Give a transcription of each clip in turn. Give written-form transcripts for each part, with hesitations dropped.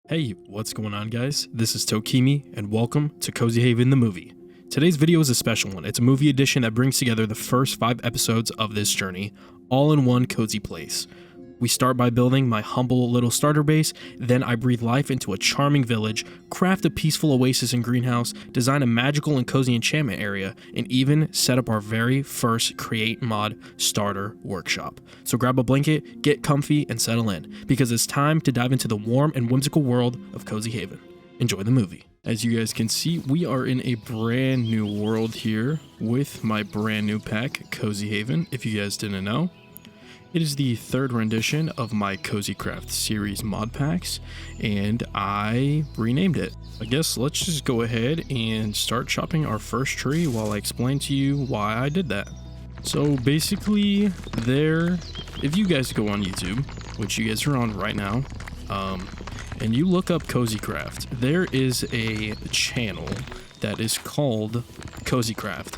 Hey, what's going on guys? This is Tokimi and welcome to CozyHaven the movie. Today's video is a special one. It's a movie edition that brings together the first 5 episodes of this journey, all in one cozy place. We start by building my humble little starter base, then I breathe life into a charming village, craft a peaceful oasis and greenhouse, design a magical and cozy enchantment area, and even set up our very first create mod starter workshop. So grab a blanket, get comfy, and settle in, because it's time to dive into the warm and whimsical world of CozyHaven. Enjoy the movie. As you guys can see, we are in a brand new world here with my brand new pack, CozyHaven, if you guys didn't know. It is the 3rd rendition of my Cozy Craft series mod packs, and I renamed it. I guess let's just go ahead and start chopping our first tree while I explain to you why I did that. So basically if you guys go on YouTube, which you guys are on right now, and you look up Cozy Craft, there is a channel that is called Cozy Craft.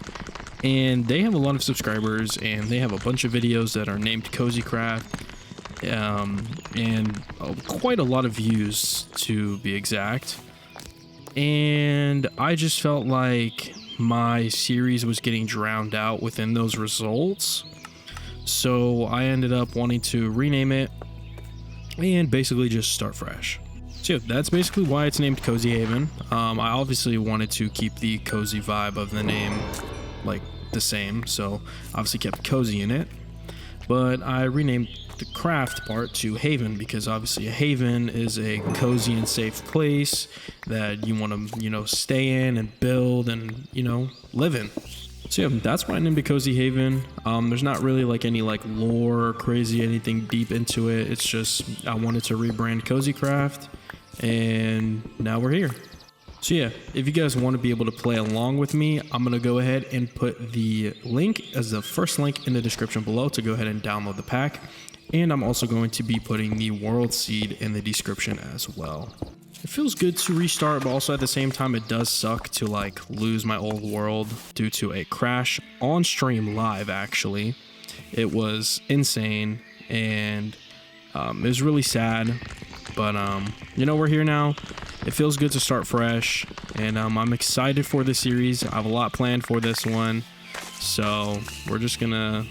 And they have a lot of subscribers, and they have a bunch of videos that are named Cozy Craft, and quite a lot of views to be exact. And I just felt like my series was getting drowned out within those results, so I ended up wanting to rename it and basically just start fresh. So yeah, that's basically why it's named CozyHaven. I obviously wanted to keep the cozy vibe of the name like the same, so obviously kept cozy in it, but I renamed the craft part to Haven because obviously a haven is a cozy and safe place that you want to, stay in and build and, live in. So yeah, that's why I named it CozyHaven. There's not really like any like lore or crazy anything deep into it. It's just I wanted to rebrand Cozy Craft, and now we're here. So yeah, if you guys want to be able to play along with me, I'm going to go ahead and put the link as the first link in the description below to go ahead and download the pack. And I'm also going to be putting the world seed in the description as well. It feels good to restart, but also at the same time it does suck to like lose my old world due to a crash on stream live actually. It was insane and it was really sad. But, we're here now. It feels good to start fresh, and I'm excited for this series. I have a lot planned for this one, so we're just gonna,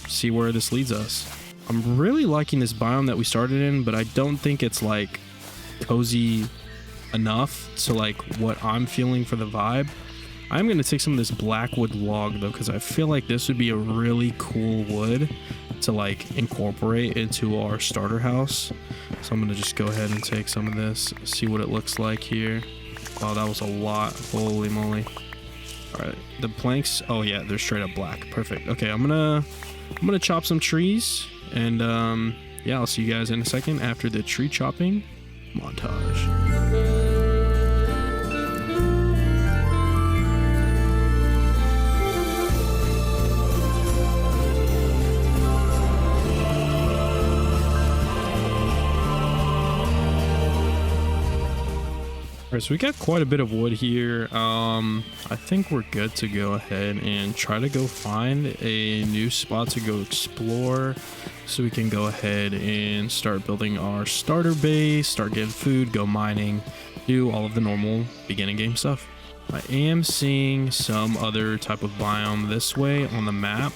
see where this leads us. I'm really liking this biome that we started in, but I don't think it's, like, cozy enough to, like, what I'm feeling for the vibe. I'm gonna take some of this blackwood log, though, because I feel like this would be a really cool wood to like incorporate into our starter house. So I'm gonna just go ahead and take some of this, see what it looks like here. Wow, that was a lot. Holy moly. All right, the planks, oh yeah, they're straight up black. Perfect. Okay, I'm gonna chop some trees, and yeah, I'll see you guys in a second after the tree chopping montage. Alright, so we got quite a bit of wood here. I think we're good to go ahead and try to go find a new spot to go explore so we can go ahead and start building our starter base, start getting food, go mining, do all of the normal beginning game stuff. I am seeing some other type of biome this way on the map,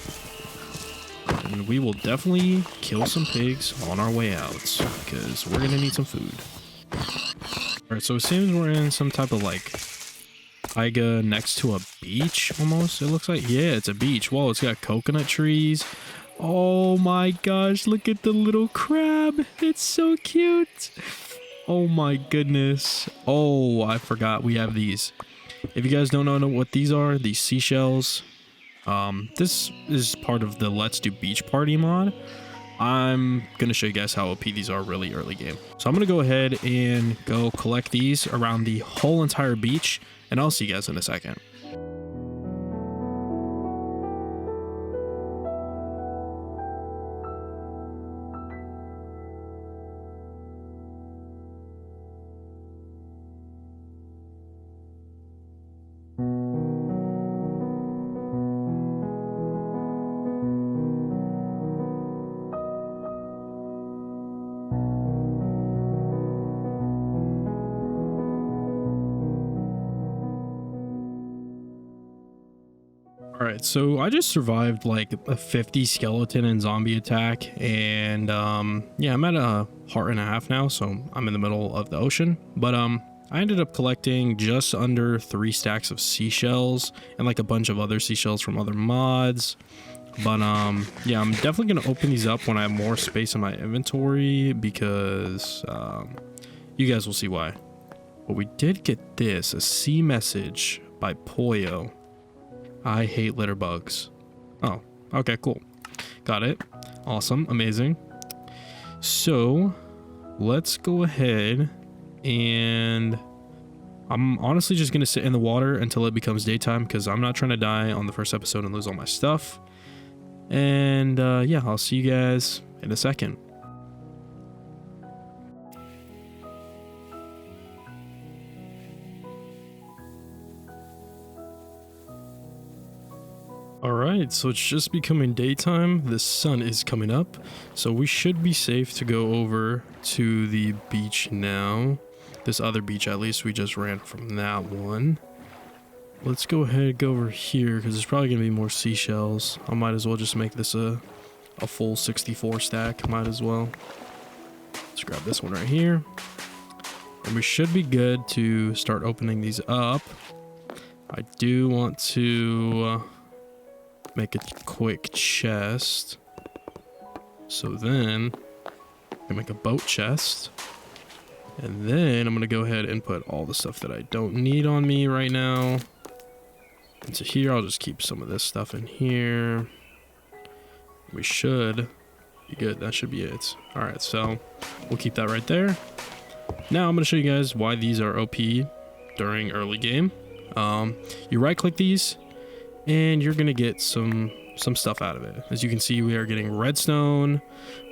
and we will definitely kill some pigs on our way out because we're gonna need some food. Alright, so it seems we're in some type of like taiga next to a beach almost, it looks like. Yeah, it's a beach. Whoa, it's got coconut trees. Oh my gosh, look at the little crab. It's so cute. Oh my goodness. Oh, I forgot we have these. If you guys don't know what these are, these seashells. This is part of the Let's Do Beach Party mod. I'm going to show you guys how OP these are really early game. So I'm going to go ahead and go collect these around the whole entire beach, and I'll see you guys in a second. Alright, so I just survived like a 50 skeleton and zombie attack, and yeah, I'm at a heart and a half now, so I'm in the middle of the ocean. But I ended up collecting just under 3 stacks of seashells and like a bunch of other seashells from other mods. But yeah, I'm definitely gonna open these up when I have more space in my inventory, because you guys will see why. But we did get this, a sea message by Poyo. I hate litter bugs. Oh, okay, cool. Got it. Awesome, amazing. So let's go ahead, and I'm honestly just gonna sit in the water until it becomes daytime, because I'm not trying to die on the first episode and lose all my stuff. And yeah, I'll see you guys in a second. Alright, so it's just becoming daytime. The sun is coming up, so we should be safe to go over to the beach now. This other beach, at least. We just ran from that one. Let's go ahead and go over here, because there's probably going to be more seashells. I might as well just make this a full 64 stack. Might as well. Let's grab this one right here. And we should be good to start opening these up. I do want to make a quick chest. So then I can make a boat chest. And then I'm going to go ahead and put all the stuff that I don't need on me right now into here. I'll just keep some of this stuff in here. We should be good. That should be it. Alright, so we'll keep that right there. Now I'm going to show you guys why these are OP during early game. You right click these and you're going to get some stuff out of it. As you can see, we are getting redstone.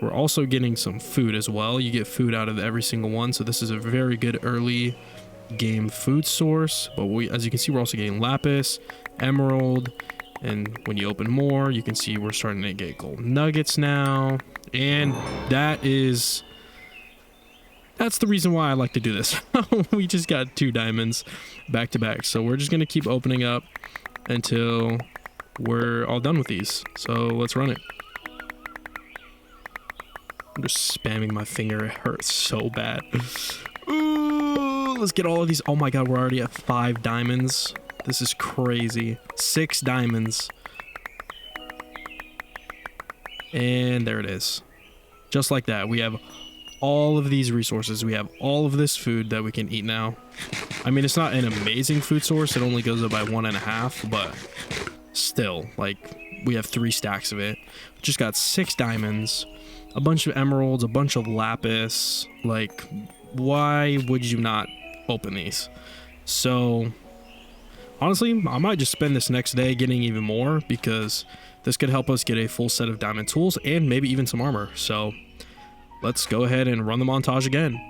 We're also getting some food as well. You get food out of every single one, so this is a very good early game food source. But as you can see, we're also getting lapis, emerald, and when you open more, you can see we're starting to get gold nuggets now. And that's the reason why I like to do this. We just got 2 diamonds back to back, so we're just going to keep opening up until we're all done with these. So let's run it. I'm just spamming my finger. It hurts so bad. Ooh, let's get all of these. Oh my god, we're already at 5 diamonds. This is crazy. 6 diamonds. And there it is. Just like that. We have all of these resources. We have all of this food that we can eat now. I mean, it's not an amazing food source. It only goes up by 1.5, but still, like, we have 3 stacks of it. We just got 6 diamonds, a bunch of emeralds, a bunch of lapis. Like, why would you not open these? So honestly, I might just spend this next day getting even more, because this could help us get a full set of diamond tools and maybe even some armor. So let's go ahead and run the montage again.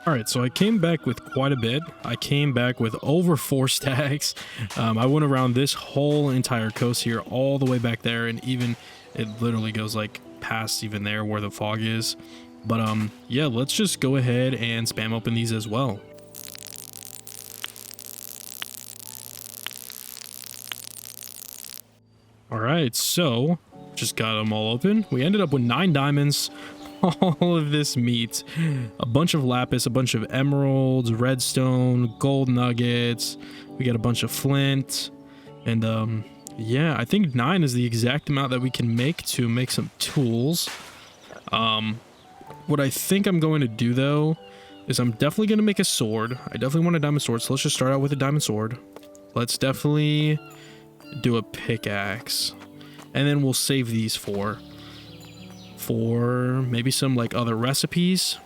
Alright, so I came back with quite a bit. I came back with over 4 stacks. I went around this whole entire coast here, all the way back there, and even it literally goes like past even there where the fog is. But yeah, let's just go ahead and spam open these as well. Alright, so just got them all open. We ended up with 9 diamonds. All of this meat, a bunch of lapis, a bunch of emeralds, redstone, gold nuggets. We got a bunch of flint, and yeah, I think 9 is the exact amount that we can make to make some tools. What I think I'm going to do though is I'm definitely going to make a sword. I definitely want a diamond sword, so let's just start out with a diamond sword. Let's definitely do a pickaxe, and then we'll save these for maybe some like other recipes.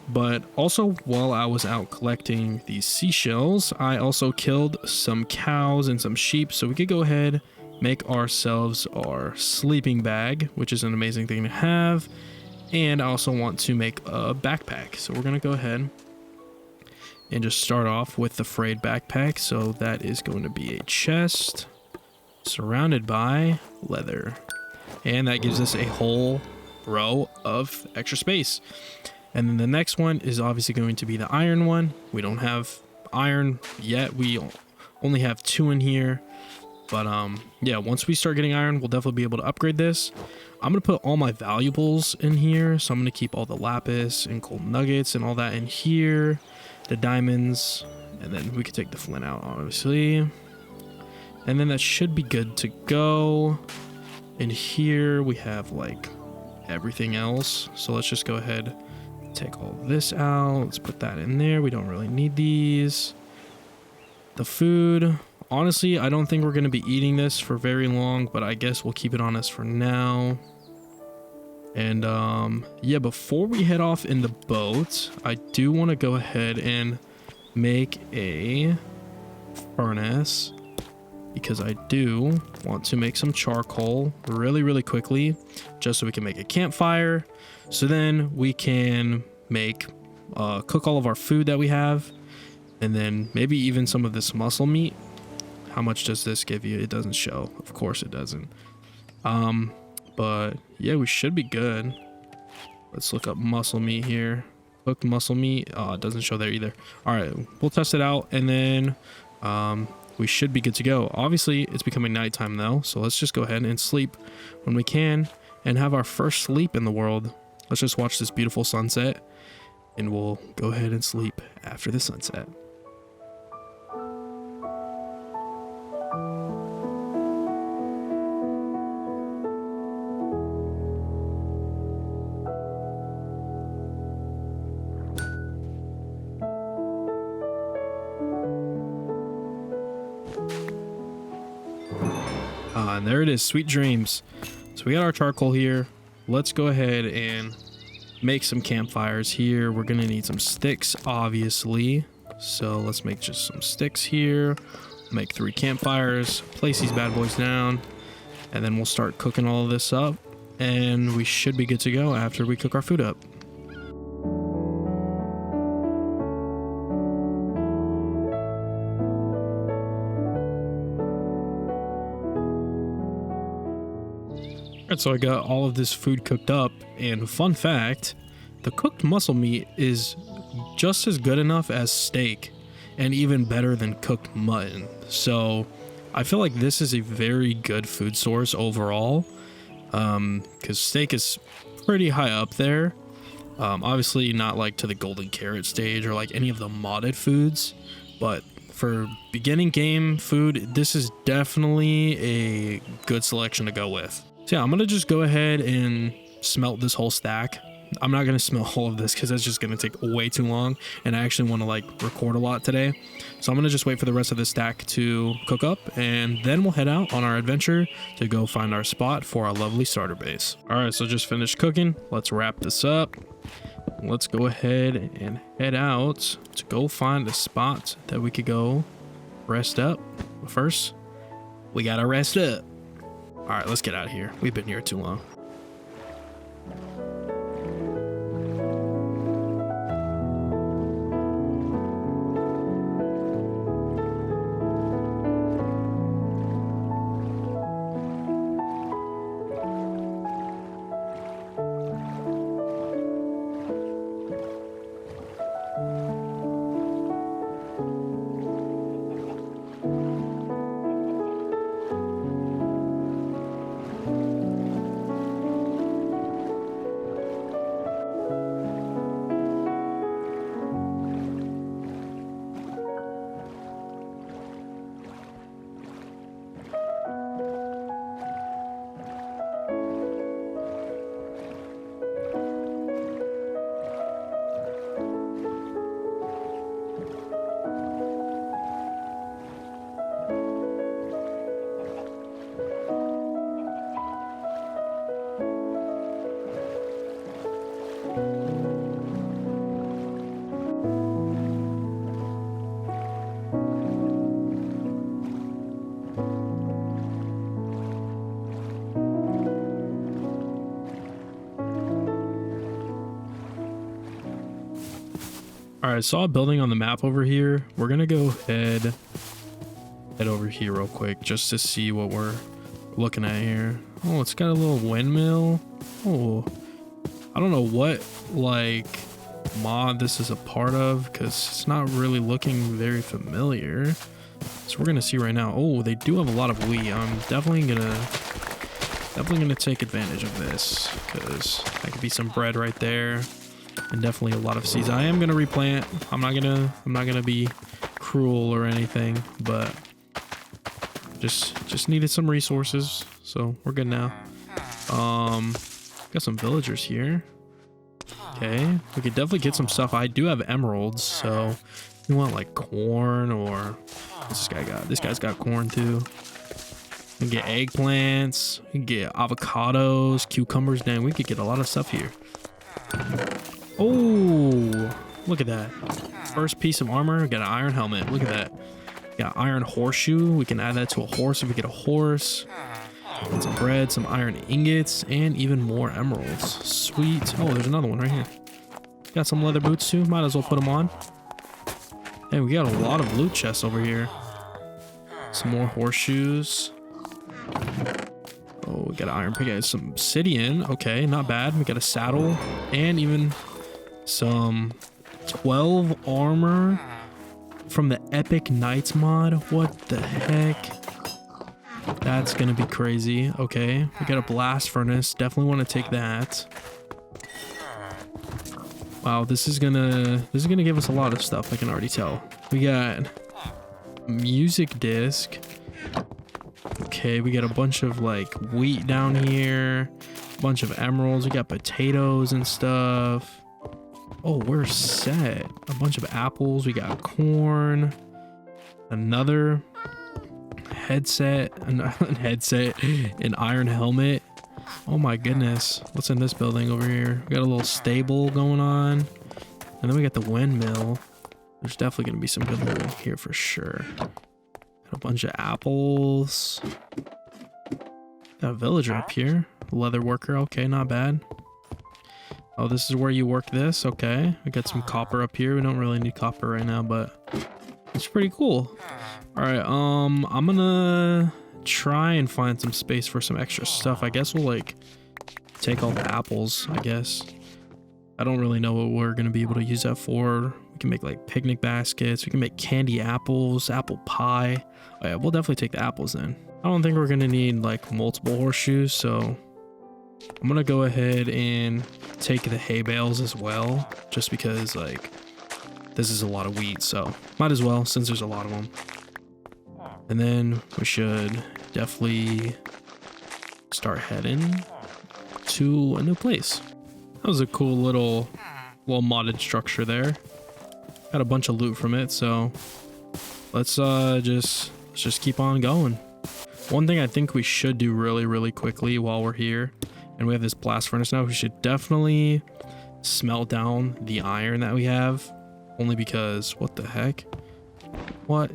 But also, while I was out collecting these seashells, I also killed some cows and some sheep, so we could go ahead, make ourselves our sleeping bag, which is an amazing thing to have. And I also want to make a backpack, so we're gonna go ahead and just start off with the frayed backpack. So that is going to be a chest surrounded by leather, and that gives us a whole row of extra space. And then the next one is obviously going to be the iron one. We don't have iron yet. We only have 2 in here. But yeah, once we start getting iron, we'll definitely be able to upgrade this. I'm gonna put all my valuables in here, so I'm gonna keep all the lapis and gold nuggets and all that in here, the diamonds, and then we could take the flint out, obviously. And then that should be good to go. In here we have like everything else, so let's just go ahead, take all this out. Let's put that in there. We don't really need these. The food, honestly, I don't think we're going to be eating this for very long, but I guess we'll keep it on us for now. And yeah, before we head off in the boat, I do want to go ahead and make a furnace, because I do want to make some charcoal really quickly, just so we can make a campfire, so then we can make cook all of our food that we have, and then maybe even some of this muscle meat. How much does this give you? It doesn't show, of course it doesn't. But yeah, we should be good. Let's look up muscle meat here. Cooked muscle meat. Oh, it doesn't show there either. All right, we'll test it out, and then we should be good to go. Obviously it's becoming nighttime though, so let's just go ahead and sleep when we can and have our first sleep in the world. Let's just watch this beautiful sunset, and we'll go ahead and sleep after the sunset. And there it is, sweet dreams. So we got our charcoal here. Let's go ahead and make some campfires here. We're gonna need some sticks, obviously, so let's make just some sticks here. Make 3 campfires, place these bad boys down, and then we'll start cooking all of this up, and we should be good to go after we cook our food up. So I got all of this food cooked up, and fun fact, the cooked muscle meat is just as good enough as steak, and even better than cooked mutton. So I feel like this is a very good food source overall, because steak is pretty high up there. Obviously not like to the golden carrot stage or like any of the modded foods, but for beginning game food, this is definitely a good selection to go with. So yeah, I'm gonna just go ahead and smelt this whole stack. I'm not gonna smelt all of this because that's just gonna take way too long, and I actually want to like record a lot today. So I'm gonna just wait for the rest of the stack to cook up, and then we'll head out on our adventure to go find our spot for our lovely starter base. All right, so just finished cooking. Let's wrap this up. Let's go ahead and head out to go find a spot that we could go rest up. But first, we gotta rest up. All right, let's get out of here. We've been here too long. All right, I saw a building on the map over here. We're gonna go head over here real quick just to see what we're looking at here. Oh, it's got a little windmill. Oh, I don't know what like mod this is a part of because it's not really looking very familiar. So we're gonna see right now. Oh, they do have a lot of wheat. I'm definitely gonna take advantage of this, because that could be some bread right there, and definitely a lot of seeds. I am gonna replant. I'm not gonna be cruel or anything, but just needed some resources, so we're good now. Got some villagers here. Okay, we could definitely get some stuff. I do have emeralds, so you want like corn, or what's this guy got? This guy's got corn too. We can get eggplants, we can get avocados, cucumbers. Dang, we could get a lot of stuff here. Oh, look at that. First piece of armor, got an iron helmet. Look at that. Got iron horseshoe. We can add that to a horse if we get a horse. Got some bread, some iron ingots, and even more emeralds. Sweet. Oh, there's another one right here. Got some leather boots too. Might as well put them on. Hey, we got a lot of loot chests over here. Some more horseshoes. Oh, we got an iron pickaxe, some obsidian. Okay, not bad. We got a saddle and even some 12 armor from the Epic Knights mod. What the heck? That's gonna be crazy. Okay, we got a blast furnace. Definitely want to take that. Wow, this is gonna give us a lot of stuff. I can already tell. We got music disc. Okay, we got a bunch of like wheat down here, a bunch of emeralds. We got potatoes and stuff. Oh, we're set. A bunch of apples. We got corn. Another headset, an iron helmet. Oh my goodness. What's in this building over here? We got a little stable going on. And then we got the windmill. There's definitely going to be some good loot here for sure. Got a bunch of apples. Got a villager up here. Leather worker. Okay, not bad. Oh, this is where you work this. Okay. We got some copper up here. We don't really need copper right now, but it's pretty cool. All right. I'm gonna try and find some space for some extra stuff. I guess we'll like take all the apples, I guess. I don't really know what we're gonna be able to use that for. We can make like picnic baskets. We can make candy apples, apple pie. Oh yeah, we'll definitely take the apples then. I don't think we're gonna need like multiple horseshoes, so I'm gonna go ahead and take the hay bales as well, just because like this is a lot of wheat, so might as well since there's a lot of them. And then we should definitely start heading to a new place. That was a cool little modded structure there. Got a bunch of loot from it, so let's just keep on going. One thing I think we should do really quickly while we're here, and we have this blast furnace now, we should definitely smelt down the iron that we have, only because what the heck? What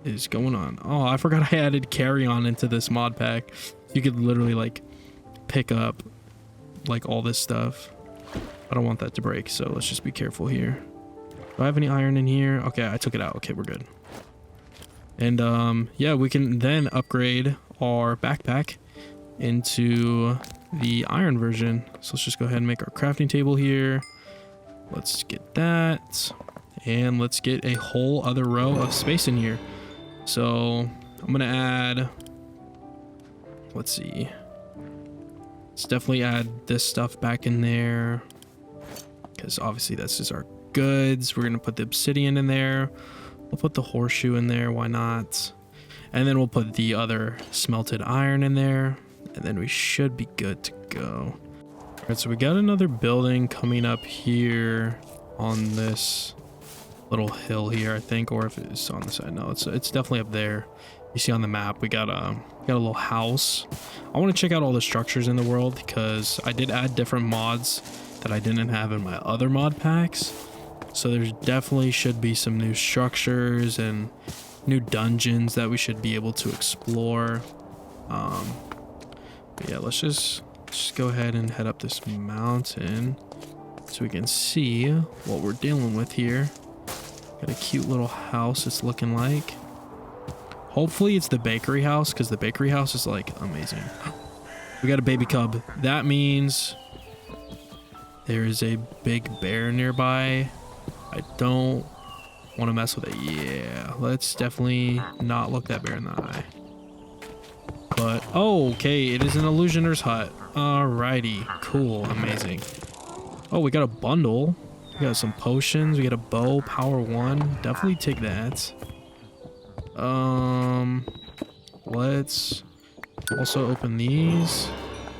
is going on? Oh, I forgot I added carry on into this mod pack. You could literally like pick up like all this stuff. I don't want that to break, so let's just be careful here. Do I have any iron in here? Okay, I took it out. Okay, we're good. And yeah, we can then upgrade our backpack into the iron version. So let's just go ahead and make our crafting table here. Let's get that, and let's get a whole other row of space in here. So I'm gonna add, let's see, let's definitely add this stuff back in there, because obviously that's just our goods. We're gonna put the obsidian in there, we'll put the horseshoe in there, why not, and then we'll put the other smelted iron in there, and then we should be good to go. All right, so we got another building coming up here on this little hill here, I think, or if it's on the side. No, it's definitely up there. You see on the map we got a little house. I want to check out all the structures in the world, because I did add different mods that I didn't have in my other mod packs, so there's definitely should be some new structures and new dungeons that we should be able to explore. But yeah, let's just go ahead and head up this mountain so we can see what we're dealing with here. Got a cute little house it's looking like. Hopefully it's the bakery house, because the bakery house is like amazing. We got a baby cub. That means there is a big bear nearby. I don't want to mess with it. Yeah, let's definitely not look that bear in the eye. But, oh, okay, it is an illusioner's hut. Alrighty, cool, amazing. Oh, we got a bundle. We got some potions. We got a bow, power 1. Definitely take that. Let's also open these.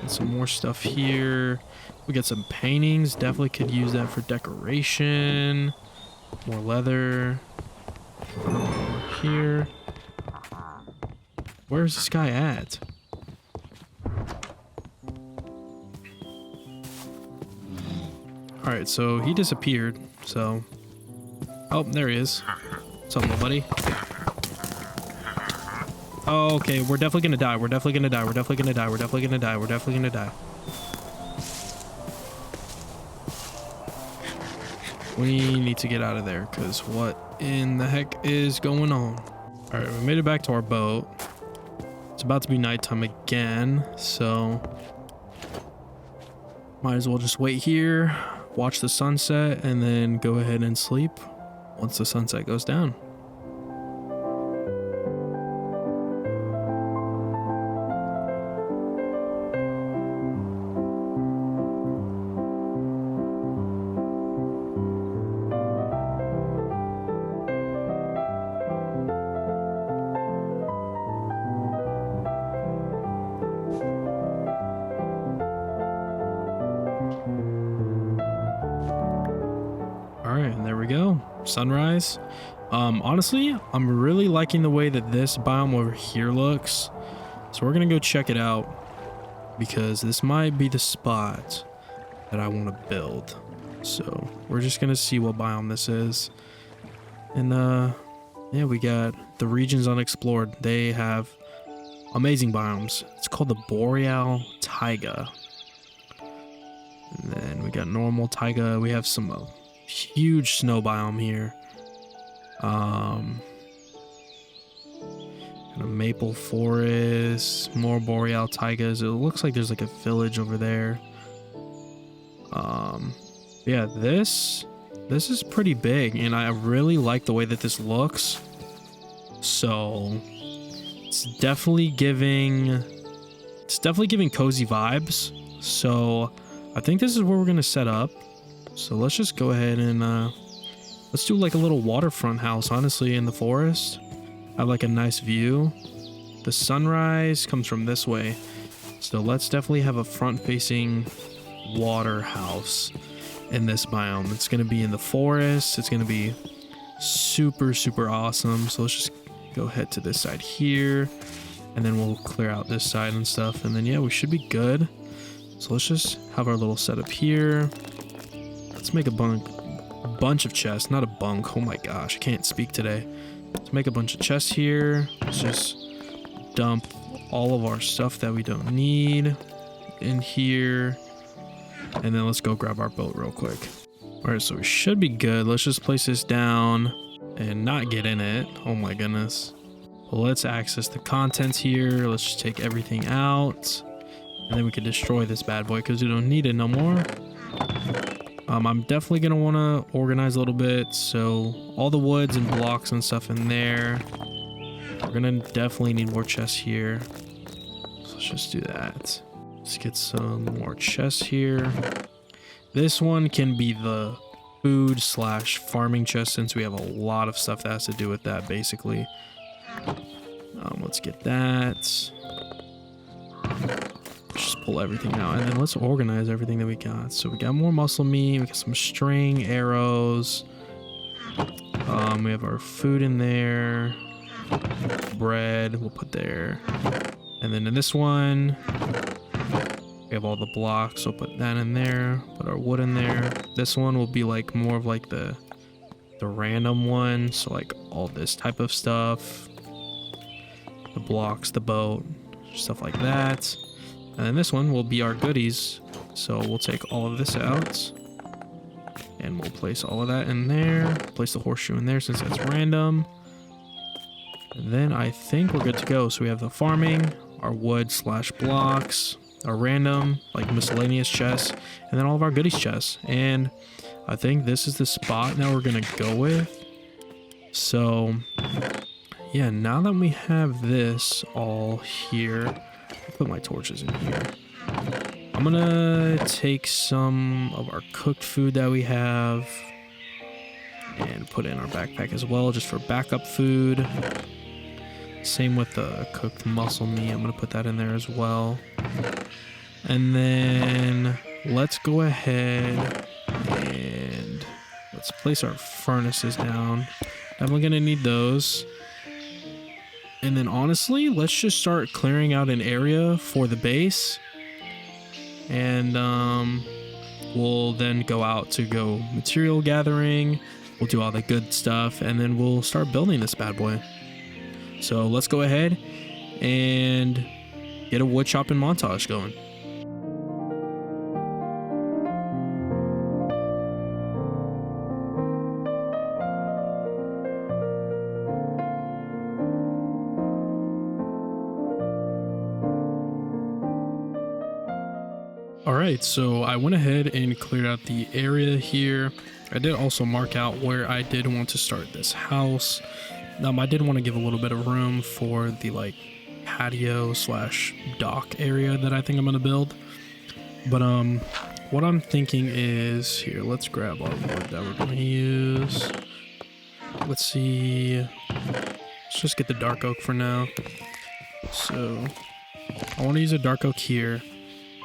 And some more stuff here. We got some paintings. Definitely could use that for decoration. More leather. Here. Where's this guy at? Alright, so he disappeared, so... Oh, there he is. What's up, little buddy? Oh, okay, we're definitely gonna die. We're definitely gonna die. We're definitely gonna die. We're definitely gonna die. We're definitely gonna die. We need to get out of there, because what in the heck is going on? Alright, we made it back to our boat. It's about to be nighttime again, so... Might as well just wait here, watch the sunset, and then go ahead and sleep once the sunset goes down. Alright, and there we go. Sunrise. Honestly, I'm really liking the way that this biome over here looks. So we're gonna go check it out, because this might be the spot that I want to build. So we're just gonna see what biome this is. And yeah, we got the regions unexplored. They have amazing biomes. It's called the Boreal Taiga. And then we got normal taiga. We have some huge snow biome here. Kind of maple forest, more boreal taigas. It looks like there's like a village over there. Yeah, this is pretty big, and I really like the way that this looks. So it's definitely giving cozy vibes. So I think this is where we're gonna set up. So let's just go ahead and let's do like a little waterfront house, honestly, in the forest. Have like a nice view. The sunrise comes from this way, so let's definitely have a front-facing water house in this biome. It's gonna be in the forest. It's gonna be super awesome. So let's just go ahead to this side here, and then we'll clear out this side and stuff, and then yeah, we should be good. So let's just have our little setup here. Let's make a bunch of chests, not a bunk. Oh my gosh, I can't speak today. Let's make a bunch of chests here. Let's just dump all of our stuff that we don't need in here. And then let's go grab our boat real quick. All right, so we should be good. Let's just place this down and not get in it. Oh my goodness. Well, let's access the contents here. Let's just take everything out. And then we can destroy this bad boy because we don't need it no more. I'm definitely going to want to organize a little bit. So all the woods and blocks and stuff in there. We're going to definitely need more chests here. So let's just do that. Let's get some more chests here. This one can be the food / farming chest, since we have a lot of stuff that has to do with that, basically. Let's get that. Just pull everything out, and then let's organize everything that we got. So we got more muscle meat, we got some string, arrows. We have our food in there. Bread, we'll put there. And then in this one, we have all the blocks, so put that in there. Put our wood in there. This one will be like more of like the random one, so like all this type of stuff. The blocks, the boat, stuff like that. And then this one will be our goodies. So we'll take all of this out. And we'll place all of that in there. Place the horseshoe in there since that's random. And then I think we're good to go. So we have the farming, our wood / blocks, our random, like miscellaneous chests, and then all of our goodies chests. And I think this is the spot now we're going to go with. So yeah, now that we have this all here, I'll put my torches in here. I'm gonna take some of our cooked food that we have and put it in our backpack as well, just for backup food. Same with the cooked muscle meat. I'm gonna put that in there as well. And then let's go ahead and let's place our furnaces down. Definitely gonna need those. And then honestly, let's just start clearing out an area for the base. And we'll then go out to go material gathering. We'll do all the good stuff, and then we'll start building this bad boy. So let's go ahead and get a wood chopping montage going. Alright, so I went ahead and cleared out the area here. I did also mark out where I did want to start this house. I did want to give a little bit of room for the like patio slash dock area that I think I'm going to build. But what I'm thinking is, here, let's grab our wood that we're going to use. Let's see, let's just get the dark oak for now. So I want to use a dark oak here.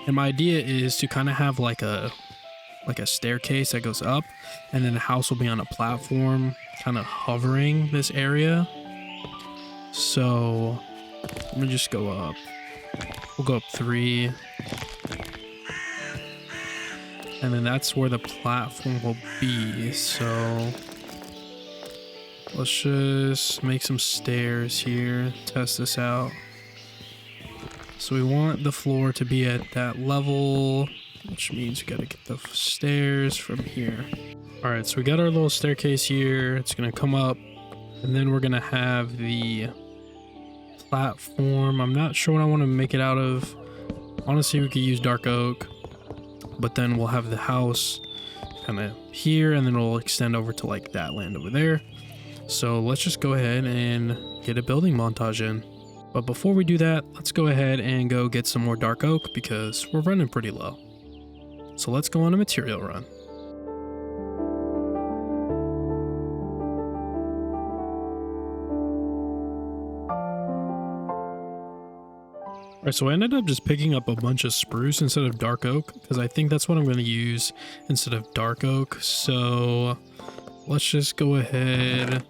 And my idea is to kind of have like a staircase that goes up, and then the house will be on a platform kind of hovering this area. So I'm gonna just go up. We'll go up 3. And then that's where the platform will be. So let's just make some stairs here, test this out. So we want the floor to be at that level, which means we gotta get the stairs from here. All right, so we got our little staircase here. It's gonna come up, and then we're gonna have the platform. I'm not sure what I want to make it out of. Honestly, we could use dark oak, but then we'll have the house kind of here, and then it'll extend over to like that land over there. So let's just go ahead and get a building montage in. But before we do that, let's go ahead and go get some more dark oak because we're running pretty low. So let's go on a material run. Alright, so I ended up just picking up a bunch of spruce instead of dark oak because I think that's what I'm going to use instead of dark oak. So let's just go ahead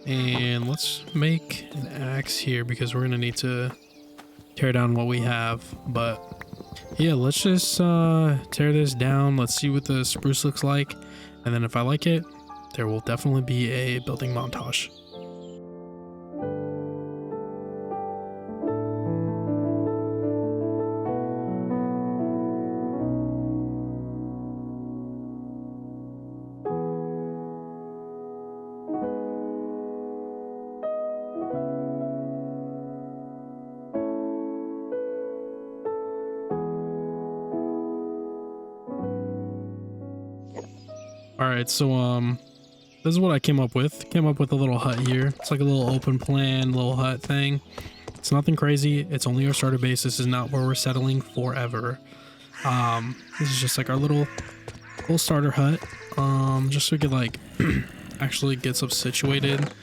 and let's make an axe here because we're going to need to tear down what we have. But yeah, let's just tear this down. Let's see what the spruce looks like. And then if I like it, there will definitely be a building montage. Alright, so this is what I came up with. Came up with a little hut here. It's like a little open plan, little hut thing. It's nothing crazy. It's only our starter base. This is not where we're settling forever. This is just like our little starter hut. Just so we could like actually get stuff situated.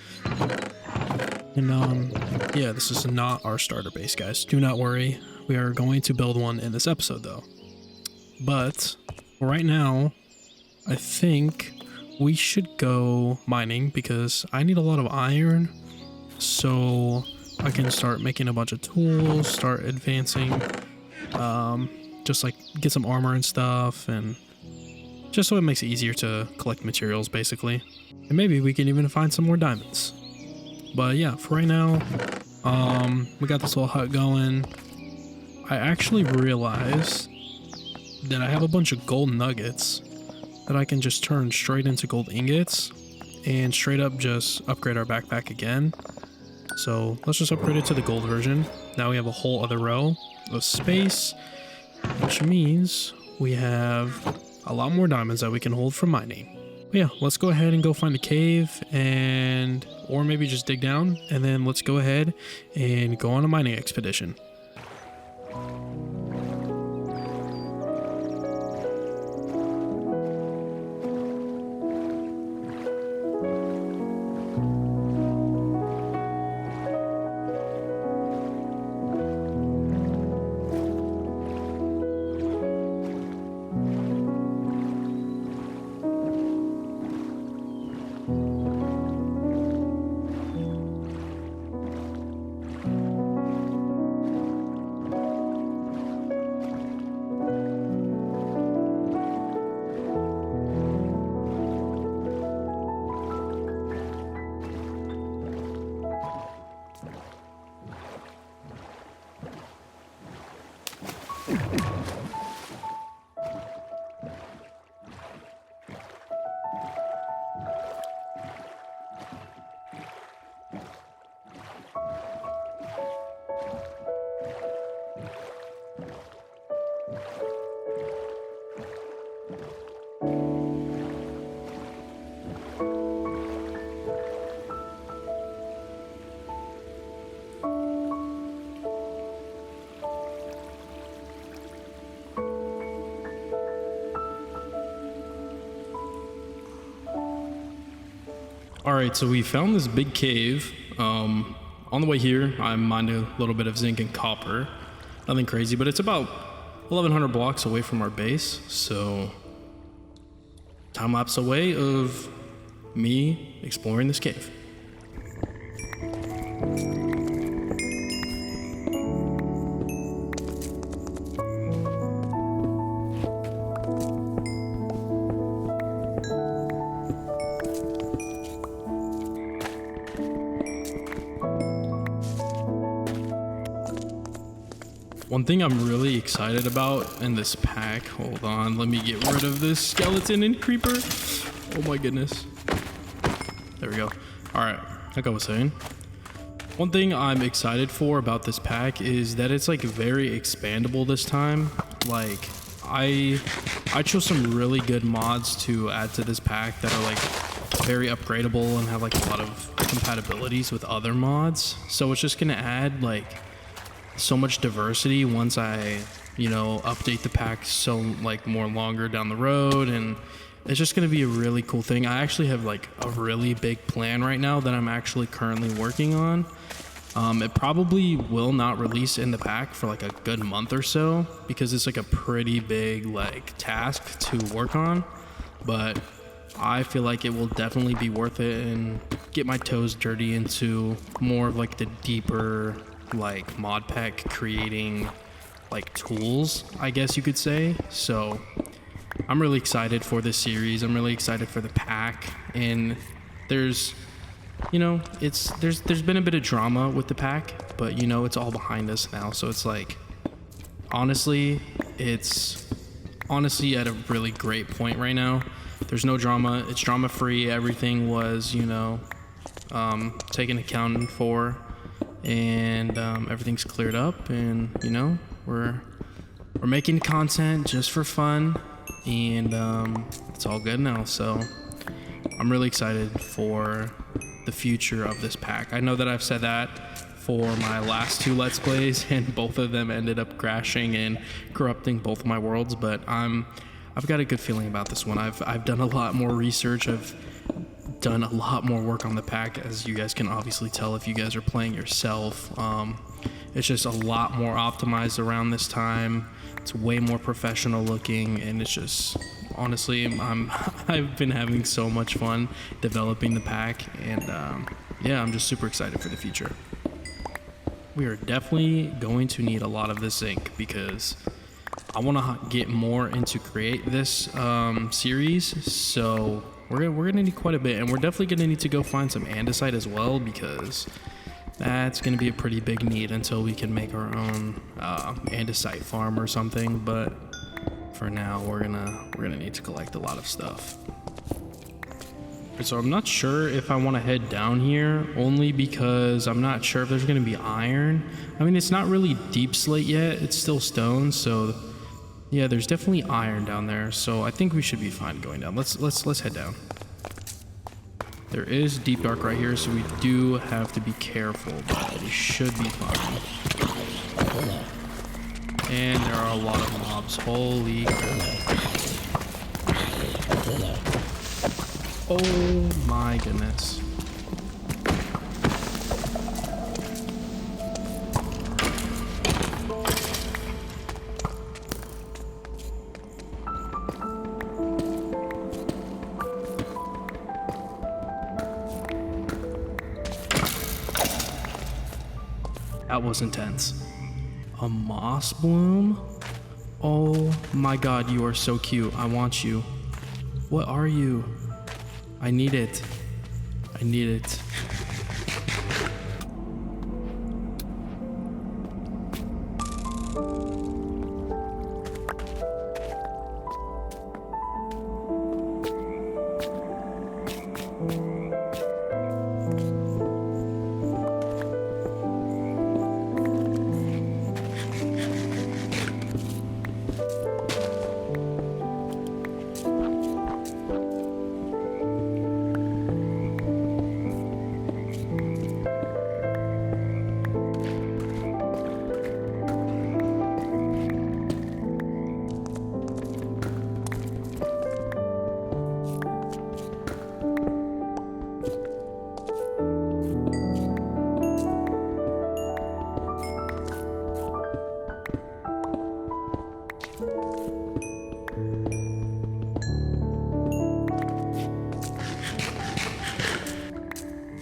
And yeah, this is not our starter base, guys. Do not worry. We are going to build one in this episode though. But for right now, I think we should go mining because I need a lot of iron so I can start making a bunch of tools, start advancing, just like get some armor and stuff, and just so it makes it easier to collect materials basically. And maybe we can even find some more diamonds. But yeah, for right now, we got this little hut going. I actually realized that I have a bunch of gold nuggets that I can just turn straight into gold ingots and straight up just upgrade our backpack again. So let's just upgrade it to the gold version. Now we have a whole other row of space, which means we have a lot more diamonds that we can hold for mining. But yeah, let's go ahead and go find a cave, and or maybe just dig down, and then let's go ahead and go on a mining expedition. Alright, so we found this big cave. On the way here, I mined a little bit of zinc and copper. Nothing crazy, but it's about 1,100 blocks away from our base, so time-lapse away of me exploring this cave. One thing I'm really excited about in this pack, hold on, let me get rid of this skeleton and creeper. Oh my goodness. There we go. All right, like I was saying, one thing I'm excited for about this pack is that it's like very expandable this time. Like I chose some really good mods to add to this pack that are like very upgradable and have like a lot of compatibilities with other mods. So it's just gonna add like so much diversity once I, you know, update the pack so like more longer down the road, and it's just going to be a really cool thing. I actually have like a really big plan right now that I'm actually currently working on. It probably will not release in the pack for like a good month or so because it's like a pretty big like task to work on, but I feel like it will definitely be worth it and get my toes dirty into more of like the deeper like mod pack creating like tools, I guess you could say. So I'm really excited for this series. I'm really excited for the pack, and there's, you know, there's been a bit of drama with the pack, but you know, it's all behind us now. So it's like, honestly, it's honestly at a really great point right now. There's no drama. It's drama free. Everything was, you know, taken account for, and everything's cleared up, and you know, we're making content just for fun, and it's all good now. So I'm really excited for the future of this pack. I know that I've said that for my last two Let's Plays, and both of them ended up crashing and corrupting both of my worlds, but I've got a good feeling about this one. I've done a lot more research. I've done a lot more work on the pack, as you guys can obviously tell if you guys are playing yourself. It's just a lot more optimized around this time. It's way more professional looking, and it's just, honestly, I've been having so much fun developing the pack, and yeah, I'm just super excited for the future. We are definitely going to need a lot of this zinc because I want to get more into create this series, so we're gonna need quite a bit, and we're definitely gonna need to go find some andesite as well, because that's gonna be a pretty big need until we can make our own andesite farm or something. But for now, we're gonna need to collect a lot of stuff. So I'm not sure if I want to head down here, only because I'm not sure if there's gonna be iron. I mean, it's not really deep slate yet; it's still stone, so Yeah, there's definitely iron down there, so I think we should be fine going down. Let's head down. There is deep dark right here, so we do have to be careful, but we should be fine. And there are a lot of mobs. Holy crap. Oh my goodness. That was intense. A moss bloom? Oh my god, you are so cute. I want you. What are you? I need it. I need it.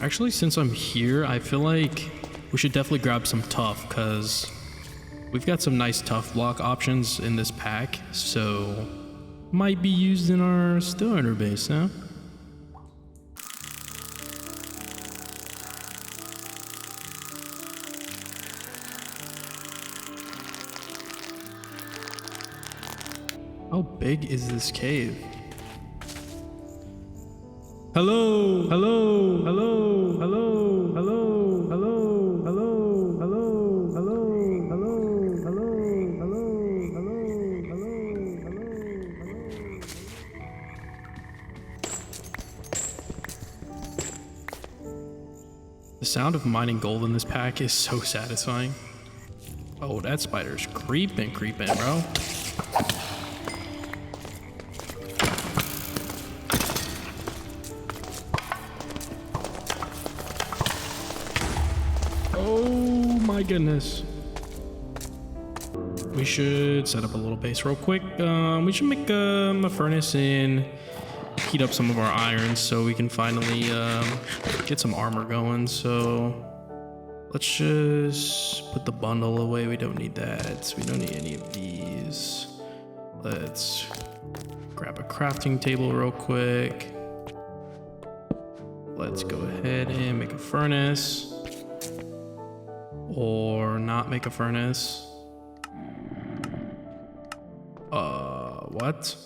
Actually, since I'm here, I feel like we should definitely grab some tough, because we've got some nice tough block options in this pack, so might be used in our starter base, huh? How big is this cave? Hello, hello, hello, hello, hello, hello, hello, hello, hello, hello, hello, hello, hello, hello. The sound of mining gold in this pack is so satisfying. Oh, that spider's creeping, bro. My goodness. We should set up a little base real quick. We should make a furnace and heat up some of our irons so we can finally get some armor going. So let's just put the bundle away. We don't need that. We don't need any of these. Let's grab a crafting table real quick. Let's go ahead and make a furnace. Or not make a furnace. What?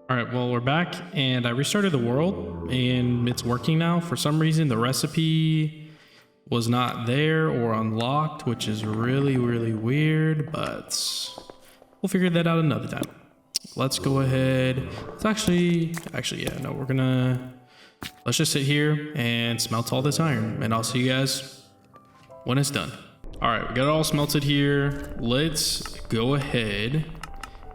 All right, well, we're back and I restarted the world and it's working now. For some reason, the recipe was not there or unlocked, which is really, really weird, but we'll figure that out another time. Let's go ahead. It's actually, yeah, no, let's just sit here and smelt all this iron and I'll see you guys when it's done. All right, we got it all smelted here. Let's go ahead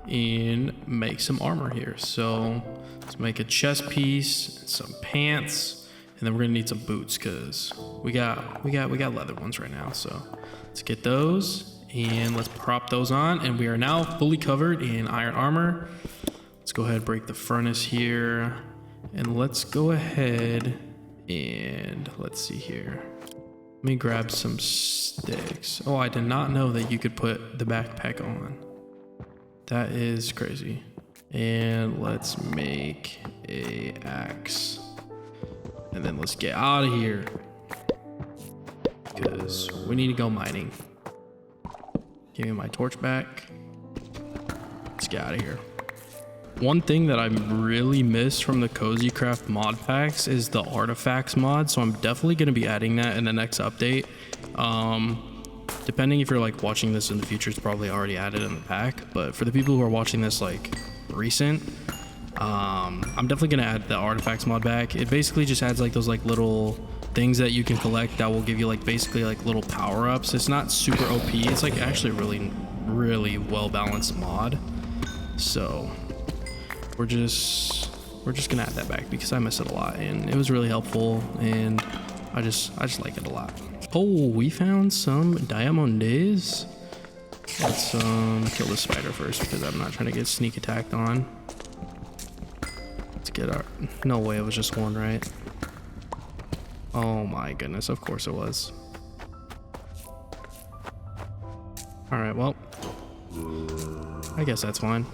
and make some armor here. So let's make a chest piece, some pants, and then we're gonna need some boots because we got leather ones right now. So let's get those and let's prop those on. And we are now fully covered in iron armor. Let's go ahead and break the furnace here. And let's go ahead and let's see here. Let me grab some sticks. Oh, I did not know that you could put the backpack on. That is crazy. And let's make a axe. And then let's get out of here, because we need to go mining. Give me my torch back. Let's get out of here. One thing that I really miss from the Cozy Craft mod packs is the artifacts mod, so I'm definitely going to be adding that in the next update. Depending if you're like watching this in the future, it's probably already added in the pack, but for the people who are watching this like recent, I'm definitely gonna add the artifacts mod back. It basically just adds like those like little things that you can collect that will give you like basically like little power-ups. It's not super OP, it's like actually really well balanced mod. So we're just gonna add that back because I miss it a lot and it was really helpful, and I just like it a lot. Oh, we found some diamonds. Let's kill this spider first because I'm not trying to get sneak attacked on. Let's get our... No way, it was just one, right? Oh my goodness, of course it was. Alright, well, I guess that's fine.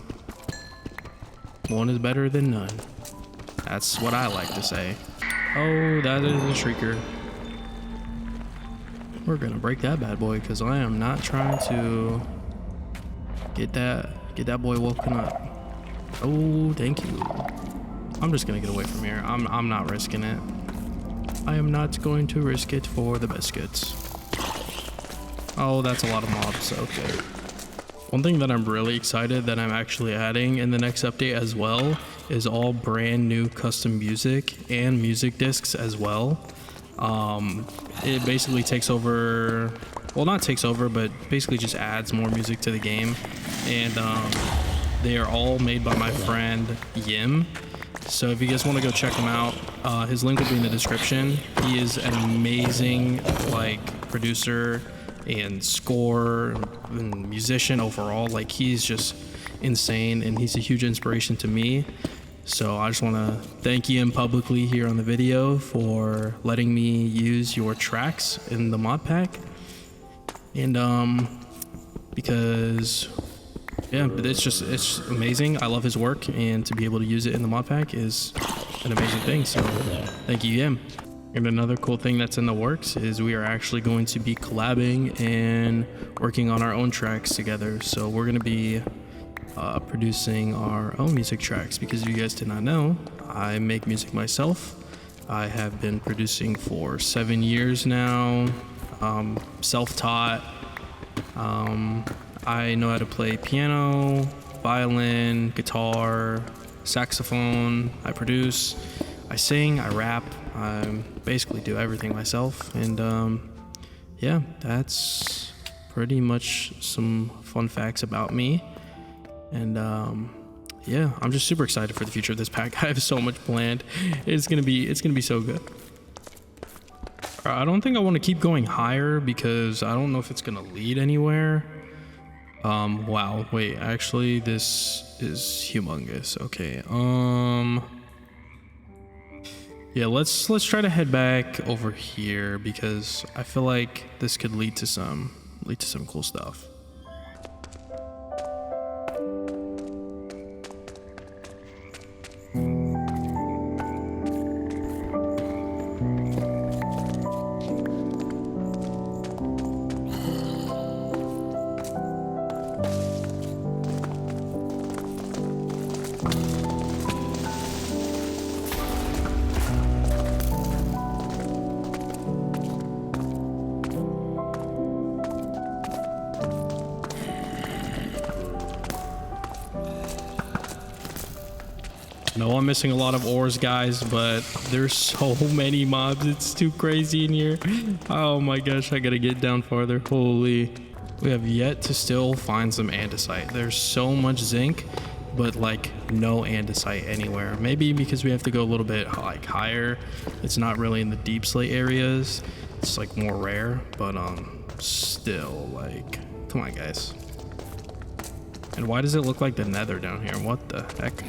One is better than none. That's what I like to say. Oh, that is a shrieker. We're gonna break that bad boy because I am not trying to get that boy woken up. Oh, thank you. I'm just gonna get away from here. I'm not risking it. I am not going to risk it for the biscuits. Oh, that's a lot of mobs. Okay. One thing that I'm really excited that I'm actually adding in the next update as well is all brand new custom music and music discs as well. It basically takes over, well, not takes over, but basically just adds more music to the game. And they are all made by my friend Yim. So if you guys want to go check him out, his link will be in the description. He is an amazing like producer and scorer and musician overall. Like, he's just insane and he's a huge inspiration to me. So I just want to thank him publicly here on the video for letting me use your tracks in the mod pack. And because yeah, but it's amazing. I love his work, and to be able to use it in the mod pack is an amazing thing. So thank you, Yim. And another cool thing that's in the works is we are actually going to be collabing and working on our own tracks together. So we're going to be producing our own music tracks, because if you guys did not know, I make music myself. I have been producing for 7 years now, self-taught. I know how to play piano, violin, guitar, saxophone. I produce, I sing, I rap. I basically do everything myself. And yeah, that's pretty much some fun facts about me. And yeah, I'm just super excited for the future of this pack. I have so much planned. It's gonna be so good. I don't think I want to keep going higher because I don't know if it's gonna lead anywhere. Wow, wait, actually this is humongous. Okay, yeah, let's try to head back over here because I feel like this could lead to some cool stuff. No, I'm missing a lot of ores, guys, but there's so many mobs. It's too crazy in here. Oh my gosh, I gotta get down farther. Holy. We have yet to still find some andesite. There's so much zinc, but like no andesite anywhere. Maybe because we have to go a little bit like higher. It's not really in the deep slate areas. It's like more rare, but still, like, come on, guys. And why does it look like the nether down here? What the heck?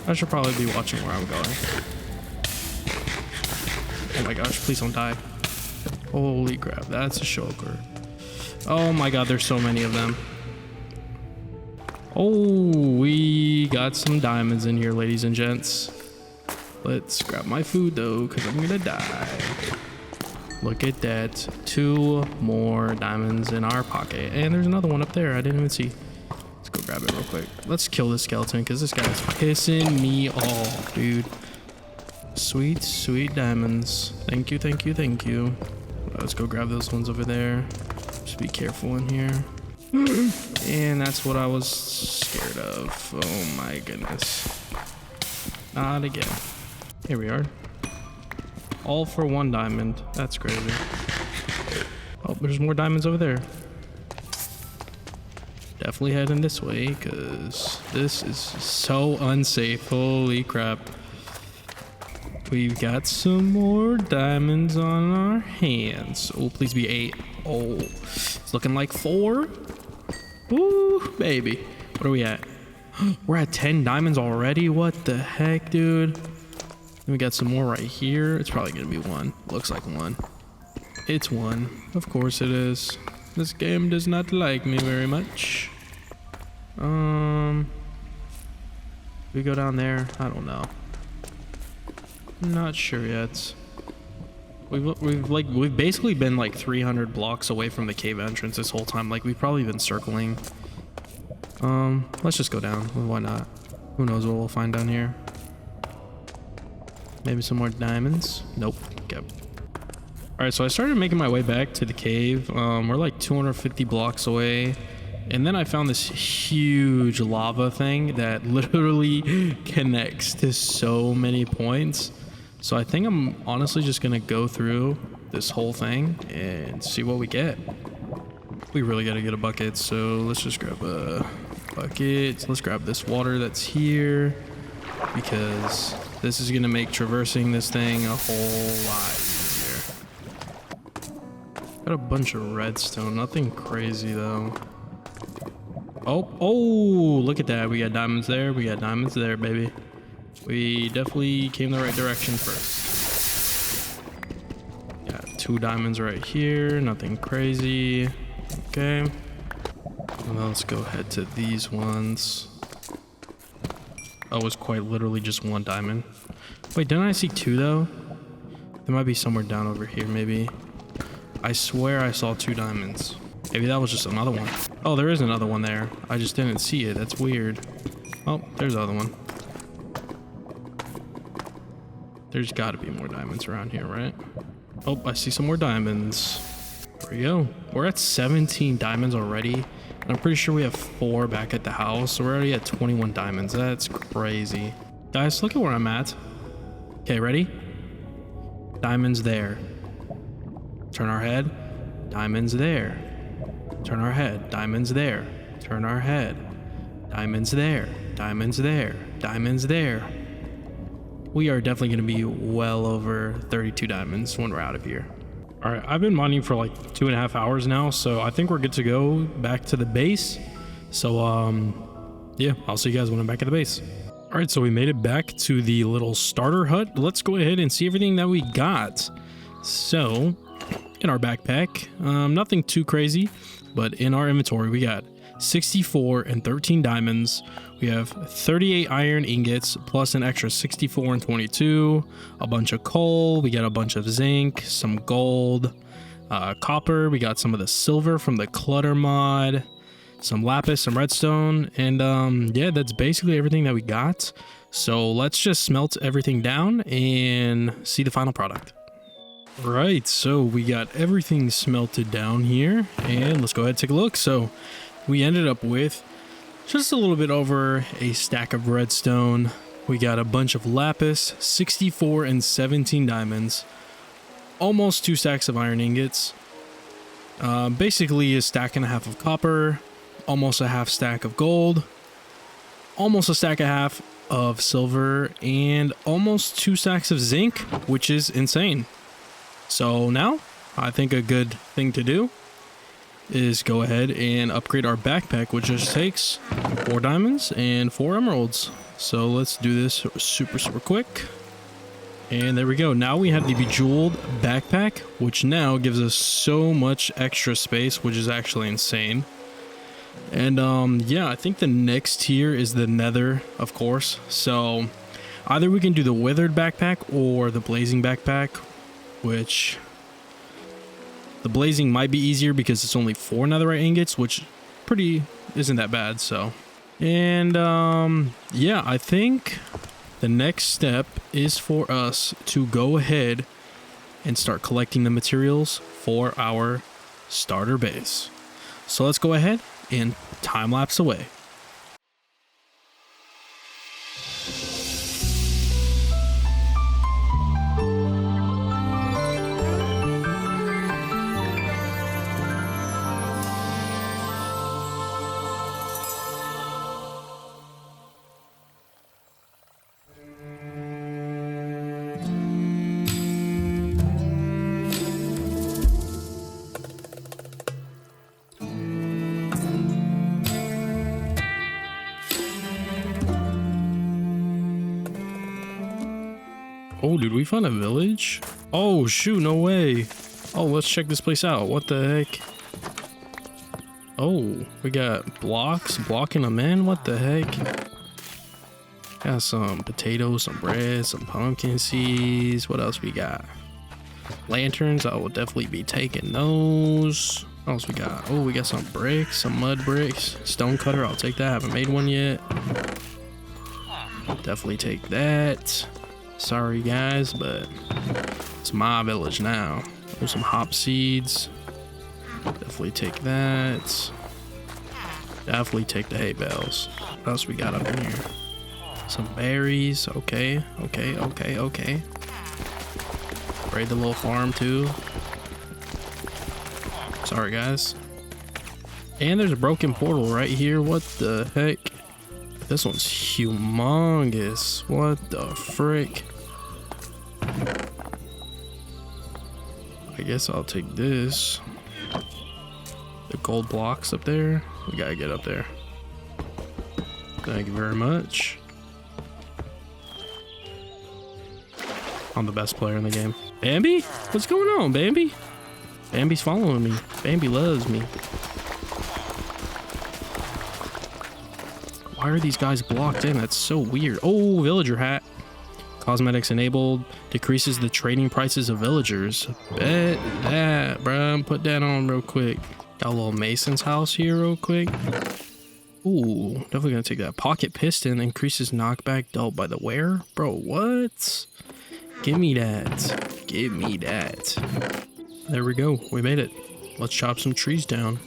I should probably be watching where I'm going. Oh my gosh, please don't die. Holy crap, that's a shulker. Oh my god, there's so many of them. Oh, we got some diamonds in here, ladies and gents. Let's grab my food though, because I'm gonna die. Look at that. 2 more diamonds in our pocket. And there's another one up there I didn't even see. Go grab it real quick. Let's kill this skeleton because this guy's pissing me off, dude. Sweet, sweet diamonds. Thank you, thank you, thank you. Let's go grab those ones over there. Just be careful in here. And that's what I was scared of. Oh my goodness. Not again. Here we are. All for 1 diamond. That's crazy. Oh, there's more diamonds over there. Definitely heading this way because this is so unsafe. Holy crap. We've got some more diamonds on our hands. Oh, please be 8. Oh, it's looking like 4. Ooh, baby. What are we at? We're at 10 diamonds already? What the heck, dude? And we got some more right here. It's probably gonna be 1. Looks like 1. It's 1. Of course it is. This game does not like me very much. We go down there? I don't know. I'm not sure yet. We've basically been like 300 blocks away from the cave entrance this whole time. Like, we've probably been circling. Let's just go down. Why not? Who knows what we'll find down here? Maybe some more diamonds. Nope. Okay. All right, so I started making my way back to the cave. We're like 250 blocks away. And then I found this huge lava thing that literally connects to so many points. So I think I'm honestly just gonna go through this whole thing and see what we get. We really gotta get a bucket, so let's just grab a bucket. Let's grab this water that's here because this is gonna make traversing this thing a whole lot easier. Got a bunch of redstone, nothing crazy though. Oh, look at that. We got diamonds there. We got diamonds there, baby. We definitely came the right direction first. Got 2 diamonds right here. Nothing crazy. Okay. And then let's go ahead to these ones. Oh, it's quite literally just 1 diamond. Wait, didn't I see 2 though? There might be somewhere down over here, maybe. I swear I saw 2 diamonds. Maybe that was just another one. Oh, there is another one there. I just didn't see it. That's weird. Oh, there's the other one. There's got to be more diamonds around here, right? Oh, I see some more diamonds. There we go. We're at 17 diamonds already. And I'm pretty sure we have 4 back at the house. So we're already at 21 diamonds. That's crazy. Guys, look at where I'm at. Okay, ready? Diamonds there. Turn our head. Diamonds there. Turn our head. Diamonds there. Turn our head. Diamonds there. Diamonds there. Diamonds there. We are definitely going to be well over 32 diamonds when we're out of here. All right, I've been mining for like 2.5 hours now, so I think we're good to go back to the base. So, yeah, I'll see you guys when I'm back at the base. All right, so we made it back to the little starter hut. Let's go ahead and see everything that we got. So, in our backpack, nothing too crazy, but in our inventory, we got 64 and 13 diamonds. We have 38 iron ingots plus an extra 64 and 22, a bunch of coal. We got a bunch of zinc, some gold, copper. We got some of the silver from the clutter mod, some lapis, some redstone, and yeah, that's basically everything that we got. So let's just smelt everything down and see the final product. Right, so we got everything smelted down here, and let's go ahead and take a look. So we ended up with just a little bit over a stack of redstone. We got a bunch of lapis, 64 and 17 diamonds, almost 2 stacks of iron ingots, basically a stack and a half of copper, almost a half stack of gold, almost a stack and a half of silver, and almost 2 stacks of zinc, which is insane. So now, I think a good thing to do is go ahead and upgrade our backpack, which just takes 4 diamonds and 4 emeralds. So let's do this super quick. And there we go. Now we have the bejeweled backpack, which now gives us so much extra space, which is actually insane. And yeah, I think the next tier is the nether, of course. So either we can do the withered backpack or the blazing backpack, which the blazing might be easier because it's only 4 netherite ingots, which isn't that bad. So, and yeah, I think the next step is for us to go ahead and start collecting the materials for our starter base. So let's go ahead and time lapse away. Oh, did we find a village? Oh, shoot, no way. Oh, let's check this place out. What the heck? Oh, we got blocks blocking them in. What the heck? Got some potatoes, some bread, some pumpkin seeds. What else we got? Lanterns. I will definitely be taking those. What else we got? Oh, we got some bricks, some mud bricks. Stone cutter. I'll take that. I haven't made one yet. Definitely take that. Sorry guys, but it's my village now. Oh, some hop seeds. Definitely take that. Definitely take the hay bales. What else we got up in here? Some berries. Okay. Raid the little farm too. Sorry guys. And there's a broken portal right here. What the heck? This one's humongous. What the frick? I guess I'll take this. The gold blocks up there. We gotta get up there. Thank you very much. I'm the best player in the game. Bambi? What's going on, Bambi? Bambi's following me. Bambi loves me. Why are these guys blocked in? That's so weird. Oh, villager hat. Cosmetics enabled. Decreases the trading prices of villagers. Bet that, bro. Put that on real quick. Got a little mason's house here real quick. Ooh, definitely gonna take that. Pocket piston increases knockback dealt by the wearer. Bro, what? Give me that. Give me that. There we go. We made it. Let's chop some trees down.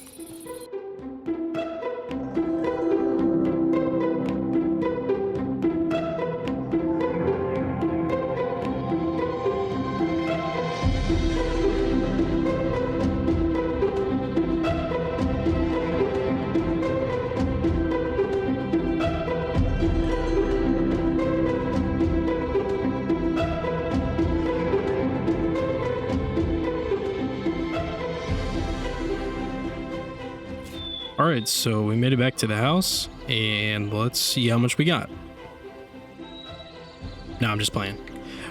All right, so we made it back to the house and let's see how much we got. No, I'm just playing.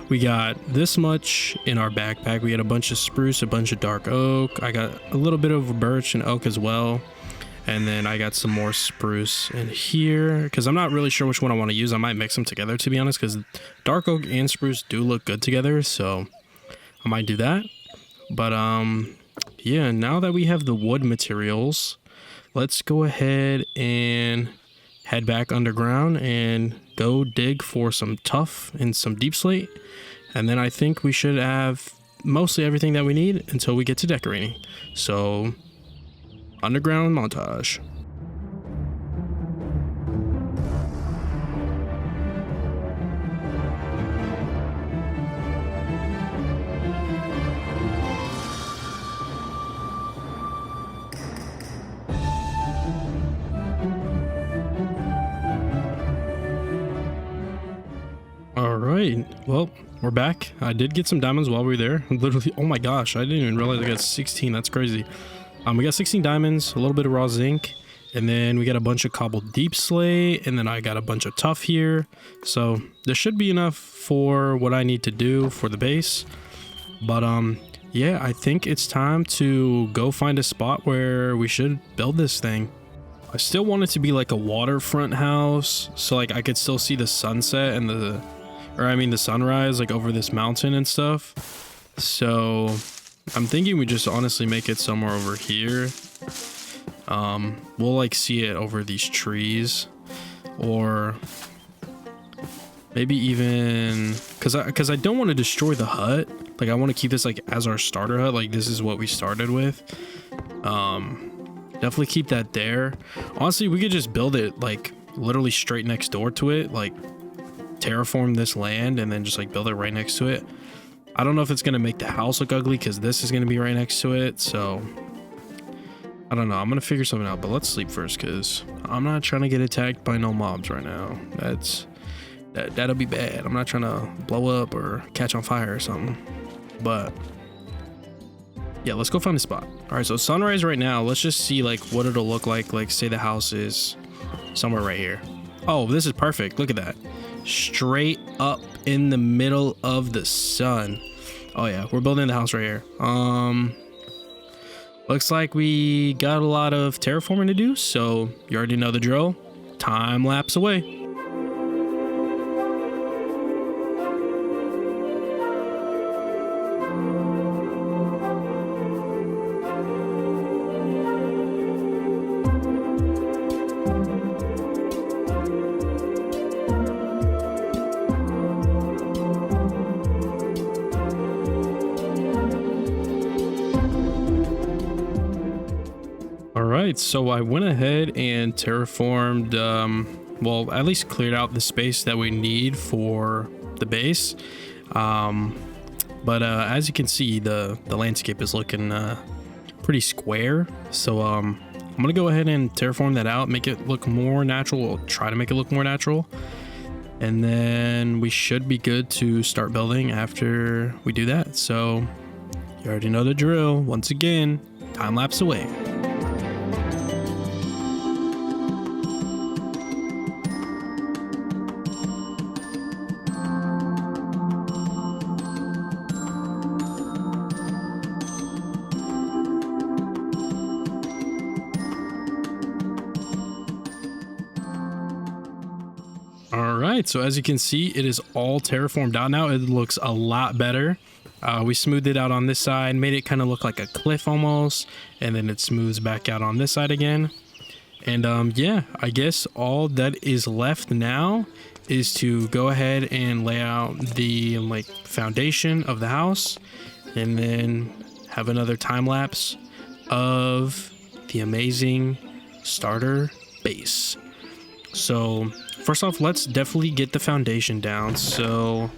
We got this much in our backpack. We had a bunch of spruce, a bunch of dark oak. I got a little bit of birch and oak as well. And then I got some more spruce in here because I'm not really sure which one I want to use. I might mix them together, to be honest, because dark oak and spruce do look good together. So I might do that. But yeah, now that we have the wood materials, let's go ahead and head back underground and go dig for some tuff and some deep slate. And then I think we should have mostly everything that we need until we get to decorating. So, underground montage. Alright, well, we're back. I did get some diamonds while we were there. Literally, oh my gosh, I didn't even realize I got 16. That's crazy. We got 16 diamonds, a little bit of raw zinc, and then we got a bunch of cobbled deep slate, and then I got a bunch of tuff here. So there should be enough for what I need to do for the base. But yeah, I think it's time to go find a spot where we should build this thing. I still want it to be like a waterfront house, so like I could still see the sunset and the sunrise like over this mountain and stuff. So I'm thinking we just honestly make it somewhere over here. We'll like see it over these trees, or maybe even because I don't want to destroy the hut. Like I want to keep this like as our starter hut. Like this is what we started with. Definitely keep that there. Honestly, we could just build it like literally straight next door to it, like terraform this land and then just like build it right next to it. I don't know if it's gonna make the house look ugly because this is gonna be right next to it, so I don't know. I'm gonna figure something out, but let's sleep first because I'm not trying to get attacked by no mobs right now. That'll be bad. I'm not trying to blow up or catch on fire or something, but yeah, let's go find a spot. All right, so sunrise right now. Let's just see like what it'll look like say the house is somewhere right here. Oh, this is perfect. Look at that. Straight up in the middle of the sun. Oh yeah, we're building the house right here. Looks like we got a lot of terraforming to do, so you already know the drill. Time lapse away. Alright, so I went ahead and terraformed, well, at least cleared out the space that we need for the base. But as you can see, the landscape is looking pretty square. So I'm gonna go ahead and terraform that out, make it look more natural, or try to make it look more natural. And then we should be good to start building after we do that. So you already know the drill. Once again, time lapse away. Alright, so as you can see, it is all terraformed out now. It looks a lot better. We smoothed it out on this side, made it kind of look like a cliff almost, and then it smooths back out on this side again. And yeah, I guess all that is left now is to go ahead and lay out the like foundation of the house, and then have another time lapse of the amazing starter base. So first off, let's definitely get the foundation down. So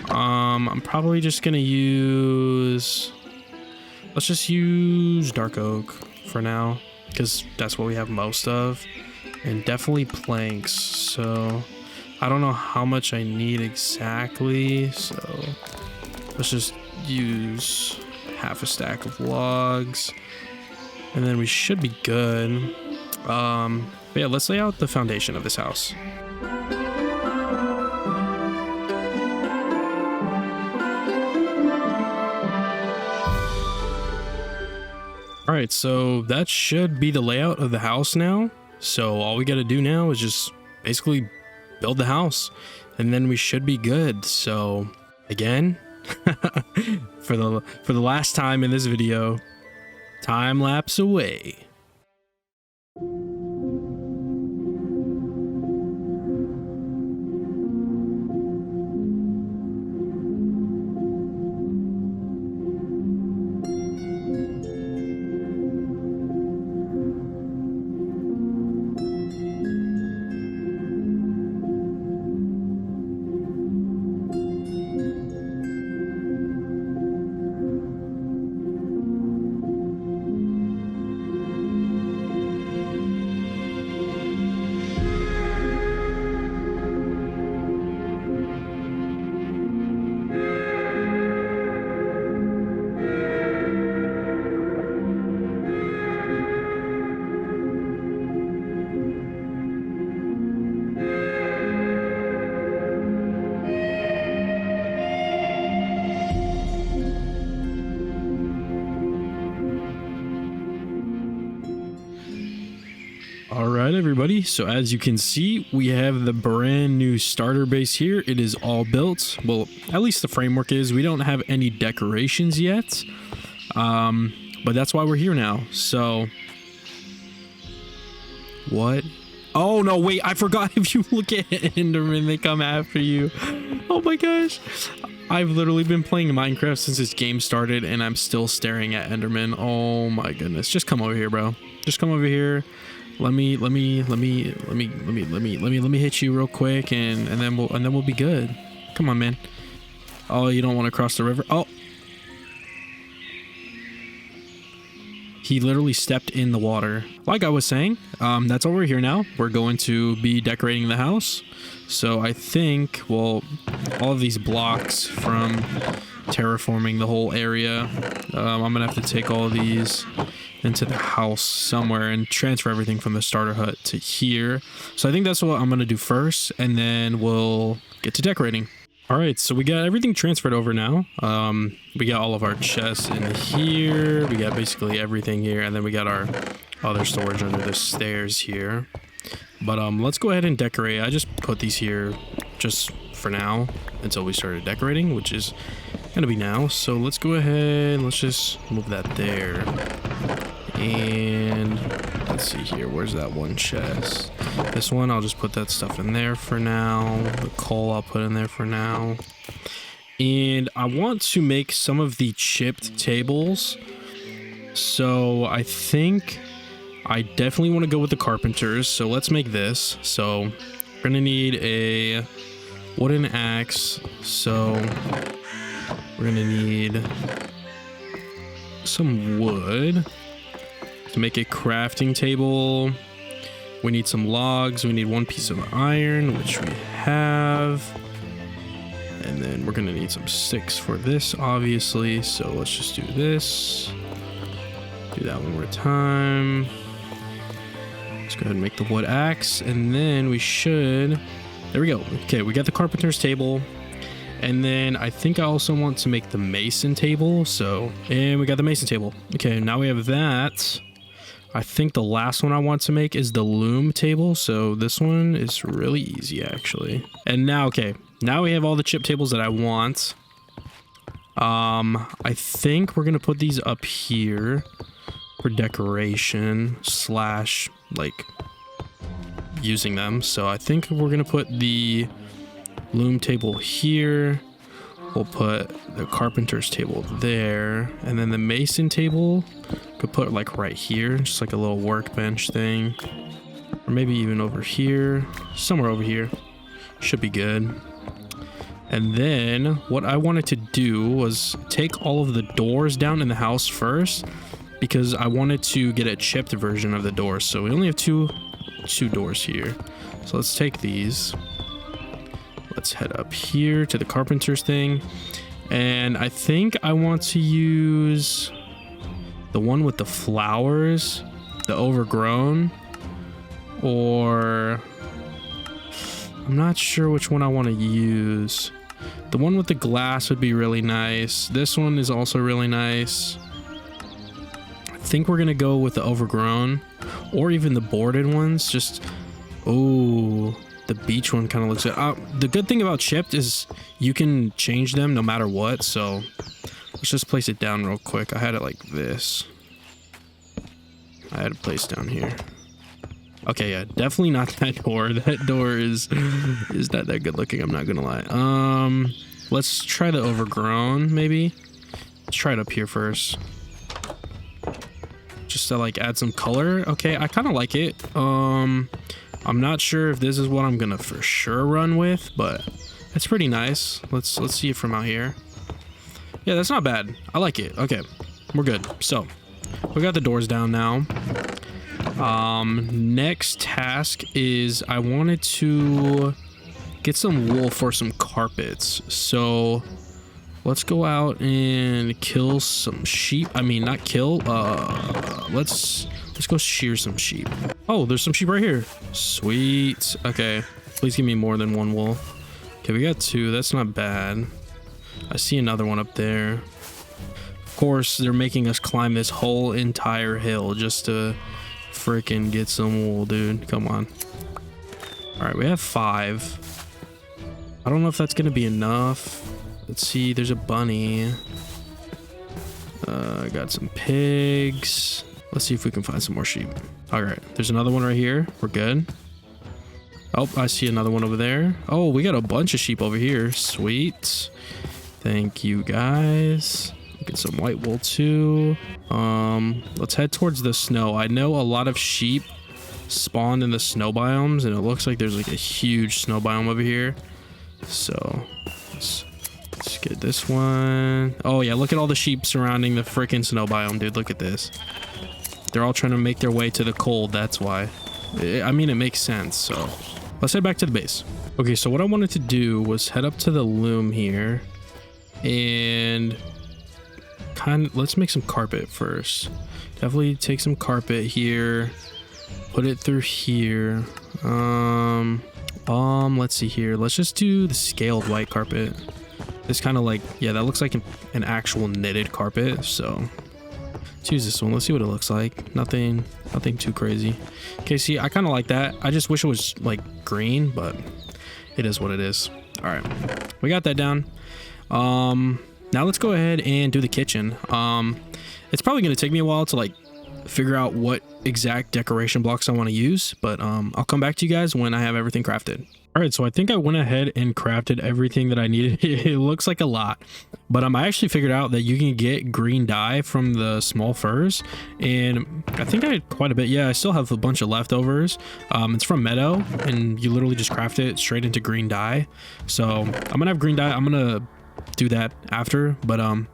I'm probably just gonna use, let's just use dark oak for now because that's what we have most of, and definitely planks. So I don't know how much I need exactly, so let's just use half a stack of logs and then we should be good. But yeah, let's lay out the foundation of this house. All right, so that should be the layout of the house now. So all we got to do now is just basically build the house, and then we should be good. So again, for the last time in this video, time lapse away. All right, everybody. So as you can see, we have the brand new starter base here. It is all built. Well, at least the framework is. We don't have any decorations yet, but that's why we're here now. So what? Oh no, wait, I forgot. If you look at Enderman, they come after you. Oh my gosh. I've literally been playing Minecraft since this game started and I'm still staring at Enderman. Oh my goodness. Just come over here, bro. Just come over here. Let me hit you real quick and then we'll be good. Come on, man. Oh, you don't want to cross the river? Oh. He literally stepped in the water. Like I was saying, that's why we're here now. We're going to be decorating the house. So I think, well, all of these blocks from terraforming the whole area, I'm gonna have to take all of these into the house somewhere and transfer everything from the starter hut to here. So I think that's what I'm gonna do first, and then we'll get to decorating. All right, so we got everything transferred over now. We got all of our chests in here. We got basically everything here, and then we got our other storage under the stairs here. But let's go ahead and decorate. I just put these here just for now until we started decorating, which is gonna be now. So let's go ahead, let's just move that there. And let's see here, where's that one chest? This one, I'll just put that stuff in there for now. The coal I'll put in there for now. And I want to make some of the chipped tables. So I think I definitely want to go with the carpenters. So let's make this. So we're gonna need a wooden axe. So we're gonna need some wood to make a crafting table. We need some logs. We need one piece of iron, which we have. And then we're gonna need some sticks for this, obviously. So let's just do this. Do that one more time. Let's go ahead and make the wood axe. And then we should... There we go. Okay, we got the carpenter's table. And then I think I also want to make the mason table. So, and we got the mason table. Okay, now we have that. I think the last one I want to make is the loom table. So this one is really easy, actually. And now, okay, now we have all the chip tables that I want. I think we're gonna put these up here for decoration slash like using them. So I think we're gonna put the loom table here. We'll put the carpenter's table there, and then the mason table could put like right here, just like a little workbench thing, or maybe even over here, somewhere over here. Should be good. And then what I wanted to do was take all of the doors down in the house first, because I wanted to get a chipped version of the doors. So we only have two doors here. So let's take these. Let's head up here to the carpenter's thing. And I think I want to use the one with the flowers, the overgrown, or I'm not sure which one I want to use. The one with the glass would be really nice. This one is also really nice. I think we're gonna go with the overgrown, or even the boarded ones. Just, oh, the beach one kind of looks good. The good thing about chipped is you can change them no matter what. So let's just place it down real quick. I had it like this. I had it placed down here. Okay, yeah, definitely not that door. That door is not that good looking, I'm not gonna lie. Let's try the overgrown, maybe. Let's try it up here first. Just to like add some color. Okay, I kind of like it. I'm not sure if this is what I'm gonna for sure run with, but it's pretty nice. Let's see it from out here. Yeah, that's not bad. I like it. Okay, we're good. So we got the doors down now. Next task is I wanted to get some wool for some carpets. So let's go out and kill some sheep. I mean, not kill. Let's go shear some sheep. Oh, there's some sheep right here. Sweet. Okay, please give me more than one wool. Okay, we got two. That's not bad. I see another one up there. Of course, they're making us climb this whole entire hill just to freaking get some wool, dude. Come on. All right, we have 5. I don't know if that's gonna be enough. Let's see. There's a bunny. I got some pigs. Let's see if we can find some more sheep. All right, there's another one right here. We're good. Oh, I see another one over there. Oh, we got a bunch of sheep over here. Sweet. Thank you guys. Get some white wool too. Let's head towards the snow. I know a lot of sheep spawn in the snow biomes, and it looks like there's like a huge snow biome over here. So let's get this one. Oh yeah, look at all the sheep surrounding the freaking snow biome, dude. Look at this. They're all trying to make their way to the cold. That's why. I mean, it makes sense. So let's head back to the base. Okay, so what I wanted to do was head up to the loom here and let's make some carpet first. Definitely take some carpet here, put it through here. Let's see here. Let's just do the scaled white carpet. It's kind of like, yeah, that looks like an actual knitted carpet. So let's use this one. Let's see what it looks like. Nothing too crazy. Okay, see, I kind of like that. I just wish it was like green, but it is what it is. All right, we got that down. Now let's go ahead and do the kitchen. It's probably going to take me a while to like figure out what exact decoration blocks I want to use, but I'll come back to you guys when I have everything crafted. All right, so I think I went ahead and crafted everything that I needed. It looks like a lot, but I actually figured out that you can get green dye from the small furs, and I think I had quite a bit. Yeah, I still have a bunch of leftovers. It's from Meadow, and you literally just craft it straight into green dye. So I'm gonna have green dye. I'm gonna do that after, but I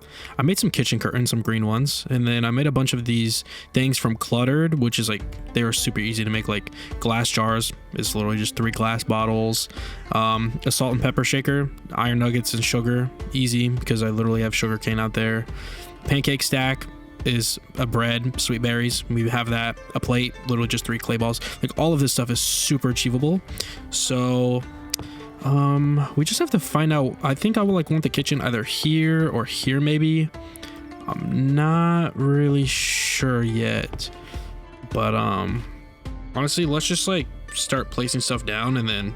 made some kitchen curtains, some green ones, and then I made a bunch of these things from Cluttered, which is like, they were super easy to make. Like glass jars is literally just 3 glass bottles, a salt and pepper shaker, iron nuggets and sugar, easy because I literally have sugar cane out there. Pancake stack is a bread, sweet berries, we have that. A plate, literally just 3 clay balls. Like all of this stuff is super achievable. So we just have to find out. I think I would like want the kitchen either here or here maybe. I'm not really sure yet, but honestly, let's just like start placing stuff down and then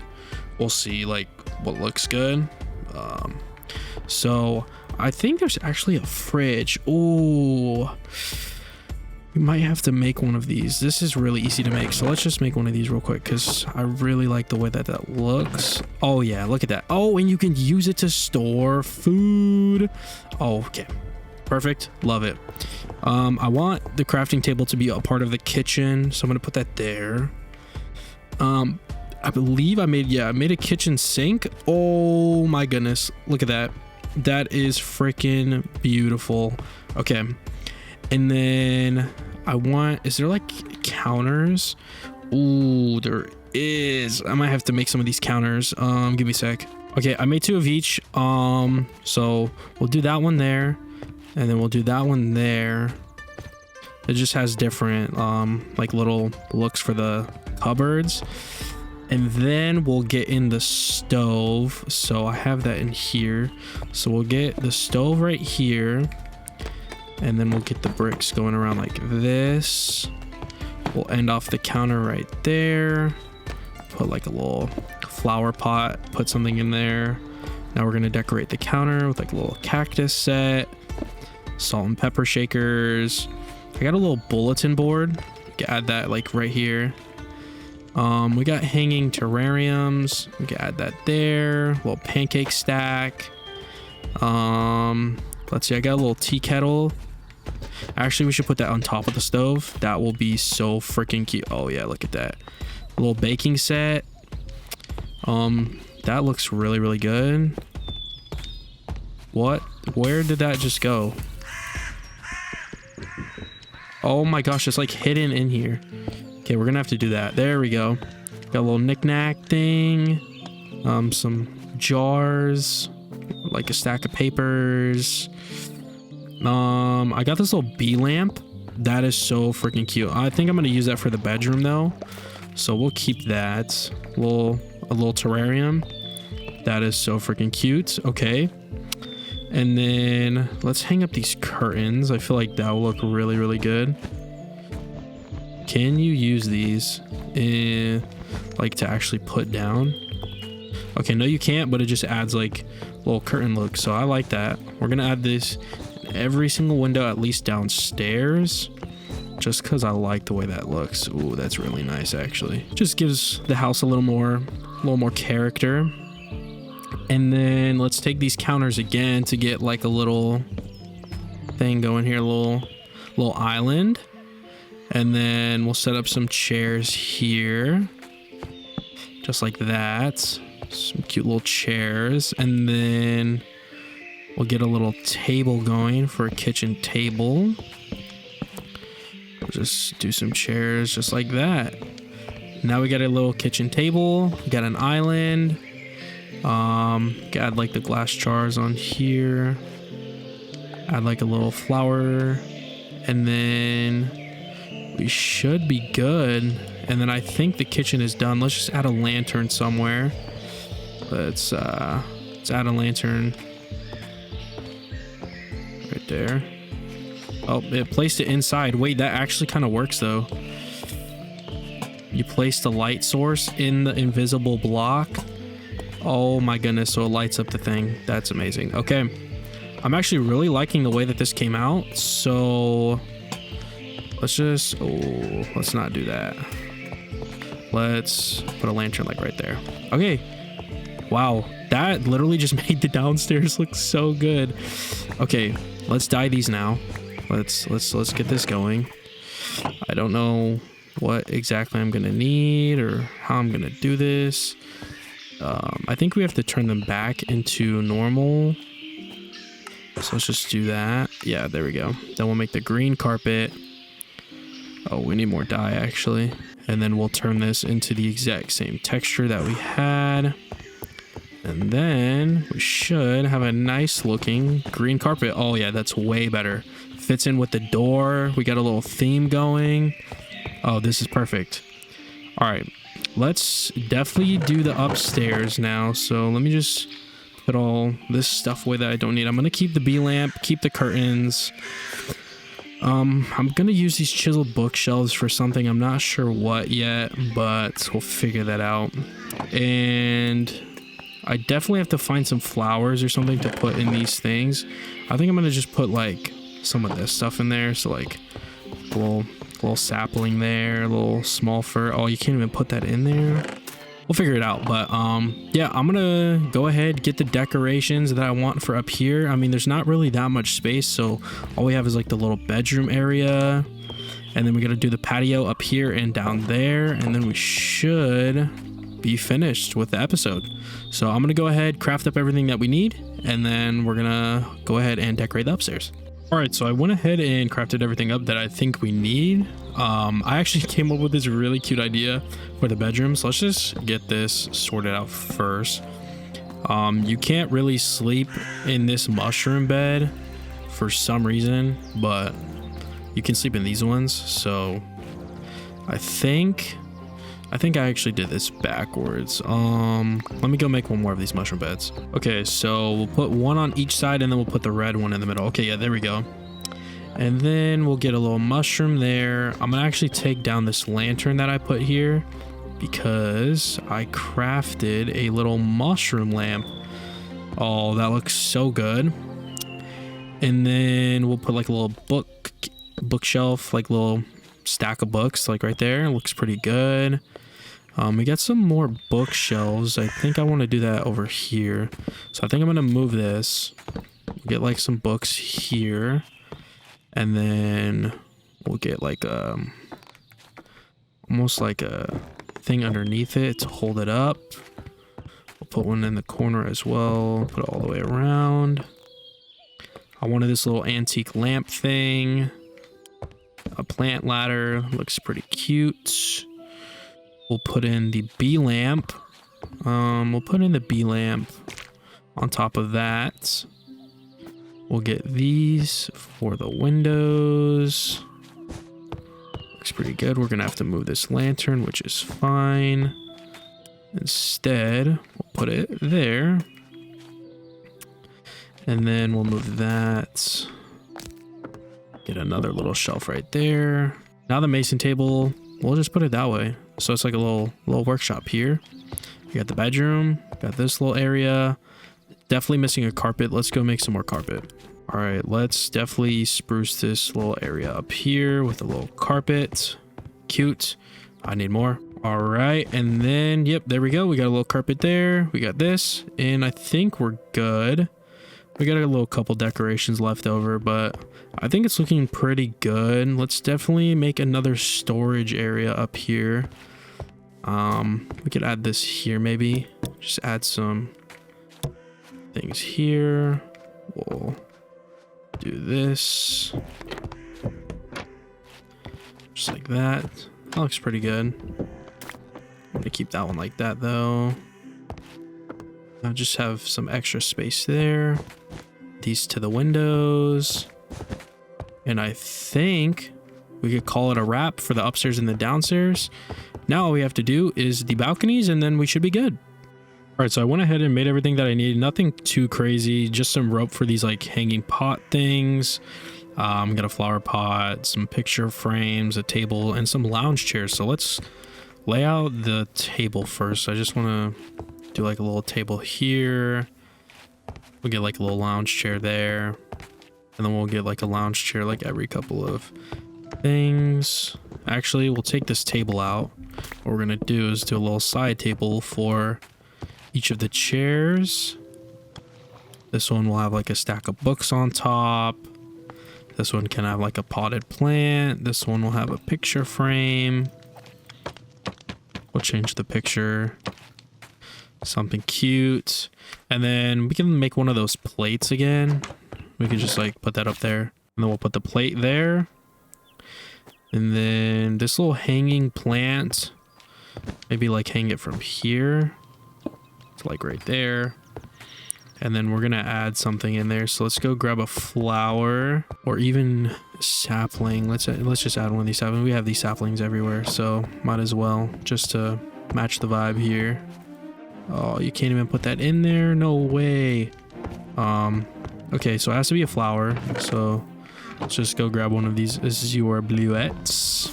we'll see like what looks good. So I think there's actually a fridge. Oh, we might have to make one of these. This is really easy to make, so let's just make one of these real quick because I really like the way that looks. Oh yeah, look at that. Oh, and you can use it to store food. Oh, okay, perfect, love it. I want the crafting table to be a part of the kitchen, so I'm gonna put that there. I believe I made a kitchen sink. Oh my goodness, look at that. That is freaking beautiful. Okay, and then I want, is there like counters? Ooh, there is. I might have to make some of these counters. Give me a sec. Okay, I made 2 of each. So we'll do that one there, and then we'll do that one there. It just has different like little looks for the cupboards. And then we'll get in the stove. So I have that in here. So we'll get the stove right here. And then we'll get the bricks going around like this. We'll end off the counter right there. Put like a little flower pot, put something in there. Now we're gonna decorate the counter with like a little cactus set, salt and pepper shakers. I got a little bulletin board. We can add that like right here. We got hanging terrariums. We can add that there. Little pancake stack. Let's see, I got a little tea kettle. Actually, we should put that on top of the stove. That will be so freaking cute. Oh yeah, look at that. A little baking set. That looks really, really good. What? Where did that just go? Oh my gosh, it's like hidden in here. Okay, we're gonna have to do that. There we go. Got a little knick-knack thing. Some jars. Like a stack of papers. I got this little bee lamp. That is so freaking cute. I think I'm gonna use that for the bedroom though, so we'll keep that. A little terrarium. That is so freaking cute. Okay, and then let's hang up these curtains. I feel like that will look really, really good. Can you use these like to actually put down? Okay, no you can't, but it just adds like little curtain look, so I like that. We're gonna add this in every single window, at least downstairs, just because I like the way that looks. Ooh, that's really nice actually. Just gives the house a little more character. And then let's take these counters again to get like a little thing going here, a little island. And then we'll set up some chairs here, just like that. Some cute little chairs. And then we'll get a little table going for a kitchen table. We'll just do some chairs just like that. Now we got a little kitchen table. We got an island. Add like the glass jars on here. Add like a little flower. And then we should be good. And then I think the kitchen is done. Let's just add a lantern somewhere. Let's add a lantern right there. Oh, it placed it inside. Wait, that actually kind of works though. You place the light source in the invisible block. Oh my goodness, so it lights up the thing. That's amazing. Okay, I'm actually really liking the way that this came out. So let's not do that. Let's put a lantern like right there. Okay. Wow, that literally just made the downstairs look so good. Okay, let's dye these now. Let's get this going. I don't know what exactly I'm gonna need or how I'm gonna do this. I think we have to turn them back into normal. So let's just do that. Yeah, there we go. Then we'll make the green carpet. Oh, we need more dye actually. And then we'll turn this into the exact same texture that we had. And then we should have a nice looking green carpet. Oh yeah, that's way better. Fits in with the door. We got a little theme going. Oh, this is perfect. All right, let's definitely do the upstairs now. So let me just put all this stuff away that I don't need. I'm gonna keep the B lamp, keep the curtains. I'm gonna use these chiseled bookshelves for something. I'm not sure what yet, but we'll figure that out. And I definitely have to find some flowers or something to put in these things. I think I'm gonna just put like some of this stuff in there. So like a little sapling there, a little small fir. Oh, you can't even put that in there. We'll figure it out. But yeah, I'm gonna go ahead, get the decorations that I want for up here. I mean, there's not really that much space, so all we have is like the little bedroom area, and then we gotta do the patio up here and down there, and then we should be finished with the episode. So I'm gonna go ahead, craft up everything that we need, and then we're gonna go ahead and decorate the upstairs. All right, so I went ahead and crafted everything up that I think we need. I actually came up with this really cute idea for the bedrooms. Let's just get this sorted out first. You can't really sleep in this mushroom bed for some reason, but you can sleep in these ones. So I think I actually did this backwards. Let me go make one more of these mushroom beds. Okay, so we'll put one on each side and then we'll put the red one in the middle. Okay, yeah, there we go. And then we'll get a little mushroom there. I'm gonna actually take down this lantern that I put here because I crafted a little mushroom lamp. Oh, that looks so good. And then we'll put like a little bookshelf, like a little stack of books, like right there. It looks pretty good. We got some more bookshelves. I think I want to do that over here. So I think I'm gonna move this. Get like some books here, and then we'll get like almost like a thing underneath it to hold it up. We'll put one in the corner as well. Put it all the way around. I wanted this little antique lamp thing. A plant ladder, looks pretty cute. We'll put in the B lamp. We'll put in the B lamp on top of that. We'll get these for the windows. Looks pretty good. We're gonna have to move this lantern, which is fine. Instead, we'll put it there. And then we'll move that. Get another little shelf right there. Now the mason table, we'll just put it that way. So it's like a little workshop here. You got the bedroom, got this little area. Definitely missing a carpet. Let's go make some more carpet. All right, let's definitely spruce this little area up here with a little carpet. Cute. I need more. All right, and then, yep, there we go. We got a little carpet there. We got this, and I think we're good. We got a little couple decorations left over, but I think it's looking pretty good. Let's definitely make another storage area up here. We could add this here, maybe. Just add some things here. We'll do this. Just like that. That looks pretty good. I'm gonna keep that one like that though. I'll just have some extra space there. These to the windows. And I think we could call it a wrap for the upstairs and the downstairs. Now all we have to do is the balconies and then we should be good. All right, so I went ahead and made everything that I needed. Nothing too crazy, just some rope for these like hanging pot things. Got a flower pot, some picture frames, a table, and some lounge chairs. So let's lay out the table first. I just want to do like a little table here. We'll get like a little lounge chair there. And then we'll get like a lounge chair like every couple of things. Actually, we'll take this table out. What we're going to do is do a little side table for each of the chairs. This one will have like a stack of books on top. This one can have like a potted plant. This one will have a picture frame. We'll change the picture. Something cute. And then we can make one of those plates again. We can just like put that up there. And then we'll put the plate there. And then this little hanging plant, maybe like hang it from here to like right there. And then we're gonna add something in there. So let's go grab a flower or even sapling. Let's just add one of these saplings. We have these saplings everywhere, so might as well just to match the vibe here. Oh, you can't even put that in there? No way. Okay, so it has to be a flower. So let's just go grab one of these. This is your bluettes.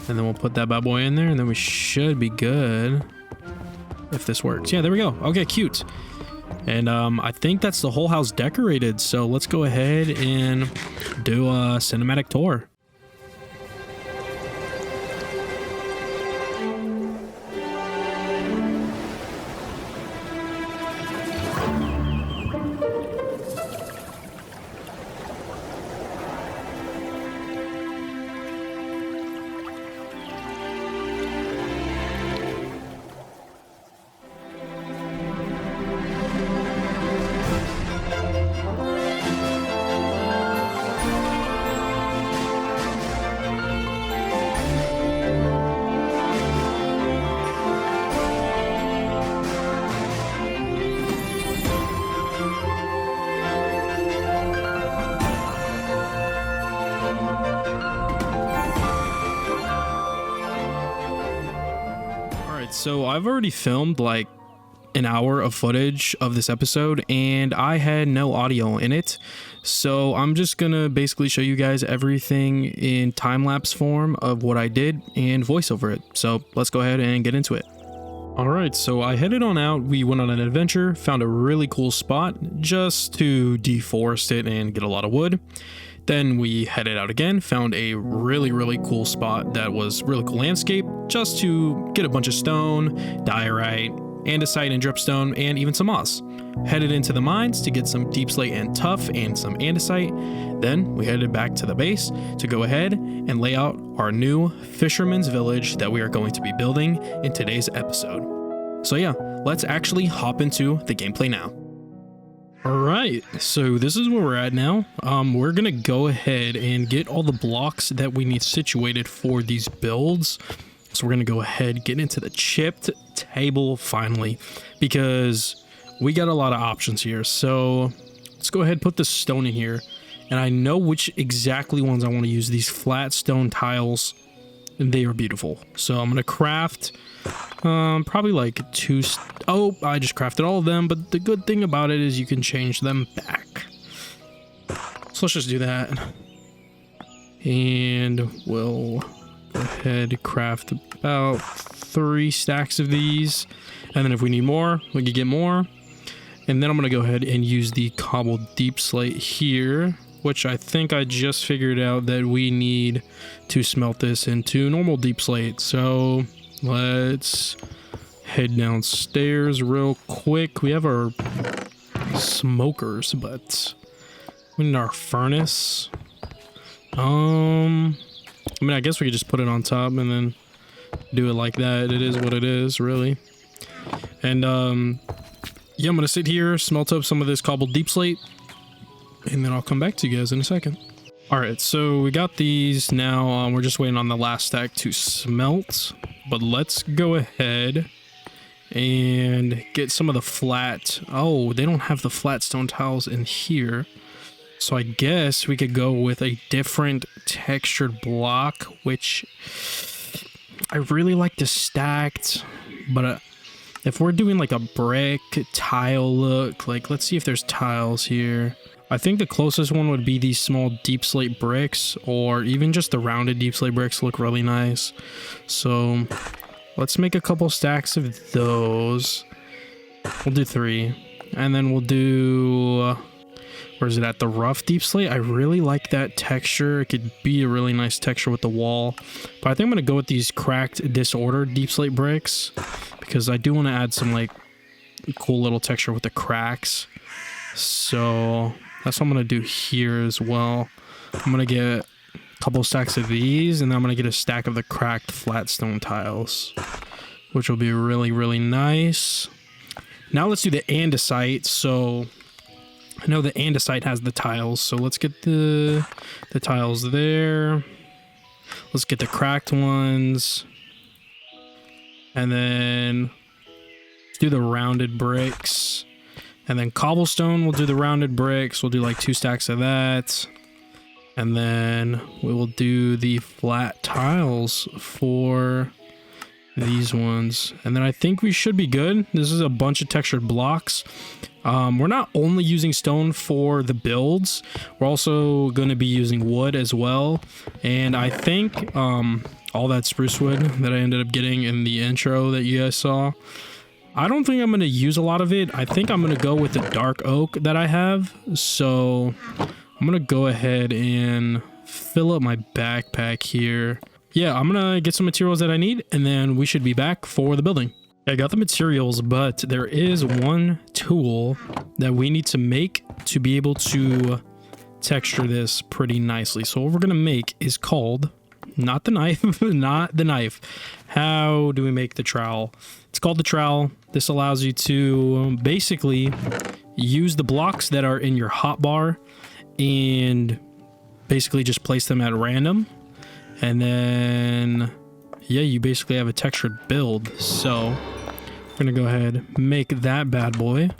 And then we'll put that bad boy in there and then we should be good. If this works. Yeah, there we go. Okay, cute. And I think that's the whole house decorated. So let's go ahead and do a cinematic tour. So I've already filmed like an hour of footage of this episode and I had no audio in it. So I'm just gonna basically show you guys everything in time-lapse form of what I did and voice over it. So let's go ahead and get into it. All right, so I headed on out. We went on an adventure, found a really cool spot just to deforest it and get a lot of wood. Then we headed out again, found a really cool spot that was really cool landscape just to get a bunch of stone, diorite, andesite and dripstone, and even some moss. Headed into the mines to get some deep slate and tuff and some andesite. Then we headed back to the base to go ahead and lay out our new fisherman's village that we are going to be building in today's episode. So yeah, let's actually hop into the gameplay now. All right, so this is where we're at now. We're gonna go ahead and get all the blocks that we need situated for these builds. So we're gonna go ahead, get into the chipped table finally, because we got a lot of options here. So let's go ahead and put the stone in here. And I know which exactly ones I want to use, these flat stone tiles. And they are beautiful. So I'm gonna craft probably like oh, I just crafted all of them, but the good thing about it is you can change them back. So let's just do that. And we'll go ahead and craft about 3 stacks of these. And then if we need more, we can get more. And then I'm gonna go ahead and use the cobbled deep slate here which I think I just figured out that we need to smelt this into normal deep slate. So let's head downstairs real quick. We have our smokers, but we need our furnace. I mean, I guess we could just put it on top and then do it like that. It is what it is, really. And yeah, I'm gonna sit here, smelt up some of this cobbled deep slate, and then I'll come back to you guys in a second. All right, so we got these now. We're just waiting on the last stack to smelt, but let's go ahead and get some of the flat. Oh, they don't have the flat stone tiles in here. So I guess we could go with a different textured block, which I really like the stacked, but if we're doing like a brick tile look, like let's see if there's tiles here. I think the closest one would be these small deep slate bricks, or even just the rounded deep slate bricks look really nice. So let's make a couple stacks of those. We'll do 3, and then we'll do, where is it at? The rough deep slate. I really like that texture. It could be a really nice texture with the wall, but I think I'm gonna go with these cracked disordered deep slate bricks because I do want to add some like cool little texture with the cracks. So that's what I'm gonna do here as well. I'm gonna get a couple stacks of these, and then I'm gonna get a stack of the cracked flat stone tiles, which will be really nice. Now let's do the andesite. So I know the andesite has the tiles, so let's get the tiles there. Let's get the cracked ones, and then let's do the rounded bricks. And then cobblestone, we'll do the rounded bricks. We'll do like 2 stacks of that. And then we will do the flat tiles for these ones. And then I think we should be good. This is a bunch of textured blocks. We're not only using stone for the builds, we're also going to be using wood as well. And I think all that spruce wood that I ended up getting in the intro that you guys saw, I don't think I'm going to use a lot of it. I think I'm going to go with the dark oak that I have. So I'm going to go ahead and fill up my backpack here. Yeah, I'm going to get some materials that I need, and then we should be back for the building. I got the materials, but there is one tool that we need to make to be able to texture this pretty nicely. So what we're going to make is called, not the knife, not the knife. How do we make the trowel? It's called the trowel. This allows you to basically use the blocks that are in your hotbar and basically just place them at random. And then, yeah, you basically have a textured build. So we're going to go ahead and make that bad boy.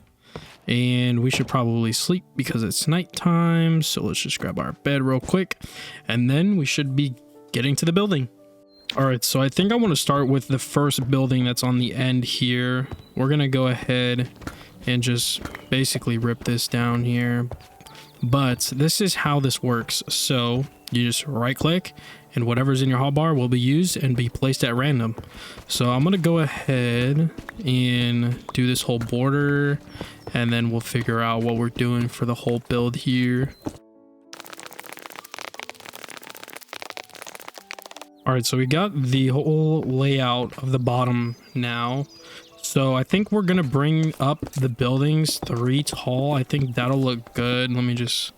And we should probably sleep because it's nighttime. So let's just grab our bed real quick. And then we should be getting to the building. All right, so I think I want to start with the first building that's on the end here. We're going to go ahead and just basically rip this down here. But this is how this works. So you just right click and whatever's in your hotbar will be used and be placed at random. So I'm going to go ahead and do this whole border, and then we'll figure out what we're doing for the whole build here. All right, so we got the whole layout of the bottom now. So I think we're gonna bring up the buildings 3 tall. I think that'll look good. Let me just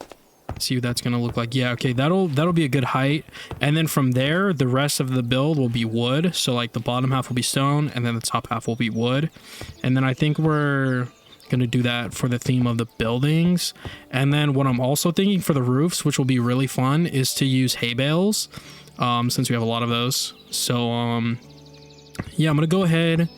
see what that's gonna look like. Yeah, okay, that'll be a good height. And then from there, the rest of the build will be wood. So like the bottom half will be stone, and then the top half will be wood. And then I think we're gonna do that for the theme of the buildings. And then what I'm also thinking for the roofs, which will be really fun, is to use hay bales. Since we have a lot of those. So yeah, I'm gonna go ahead,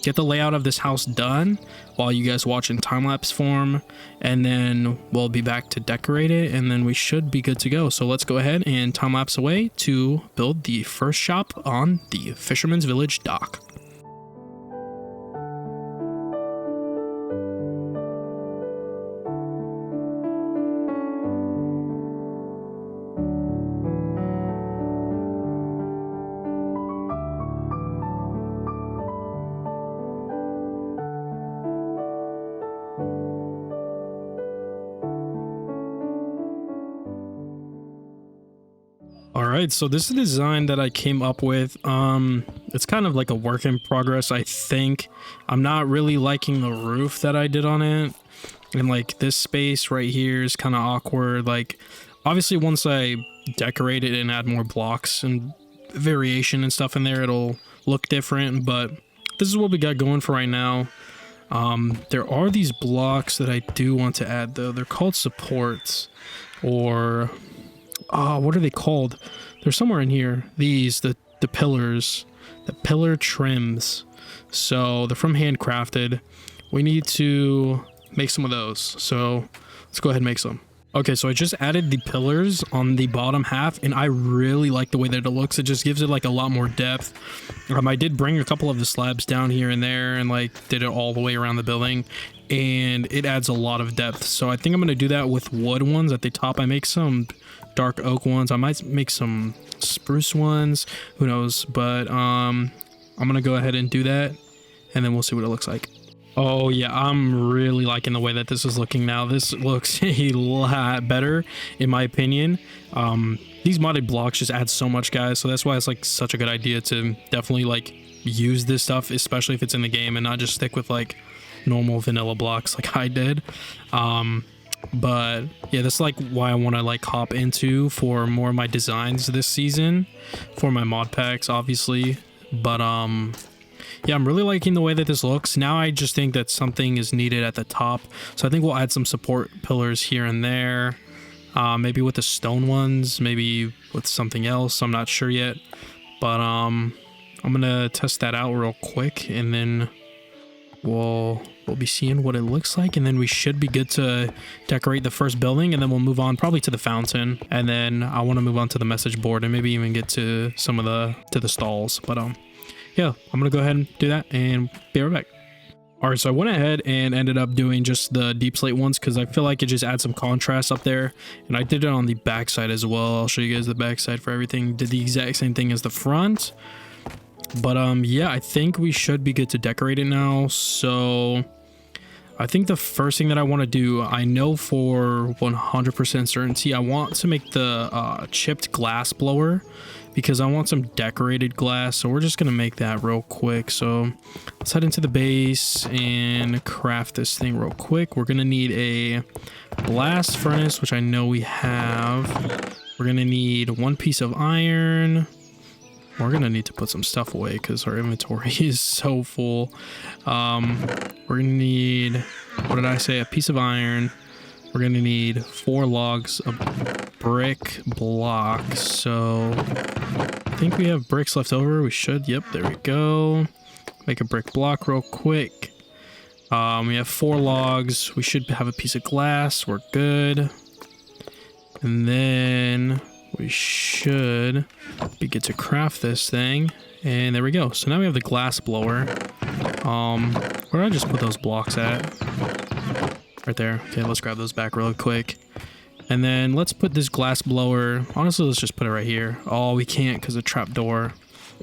get the layout of this house done while you guys watch in time-lapse form, and then we'll be back to decorate it, and then we should be good to go. So let's go ahead and time-lapse away to build the first shop on the Fisherman's Village dock. All right, so this is the design that I came up with. It's kind of like a work in progress, I think. I'm not really liking the roof that I did on it. And like this space right here is kind of awkward. Like obviously once I decorate it and add more blocks and variation and stuff in there, it'll look different, but this is what we got going for right now. There are these blocks that I do want to add though. They're called supports, or what are they called? They're somewhere in here. These, the pillars, the pillar trims. So they're from Handcrafted. We need to make some of those. So let's go ahead and make some. Okay, so I just added the pillars on the bottom half, and I really like the way that it looks. It just gives it like a lot more depth. I did bring a couple of the slabs down here and there and like did it all the way around the building, and it adds a lot of depth. So I think I'm gonna do that with wood ones at the top. I make some dark oak ones. I might make some spruce ones, who knows, but I'm gonna go ahead and do that, and then we'll see what it looks like. Oh yeah, I'm really liking the way that this is looking now. This looks a lot better in my opinion. These modded blocks just add so much, guys, so that's why it's like such a good idea to definitely like use this stuff, especially if it's in the game, and not just stick with like normal vanilla blocks like I did. But yeah, that's like why I want to like hop into for more of my designs this season for my mod packs, obviously. But yeah, I'm really liking the way that this looks. Now I just think that something is needed at the top, so I think we'll add some support pillars here and there, maybe with the stone ones, maybe with something else. I'm not sure yet, but I'm gonna test that out real quick, and then we'll be seeing what it looks like, and then we should be good to decorate the first building, and then we'll move on probably to the fountain, and then I want to move on to the message board and maybe even get to some of the stalls. But yeah, I'm gonna go ahead and do that and be right back. All right, so I went ahead and ended up doing just the deep slate ones because I feel like it just adds some contrast up there, and I did it on the back side as well. I'll show you guys the back side for everything. Did the exact same thing as the front. But yeah, I think we should be good to decorate it now. So I think the first thing that I want to do, I know for 100% certainty, I want to make the chipped glass blower, because I want some decorated glass. So we're just gonna make that real quick. So let's head into the base and craft this thing real quick. We're gonna need a blast furnace, which I know we have. We're gonna need one piece of iron. We're gonna need to put some stuff away because our inventory is so full. We're gonna need, what did I say, a piece of iron. We're gonna need 4 logs of brick blocks. So I think we have bricks left over. We should, yep, there we go. Make a brick block real quick. We have 4 logs. We should have a piece of glass. We're good. And then we should be good to craft this thing. And there we go. So now we have the glass blower. Where did I just put those blocks at? Right there. Okay, let's grab those back real quick. And then let's put this glass blower, honestly, let's just put it right here. Oh, we can't because of the trapdoor.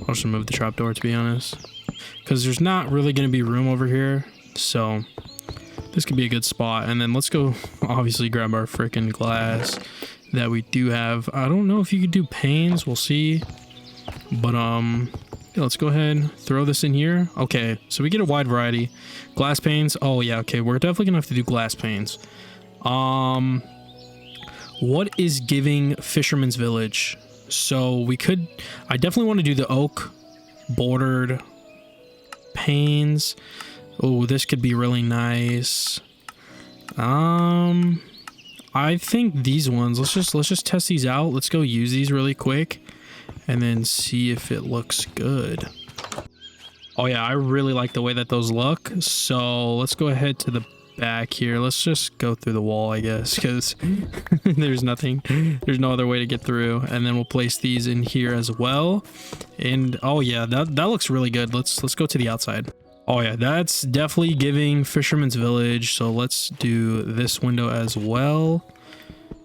I'll just remove the trapdoor, to be honest, because there's not really going to be room over here. So this could be a good spot. And then let's go obviously grab our freaking glass that we do have. I don't know if you could do panes, we'll see. But yeah, let's go ahead and throw this in here. Okay, so we get a wide variety. Glass panes. Oh yeah, okay, we're definitely gonna have to do glass panes. What is giving Fisherman's Village? So we could, I definitely want to do the oak bordered panes. Oh, this could be really nice. I think these ones, let's just test these out. Let's go use these really quick and then see if it looks good. Oh yeah, I really like the way that those look. So let's go ahead to the back here. Let's just go through the wall, I guess, because there's no other way to get through. And then we'll place these in here as well. And oh yeah, that looks really good. Let's go to the outside. Oh yeah, that's definitely giving Fisherman's Village. So let's do this window as well.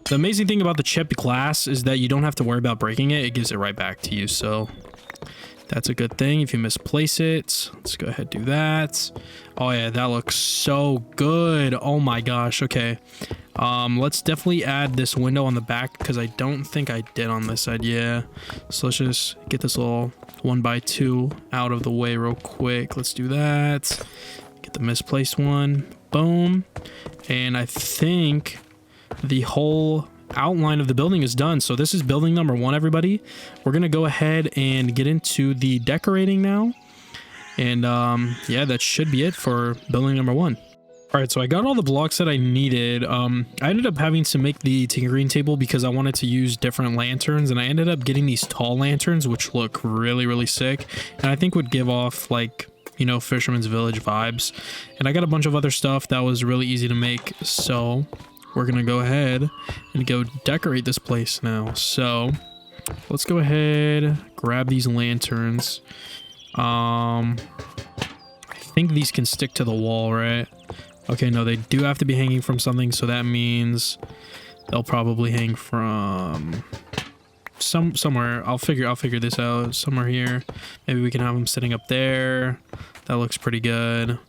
The amazing thing about the chipped glass is that you don't have to worry about breaking it. It gives it right back to you. So that's a good thing if you misplace it. Let's go ahead and do that. Oh yeah, that looks so good. Oh my gosh. Okay. Let's definitely add this window on the back because I don't think I did on this side. Yeah, so let's just get this little 1x2 out of the way real quick. Let's do that. Get the misplaced one. Boom. And I think the whole outline of the building is done. So this is building number 1, everybody. We're gonna go ahead and get into the decorating now. And yeah, that should be it for building number 1. All right, so I got all the blocks that I needed. I ended up having to make the tinkering table because I wanted to use different lanterns, and I ended up getting these tall lanterns, which look really, really sick, and I think would give off, like, you know, Fisherman's Village vibes. And I got a bunch of other stuff that was really easy to make, so we're gonna go ahead and go decorate this place now. So let's go ahead, grab these lanterns. I think these can stick to the wall, right? Okay, no, they do have to be hanging from something, so that means they'll probably hang from somewhere. I'll figure this out. Somewhere here. Maybe we can have them sitting up there. That looks pretty good.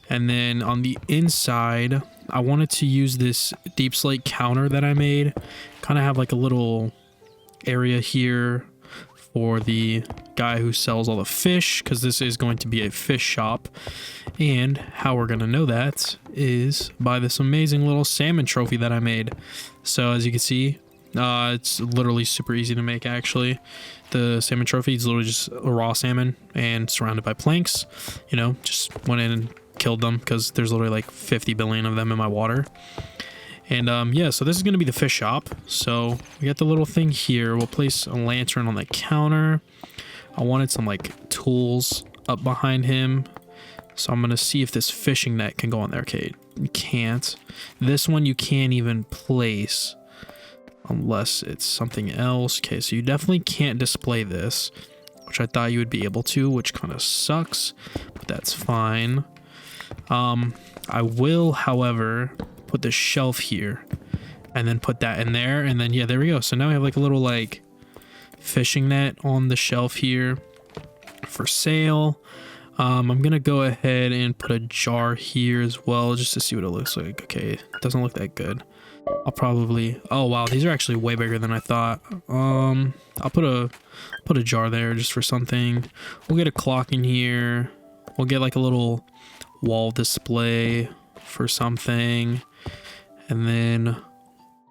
And then on the inside, I wanted to use this deep slate counter that I made. Kind of have like a little area here for the guy who sells all the fish, because this is going to be a fish shop. And how we're gonna know that is by this amazing little salmon trophy that I made. So as you can see, it's literally super easy to make. Actually, the salmon trophy is literally just a raw salmon and surrounded by planks. You know, just went in and killed them because there's literally like 50 billion of them in my water. And yeah, so this is gonna be the fish shop. So we got the little thing here. We'll place a lantern on the counter. I wanted some like tools up behind him, so I'm gonna see if this fishing net can go on there. Okay, you can't. This one you can't even place unless it's something else. Okay, so you definitely can't display this, which I thought you would be able to, which kind of sucks, but that's fine. I will, however, put the shelf here and then put that in there, and then yeah, there we go. So now we have like a little like fishing net on the shelf here for sale. I'm gonna go ahead and put a jar here as well just to see what it looks like. Okay, it doesn't look that good. I'll probably, oh wow, these are actually way bigger than I thought. I'll put a jar there just for something. We'll get a clock in here. We'll get like a little wall display for something, and then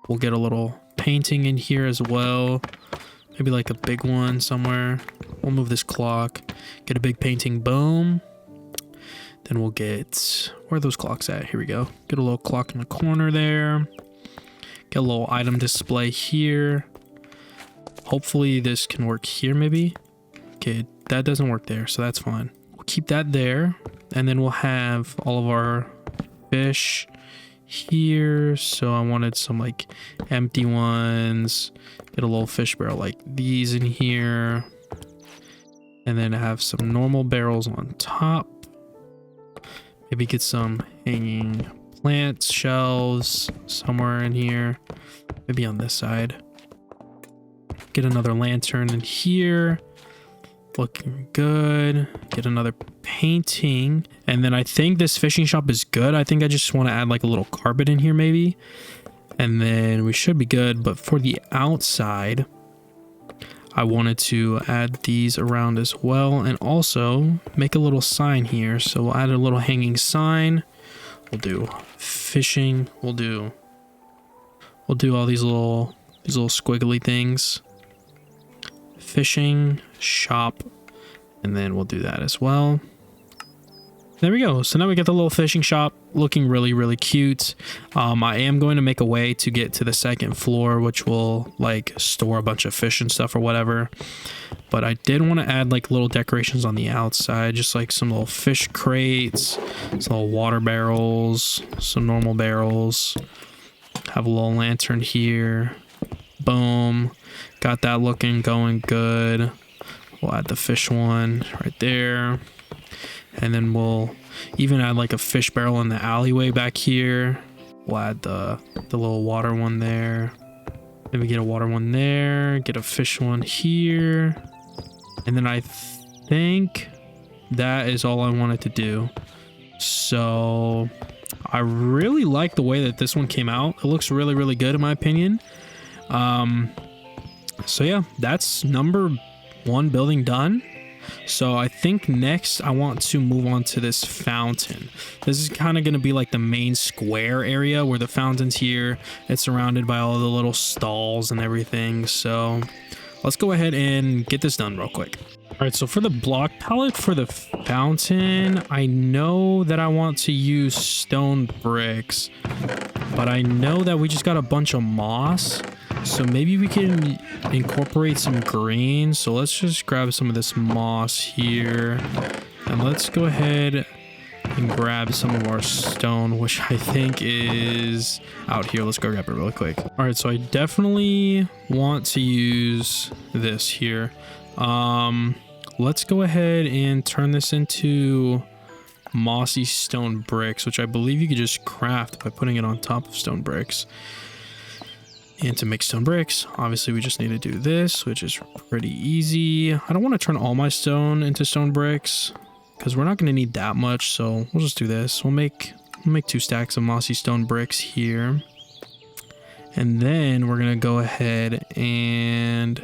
we'll get a little painting in here as well. Maybe like a big one somewhere. We'll move this clock, get a big painting, boom. Then we'll get, where are those clocks at? Here we go. Get a little clock in the corner there. Get a little item display here. Hopefully this can work here maybe. Okay, that doesn't work there, so that's fine. We'll keep that there, and then we'll have all of our fish here. So I wanted some like empty ones. Get a little fish barrel like these in here, and then have some normal barrels on top. Maybe get some hanging plant shelves somewhere in here, maybe on this side. Get another lantern in here, looking good. Get another painting, and then I think this fishing shop is good. I think I just want to add like a little carpet in here maybe, and then we should be good. But for the outside, I wanted to add these around as well, and also make a little sign here. So we'll add a little hanging sign. We'll do fishing. We'll do all these little squiggly things. Fishing shop, and then we'll do that as well. There we go. So now we get the little fishing shop looking really, really cute. I am going to make a way to get to the second floor, which will like store a bunch of fish and stuff or whatever. But I did want to add like little decorations on the outside, just like some little fish crates, some little water barrels, some normal barrels. Have a little lantern here. Boom. Got that looking going good. We'll add the fish one right there. And then we'll even add like a fish barrel in the alleyway back here. We'll add the little water one there. Maybe get a water one there. Get a fish one here. And then I think that is all I wanted to do. So I really like the way that this one came out. It looks really, really good in my opinion. So yeah, that's number 1 building done. So I think next I want to move on to this fountain. This is kind of going to be like the main square area where the fountain's here. It's surrounded by all the little stalls and everything. So let's go ahead and get this done real quick. All right, so for the block palette for the fountain, I know that I want to use stone bricks, but I know that we just got a bunch of moss. So maybe we can incorporate some green. So let's just grab some of this moss here. And let's go ahead and grab some of our stone, which I think is out here. Let's go grab it really quick. All right, so I definitely want to use this here. Let's go ahead and turn this into mossy stone bricks, which I believe you could just craft by putting it on top of stone bricks. And to make stone bricks, obviously we just need to do this, which is pretty easy. I don't want to turn all my stone into stone bricks because we're not going to need that much. So we'll just do this. We'll make 2 stacks of mossy stone bricks here. And then we're going to go ahead and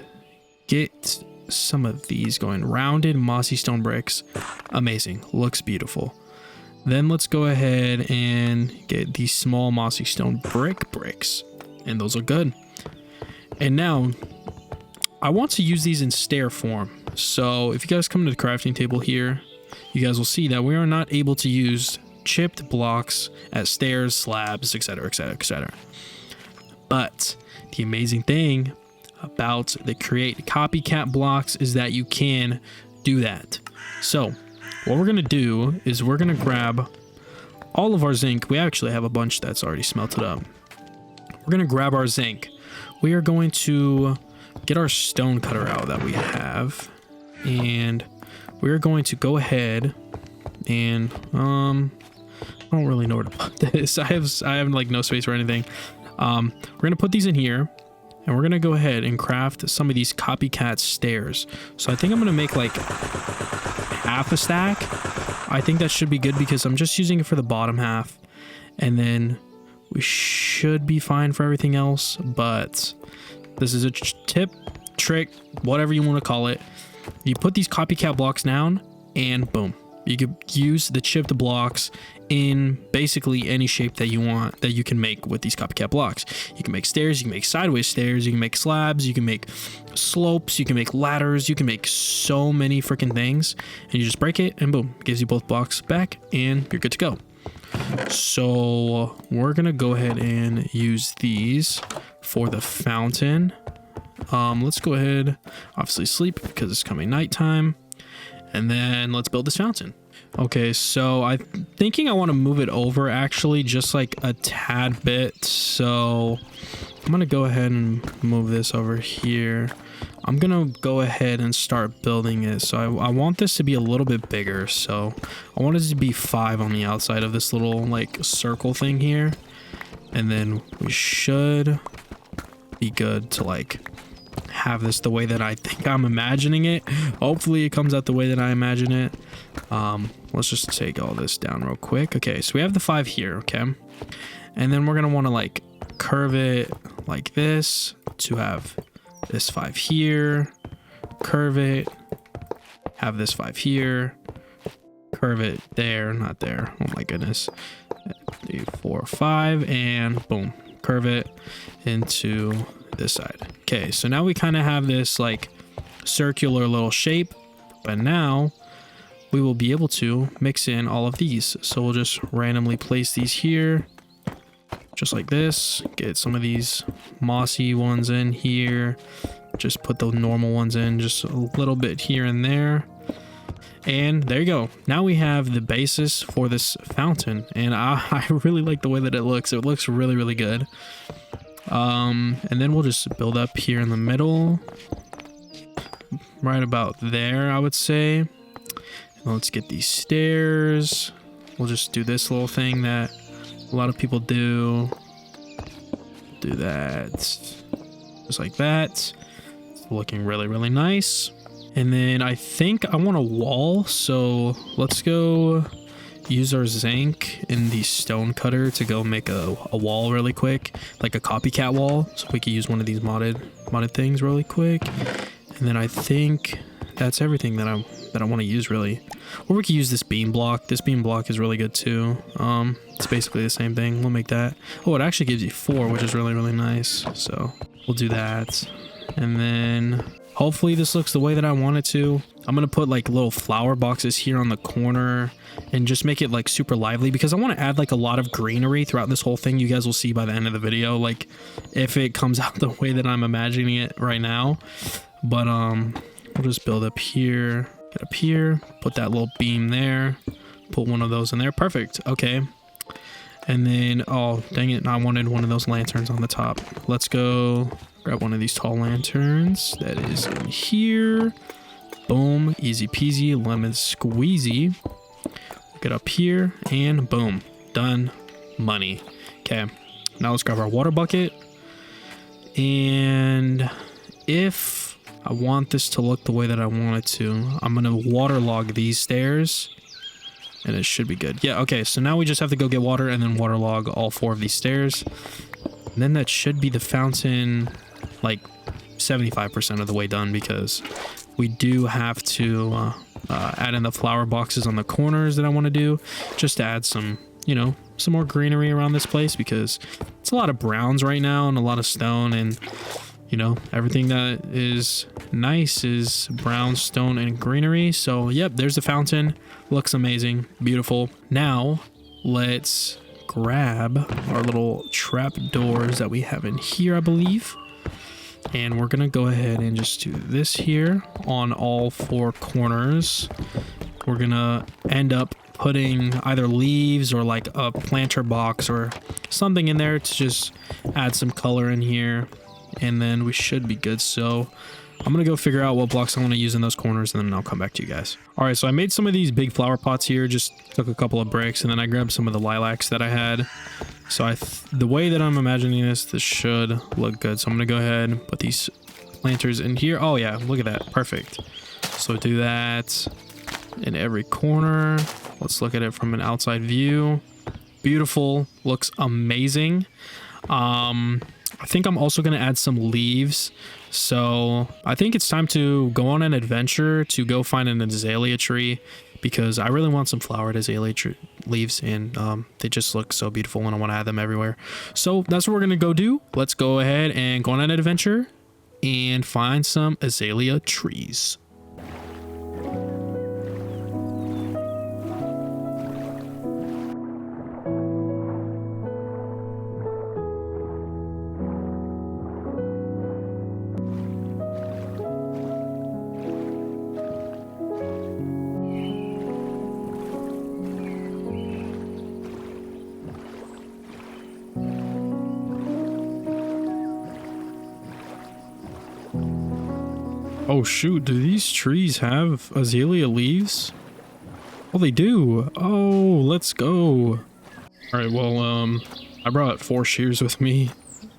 get some of these going. Rounded mossy stone bricks. Amazing. Looks beautiful. Then let's go ahead and get these small mossy stone bricks. And those are good. And now I want to use these in stair form. So if you guys come to the crafting table here, you guys will see that we are not able to use chipped blocks as stairs, slabs, etc, etc, etc. But the amazing thing about the create copycat blocks is that you can do that. So what we're going to do is we're going to grab all of our zinc. We actually have a bunch that's already smelted up. We're going to grab our zinc. We are going to get our stone cutter out that we have. And we're going to go ahead and, I don't really know where to put this. I have like no space or anything. We're going to put these in here. And we're going to go ahead and craft some of these copycat stairs. So I think I'm going to make like half a stack. I think that should be good because I'm just using it for the bottom half. And then we should be fine for everything else. But this is a tip, trick, whatever you want to call it. You put these copycat blocks down and boom. You could use the chipped blocks in basically any shape that you want, that you can make with these copycat blocks. You can make stairs, you can make sideways stairs, you can make slabs, you can make slopes, you can make ladders, you can make so many freaking things. And you just break it and boom, it gives you both blocks back and you're good to go. So we're gonna go ahead and use these for the fountain. Let's go ahead, obviously sleep because it's coming nighttime. And then let's build this fountain. Okay, so I'm thinking I want to move it over actually just like a tad bit. So I'm going to go ahead and move this over here. I'm going to go ahead and start building it. So I want this to be a little bit bigger. So I want it to be 5 on the outside of this little like circle thing here. And then we should be good to like have this the way that I think I'm imagining it. Hopefully it comes out the way that I imagine it. Let's just take all this down real quick. Okay, so we have the 5 here, okay? And then we're gonna want to like curve it like this to have this 5 here, curve it, have this 5 here, curve it there, not there, oh my goodness, 3, 4, 5, and boom, curve it into this side. Okay, so now we kind of have this like circular little shape, but now we will be able to mix in all of these. So we'll just randomly place these here just like this, get some of these mossy ones in here, just put the normal ones in just a little bit here and there, and there you go. Now we have the basis for this fountain, and I really like the way that it looks. It looks really, really good. And then we'll just build up here in the middle, right about there, I would say. And let's get these stairs. We'll just do this little thing that a lot of people do. Do that just like that. It's looking really, really nice. And then I think I want a wall, so let's go use our zinc in the stone cutter to go make a wall really quick, like a copycat wall, so we can use one of these modded things really quick. And then I think that's everything that I want to use really. Or we could use this beam block. This beam block is really good too. It's basically the same thing. We'll make that. Oh, it actually gives you 4, which is really, really nice. So we'll do that. And then hopefully this looks the way that I want it to. I'm going to put like little flower boxes here on the corner and just make it like super lively, because I want to add like a lot of greenery throughout this whole thing. You guys will see by the end of the video, like if it comes out the way that I'm imagining it right now. But we'll just build up here, get up here, put that little beam there, put one of those in there. Perfect. Okay. And then, oh, dang it, I wanted one of those lanterns on the top. Let's go grab one of these tall lanterns that is in here. Boom, easy peasy, lemon squeezy. Get up here and boom, done. Money. Okay, now let's grab our water bucket. And if I want this to look the way that I want it to, I'm gonna waterlog these stairs and it should be good. Yeah, okay, so now we just have to go get water and then waterlog all 4 of these stairs. And then that should be the fountain like 75% of the way done, because we do have to add in the flower boxes on the corners that I want to do, just to add some, you know, some more greenery around this place, because it's a lot of browns right now and a lot of stone, and you know, everything that is nice is brown, stone, and greenery. So yep, there's the fountain. Looks amazing, beautiful. Now let's grab our little trap doors that we have in here, I believe. And we're gonna go ahead and just do this here on all 4 corners. We're gonna end up putting either leaves or like a planter box or something in there to just add some color in here, and then we should be good. So I'm gonna go figure out what blocks I want to use in those corners, and then I'll come back to you guys. All right, so I made some of these big flower pots here, just took a couple of bricks, and then I grabbed some of the lilacs that I had. So the way that I'm imagining this should look good. So I'm gonna go ahead and put these planters in here. Oh yeah, look at that, perfect. So do that in every corner. Let's look at it from an outside view. Beautiful, looks amazing. I think I'm also gonna add some leaves. So I think it's time to go on an adventure to go find an azalea tree, because I really want some flowered azalea leaves, and they just look so beautiful and I want to add them everywhere. So that's what we're gonna go do. Let's go ahead and go on an adventure and find some azalea trees. Oh shoot, do these trees have azalea leaves? Oh, they do. Oh, let's go. Alright, well, I brought 4 shears with me.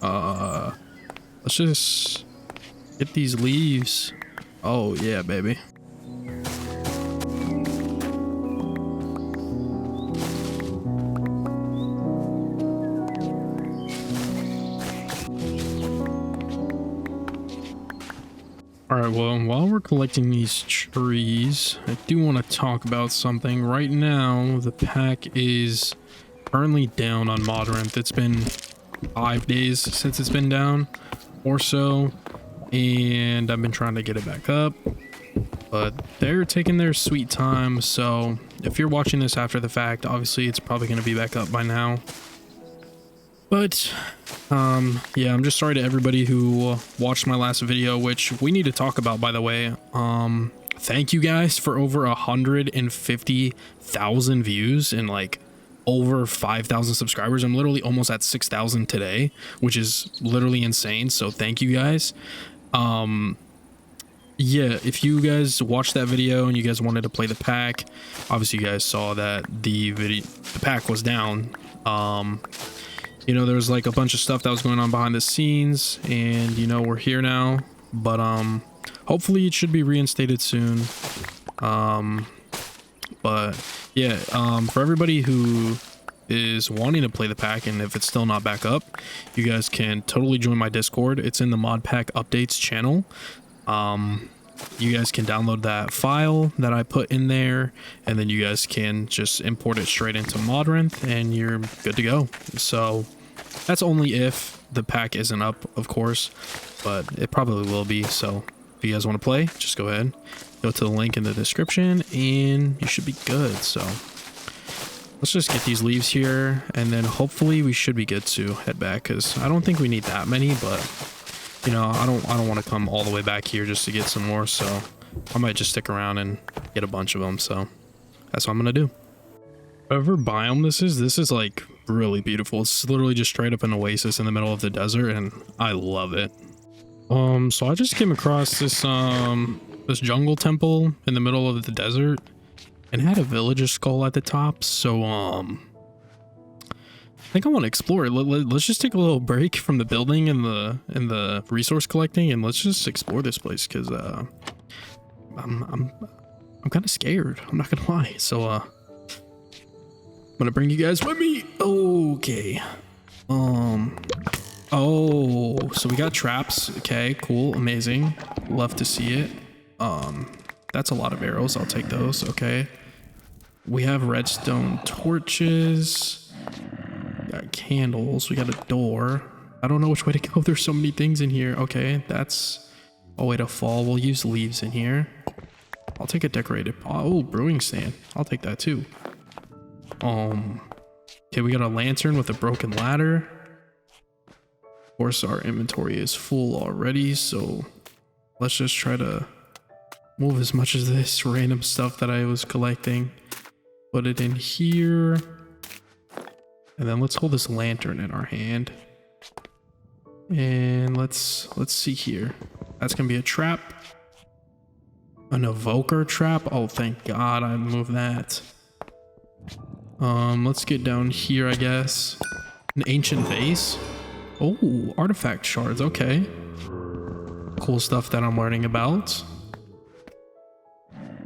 Let's just get these leaves. Oh yeah, baby. Alright, well, while we're collecting these trees, I do want to talk about something. Right now, the pack is currently down on Modrinth. It's been 5 days since it's been down or so, and I've been trying to get it back up, but they're taking their sweet time. So if you're watching this after the fact, obviously it's probably going to be back up by now. But yeah, I'm just sorry to everybody who watched my last video, which we need to talk about, by the way. Thank you guys for over 150,000 views and like over 5,000 subscribers. I'm literally almost at 6,000 today, which is literally insane. So thank you guys. Yeah, if you guys watched that video and you guys wanted to play the pack, obviously you guys saw that the pack was down. You know, there was like a bunch of stuff that was going on behind the scenes, and you know, we're here now, but hopefully it should be reinstated soon. But Yeah, for everybody who is wanting to play the pack, and if it's still not back up, you guys can totally join my Discord. It's in the mod pack updates channel. You guys can download that file that I put in there, and then you guys can just import it straight into Modrinth, and you're good to go. So that's only if the pack isn't up, of course, but it probably will be. So if you guys want to play, just go ahead, go to the link in the description, and you should be good. So let's just get these leaves here, and then hopefully we should be good to head back, because I don't think we need that many, but you know, I don't want to come all the way back here just to get some more, so I might just stick around and get a bunch of them. So that's what I'm gonna do. Whatever biome this is like really beautiful. It's literally just straight up an oasis in the middle of the desert, and I love it. So I just came across this this jungle temple in the middle of the desert, and it had a villager skull at the top. So I think I want to explore it. Let's just take a little break from the building and the resource collecting, and let's just explore this place, because I'm kind of scared. I'm not gonna lie. So I'm gonna bring you guys with me. Okay. Oh, so we got traps. Okay, cool, amazing. Love to see it. That's a lot of arrows. I'll take those. Okay. We have redstone torches. Got candles. We got a door. I don't know which way to go. There's so many things in here. Okay, that's a way to fall. We'll use leaves in here. I'll take a decorated pot. Oh, brewing stand. I'll take that too. Okay, we got a lantern with a broken ladder. Of course, our inventory is full already, so let's just try to move as much of this random stuff that I was collecting. Put it in here. And then let's hold this lantern in our hand. And let's see here. That's gonna be a trap. An evoker trap. Oh, thank God I moved that. Let's get down here, I guess. An ancient vase. Oh, artifact shards. Okay. Cool stuff that I'm learning about.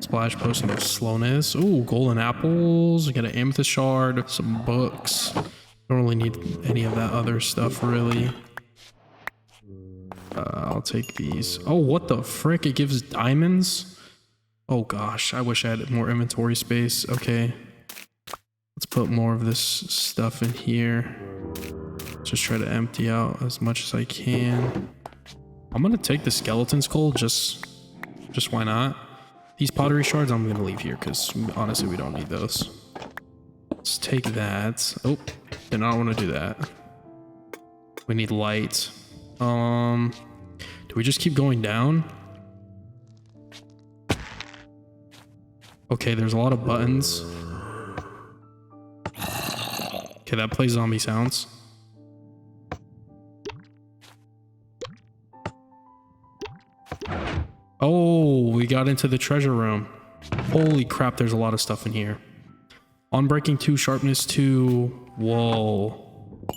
Splash potion of slowness. Oh, golden apples. We got an amethyst shard, some books. Don't really need any of that other stuff, really. I'll take these. Oh, what the frick? It gives diamonds? Oh gosh, I wish I had more inventory space. Okay. Let's put more of this stuff in here. Just try to empty out as much as I can. I'm gonna take the skeleton skull, just why not? These pottery shards I'm gonna leave here, because honestly we don't need those. Let's take that. Oh, did not want to do that. We need light. Do we just keep going down? Okay, there's a lot of buttons. Okay, that plays zombie sounds. Oh, we got into the treasure room. Holy crap, there's a lot of stuff in here. Unbreaking 2, sharpness 2. Whoa.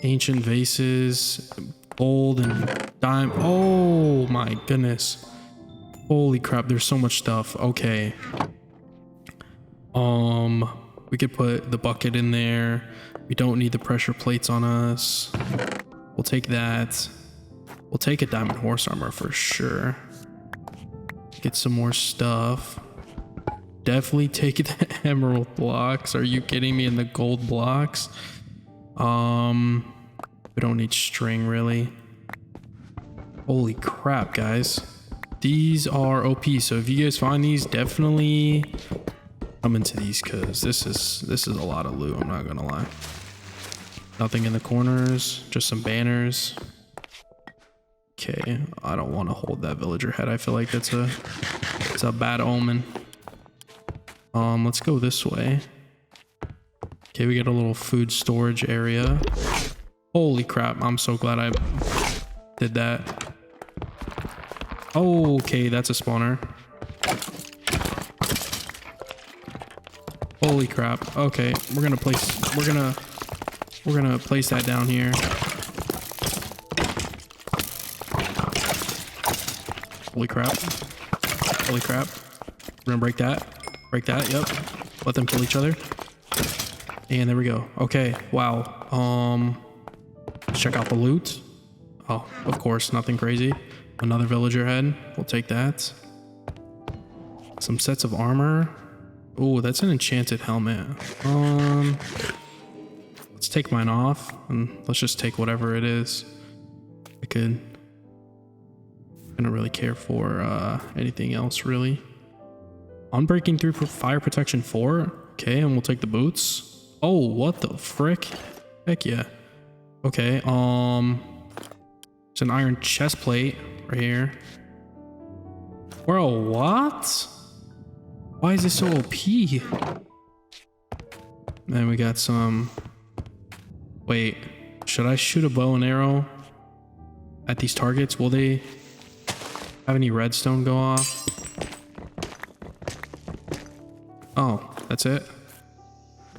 Ancient vases, gold and diamond. Oh my goodness. Holy crap, there's so much stuff. Okay. We could put the bucket in there. We don't need the pressure plates on us. We'll take that. We'll take a diamond horse armor for sure. Get some more stuff. Definitely take the emerald blocks. Are you kidding me? In the gold blocks? We don't need string really. Holy crap, guys. These are OP. So if you guys find these, definitely come into these, because this is a lot of loot. I'm not gonna lie. Nothing in the corners. Just some banners. Okay, I don't want to hold that villager head. I feel like it's a bad omen. Let's go this way. Okay, we got a little food storage area. Holy crap, I'm so glad I did that. Oh, okay, that's a spawner. Holy crap. Okay, we're gonna place that down here. Holy crap. Holy crap. We're gonna break that. Break that, yep. let them kill each other. And there we go. Okay, wow. Let's check out the loot. Oh, of course, nothing crazy. Another villager head. We'll take that. Some sets of armor. Oh, that's an enchanted helmet. Let's take mine off and let's just take whatever it is. I don't really care for anything else really. Unbreaking 3 for fire protection 4. Okay, and we'll take the boots. Oh, what the frick? Heck yeah. Okay, there's an iron chest plate right here. Bro, what? Why is this so OP? Then we got some... Wait, should I shoot a bow and arrow at these targets? Will they have any redstone go off? Oh, that's it?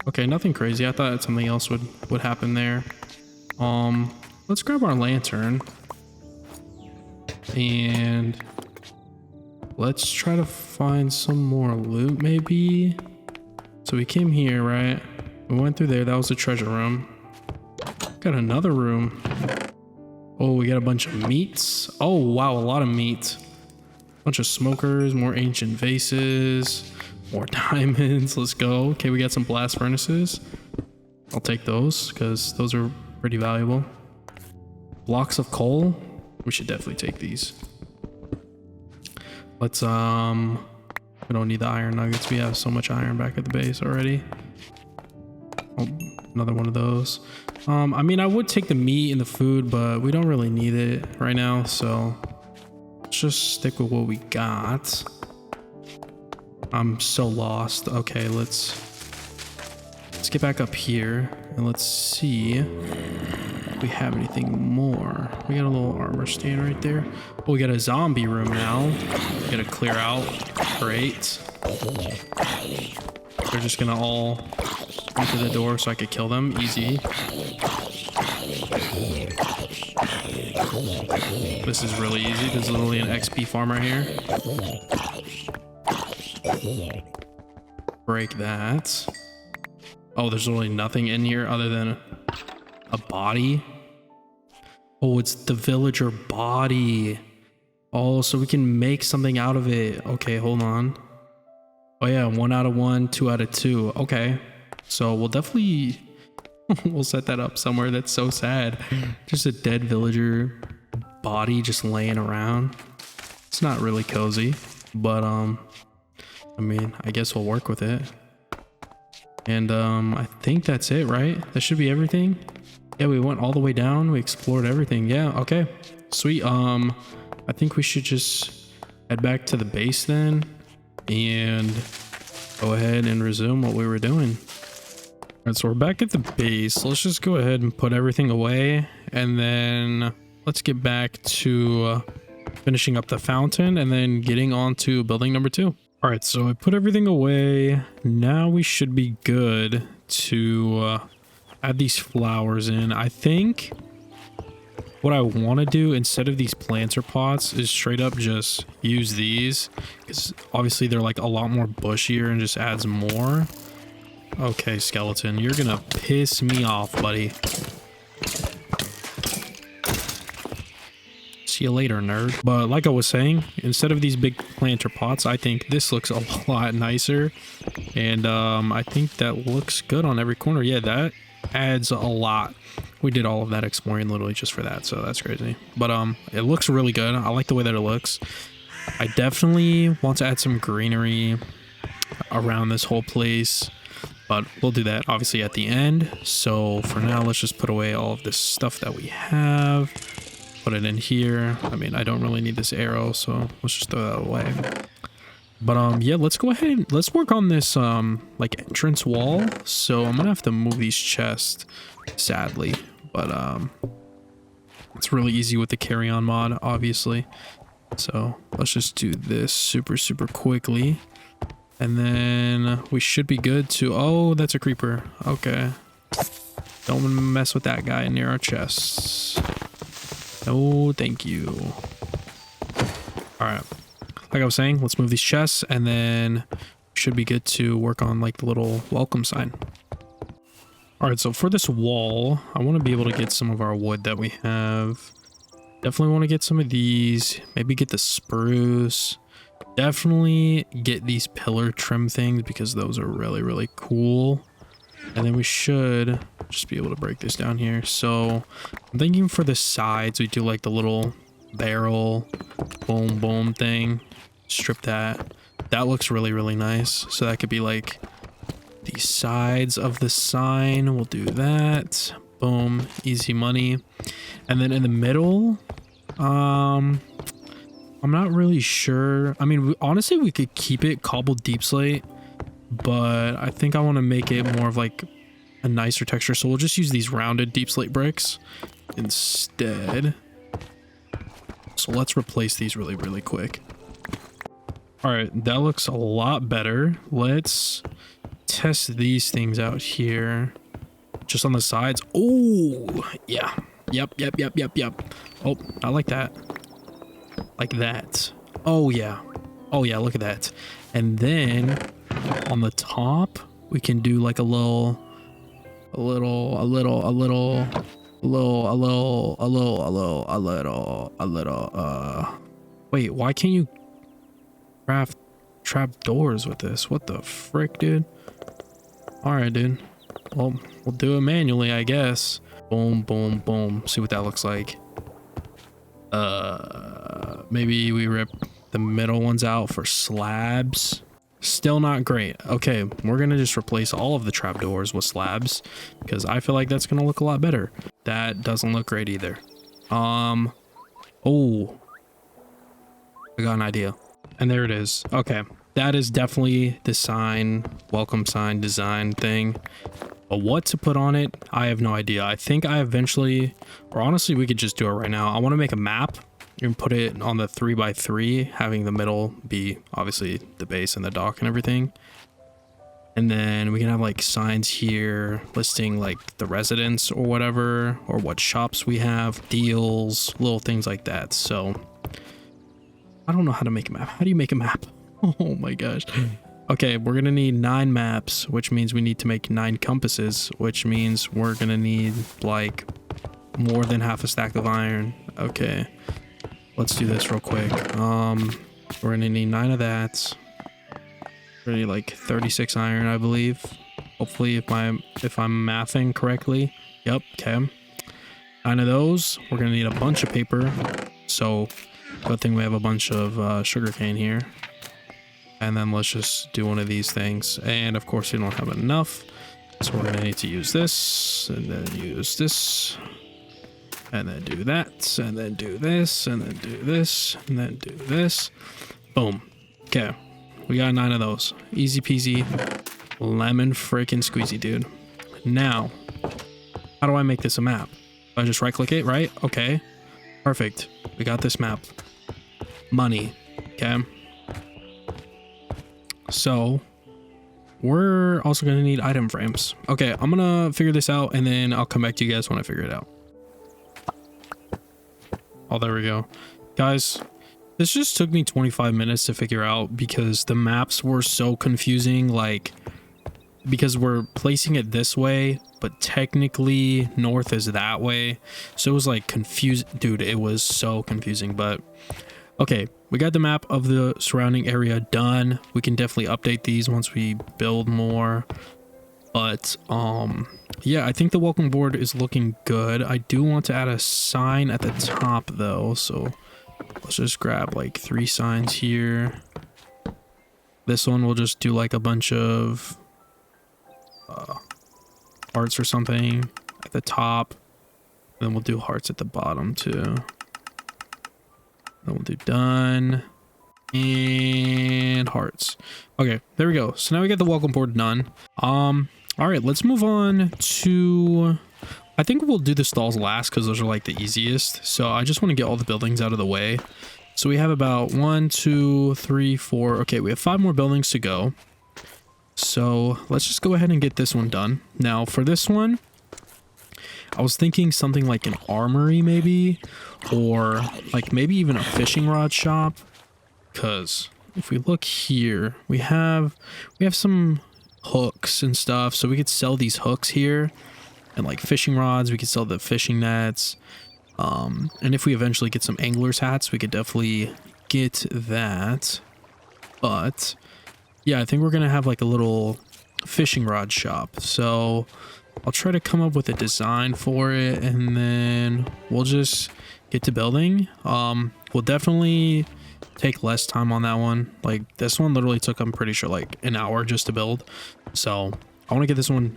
Okay, nothing crazy. I thought something else would happen there. Let's grab our lantern. And let's try to find some more loot maybe. So we came here, right? We went through there. That was the treasure room. Got another room. Oh, we got a bunch of meats. Oh, wow, a lot of meat. Bunch of smokers, more ancient vases, more diamonds. Let's go. Okay, we got some blast furnaces. I'll take those because those are pretty valuable. Blocks of coal. We should definitely take these. Let's we don't need the iron nuggets. We have so much iron back at the base already. Oh, another one of those. I mean, I would take the meat and the food, but we don't really need it right now, so let's just stick with what we got. I'm so lost. Okay, let's get back up here and let's see if we have anything more. We got a little armor stand right there. Oh, we got a zombie room now. We gotta clear out. Great. They're just gonna all come to the door so I could kill them. Easy. This is really easy. There's literally an XP farm right here. Break that. Oh, there's really nothing in here other than a body. Oh, it's the villager body. Oh, so we can make something out of it. Okay, hold on. Oh yeah, 1 out of 1, 2 out of 2. Okay, so we'll definitely we'll set that up somewhere. That's so sad. Just a dead villager body just laying around. It's not really cozy, but I mean, I guess we'll work with it. And I think that's it, right? That should be everything. Yeah, we went all the way down. We explored everything. Yeah, okay. Sweet. I think we should just head back to the base then and go ahead and resume what we were doing. All right, so we're back at the base. Let's just go ahead and put everything away, and then let's get back to finishing up the fountain and then getting on to building number 2. All right, so I put everything away. Now we should be good to add these flowers in. I think what I want to do instead of these planter pots is straight up just use these, because obviously they're like a lot more bushier and just adds more. Okay, skeleton, you're gonna piss me off, buddy. See you later, nerd. But like I was saying, instead of these big planter pots, I think this looks a lot nicer. And I think that looks good on every corner. Yeah, that adds a lot. We did all of that exploring literally just for that, so that's crazy. But it looks really good. I like the way that it looks. I definitely want to add some greenery around this whole place, but we'll do that obviously at the end. So for now, let's just put away all of this stuff that we have. Put it in here. I mean, I don't really need this arrow, so let's just throw that away. But yeah, let's go ahead. Let's work on this like entrance wall. So I'm gonna have to move these chests, sadly. But it's really easy with the carry-on mod, obviously. So let's just do this super quickly, and then we should be good to. Oh, that's a creeper. Okay, don't mess with that guy near our chests. No, thank you. All right, like I was saying, let's move these chests, and then should be good to work on like the little welcome sign. All right, so for this wall, I want to be able to get some of our wood that we have. Definitely want to get some of these, maybe get the spruce. Definitely get these pillar trim things because those are really, really cool. And then we should just be able to break this down here. So I'm thinking for the sides, we do like the little barrel, boom, boom thing. Strip that. That looks really, really nice. So that could be like the sides of the sign. We'll do that. Boom, easy money. And then in the middle, I'm not really sure. I mean, honestly, we could keep it cobbled deep slate, but I think I want to make it more of like a nicer texture. So we'll just use these rounded deep slate bricks instead. So let's replace these really, really quick. All right, that looks a lot better. Let's test these things out here. Just on the sides. Oh, yeah. Yep. Oh, I like that. Like that. Oh, yeah. Oh, yeah, look at that. And then on the top, we can do like a little, wait, why can't you craft trap doors with this? What the frick, dude? All right, dude. Well, we'll do it manually, I guess. Boom, boom, boom. See what that looks like. Maybe we rip the middle ones out for slabs. Still not great. Okay, we're gonna just replace all of the trapdoors with slabs because I feel like that's gonna look a lot better. That doesn't look great either. Oh, I got an idea. And there it is. Okay, that is definitely the sign, welcome sign design thing. But what to put on it, I have no idea. I think I eventually, or honestly, we could just do it right now. I want to make a map and put it on the 3x3, having the middle be obviously the base and the dock and everything. And then we can have like signs here listing like the residents or whatever, or what shops we have, deals, little things like that. So I don't know how to make a map. How do you make a map? Oh my gosh. Okay, we're gonna need 9 maps, which means we need to make 9 compasses, which means we're gonna need like more than half a stack of iron. Okay, let's do this real quick. We're gonna need 9 of that. We're gonna need like 36 iron, I believe. Hopefully, if I'm mathing correctly. Yep. Okay. 9 of those. We're gonna need a bunch of paper. So, good thing we have a bunch of sugarcane here. And then let's just do one of these things. And of course, we don't have enough. So we're gonna need to use this, and then use this, and then do that, and then do this, and then do this, and then do this. Boom. Okay. We got 9 of those. Easy peasy. Lemon freaking squeezy, dude. Now, how do I make this a map? I just right click it, right? Okay. Perfect. We got this map. Money. Okay. So we're also going to need item frames. Okay, I'm going to figure this out and then I'll come back to you guys when I figure it out. Oh, there we go. Guys, this just took me 25 minutes to figure out because the maps were so confusing. Like, because we're placing it this way, but technically north is that way. So it was like confused. Dude, it was so confusing, but okay. We got the map of the surrounding area done. We can definitely update these once we build more. But yeah, I think the welcome board is looking good. I do want to add a sign at the top though. So let's just grab like 3 signs here. This one we'll just do like a bunch of hearts or something at the top. Then we'll do hearts at the bottom too. Then we'll do done and hearts. Okay, there we go. So now we got the welcome board done. All right, let's move on to, I think we'll do the stalls last because those are like the easiest. So I just want to get all the buildings out of the way. So we have about 1, 2, 3, 4. Okay, we have 5 more buildings to go. So let's just go ahead and get this one done. Now for this one, I was thinking something like an armory maybe, or like maybe even a fishing rod shop, because if we look here, we have some hooks and stuff, so we could sell these hooks here, and like fishing rods. We could sell the fishing nets, and if we eventually get some angler's hats, we could definitely get that. But yeah, I think we're gonna have like a little fishing rod shop, so I'll try to come up with a design for it, and then we'll just get to building. We'll definitely take less time on that one. Like this one literally took, I'm pretty sure, like an hour just to build, so I want to get this one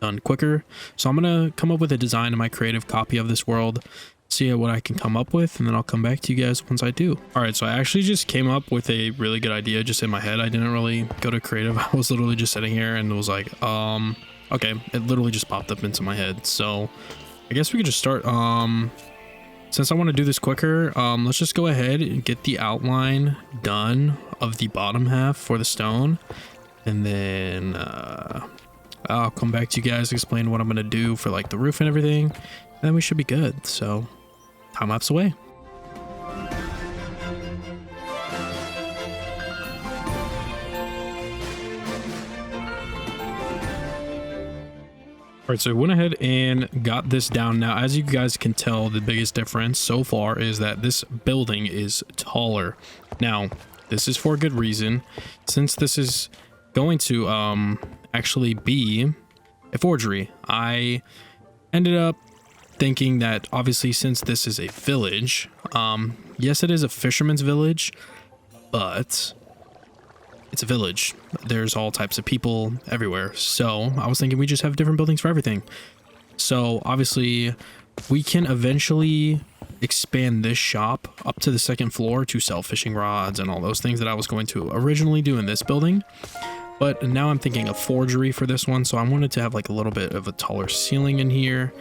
done quicker. So I'm gonna come up with a design in my creative copy of this world, see what I can come up with, and then I'll come back to you guys once I do. All right, so I actually just came up with a really good idea just in my head. I didn't really go to creative. I was literally just sitting here and was like, okay, it literally just popped up into my head. So I guess we could just start. Since I want to do this quicker, let's just go ahead and get the outline done of the bottom half for the stone, and then I'll come back to you guys, explain what I'm gonna do for like the roof and everything, and then we should be good. So time lapse away. All right, so I went ahead and got this down. Now, as you guys can tell, the biggest difference so far is that this building is taller. Now, this is for a good reason. Since this is going to actually be a forgery, I ended up thinking that obviously since this is a village, yes, it is a fisherman's village, but it's a village. There's all types of people everywhere. So I was thinking we just have different buildings for everything. So obviously we can eventually expand this shop up to the second floor to sell fishing rods and all those things that I was going to originally do in this building. But now I'm thinking of forgery for this one. So I wanted to have like a little bit of a taller ceiling in here.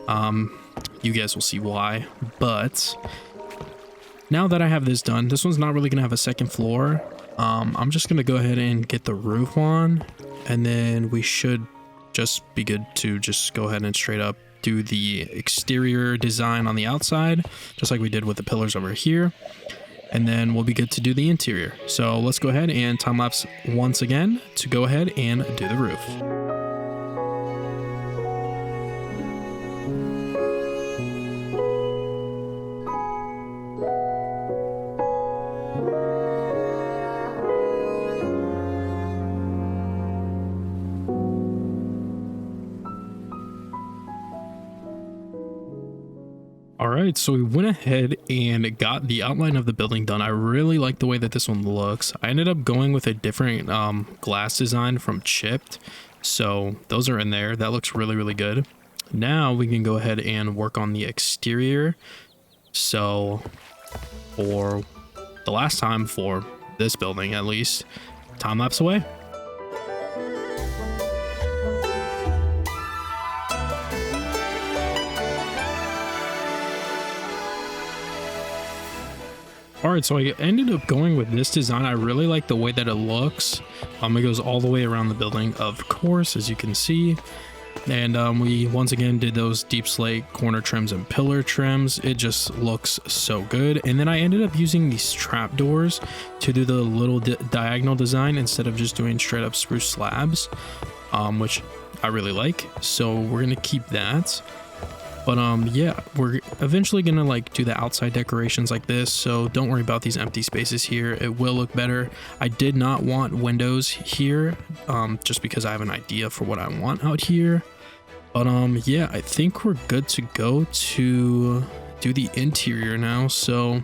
You guys will see why. But now that I have this done, this one's not really going to have a second floor. I'm just going to go ahead and get the roof on, and then we should just be good to just go ahead and straight up do the exterior design on the outside, just like we did with the pillars over here. And then we'll be good to do the interior. So let's go ahead and time lapse once again to go ahead and do the roof. Alright, so we went ahead and got the outline of the building done. I really like the way that this one looks. I ended up going with a different glass design from Chipped, so those are in there. That looks really, really good. Now we can go ahead and work on the exterior. So for the last time for this building, at least, time lapse away. Alright, so I ended up going with this design. I really like the way that it looks. It goes all the way around the building, of course, as you can see. And we once again did those deep slate corner trims and pillar trims. It just looks so good. And then I ended up using these trapdoors to do the little diagonal design instead of just doing straight up spruce slabs, which I really like. So we're gonna keep that. But yeah, we're eventually gonna like do the outside decorations like this, so don't worry about these empty spaces here. It will look better. I did not want windows here, just because I have an idea for what I want out here. But yeah, I think we're good to go to do the interior now. So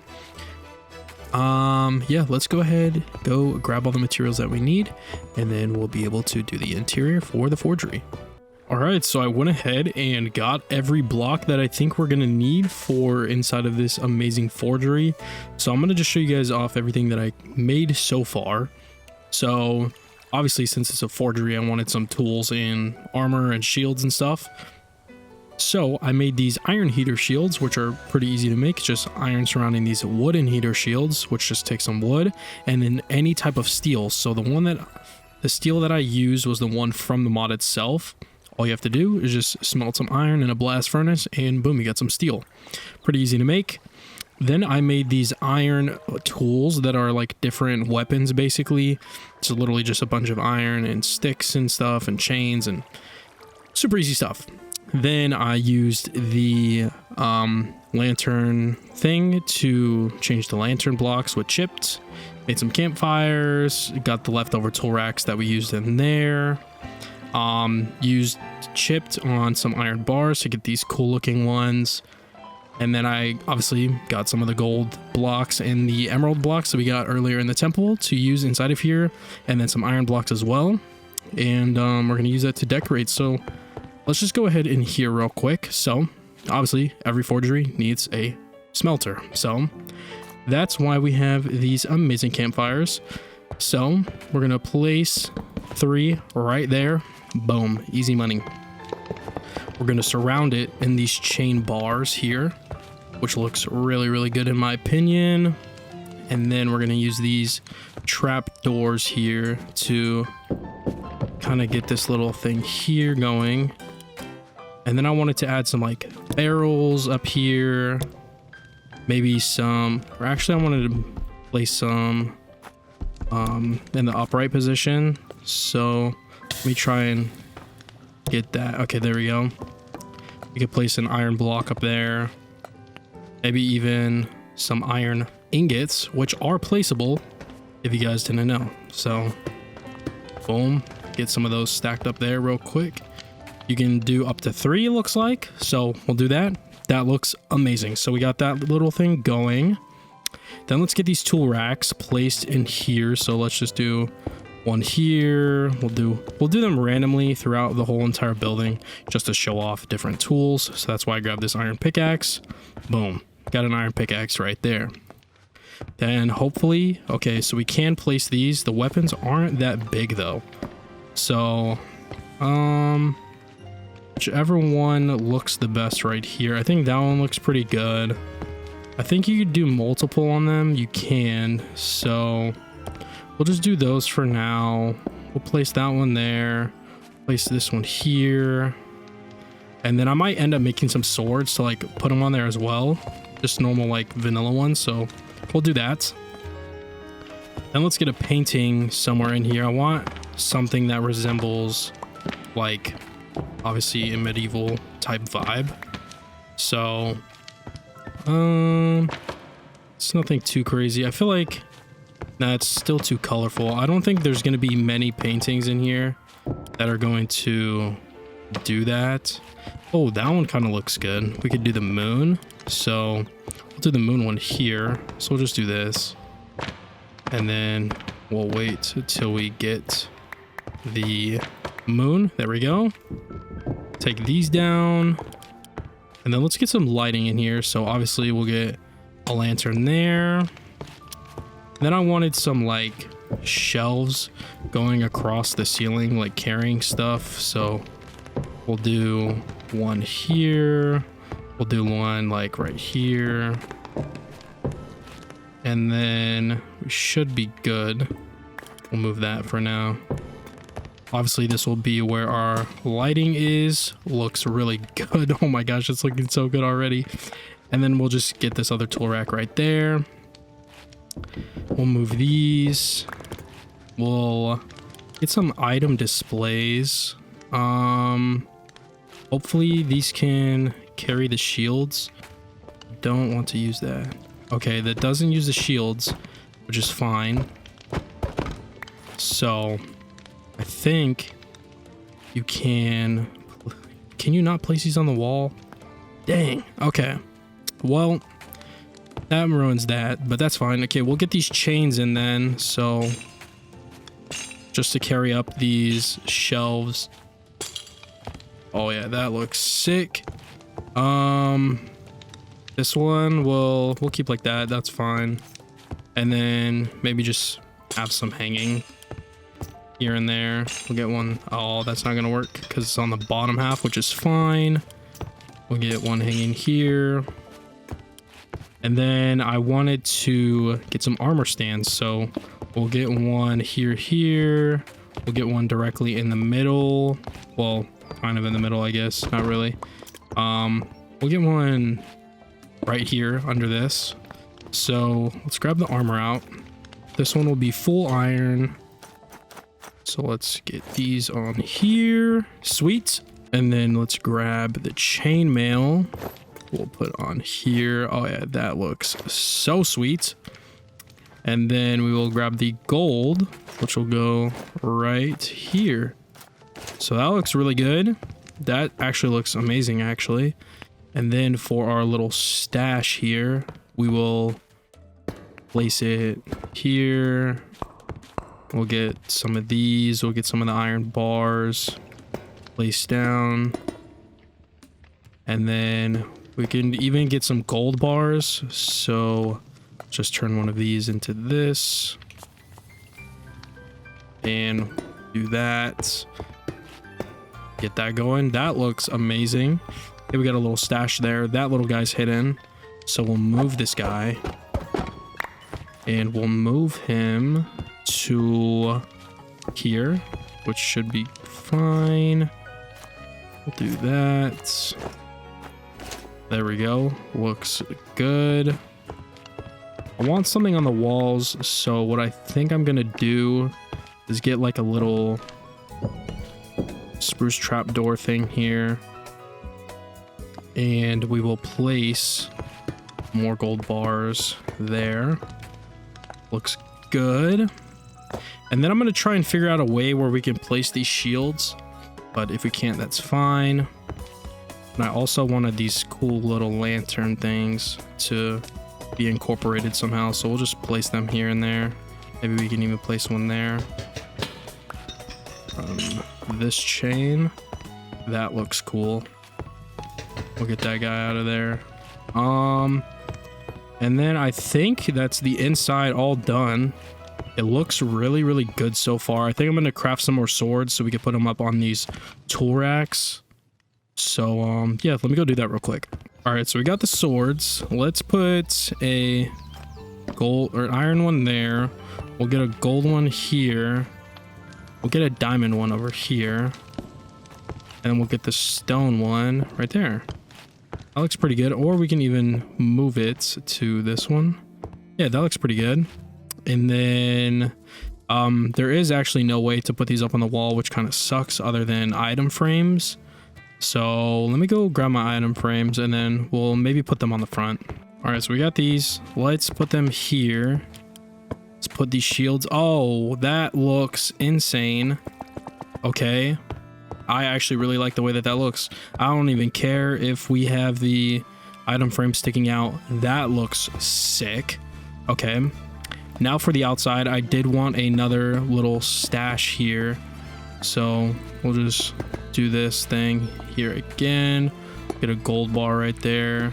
yeah, let's go ahead, go grab all the materials that we need, and then we'll be able to do the interior for the forgery. Alright, so I went ahead and got every block that I think we're going to need for inside of this amazing forgery. So I'm going to just show you guys off everything that I made so far. So obviously, since it's a forgery, I wanted some tools and armor and shields and stuff. So I made these iron heater shields, which are pretty easy to make. Just iron surrounding these wooden heater shields, which just takes some wood, and then any type of steel. So the steel that I used was the one from the mod itself. All you have to do is just smelt some iron in a blast furnace, and boom, you got some steel. Pretty easy to make. Then I made these iron tools that are like different weapons basically. It's literally just a bunch of iron and sticks and stuff and chains and super easy stuff. Then I used the lantern thing to change the lantern blocks with chipped. Made some campfires, got the leftover tool racks that we used in there. Used chipped on some iron bars to get these cool looking ones. And then I obviously got some of the gold blocks and the emerald blocks that we got earlier in the temple to use inside of here. And then some iron blocks as well. And we're going to use that to decorate. So let's just go ahead in here real quick. So obviously every forgery needs a smelter. So that's why we have these amazing campfires. So we're going to place 3 right there. Boom. Easy money. We're going to surround it in these chain bars here, which looks really, really good in my opinion. And then we're going to use these trap doors here to kind of get this little thing here going. And then I wanted to add some like barrels up here. Maybe some, or actually I wanted to place some in the upright position. So let me try and get that. Okay, there we go. We could place an iron block up there. Maybe even some iron ingots, which are placeable if you guys didn't know. So boom, get some of those stacked up there real quick. You can do up to 3, it looks like. So we'll do that. That looks amazing. So we got that little thing going. Then let's get these tool racks placed in here. So let's just do one here. We'll do them randomly throughout the whole entire building just to show off different tools. So that's why I grabbed this iron pickaxe. Boom, got an iron pickaxe right there. Then hopefully, okay, so we can place these. The weapons aren't that big though. So whichever one looks the best right here. I think that one looks pretty good. I think you could do multiple on them. You can. So we'll just do those for now. We'll place that one there. Place this one here. And then I might end up making some swords to like put them on there as well. Just normal like vanilla ones. So we'll do that. Then let's get a painting somewhere in here. I want something that resembles like obviously a medieval type vibe. So it's nothing too crazy. I feel like that's still too colorful. I don't think there's going to be many paintings in here that are going to do that. Oh, that one kind of looks good. We could do the moon. So we'll do the moon one here. So we'll just do this. And then we'll wait until we get the moon. There we go. Take these down. And then let's get some lighting in here. So obviously we'll get a lantern there. Then I wanted some like shelves going across the ceiling, like carrying stuff. So we'll do one here. We'll do one like right here. And then we should be good. We'll move that for now. Obviously this will be where our lighting is. Looks really good. Oh my gosh, it's looking so good already. And then we'll just get this other tool rack right there. We'll move these. We'll get some item displays. Hopefully these can carry the shields. Don't want to use that. Okay, that doesn't use the shields, which is fine. So I think you can you not place these on the wall? Dang. Okay. Well, that ruins that, but that's fine. Okay, we'll get these chains in then. So just to carry up these shelves. Oh yeah, that looks sick. This one we'll keep like that. That's fine. And then maybe just have some hanging here and there. We'll get one. Oh, that's not gonna work because it's on the bottom half, which is fine. We'll get one hanging here. And then I wanted to get some armor stands, so we'll get one here. We'll get one directly in the middle. Well, kind of in the middle, I guess. Not really. We'll get one right here under this. So let's grab the armor out. This one will be full iron. So let's get these on here. Sweet. And then let's grab the chainmail. We'll put on here. Oh yeah, that looks so sweet. And then we will grab the gold, which will go right here. So that looks really good. That actually looks amazing, actually. And then for our little stash here, we will place it here. We'll get some of these. We'll get some of the iron bars placed down. And then we can even get some gold bars. So just turn one of these into this. And do that. Get that going. That looks amazing. Okay, we got a little stash there. That little guy's hidden. So we'll move this guy. And we'll move him to here, which should be fine. We'll do that. There we go. Looks good. I want something on the walls, so what I think I'm gonna do is get like a little spruce trapdoor thing here, and we will place more gold bars there. Looks good. And then I'm gonna try and figure out a way where we can place these shields, but if we can't, that's fine. And I also wanted these cool little lantern things to be incorporated somehow, so we'll just place them here and there. Maybe we can even place one there. This chain, that looks cool. We'll get that guy out of there. And then I think that's the inside all done. It looks really, really good so far. I think I'm gonna craft some more swords so we can put them up on these tool racks. So yeah, let me go do that real quick. All right, so we got the swords. Let's put a gold or iron one there. We'll get a gold one here. We'll get a diamond one over here. And we'll get the stone one right there. That looks pretty good. Or we can even move it to this one. Yeah, that looks pretty good. And then there is actually no way to put these up on the wall, which kind of sucks, other than item frames. So let me go grab my item frames and then we'll maybe put them on the front. All right, so we got these. Let's put them here. Let's put these shields. Oh, that looks insane. Okay. I actually really like the way that that looks. I don't even care if we have the item frame sticking out. That looks sick. Okay. Now for the outside, I did want another little stash here. So we'll just do this thing here again. Get a gold bar right there.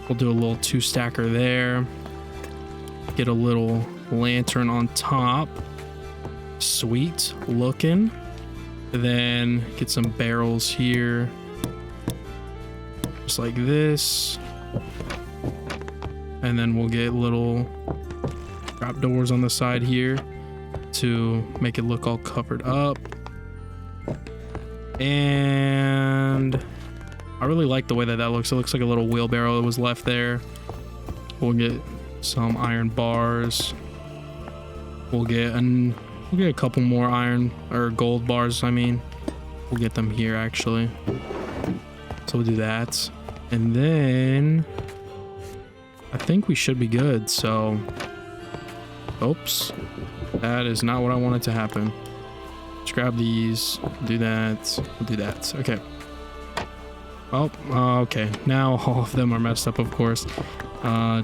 We'll do a little 2-stacker there. Get a little lantern on top. Sweet looking. Then get some barrels here. Just like this. And then we'll get little trapdoors on the side here to make it look all covered up. And I really like the way that that looks. It looks like a little wheelbarrow that was left there. We'll get some iron bars. We'll get a couple more iron or gold bars. I mean, we'll get them here actually. So we'll do that. And then I think we should be good. So, oops, that is not what I wanted to happen. Let's grab these, do that, we'll do that. Okay. Oh, okay. Now all of them are messed up, of course.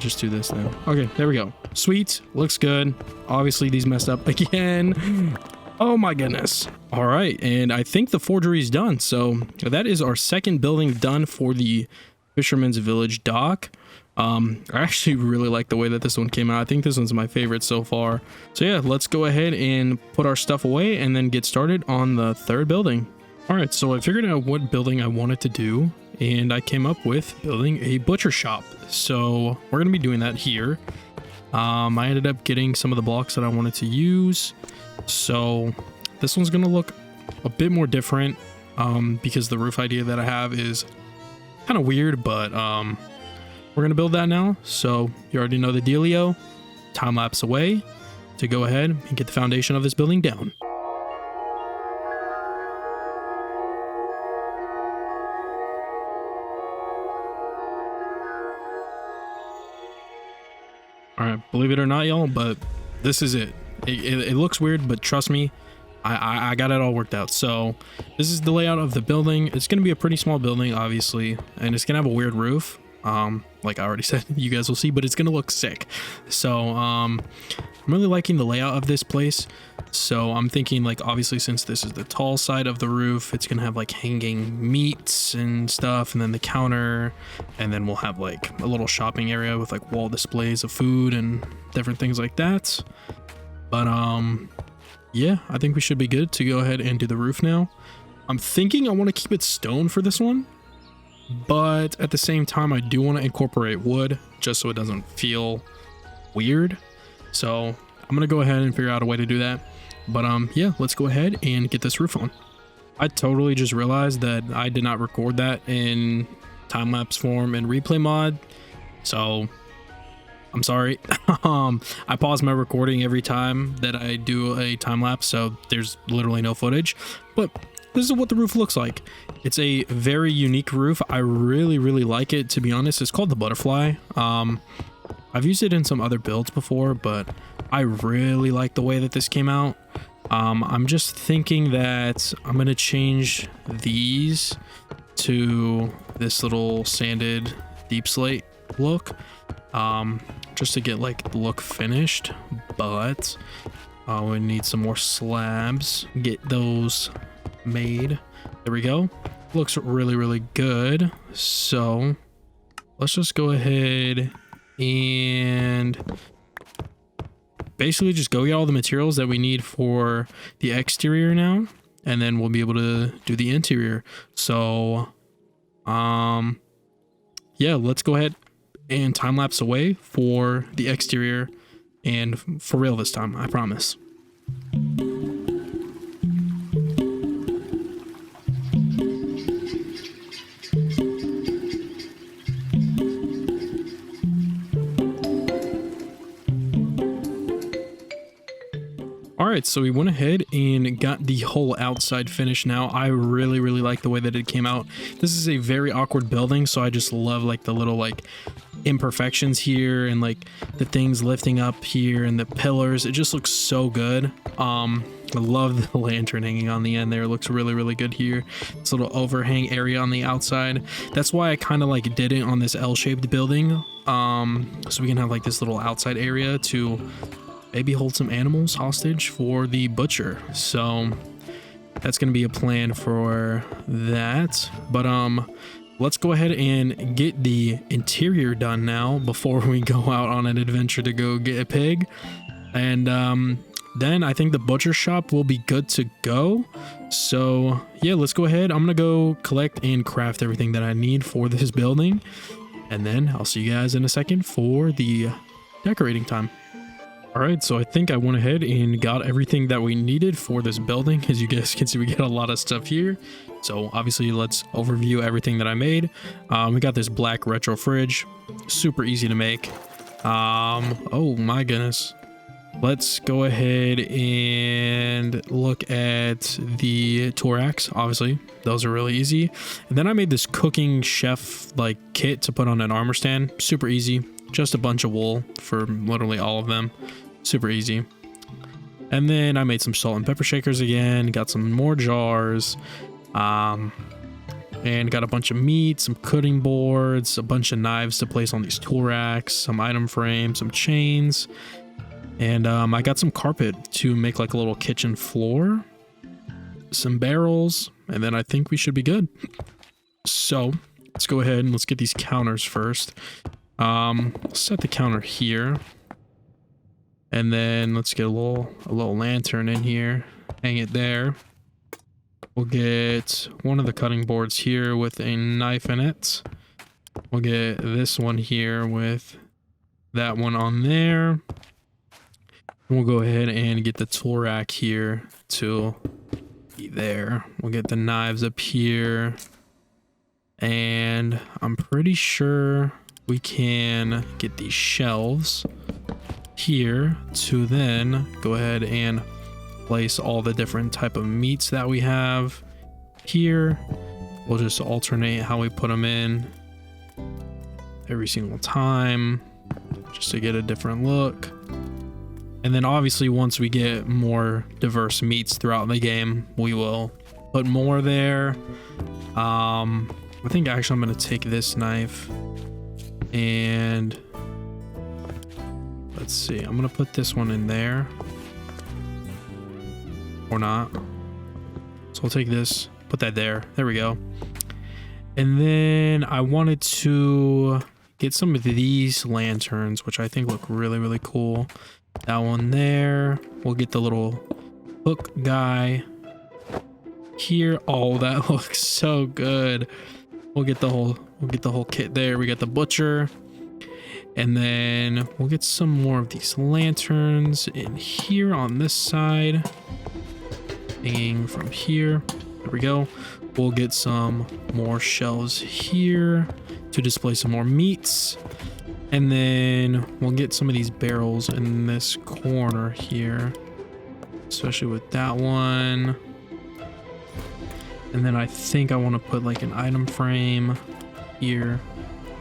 Just do this then. Okay, there we go. Sweet, looks good. Obviously these messed up again. Oh my goodness. All right, and I think the forgery is done. So that is our second building done for the Fisherman's Village dock. I actually really like the way that this one came out. I think this one's my favorite so far. So yeah, let's go ahead and put our stuff away and then get started on the third building. All right, so I figured out what building I wanted to do, and I came up with building a butcher shop. So we're gonna be doing that here. I ended up getting some of the blocks that I wanted to use. So this one's gonna look a bit more different because the roof idea that I have is kind of weird, but we're gonna build that now. So you already know the dealio. Time lapse away to go ahead and get the foundation of this building down. All right, believe it or not, y'all, but this is it. It looks weird, but trust me, I got it all worked out. So this is the layout of the building. It's gonna be a pretty small building, obviously, and it's gonna have a weird roof. Like I already said, you guys will see, but it's gonna look sick. So I'm really liking the layout of this place. So I'm thinking, like, obviously, since this is the tall side of the roof, it's gonna have like hanging meats and stuff, and then the counter, and then we'll have like a little shopping area with like wall displays of food and different things like that. But yeah, I think we should be good to go ahead and do the roof now. I'm thinking I want to keep it stone for this one, but at the same time I do want to incorporate wood just so it doesn't feel weird. So I'm gonna go ahead and figure out a way to do that. But yeah, let's go ahead and get this roof on. I totally just realized that I did not record that in time-lapse form and replay mod, so I'm sorry. I pause my recording every time that I do a time-lapse, so there's literally no footage, but this is what the roof looks like. It's a very unique roof. I really like it, to be honest. It's called the Butterfly. I've used it in some other builds before, but I really like the way that this came out. I'm just thinking that I'm gonna change these to this little sanded deep slate look, just to get like the look finished, but we need some more slabs, get those made. There we go. Looks really good. So let's just go ahead and basically just go get all the materials that we need for the exterior now, and then we'll be able to do the interior. So yeah, let's go ahead and time lapse away for the exterior, and for real this time, I promise. Alright, so we went ahead and got the whole outside finished now. I really like the way that it came out. This is a very awkward building, so I just love like the little like imperfections here and like the things lifting up here and the pillars. It just looks so good. I love the lantern hanging on the end there. It looks really good here. This little overhang area on the outside. That's why I kind of like did it on this L-shaped building. So we can have like this little outside area to maybe hold some animals hostage for the butcher. So that's gonna be a plan for that. But let's go ahead and get the interior done now before we go out on an adventure to go get a pig. And then I think the butcher shop will be good to go. So yeah, let's go ahead. I'm gonna go collect and craft everything that I need for this building, and then I'll see you guys in a second for the decorating time. Alright, so I think I went ahead and got everything that we needed for this building. As you guys can see, we got a lot of stuff here. So obviously let's overview everything that I made. We got this black retro fridge, super easy to make. Oh my goodness. Let's go ahead and look at the tool racks. Obviously, those are really easy. And then I made this cooking chef like kit to put on an armor stand. Super easy. Just a bunch of wool for literally all of them. Super easy. And then I made some salt and pepper shakers again. Got some more jars. And got a bunch of meat, some cutting boards, a bunch of knives to place on these tool racks, some item frames, some chains. And I got some carpet to make like a little kitchen floor, some barrels, and then I think we should be good. So let's go ahead and let's get these counters first. Set the counter here, and then let's get a little lantern in here, hang it there. We'll get one of the cutting boards here with a knife in it. We'll get this one here with that one on there. We'll go ahead and get the tool rack here to be there. We'll get the knives up here, and I'm pretty sure we can get these shelves here to then go ahead and place all the different type of meats that we have here. We'll just alternate how we put them in every single time just to get a different look. And then obviously once we get more diverse meats throughout the game, we will put more there. I think actually I'm going to take this knife and let's see, I'm going to put this one in there or not. So I'll take this, put that there. There we go. And then I wanted to get some of these lanterns, which I think look really, really cool. That one there. We'll get the little hook guy here. Oh, that looks so good. We'll get the whole kit there. We got the butcher. And then we'll get some more of these lanterns in here on this side. Hanging from here. There we go. We'll get some more shelves here to display some more meats. And then we'll get some of these barrels in this corner here, especially with that one. And then I think I want to put like an item frame here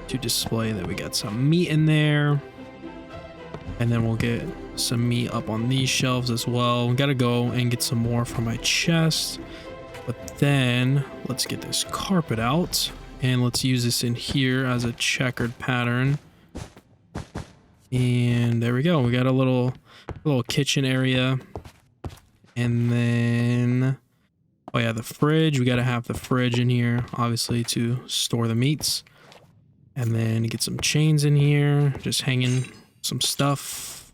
to display that we got some meat in there. And then we'll get some meat up on these shelves as well. We got to go and get some more from my chest. But then let's get this carpet out and let's use this in here as a checkered pattern. And there we go. We got a little kitchen area. And then, oh yeah, the fridge. We got to have the fridge in here, obviously, to store the meats. And then get some chains in here, just hanging some stuff.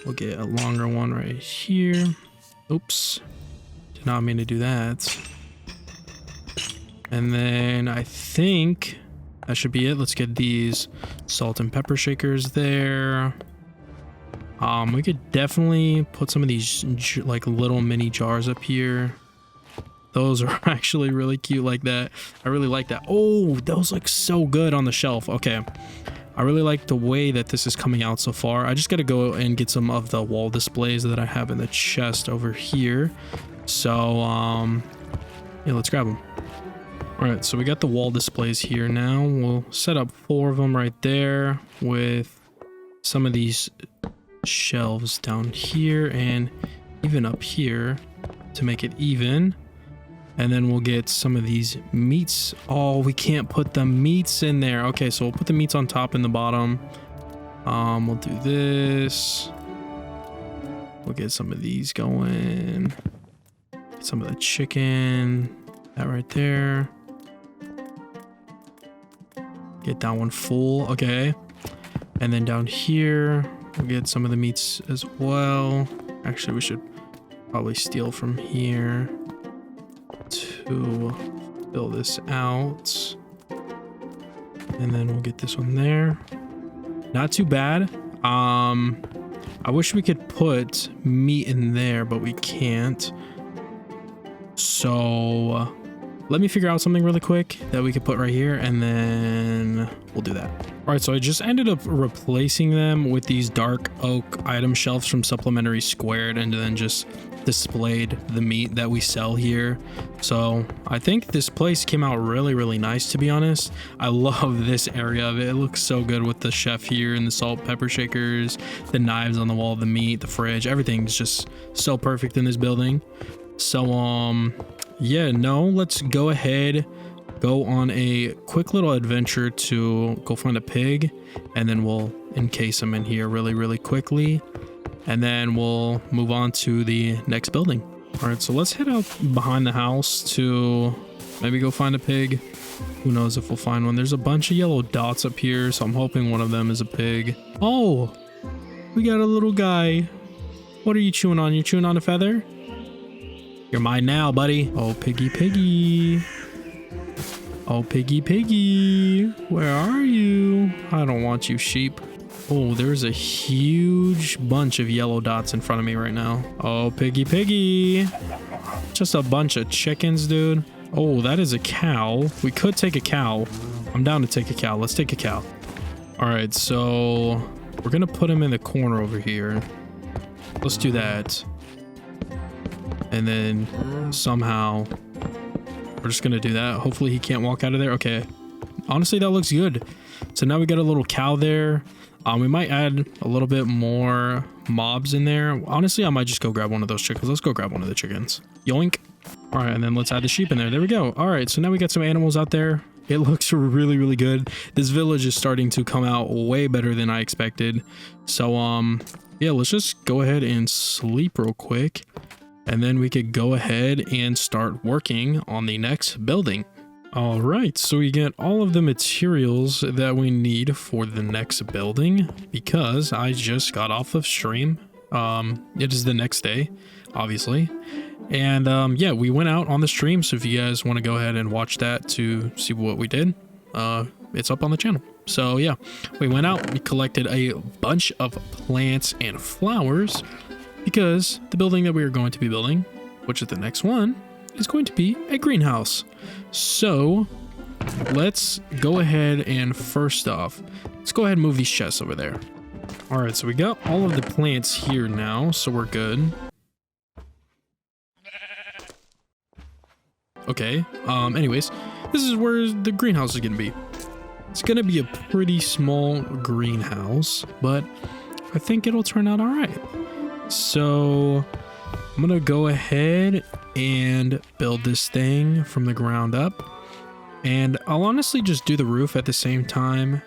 We'll get a longer one right here. Oops. Did not mean to do that. And then I think that should be it. Let's get these salt and pepper shakers there. We could definitely put some of these like little mini jars up here. Those are actually really cute like that. I really like that. Oh, those look so good on the shelf. Okay. I really like the way that this is coming out so far. I just got to go and get some of the wall displays that I have in the chest over here. So, yeah, let's grab them. All right, so we got the wall displays here now. We'll set up 4 of them right there with some of these shelves down here and even up here to make it even. And then we'll get some of these meats. Oh, we can't put the meats in there. Okay, so we'll put the meats on top and the bottom. We'll do this. We'll get some of these going. Get some of the chicken. That right there. Get that one full. Okay. And then down here, we'll get some of the meats as well. Actually, we should probably steal from here to fill this out. And then we'll get this one there. Not too bad. I wish we could put meat in there, but we can't. So let me figure out something really quick that we could put right here, and then we'll do that. All right, so I just ended up replacing them with these dark oak item shelves from Supplementary Squared, and then just displayed the meat that we sell here. So I think this place came out really, really nice, to be honest. I love this area of it. It looks so good with the chef here and the salt pepper shakers, the knives on the wall, the meat, the fridge. Everything's just so perfect in this building. So yeah, no, let's go ahead, go on a quick little adventure to go find a pig, and then we'll encase him in here really, really quickly, and then we'll move on to the next building. All right, so let's head out behind the house to maybe go find a pig. Who knows if we'll find one. There's a bunch of yellow dots up here, so I'm hoping one of them is a pig. Oh, we got a little guy. What are you chewing on? You chewing on a feather? You're mine now, buddy. Oh, piggy, piggy. Oh, piggy, piggy. Where are you? I don't want you, sheep. Oh, there's a huge bunch of yellow dots in front of me right now. Oh, piggy, piggy. Just a bunch of chickens, dude. Oh, that is a cow. We could take a cow. I'm down to take a cow. Let's take a cow. All right, so we're gonna put him in the corner over here. Let's do that. And then somehow we're just gonna do that. Hopefully he can't walk out of there. Okay. Honestly, that looks good. So now we got a little cow there. We might add a little bit more mobs in there. Honestly, I might just go grab one of those chickens. Let's go grab one of the chickens. Yoink. All right, and then let's add the sheep in there. There we go. All right, so now we got some animals out there. It looks really, really good. This village is starting to come out way better than I expected. So, yeah, let's just go ahead and sleep real quick. And then we could go ahead and start working on the next building. All right, so we get all of the materials that we need for the next building because I just got off of stream. It is the next day, obviously. And yeah, we went out on the stream. So if you guys want to go ahead and watch that to see what we did, it's up on the channel. So yeah, we went out, we collected a bunch of plants and flowers because the building that we are going to be building, which is the next one, is going to be a greenhouse. So let's go ahead and first off, let's go ahead and move these chests over there. All right, so we got all of the plants here now, so we're good. Okay, anyways, this is where the greenhouse is gonna be. It's gonna be a pretty small greenhouse, but I think it'll turn out all right. So I'm gonna go ahead and build this thing from the ground up, and I'll honestly just do the roof at the same time,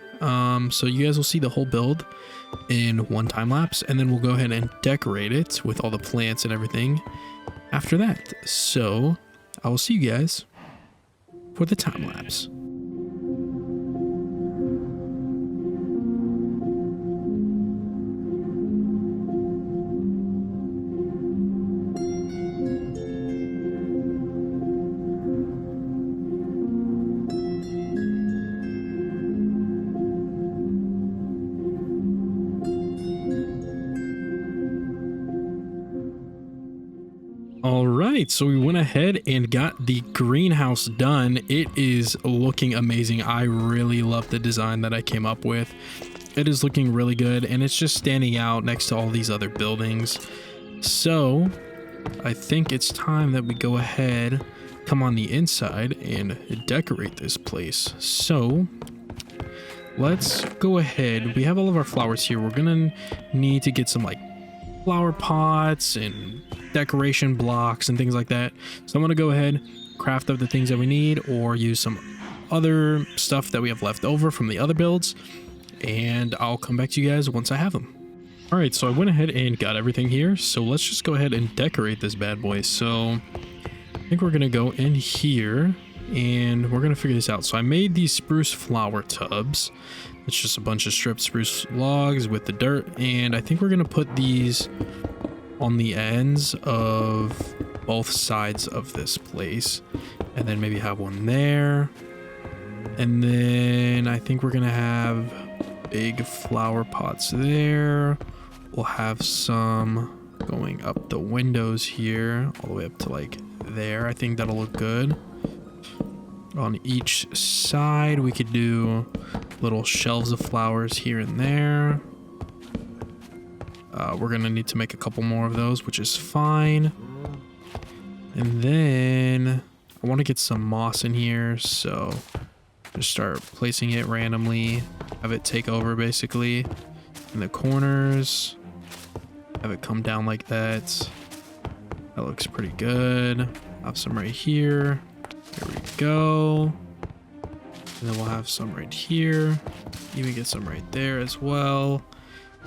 so you guys will see the whole build in one time lapse, and then we'll go ahead and decorate it with all the plants and everything after that. So I will see you guys for the time lapse. All right, so we went ahead and got the greenhouse done. It is looking amazing. I really love the design that I came up with. It is looking really good, and it's just standing out next to all these other buildings. So I think it's time that we go ahead, come on the inside and decorate this place. So let's go ahead. We have all of our flowers here. We're gonna need to get some like flower pots and decoration blocks and things like that. So I'm gonna go ahead, craft up the things that we need, or use some other stuff that we have left over from the other builds, and I'll come back to you guys once I have them. All right, so I went ahead and got everything here, so let's just go ahead and decorate this bad boy. So I think we're gonna go in here and we're gonna figure this out. So I made these spruce flower tubs. It's just a bunch of stripped spruce logs with the dirt, and I think we're gonna put these on the ends of both sides of this place, and then maybe have one there, and then I think we're gonna have big flower pots there. We'll have some going up the windows here all the way up to like there. I think that'll look good. On each side we could do little shelves of flowers here and there. We're gonna need to make a couple more of those, which is fine. And then I want to get some moss in here, so just start placing it randomly, have it take over basically in the corners, have it come down like that. That looks pretty good. Have some right here. There we go. And then we'll have some right here. Even get some right there as well.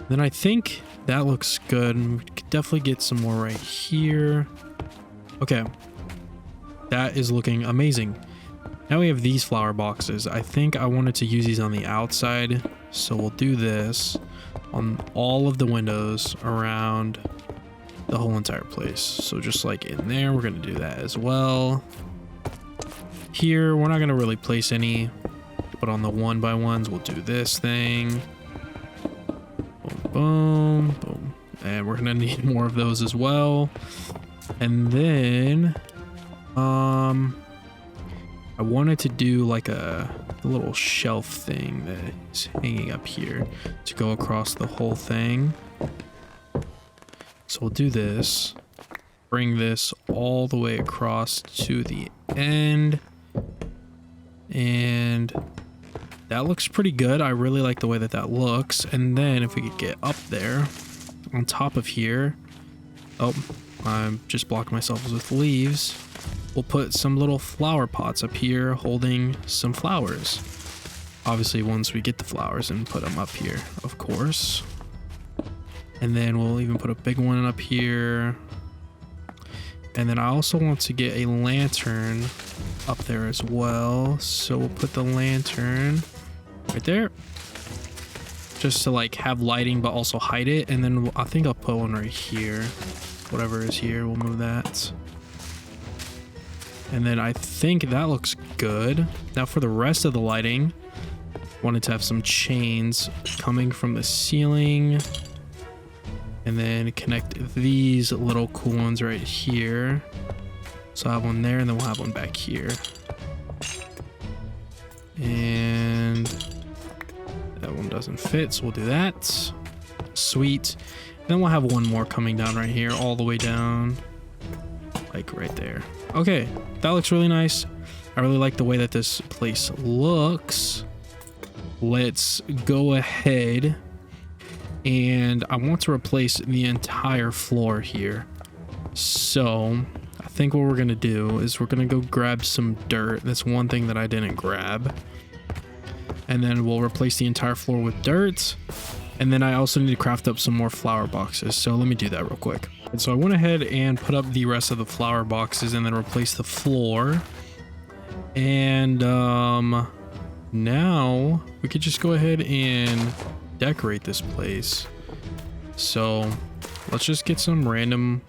Then I think that looks good. We could definitely get some more right here. Okay. That is looking amazing. Now we have these flower boxes. I think I wanted to use these on the outside. So we'll do this on all of the windows around the whole entire place. So just like in there, we're going to do that as well. Here, we're not going to really place any, but on the 1x1s, we'll do this thing. Boom, boom, boom. And we're gonna need more of those as well. And then I wanted to do like a little shelf thing that's hanging up here to go across the whole thing. So we'll do this. Bring this all the way across to the end. And that looks pretty good. I really like the way that that looks. And then if we could get up there on top of here. Oh, I'm just blocking myself with leaves. We'll put some little flower pots up here holding some flowers. Obviously, once we get the flowers and put them up here, of course. And then we'll even put a big one up here. And then I also want to get a lantern up there as well. So we'll put the lantern right there. Just to like have lighting, but also hide it. And then I think I'll put one right here. Whatever is here, we'll move that. And then I think that looks good. Now for the rest of the lighting, wanted to have some chains coming from the ceiling. And then connect these little cool ones right here. So I have one there, and then we'll have one back here. And that one doesn't fit, so we'll do that. Sweet. Then we'll have one more coming down right here, all the way down. Like right there. Okay, that looks really nice. I really like the way that this place looks. Let's go ahead. And I want to replace the entire floor here. So I think what we're going to do is we're going to go grab some dirt. That's one thing that I didn't grab. And then we'll replace the entire floor with dirt. And then I also need to craft up some more flower boxes. So let me do that real quick. And so I went ahead and put up the rest of the flower boxes and then replace the floor. And now we could just go ahead and decorate this place. So let's just get some random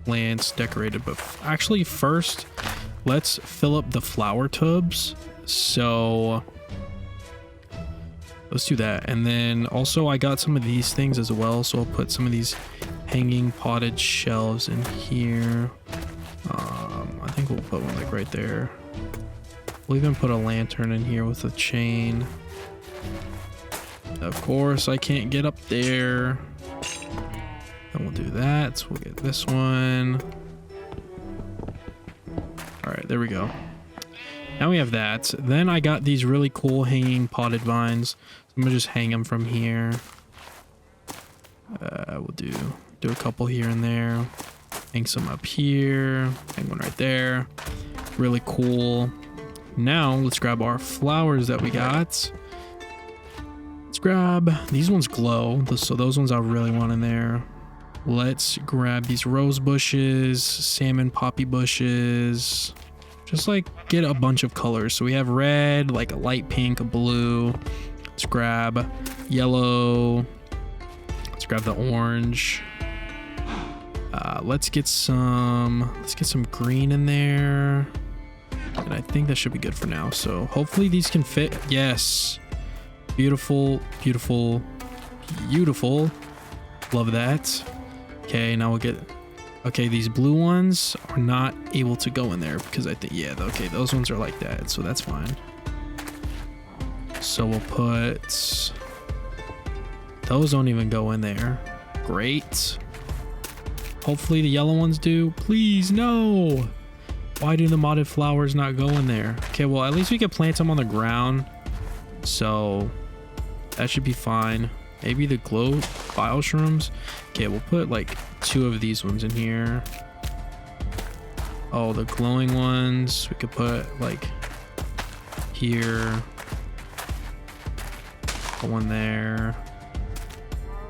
plants decorated, but actually first let's fill up the flower tubs. So let's do that. And then also I got some of these things as well, so I'll put some of these hanging potted shelves in here. I think we'll put one like right there. We'll even put a lantern in here with a chain. Of course, I can't get up there. Then we'll do that. So we'll get this one. All right, there we go. Now we have that. Then I got these really cool hanging potted vines. So I'm gonna just hang them from here. We'll do a couple here and there. Hang some up here. Hang one right there. Really cool. Now let's grab our flowers that we got. Let's grab these ones glow, so those ones I really want in there. Let's grab these rose bushes, salmon poppy bushes. Just like get a bunch of colors. So we have red, like a light pink, a blue. Let's grab yellow. Let's grab the orange. Let's get some green in there. And I think that should be good for now. So hopefully these can fit. Yes. Beautiful, beautiful, beautiful. Love that. Okay, now we'll get... Okay, these blue ones are not able to go in there because I think... Yeah, okay, those ones are like that, so that's fine. So we'll put... Those don't even go in there. Great. Hopefully the yellow ones do. Please, no! Why do the modded flowers not go in there? Okay, well, at least we can plant them on the ground. So... that should be fine. Maybe the glow bioshrooms. Okay, we'll put like 2 of these ones in here. Oh, the glowing ones we could put like here. Put one there.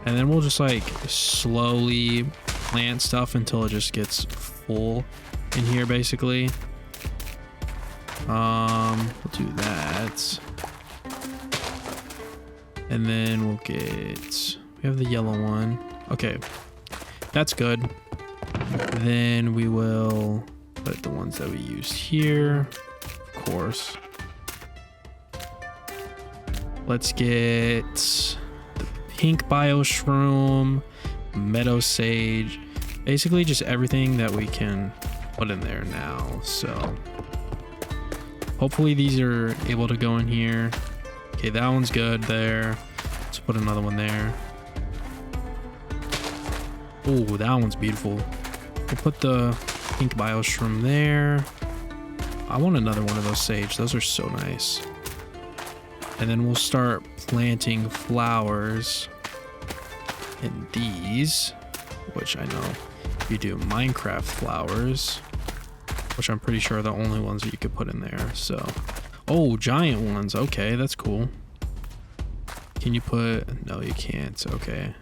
And then we'll just like slowly plant stuff until it just gets full in here basically. We'll do that. And then we'll get, we have the yellow one. Okay, that's good. Then we will put the ones that we used here, of course. Let's get the pink bioshroom, meadow sage, basically just everything that we can put in there now. So Hopefully these are able to go in here. Okay, that one's good there. Let's put another one there. Oh, that one's beautiful. We'll put the pink bioshroom there. I want another one of those sage. Those are so nice. And then we'll start planting flowers in these, which I know you do Minecraft flowers, which I'm pretty sure are the only ones that you could put in there. So, oh, giant ones. Okay, that's cool. Can you put, no, you can't. Okay.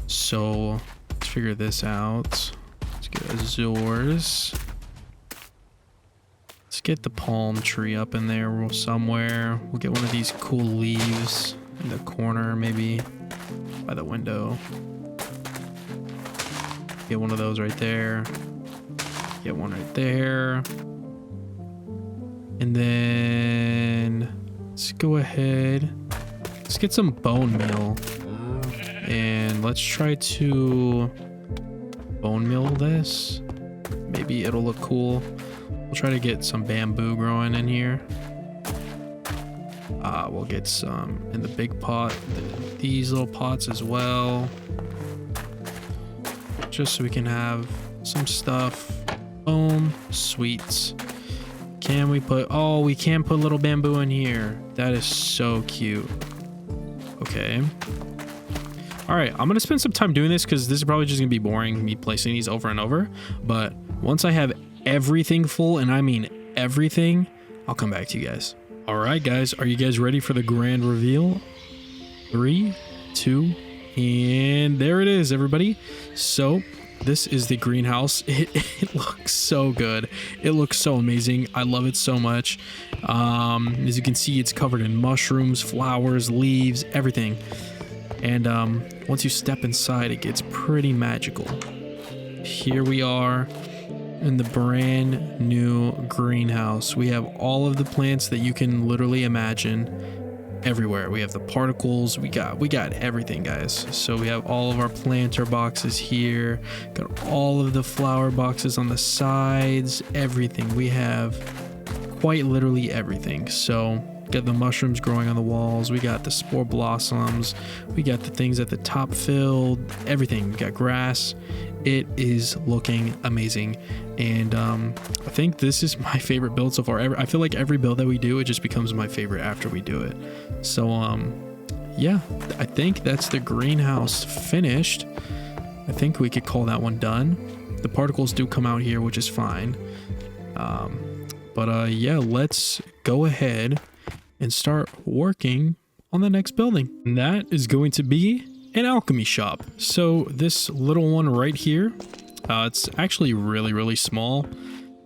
So let's figure this out. Let's get Azores. Let's get the palm tree up in there somewhere. We'll get one of these cool leaves in the corner, maybe by the window. Get one of those right there. Get one right there. And then let's go ahead. Let's get some bone meal. And let's try to bone meal this. Maybe it'll look cool. We'll try to get some bamboo growing in here. We'll get some in the big pot, these little pots as well, just so we can have some stuff. Boom, sweets. Can we put, oh, we can put little bamboo in here. That is so cute. Okay. All right, I'm gonna spend some time doing this because this is probably just gonna be boring, me placing these over and over. But once I have everything full, and I mean everything, I'll come back to you guys. All right, guys, are you guys ready for the grand reveal? 3, 2, and there it is, everybody. So this is the greenhouse. It looks so good. It looks so amazing. I love it so much. As you can see, it's covered in mushrooms, flowers, leaves, everything. And once you step inside, it gets pretty magical. Here we are in the brand new greenhouse. We have all of the plants that you can literally imagine everywhere. We have the particles, we got everything, guys. So we have all of our planter boxes here, got all of the flower boxes on the sides, everything. We have quite literally everything. So got the mushrooms growing on the walls, we got the spore blossoms, we got the things at the top filled, everything. We got grass. It is looking amazing, and I think this is my favorite build so far. I feel like every build that we do, it just becomes my favorite after we do it. So yeah, I think that's the greenhouse finished. I think we could call that one done. The particles do come out here, which is fine. But yeah, let's go ahead and start working on the next building. And that is going to be an alchemy shop. So this little one right here, it's actually really small.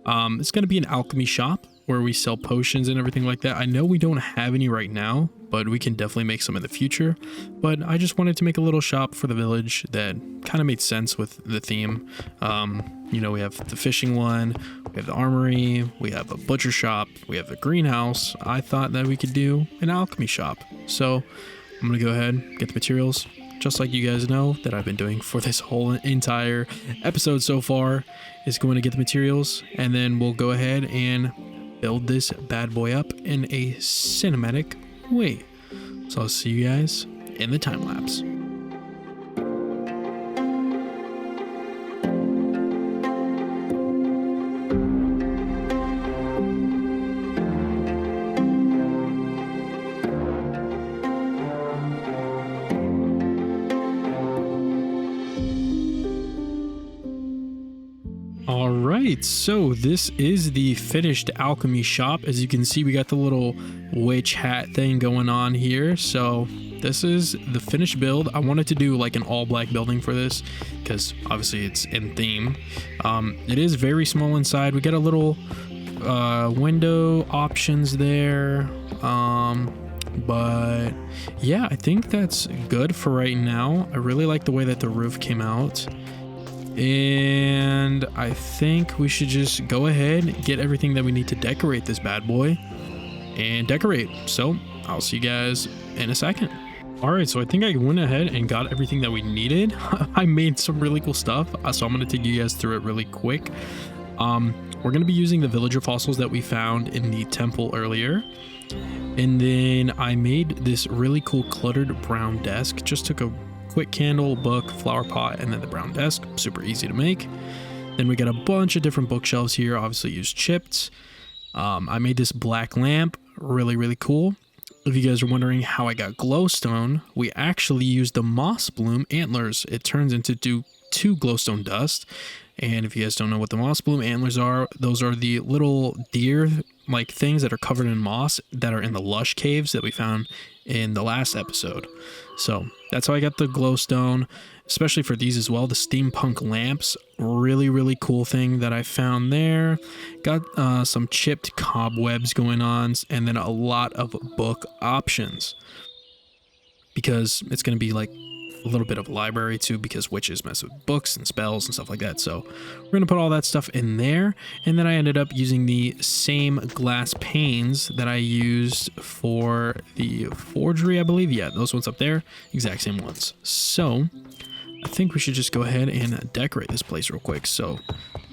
It's going to be an alchemy shop where we sell potions and everything like that. I know we don't have any right now, but we can definitely make some in the future. But I just wanted to make a little shop for the village that kind of made sense with the theme. You know, we have the fishing one, we have the armory, we have a butcher shop, we have the greenhouse. I thought that we could do an alchemy shop. So I'm going to go ahead and get the materials, just like you guys know that I've been doing for this whole entire episode so far, is going to get the materials, and then we'll go ahead and build this bad boy up in a cinematic way. So I'll see you guys in the time lapse. Alright, so this is the finished alchemy shop. As you can see, we got the little witch hat thing going on here. So this is the finished build. I wanted to do like an all black building for this because obviously it's in theme. It is very small inside. We got a little window options there. But yeah, I think that's good for right now. I really like the way that the roof came out. And I think we should just go ahead and get everything that we need to decorate this bad boy and decorate. So I'll see you guys in a second. All right, so I think I went ahead and got everything that we needed. I made some really cool stuff, so I'm going to take you guys through it really quick. We're going to be using the villager fossils that we found in the temple earlier. And then I made this really cool cluttered brown desk. Just took a quick candle, book, flower pot, and then the brown desk. Super easy to make. Then we got a bunch of different bookshelves here, obviously used chipped. I made this black lamp, really cool. If you guys are wondering how I got glowstone, we actually used the moss bloom antlers. It turns into two glowstone dust. And if you guys don't know what the moss bloom antlers are, those are the little deer like things that are covered in moss that are in the lush caves that we found in the last episode. So that's how I got the glowstone, especially for these as well. The steampunk lamps, really cool thing that I found there. Got some chipped cobwebs going on, and then a lot of book options, because it's going to be like a little bit of a library too, because witches mess with books and spells and stuff like that. So we're going to put all that stuff in there. And then I ended up using the same glass panes that I used for the forgery, I believe. Yeah, those ones up there, exact same ones. So I think we should just go ahead and decorate this place real quick. So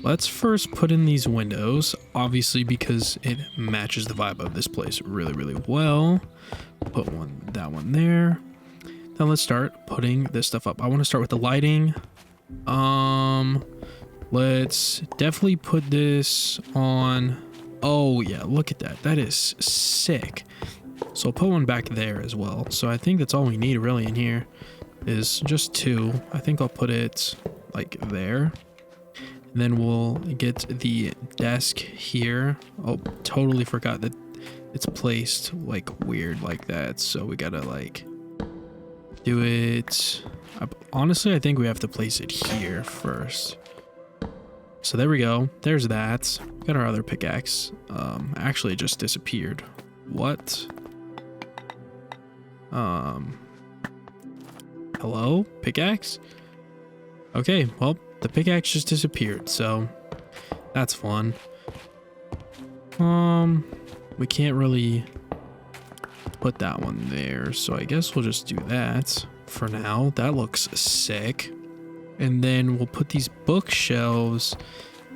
let's first put in these windows, obviously, because it matches the vibe of this place really well. Put that one there. Now let's start putting this stuff up. I want to start with the lighting. Let's definitely put this on. Oh yeah, look at that. That is sick. So I'll put one back there as well. So I think that's all we need really in here is just two. I think I'll put it like there. And then we'll get the desk here. Oh, totally forgot that it's placed like weird like that. So we gotta like do it. Honestly, I think we have to place it here first. So there we go. There's that. Got our other pickaxe. Actually, it just disappeared. What? Hello? Pickaxe? Okay, well, the pickaxe just disappeared, so that's fun. We can't really put that one there, so I guess we'll just do that for now. That looks sick. And then we'll put these bookshelves,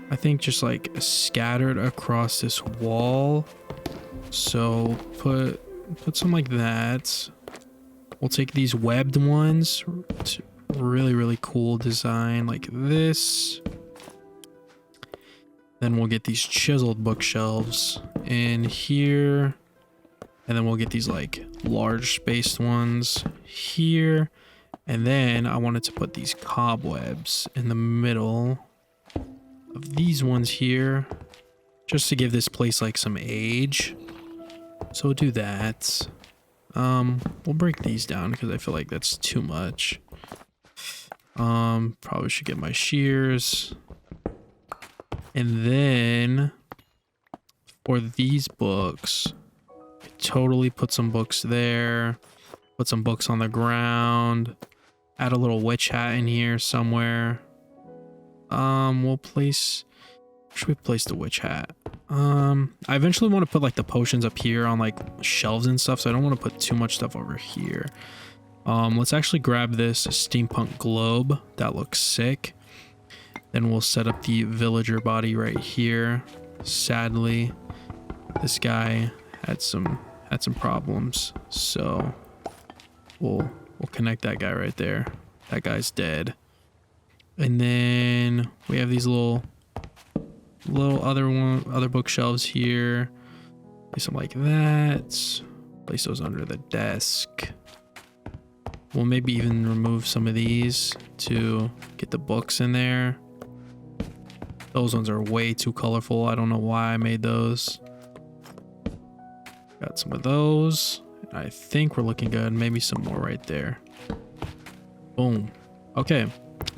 I think, just like scattered across this wall. So put some like that. We'll take these webbed ones. It's really cool design like this. Then we'll get these chiseled bookshelves in here. And then we'll get these like large spaced ones here. And then I wanted to put these cobwebs in the middle of these ones here, just to give this place like some age. So we'll do that. We'll break these down because I feel like that's too much. Probably should get my shears. And then for these books, totally put some books there, put some books on the ground, add a little witch hat in here somewhere. We'll place, should we place the witch hat? I eventually want to put like the potions up here on like shelves and stuff, so I don't want to put too much stuff over here. Let's actually grab this steampunk globe. That looks sick. Then we'll set up the villager body right here. Sadly, this guy had some problems, so we'll connect that guy right there. That guy's dead. And then we have these little other bookshelves here. Place them like that. Place those under the desk. We'll maybe even remove some of these to get the books in there. Those ones are way too colorful. I don't know why I made those. Got some of those. I think we're looking good. Maybe some more right there. Boom. Okay.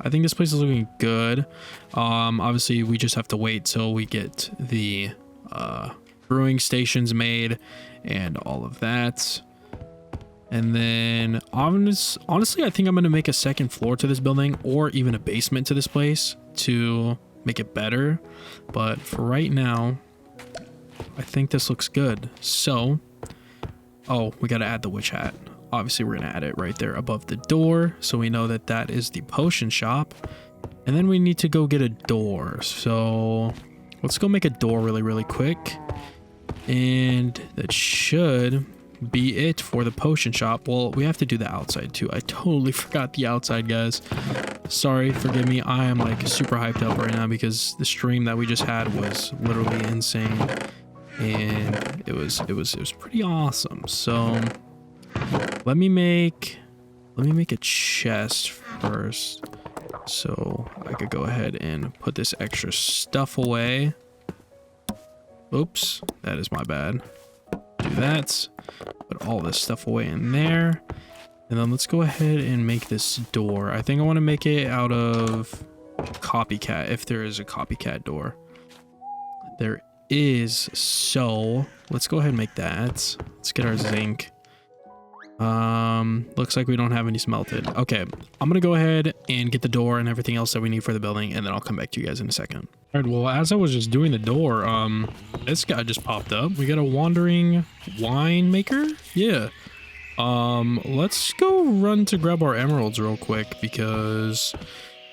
I think this place is looking good. Obviously, we just have to wait till we get the brewing stations made and all of that. And then, honestly, I think I'm going to make a second floor to this building, or even a basement to this place to make it better. But for right now, I think this looks good. So, oh, we got to add the witch hat. Obviously, we're going to add it right there above the door, so we know that that is the potion shop. And then we need to go get a door. So let's go make a door really quick. And that should be it for the potion shop. Well, we have to do the outside too. I totally forgot the outside, guys. Sorry, forgive me. I am like super hyped up right now because the stream that we just had was literally insane, and it was pretty awesome. So let me make a chest first, so I could go ahead and put this extra stuff away. Oops, that is my bad. Do that. Put all this stuff away in there. And then let's go ahead and make this door. I think I want to make it out of copycat, if there is a copycat door. There is, so let's go ahead and make that. Let's get our zinc. Looks like we don't have any smelted. Okay, I'm gonna go ahead and get the door and everything else that we need for the building, and then I'll come back to you guys in a second. All right, well, as I was just doing the door, this guy just popped up. We got a wandering winemaker. Yeah. Let's go run to grab our emeralds real quick, because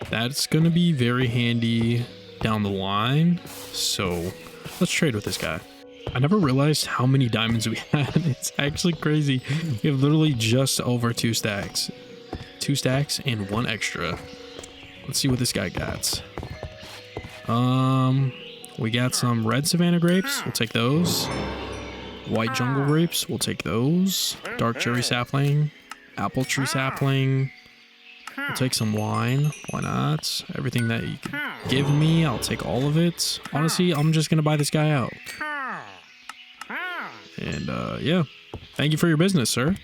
that's gonna be very handy down the line. So let's trade with this guy. I never realized how many diamonds we had. It's actually crazy. We have literally just over 2 stacks. 2 stacks and 1 extra. Let's see what this guy got. We got some red savanna grapes. We'll take those. White jungle grapes. We'll take those. Dark cherry sapling. Apple tree sapling. We'll take some wine. Why not? Everything that you can give me, I'll take all of it. Honestly, I'm just gonna buy this guy out. And yeah, thank you for your business, sir.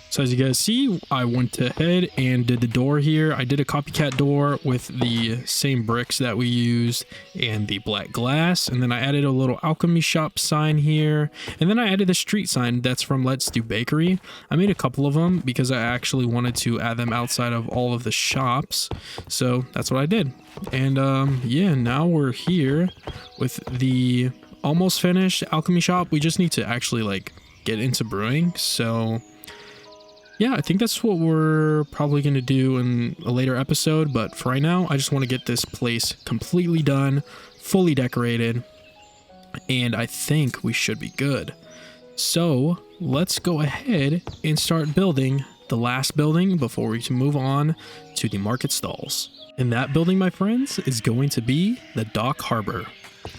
So as you guys see, I went ahead and did the door here. I did a copycat door with the same bricks that we used and the black glass. And then I added a little alchemy shop sign here. And then I added a street sign that's from Let's Do Bakery. I made a couple of them because I actually wanted to add them outside of all of the shops. So that's what I did. And yeah, now we're here with the almost finished alchemy shop. We just need to actually like get into brewing. So yeah, I think that's what we're probably going to do in a later episode. But for right now, I just want to get this place completely done, fully decorated, and I think we should be good. So let's go ahead and start building the last building before we can move on to the market stalls. And that building, my friends, is going to be the dock harbor.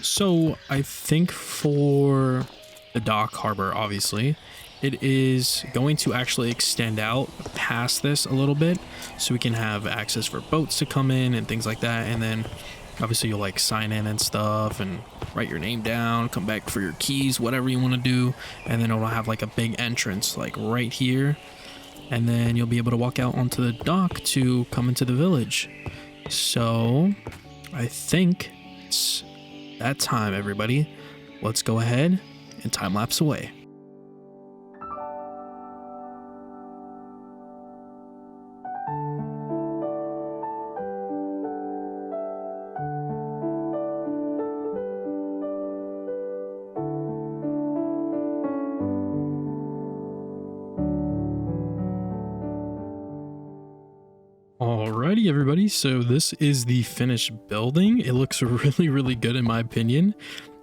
So I think for the dock harbor, obviously, it is going to actually extend out past this a little bit so we can have access for boats to come in and things like that. And then obviously you'll like sign in and stuff and write your name down, come back for your keys, whatever you want to do. And then it'll have like a big entrance like right here. And then you'll be able to walk out onto the dock to come into the village. So I think it's that time, everybody. Let's go ahead and time lapse away. Alrighty, everybody, so this is the finished building. It looks really good in my opinion.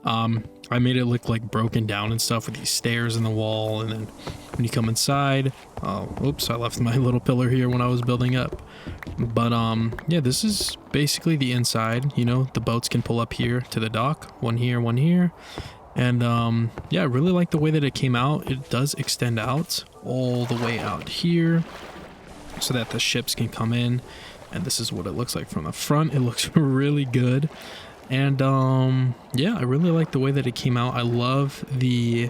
I made it look like broken down and stuff with these stairs in the wall, and then when you come inside, oops, I left my little pillar here when I was building up. But yeah, this is basically the inside. You know, the boats can pull up here to the dock, one here, and yeah, I really like the way that it came out. It does extend out all the way out here so that the ships can come in, and this is what it looks like from the front. It looks really good. And yeah, I really like the way that it came out. I love the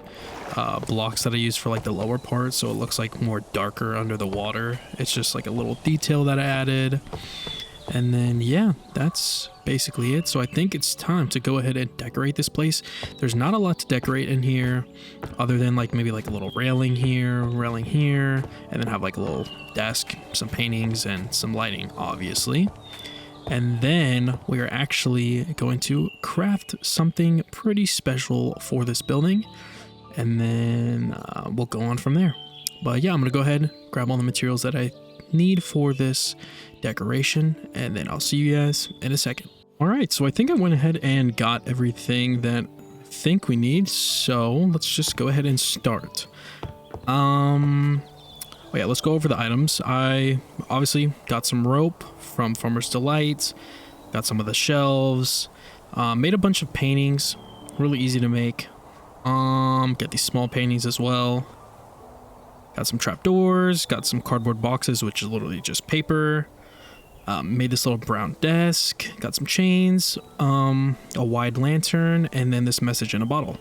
blocks that I used for like the lower part, so it looks like more darker under the water. It's just like a little detail that I added. And then yeah, that's basically it. So I think it's time to go ahead and decorate this place. There's not a lot to decorate in here other than like maybe like a little railing here, and then have like a little desk, some paintings, and some lighting, obviously. And then we are actually going to craft something pretty special for this building, and then we'll go on from there. But yeah, I'm gonna go ahead, grab all the materials that I need for this decoration, and then I'll see you guys in a second. All right, so I think I went ahead and got everything that I think we need. So let's just go ahead and start. Oh yeah, let's go over the items. I obviously got some rope from Farmer's Delight, got some of the shelves, made a bunch of paintings, really easy to make. Get these small paintings as well. Got some trapdoors, got some cardboard boxes, which is literally just paper. Made this little brown desk, got some chains, a wide lantern, and then this message in a bottle.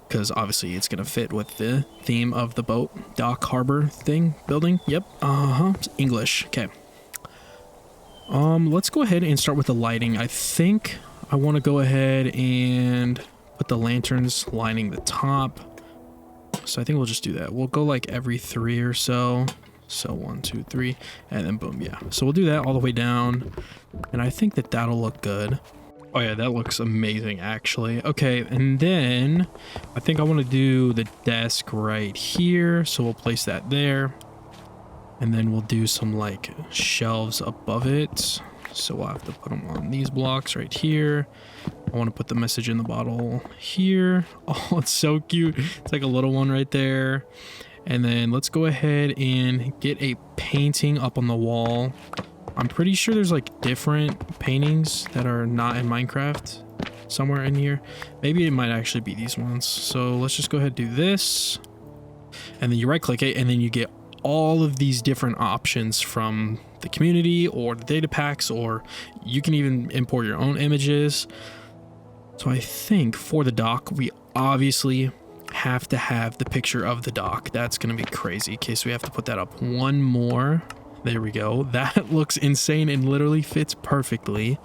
Because obviously it's going to fit with the theme of the boat, dock, harbor thing, building. Yep, English, okay. Let's go ahead and start with the lighting. I think I want to go ahead and put the lanterns lining the top. So I think we'll just do that. We'll go like every 3 or so. So 1, 2, 3, and then boom, yeah. So we'll do that all the way down, and I think that that'll look good. Oh yeah, that looks amazing actually. Okay, and then I think I want to do the desk right here, so we'll place that there, and then we'll do some like shelves above it. So we'll have to put them on these blocks right here. I want to put the message in the bottle here. Oh, it's so cute. It's like a little one right there. And then let's go ahead and get a painting up on the wall. I'm pretty sure there's like different paintings that are not in Minecraft somewhere in here. Maybe it might actually be these ones. So let's just go ahead and do this. And then you right click it and then you get all of these different options from the community or the data packs, or you can even import your own images. So I think for the dock, we obviously have to have the picture of the dock. That's gonna be crazy. Okay, so we have to put that up one more. There we go. That looks insane and literally fits perfectly.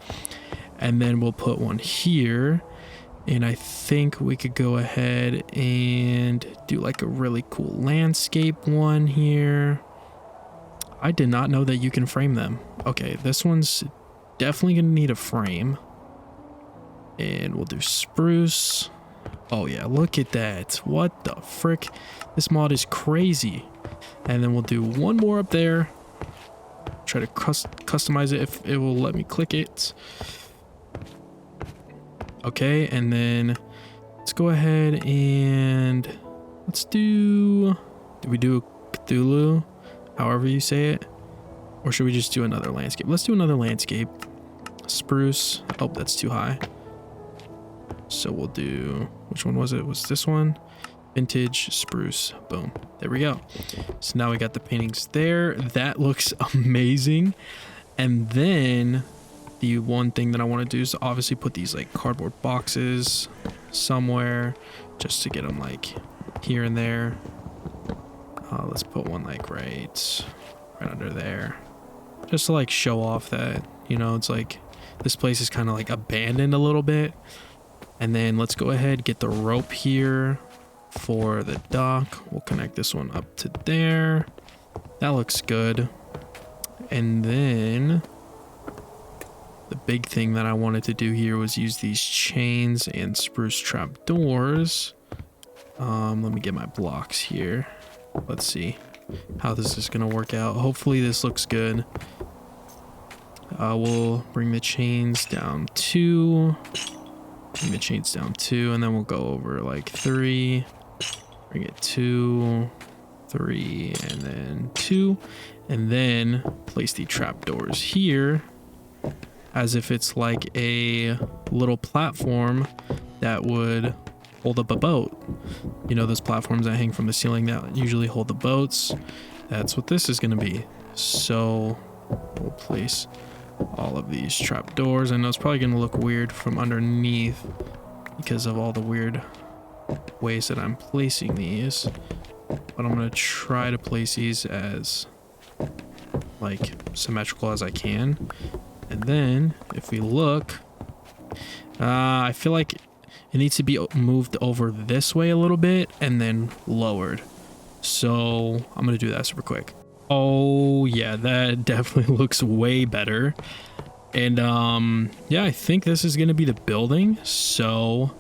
And then we'll put one here, and I think we could go ahead and do like a really cool landscape one here. I did not know that you can frame them. Okay, this one's definitely gonna need a frame, and we'll do spruce. Oh yeah, look at that. What the frick? This mod is crazy. And then we'll do one more up there. Try to customize it if it will let me click it. Okay, and then let's go ahead and let's do we do Cthulhu? However you say it. Or should we just do another landscape? Let's do another landscape. Spruce. Oh, that's too high. So we'll do, which one was it? Was this one? Vintage, spruce, boom. There we go. So now we got the paintings there. That looks amazing. And then the one thing that I want to do is obviously put these like cardboard boxes somewhere just to get them like here and there. Let's put one like right under there. Just to like show off that, you know, it's like this place is kind of like abandoned a little bit. And then let's go ahead, get the rope here for the dock. We'll connect this one up to there. That looks good. And then the big thing that I wanted to do here was use these chains and spruce trap doors. Let me get my blocks here. Let's see how this is gonna work out. Hopefully this looks good. We'll bring the chains down 2. Bring the chains down 2, and then we'll go over like 3. Bring it 2, 3, and then 2. And then place the trapdoors here as if it's like a little platform that would hold up a boat. You know, those platforms that hang from the ceiling that usually hold the boats. That's what this is going to be. So we'll place all of these trapdoors. I know it's probably going to look weird from underneath because of all the weird ways that I'm placing these, but I'm going to try to place these as like symmetrical as I can. And then if we look, I feel like it needs to be moved over this way a little bit and then lowered. So I'm going to do that super quick. Oh yeah, that definitely looks way better. And yeah, I think this is going to be the building. So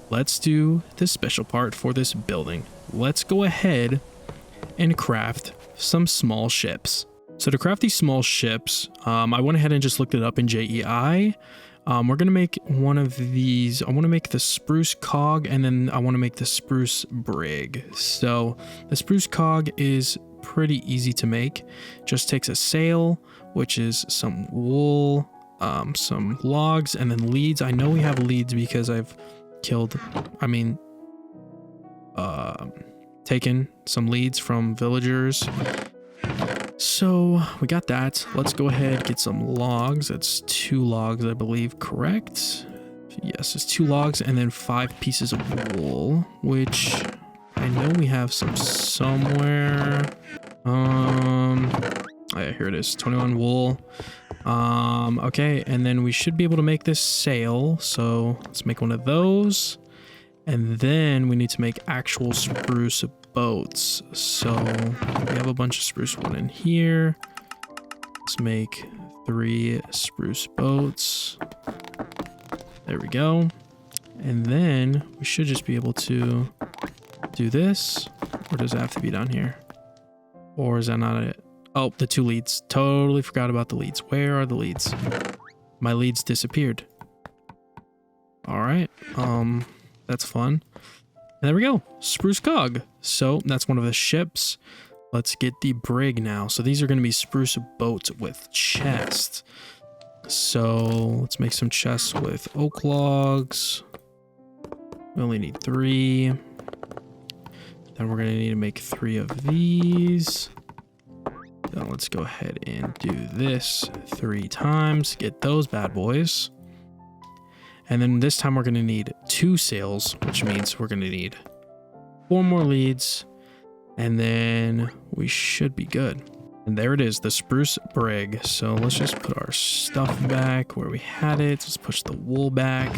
let's do the special part for this building. Let's go ahead and craft some small ships. So to craft these small ships, I went ahead and just looked it up in JEI. We're gonna make one of these. I want to make the spruce cog, and then I want to make the spruce brig. So the spruce cog is pretty easy to make. Just takes a sail, which is some wool, some logs, and then leads. I know we have leads because I've taken some leads from villagers. So we got that. Let's go ahead, get some logs. That's 2 logs, I believe, correct? Yes, it's 2 logs and then 5 pieces of wool, which I know we have some somewhere. Yeah, here it is, 21 wool. Okay, and then we should be able to make this sail. So let's make one of those. And then we need to make actual spruce boats. So we have a bunch of spruce wood in here. Let's make 3 spruce boats. There we go. And then we should just be able to do this. Or does it have to be down here? Or is that not it? Oh, the 2 leads. Totally forgot about the leads. Where are the leads? My leads disappeared. All right. That's fun. And there we go. Spruce cog. So that's one of the ships. Let's get the brig now. So these are going to be spruce boats with chests. So let's make some chests with oak logs. We only need 3. Then we're going to need to make 3 of these. Then let's go ahead and do this 3 times. Get those bad boys. And then this time we're going to need 2 sails, which means we're going to need 4 more leads. And then we should be good. And there it is, the spruce brig. So let's just put our stuff back where we had it. Let's push the wool back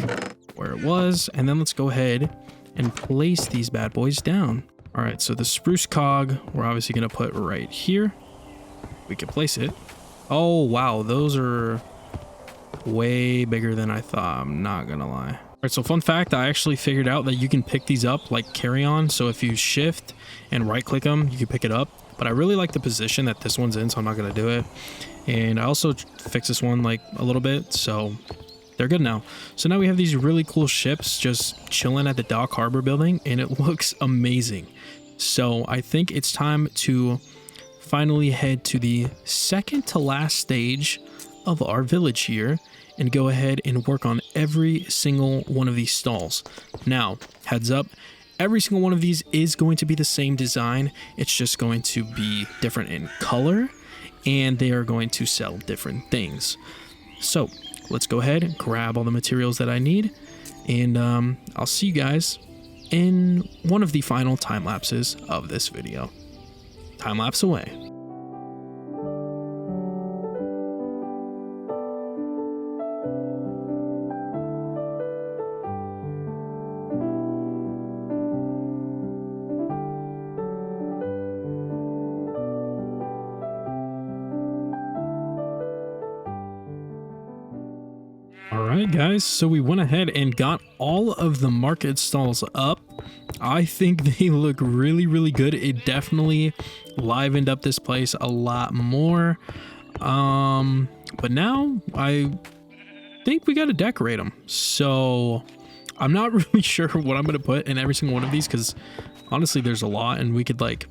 where it was. And then let's go ahead and place these bad boys down. All right, so the spruce cog, we're obviously going to put right here. We can place it. Oh, wow, those are way bigger than I thought. I'm not going to lie. All right, so fun fact, I actually figured out that you can pick these up like carry on. So if you shift and right click them, you can pick it up. But I really like the position that this one's in, so I'm not going to do it. And I also fixed this one like a little bit, so they're good now. So now we have these really cool ships just chilling at the dock harbor building, and it looks amazing. So I think it's time to finally head to the second to last stage of our village here and go ahead and work on every single one of these stalls. Now, heads up, every single one of these is going to be the same design. It's just going to be different in color, and they are going to sell different things. So let's go ahead and grab all the materials that I need, and I'll see you guys in one of the final time lapses of this video. Time lapse away. Alright guys, so we went ahead and got all of the market stalls up. I think they look really good. It definitely livened up this place a lot more. But now I think we got to decorate them. So I'm not really sure what I'm going to put in every single one of these, because honestly there's a lot and we could like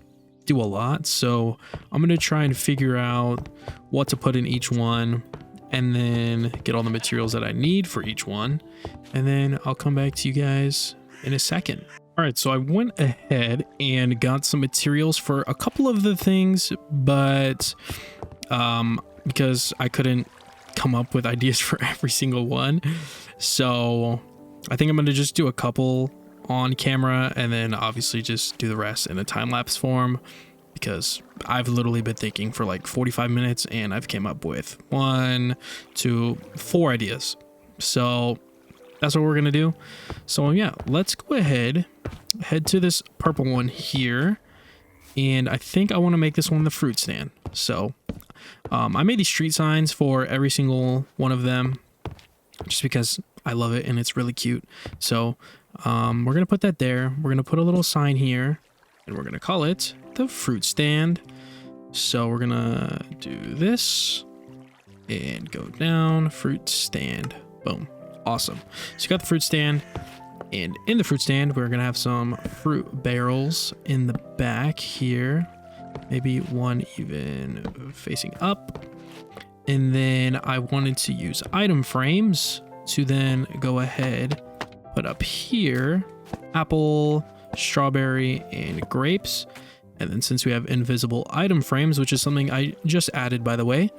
do a lot. So I'm going to try and figure out what to put in each one, and then get all the materials that I need for each one, and then I'll come back to you guys in a second. All right, so I went ahead and got some materials for a couple of the things, but because I couldn't come up with ideas for every single one, so I think I'm gonna just do a couple on camera and then obviously just do the rest in a time-lapse form, because I've literally been thinking for like 45 minutes and I've came up with 1, 2, 4 ideas. So that's what we're going to do. So yeah, let's go ahead, head to this purple one here. And I think I want to make this one the fruit stand. So I made these street signs for every single one of them just because I love it and it's really cute. So we're going to put that there. We're going to put a little sign here and we're going to call it the fruit stand. So we're gonna do this and go down, fruit stand, boom, awesome. So you got the fruit stand, and in the fruit stand, we're gonna have some fruit barrels in the back here, maybe one even facing up. And then I wanted to use item frames to then go ahead, put up here, apple, strawberry, and grapes. And then since we have invisible item frames, which is something I just added, by the way,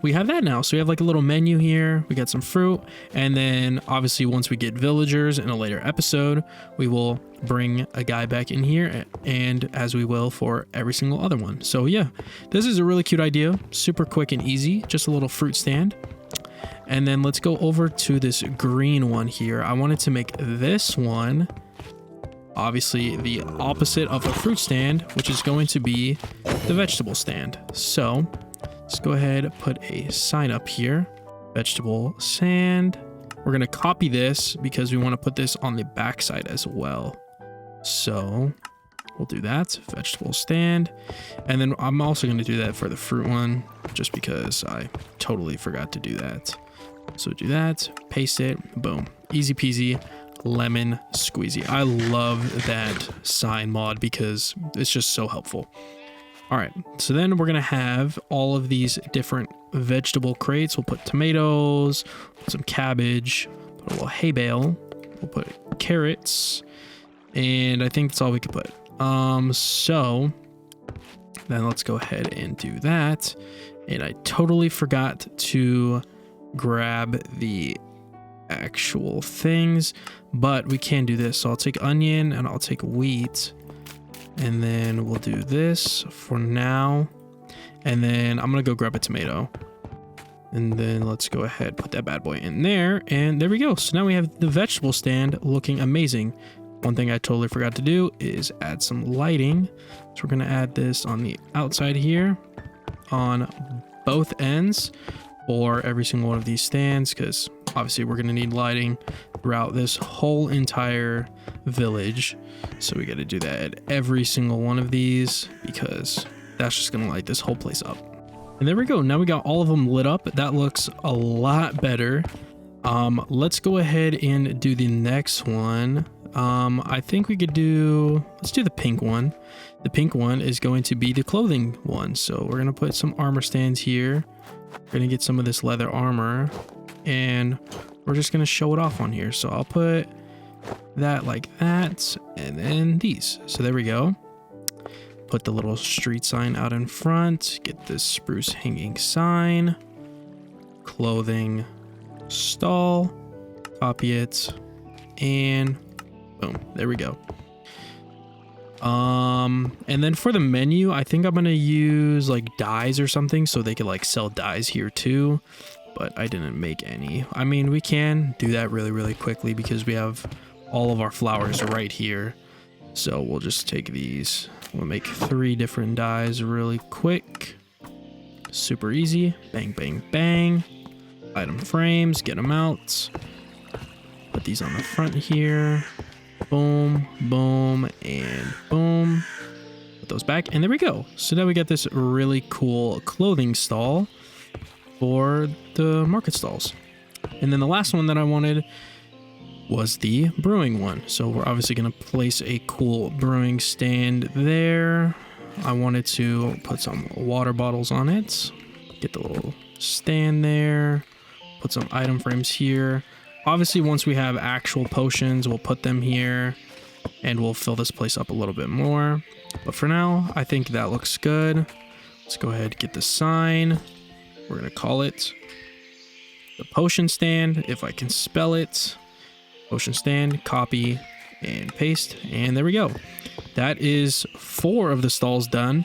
we have that now. So we have like a little menu here. We got some fruit. And then obviously once we get villagers in a later episode, we will bring a guy back in here, and as we will for every single other one. So yeah, this is a really cute idea. Super quick and easy. Just a little fruit stand. And then let's go over to this green one here. I wanted to make this one obviously the opposite of a fruit stand, which is going to be the vegetable stand. So let's go ahead and put a sign up here. Vegetable stand. We're going to copy this because we want to put this on the back side as well. So we'll do that. Vegetable stand. And then I'm also going to do that for the fruit one just because I totally forgot to do that. So do that, paste it, boom. Easy peasy, lemon squeezy. I love that sign mod because it's just so helpful. All right, so then we're gonna have all of these different vegetable crates. We'll put tomatoes, put some cabbage, put a little hay bale, we'll put carrots, and I think that's all we could put. So then let's go ahead and do that. And I totally forgot to grab the actual things, but we can do this. So I'll take onion and I'll take wheat, and then we'll do this for now. And then I'm gonna go grab a tomato, and then let's go ahead, put that bad boy in there, and there we go. So now we have the vegetable stand looking amazing. One thing I totally forgot to do is add some lighting. So we're gonna add this on the outside here on both ends for every single one of these stands, because obviously we're going to need lighting throughout this whole entire village. So we got to do that at every single one of these because that's just going to light this whole place up. And there we go. Now we got all of them lit up. That looks a lot better. Let's go ahead and do the next one. I think we could let's do the pink one. The pink one is going to be the clothing one. So we're going to put some armor stands here. We're going to get some of this leather armor, and we're just going to show it off on here. So I'll put that like that, and then these. So there we go. Put the little street sign out in front. Get this spruce hanging sign. Clothing stall. Copy it. And boom. There we go. And then for the menu, I think I'm gonna use like dyes or something so they could like sell dyes here too, but I didn't make any. I mean, we can do that really quickly because we have all of our flowers right here. So we'll just take these. We'll make 3 different dyes really quick. Super easy. Bang, bang, bang. Item frames, get them out. Put these on the front here. Boom, boom, and boom. Put those back, and there we go. So now we got this really cool clothing stall for the market stalls. And then the last one that I wanted was the brewing one. So we're obviously going to place a cool brewing stand there. I wanted to put some water bottles on it. Get the little stand there. Put some item frames here. Obviously, once we have actual potions, we'll put them here and we'll fill this place up a little bit more. But for now, I think that looks good. Let's go ahead and get the sign. We're going to call it the potion stand, if I can spell it. Potion stand, copy, and paste. And there we go. That is 4 of the stalls done.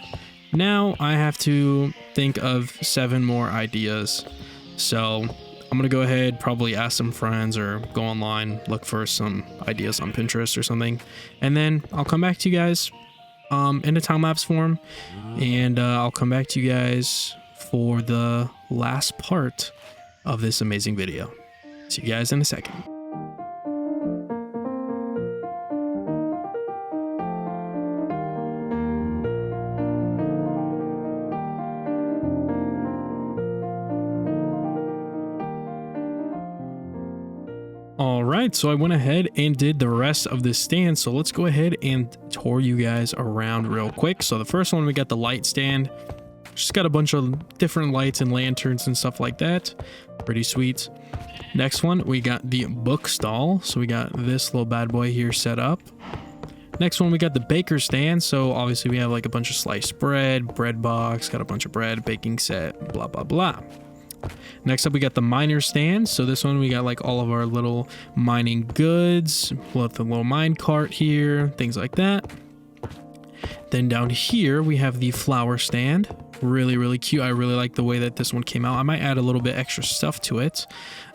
Now I have to think of 7 more ideas. So I'm gonna go ahead, probably ask some friends or go online, look for some ideas on Pinterest or something, and then I'll come back to you guys in a time-lapse form, and I'll come back to you guys for the last part of this amazing video. See you guys in a second. All right, so I went ahead and did the rest of this stand. So let's go ahead and tour you guys around real quick. So the first one, we got the light stand. Just got a bunch of different lights and lanterns and stuff like that. Pretty sweet. Next one, we got the book stall. So we got this little bad boy here set up. Next one, we got the baker stand. So obviously we have like a bunch of sliced bread box, got a bunch of bread, baking set, blah, blah, blah. Next up, we got the miner stand. So this one, we got like all of our little mining goods with the little mine cart here, things like that. Then down here, we have the flower stand. Really, really cute. I really like the way that this one came out. I might add a little bit extra stuff to it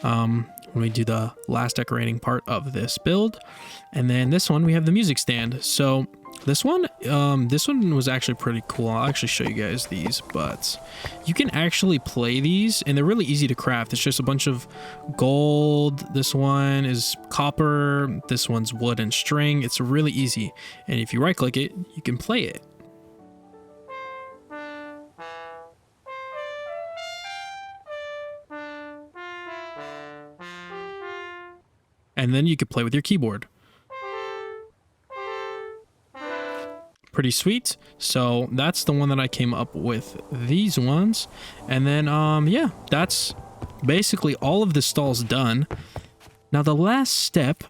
when we do the last decorating part of this build. And then this one, we have the music stand. So this one was actually pretty cool. I'll actually show you guys these, but you can actually play these and they're really easy to craft. It's just a bunch of gold. This one is copper. This one's wood and string. It's really easy. And if you right click it, you can play it. And then you could play with your keyboard. Pretty sweet. So that's the one that I came up with, these ones. And then yeah, that's basically all of the stalls done. Now the last step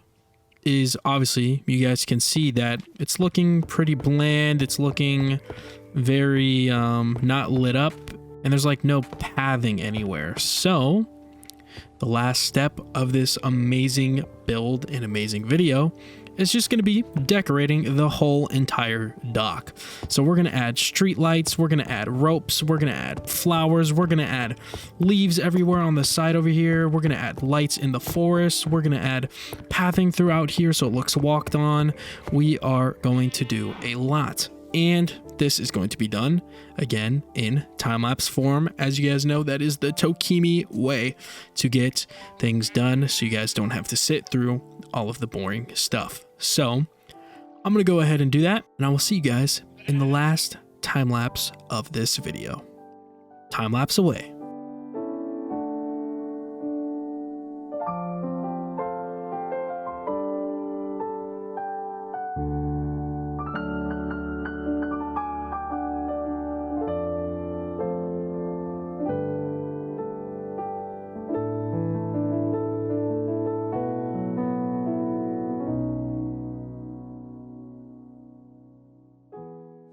is, obviously you guys can see that it's looking pretty bland. It's looking very not lit up, and there's like no pathing anywhere. So the last step of this amazing build and amazing video is just going to be decorating the whole entire dock. So we're going to add street lights, we're going to add ropes, we're going to add flowers, we're going to add leaves everywhere on the side over here, we're going to add lights in the forest, we're going to add pathing throughout here so it looks walked on. We are going to do a lot, and this is going to be done again in time-lapse form. As you guys know, that is the Tokimi way to get things done, so you guys don't have to sit through all of the boring stuff. So I'm gonna go ahead and do that, and I will see you guys in the last time-lapse of this video. Time-lapse away.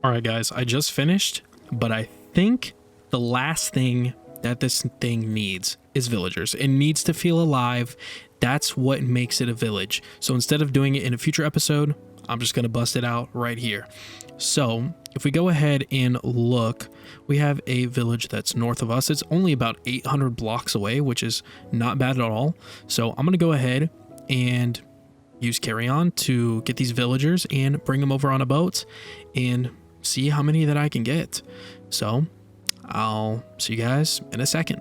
All right, guys, I just finished, but I think the last thing that this thing needs is villagers. It needs to feel alive. That's what makes it a village. So instead of doing it in a future episode, I'm just going to bust it out right here. So if we go ahead and look, we have a village that's north of us. It's only about 800 blocks away, which is not bad at all. So I'm going to go ahead and use carry on to get these villagers and bring them over on a boat and see how many that I can get. So I'll see you guys in a second.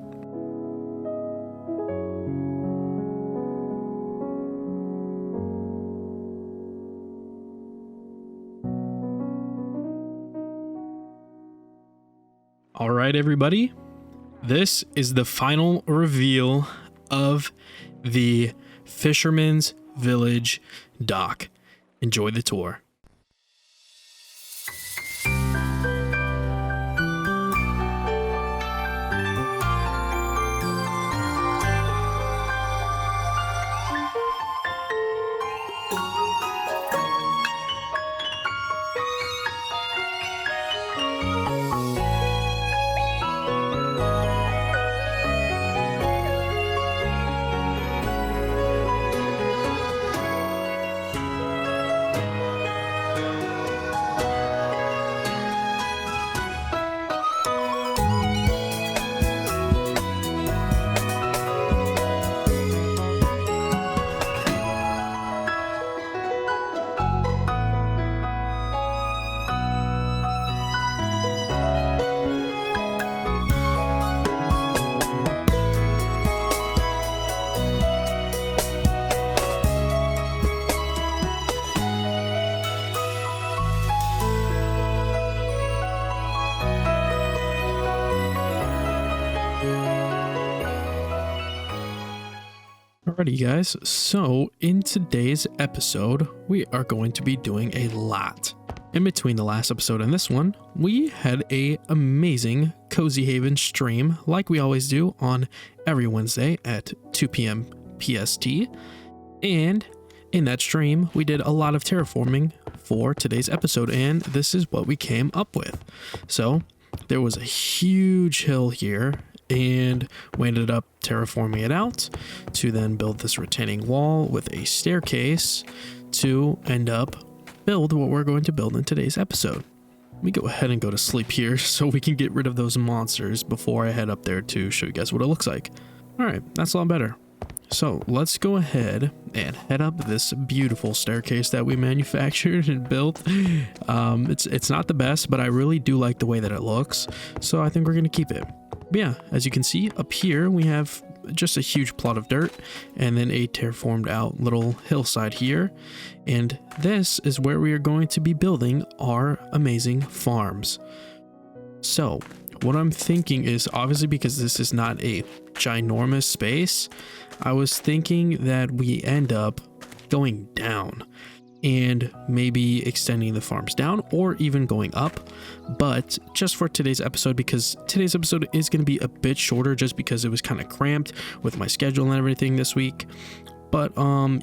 All right, everybody, this is the final reveal of the Fisherman's Village dock. Enjoy the tour. Alrighty guys, so in today's episode, we are going to be doing a lot. In between the last episode and this one, we had a amazing CozyHaven stream like we always do on every Wednesday at 2 p.m. PST. And in that stream, we did a lot of terraforming for today's episode, and this is what we came up with. So there was a huge hill here, and we ended up terraforming it out to then build this retaining wall with a staircase to end up build what we're going to build in today's episode. Let me go ahead and go to sleep here so we can get rid of those monsters before I head up there to show you guys what it looks like. All right, that's a lot better. So let's go ahead and head up this beautiful staircase that we manufactured and built. It's not the best, but I really do like the way that it looks, so I think we're gonna keep it. But yeah, as you can see up here, we have just a huge plot of dirt and then a terraformed out little hillside here. And this is where we are going to be building our amazing farms. So what I'm thinking is, obviously because this is not a ginormous space, I was thinking that we end up going down and maybe extending the farms down or even going up. But just for today's episode, because today's episode is going to be a bit shorter just because it was kind of cramped with my schedule and everything this week. But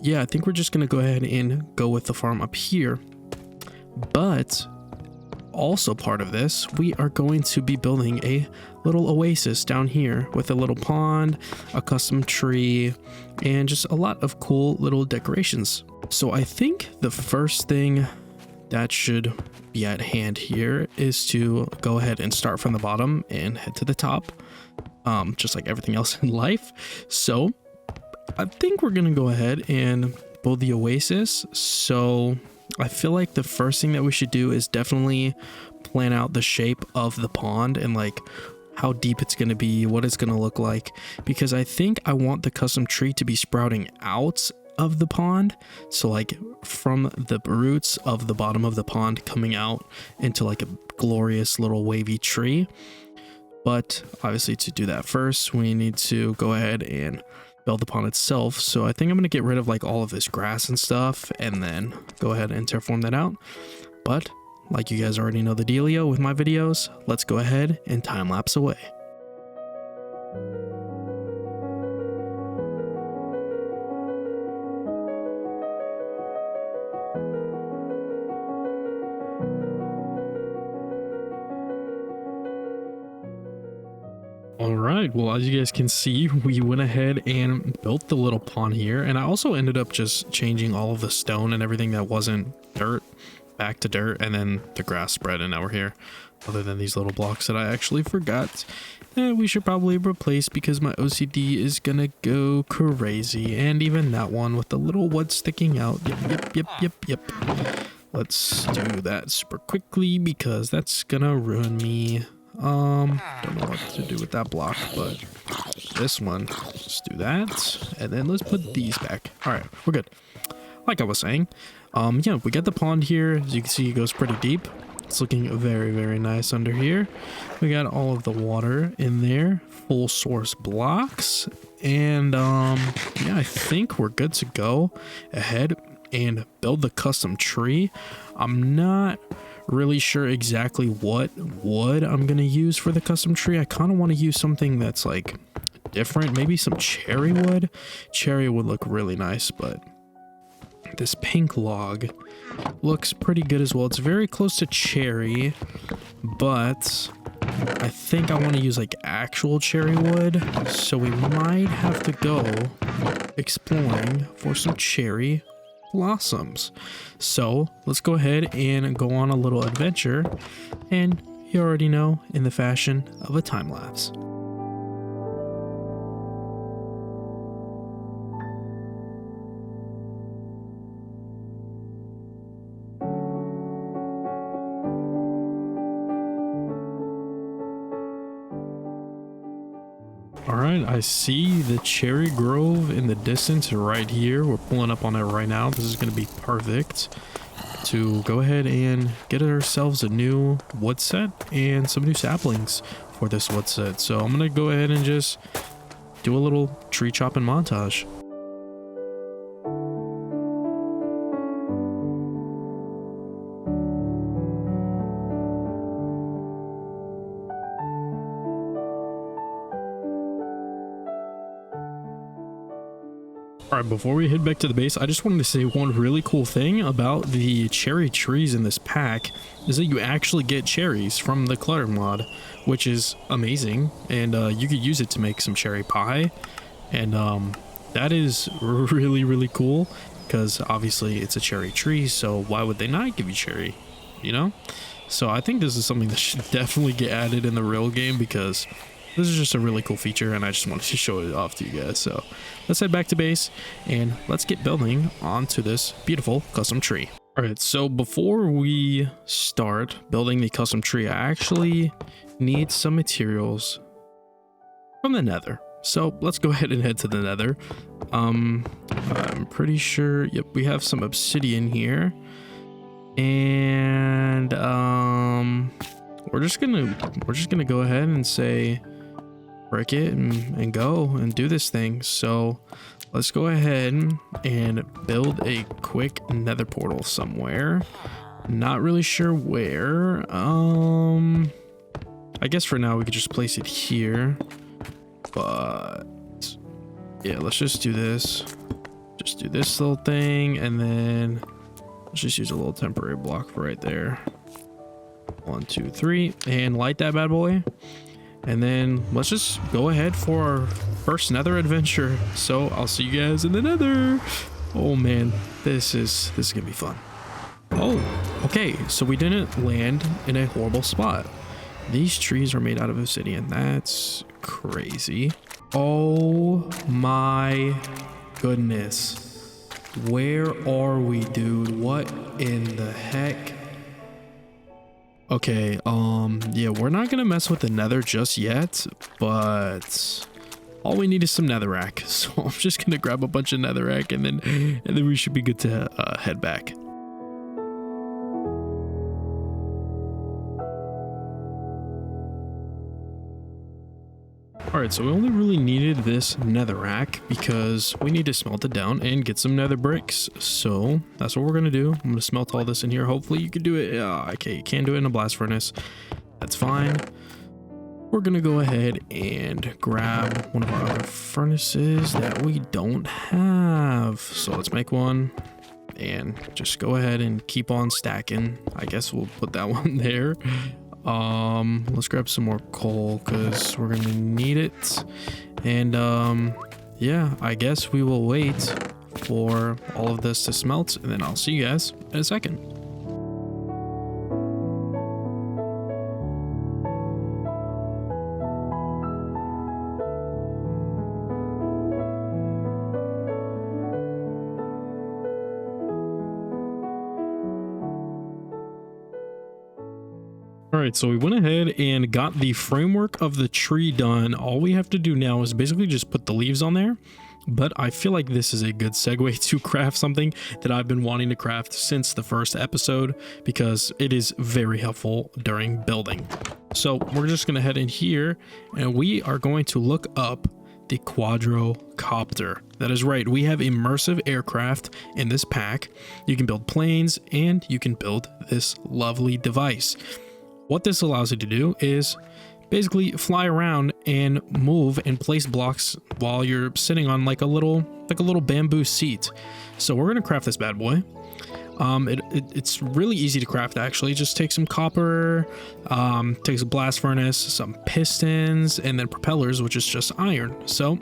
yeah, I think we're just going to go ahead and go with the farm up here. But also part of this, we are going to be building a little oasis down here with a little pond, a custom tree, and just a lot of cool little decorations. So I think the first thing that should be at hand here is to go ahead and start from the bottom and head to the top, just like everything else in life. So I think we're gonna go ahead and build the oasis. So I feel like the first thing that we should do is definitely plan out the shape of the pond and like how deep it's going to be, what it's going to look like, because I think I want the custom tree to be sprouting out of the pond. So like from the roots of the bottom of the pond coming out into like a glorious little wavy tree. But obviously to do that first, we need to go ahead and build the pond itself. So I think I'm going to get rid of like all of this grass and stuff and then go ahead and terraform that out. But like you guys already know the dealio with my videos, let's go ahead and time lapse away. Alright, well, as you guys can see, we went ahead and built the little pond here, and I also ended up just changing all of the stone and everything that wasn't dirt back to dirt, and then the grass spread, and now we're here. Other than these little blocks that I actually forgot we should probably replace because my OCD is gonna go crazy, and even that one with the little wood sticking out. Yep. Let's do that super quickly because that's gonna ruin me. Don't know what to do with that block, but this one, let's do that, and then let's put these back. All right, we're good. Like I was saying, yeah, we got the pond here. As you can see, it goes pretty deep. It's looking very, very nice under here. We got all of the water in there, full source blocks, and yeah, I think we're good to go ahead and build the custom tree. I'm not really sure exactly what wood I'm gonna use for the custom tree. I kind of want to use something that's like different, maybe some cherry wood. Cherry would look really nice, but this pink log looks pretty good as well. It's very close to cherry, but I think I want to use like actual cherry wood, so we might have to go exploring for some cherry blossoms. So let's go ahead and go on a little adventure, and you already know, in the fashion of a time lapse. Alright, I see the cherry grove in the distance right here. We're pulling up on it right now. This is going to be perfect to go ahead and get ourselves a new wood set and some new saplings for this wood set. So I'm going to go ahead and just do a little tree chopping montage. All right, before we head back to the base, I just wanted to say one really cool thing about the cherry trees in this pack is that you actually get cherries from the clutter mod, which is amazing. And you could use it to make some cherry pie. And that is really, really cool because obviously it's a cherry tree. So why would they not give you cherry, you know? So I think this is something that should definitely get added in the real game because this is just a really cool feature and I just wanted to show it off to you guys. So let's head back to base and let's get building onto this beautiful custom tree. All right, so before we start building the custom tree, I actually need some materials from the nether. So let's go ahead and head to the nether. I'm pretty sure, yep, we have some obsidian here. And we're just gonna go ahead and say break it and go and do this thing. So let's go ahead and build a quick nether portal somewhere. Not really sure where. I guess for now we could just place it here, but yeah, let's just do this. Just do this little thing and then let's just use a little temporary block for right there. 1, 2, 3, and light that bad boy. And then let's just go ahead for our first nether adventure. So I'll see you guys in the nether. Oh man, this is gonna be fun. Oh, okay, so we didn't land in a horrible spot. These trees are made out of obsidian. That's crazy. Oh my goodness. Where are we, dude? What in the heck? Okay, yeah, we're not gonna mess with the nether just yet, but all we need is some netherrack. So I'm just gonna grab a bunch of netherrack and then we should be good to head back. Alright, so we only really needed this netherrack because we need to smelt it down and get some nether bricks. So that's what we're going to do. I'm going to smelt all this in here. Hopefully you can do it. Okay, you can't do it in a blast furnace. That's fine. We're going to go ahead and grab one of our other furnaces that we don't have. So let's make one and just go ahead and keep on stacking. I guess we'll put that one there. Let's grab some more coal because we're gonna need it. And yeah, I guess we will wait for all of this to smelt and then I'll see you guys in a second. All right, so we went ahead and got the framework of the tree done. All we have to do now is basically just put the leaves on there. But I feel like this is a good segue to craft something that I've been wanting to craft since the first episode because it is very helpful during building. So we're just going to head in here and we are going to look up the quadrocopter. That is right, we have immersive aircraft in this pack. You can build planes and you can build this lovely device. What this allows you to do is basically fly around and move and place blocks while you're sitting on like a little bamboo seat. So we're gonna craft this bad boy. It's really easy to craft actually. Just take some copper, takes a blast furnace, some pistons, and then propellers, which is just iron. So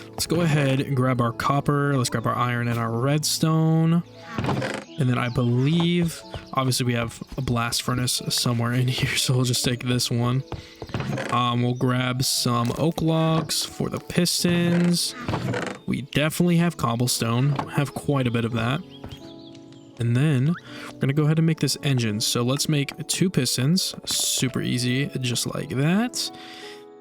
let's go ahead and grab our copper. Let's grab our iron and our redstone. And then I believe, obviously we have a blast furnace somewhere in here, so we'll just take this one. We'll grab some oak logs for the pistons. We definitely have cobblestone, have quite a bit of that. And then we're gonna go ahead and make this engine. So let's make 2 pistons, super easy, just like that.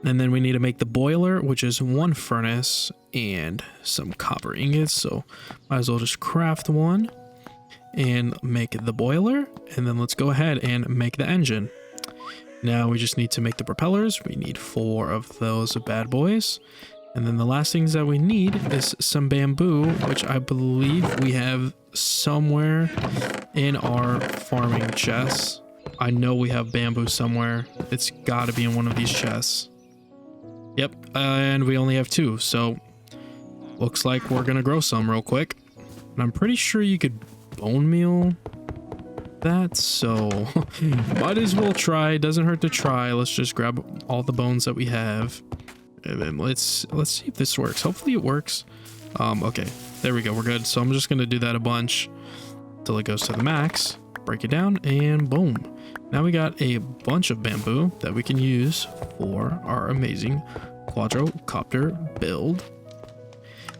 And then we need to make the boiler, which is 1 furnace and some copper ingots. So might as well just craft one and make the boiler. And then let's go ahead and make the engine. Now we just need to make the propellers. We need 4 of those bad boys. And then the last things that we need is some bamboo, which I believe we have somewhere in our farming chests. I know we have bamboo somewhere. It's got to be in one of these chests. Yep, and we only have 2, so looks like we're gonna grow some real quick. And I'm pretty sure you could bone meal that, so might as well try. Doesn't hurt to try. Let's just grab all the bones that we have, and then let's see if this works. Hopefully it works. Okay, there we go, we're good. So I'm just gonna do that a bunch till it goes to the max, break it down, and boom, now we got a bunch of bamboo that we can use for our amazing quadrocopter build.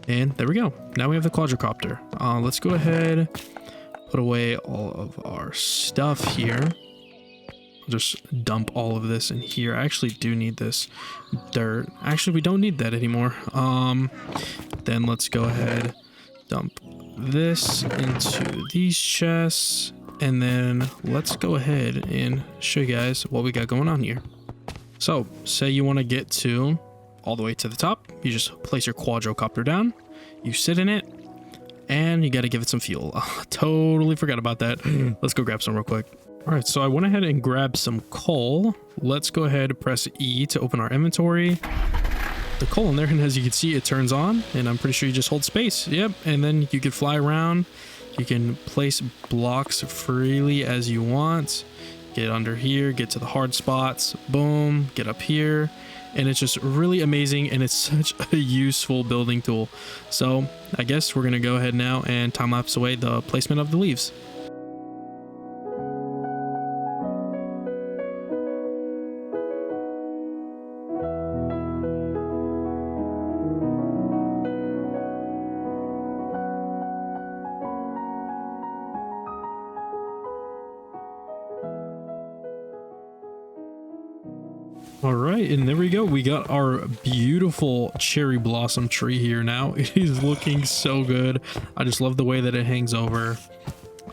And there we go, now we have the quadrocopter. Let's go ahead, put away all of our stuff here. I'll just dump all of this in here. I actually do need this dirt. Actually, we don't need that anymore. Then let's go ahead, dump this into these chests, and then let's go ahead and show you guys what we got going on here. So say you want to get to all the way to the top, you just place your quadrocopter down, you sit in it, and you got to give it some fuel. Totally forgot about that. Let's go grab some real quick. All right, so I went ahead and grabbed some coal. Let's go ahead and press E to open our inventory. The coal in there, and as you can see, it turns on, and I'm pretty sure you just hold space. Yep, and then you can fly around. You can place blocks freely as you want. Get under here, get to the hard spots, boom, get up here. And it's just really amazing, and it's such a useful building tool. So I guess we're gonna go ahead now and time lapse away the placement of the leaves. All right, and there we go. We got our beautiful cherry blossom tree here now. It is looking so good. I just love the way that it hangs over.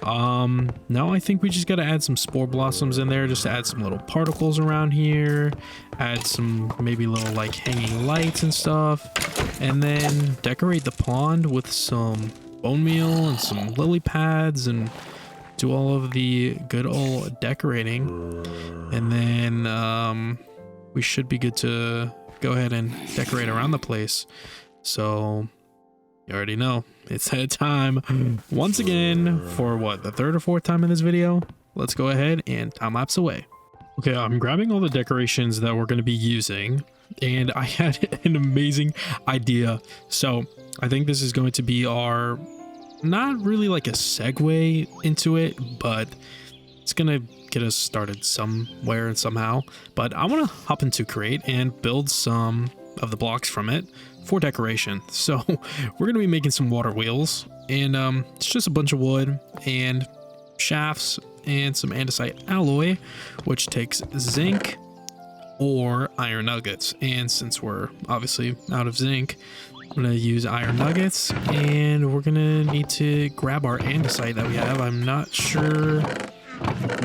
Now I think we just got to add some spore blossoms in there, just to add some little particles around here, add some maybe little like hanging lights and stuff, and then decorate the pond with some bone meal and some lily pads, and do all of the good old decorating. And then we should be good to go ahead and decorate around the place. So you already know, it's that time once again for what, the third or fourth time in this video. Let's go ahead and time lapse away. Okay, I'm grabbing all the decorations that we're going to be using, and I had an amazing idea. So I think this is going to be our, not really like a segue into it, but it's gonna get us started somewhere and somehow. But I want to hop into create and build some of the blocks from it for decoration. So we're gonna be making some water wheels, and it's just a bunch of wood and shafts and some andesite alloy, which takes zinc or iron nuggets. And since we're obviously out of zinc, I'm gonna use iron nuggets, and we're gonna need to grab our andesite that we have. I'm not sure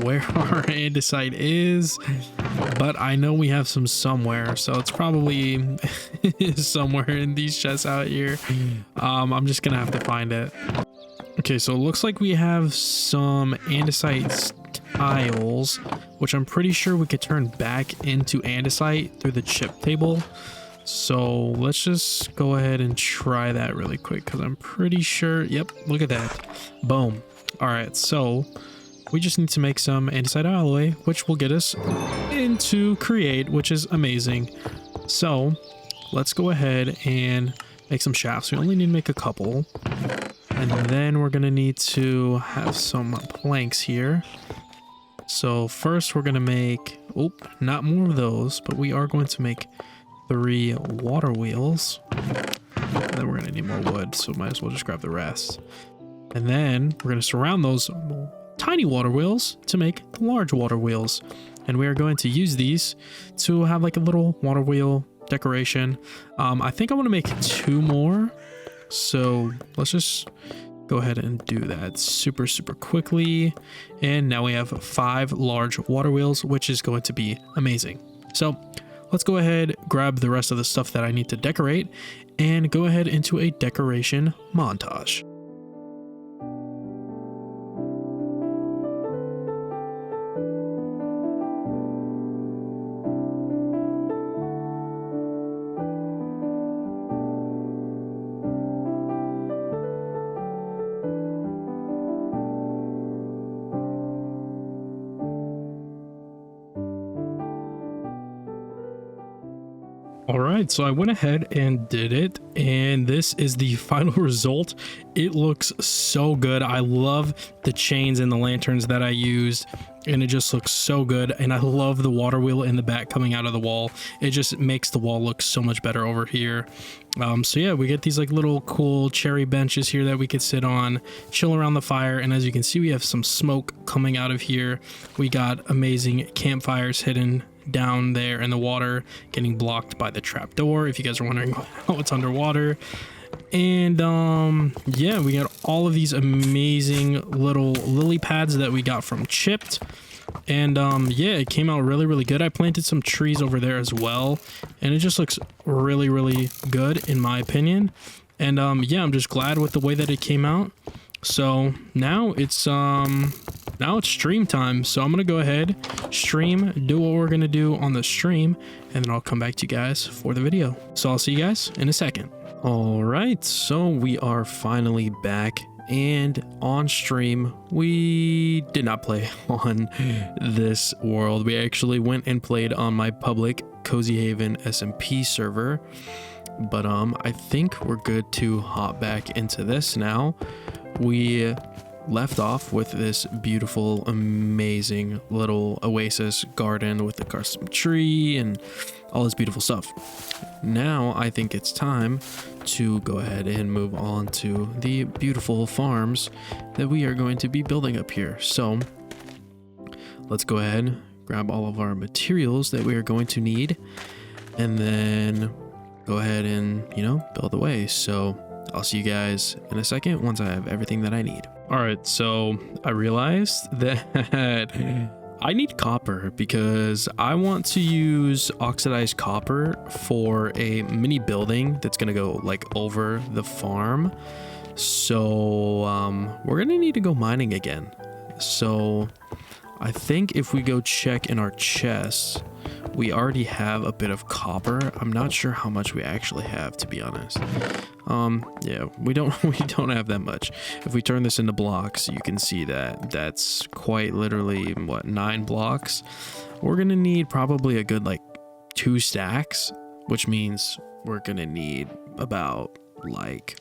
where our andesite is, but I know we have some somewhere, so it's probably somewhere in these chests out here. I'm just gonna have to find it. Okay, so it looks like we have some andesite tiles, which I'm pretty sure we could turn back into andesite through the chip table. So let's just go ahead and try that really quick, because I'm pretty sure, yep, look at that, boom. All right, so we just need to make some andesite alloy, which will get us into create, which is amazing. So let's go ahead and make some shafts. We only need to make a couple, and then we're gonna need to have some planks here. So first we're gonna make, oh, not more of those, but we are going to make 3 water wheels. And then we're gonna need more wood, so might as well just grab the rest. And then we're gonna surround those tiny water wheels to make the large water wheels, and we are going to use these to have like a little water wheel decoration. I think I want to make 2 more, so let's just go ahead and do that super quickly. And now we have 5 large water wheels, which is going to be amazing. So let's go ahead, grab the rest of the stuff that I need to decorate, and go ahead into a decoration montage. right, so I went ahead and did it, and this is the final result. It looks so good. I love the chains and the lanterns that I used, and it just looks so good. And I love the water wheel in the back coming out of the wall. It just makes the wall look so much better over here. So yeah, we get these like little cool cherry benches here that we could sit on, chill around the fire. And as you can see, we have some smoke coming out of here. We got amazing campfires hidden down there in the water, getting blocked by the trap door, if you guys are wondering how it's underwater. And yeah, we got all of these amazing little lily pads that we got from Chipped. And yeah, it came out really good. I planted some trees over there as well, and it just looks really good in my opinion. And yeah, I'm just glad with the way that it came out. So now it's stream time. So I'm gonna go ahead, stream, do what we're gonna do on the stream, and then I'll come back to you guys for the video. So I'll see you guys in a second. All right, so we are finally back, and on stream we did not play on this world. We actually went and played on my public CozyHaven SMP server, but I think we're good to hop back into this now. We left off with this beautiful, amazing little Oasis garden with the custom tree and all this beautiful stuff. Now I think it's time to go ahead and move on to the beautiful farms that we are going to be building up here. So let's go ahead, grab all of our materials that we are going to need, and then go ahead and, you know, build away. So I'll see you guys in a second once I have everything that I need. All right, so I realized that I need copper because I want to use oxidized copper for a mini building that's gonna go like over the farm. So we're gonna need to go mining again. So I think if we go check in our chests, we already have a bit of copper. I'm not sure how much we actually have, to be honest. Yeah, we don't have that much. If we turn this into blocks, you can see that that's quite literally what, 9 blocks. We're gonna need probably a good like 2 stacks, which means we're gonna need about like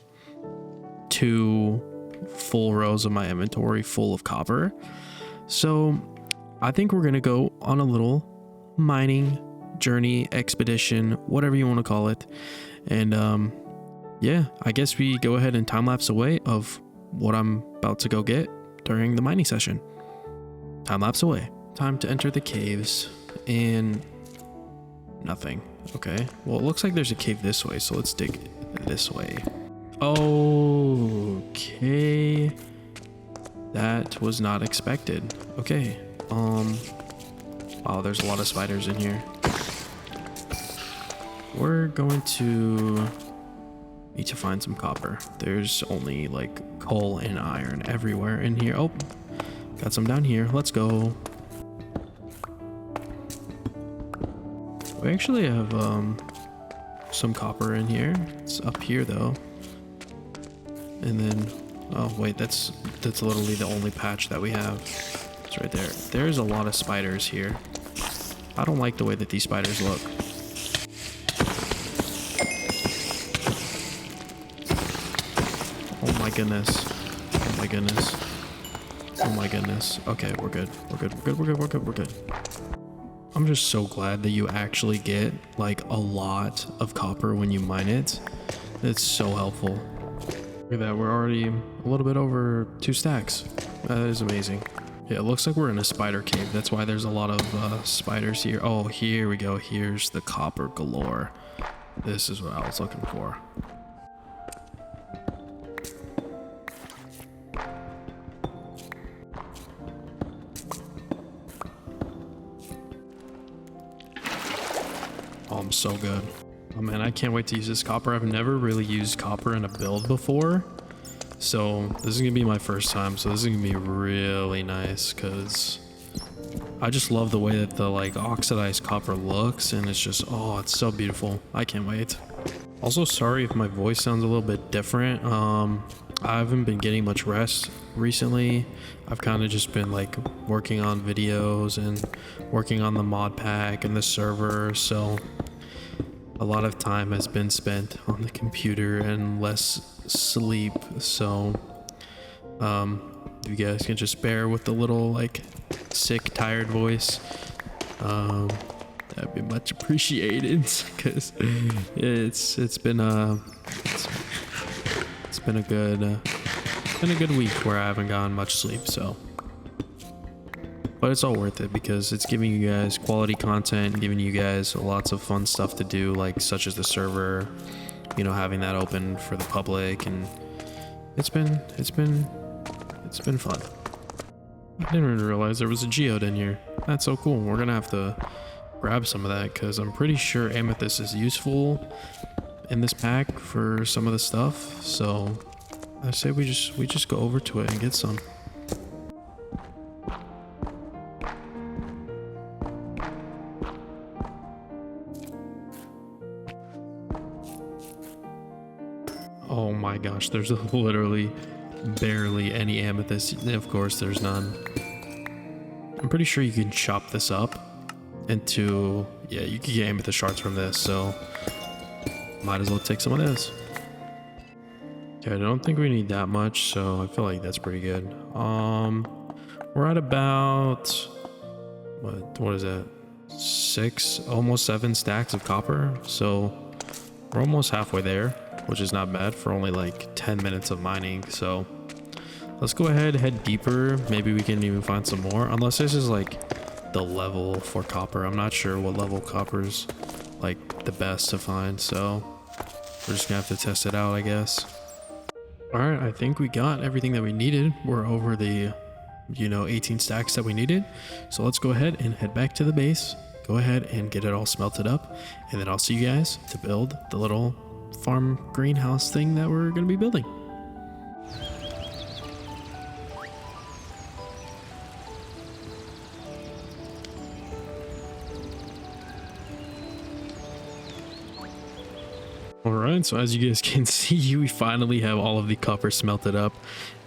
2 full rows of my inventory full of copper. So I think we're gonna go on a little mining journey, expedition, whatever you want to call it. And yeah, I guess we go ahead and time lapse away of what I'm about to go get during the mining session. Time lapse away. Time to enter the caves, and nothing. Okay, well, it looks like there's a cave this way, so let's dig this way. Okay, that was not expected. Okay, wow, there's a lot of spiders in here. We're going to need to find some copper. There's only like coal and iron everywhere in here. Oh, got some down here. Let's go. We actually have some copper in here. It's up here though. And then, oh wait, that's literally the only patch that we have. It's right there. There's a lot of spiders here. I don't like the way that these spiders look. Oh my goodness. Oh my goodness. Oh my goodness. Okay, we're good. We're good. I'm just so glad that you actually get like a lot of copper when you mine it. It's so helpful. Look at that, we're already a little bit over 2 stacks. That is amazing. Yeah, it looks like we're in a spider cave. That's why there's a lot of spiders here. Oh, here we go. Here's the copper galore. This is what I was looking for. Oh, I'm so good. Oh man, I can't wait to use this copper. I've never really used copper in a build before. So this is gonna be my first time, so this is gonna be really nice because I just love the way that the like oxidized copper looks, and it's just, oh, it's so beautiful. I can't wait. Also, sorry if my voice sounds a little bit different. I haven't been getting much rest recently. I've kind of just been like working on videos and working on the mod pack and the server, so a lot of time has been spent on the computer and less sleep, so you guys can just bear with the little like sick, tired voice. That'd be much appreciated because it's been a good week where I haven't gotten much sleep, so. But it's all worth it because it's giving you guys quality content, giving you guys lots of fun stuff to do, like such as the server, you know, having that open for the public, and it's been fun. I didn't even realize there was a geode in here. That's so cool. We're gonna have to grab some of that because I'm pretty sure amethyst is useful in this pack for some of the stuff. So I say we just go over to it and get some. Oh my gosh, there's literally barely any amethyst. Of course there's none. I'm pretty sure you can chop this up into, yeah, you can get amethyst shards from this, so might as well take some of this. Okay, I don't think we need that much, so I feel like that's pretty good. We're at about what is that, 6, almost 7 stacks of copper, so we're almost halfway there, which is not bad for only like 10 minutes of mining. So let's go ahead, head deeper. Maybe we can even find some more, unless this is like the level for copper. I'm not sure what level copper's like the best to find, so we're just gonna have to test it out, I guess. All right, I think we got everything that we needed. We're over the 18 stacks that we needed, so let's go ahead and head back to the base, go ahead and get it all smelted up, and then I'll see you guys to build the little farm greenhouse thing that we're going to be building. Alright, so as you guys can see, we finally have all of the copper smelted up.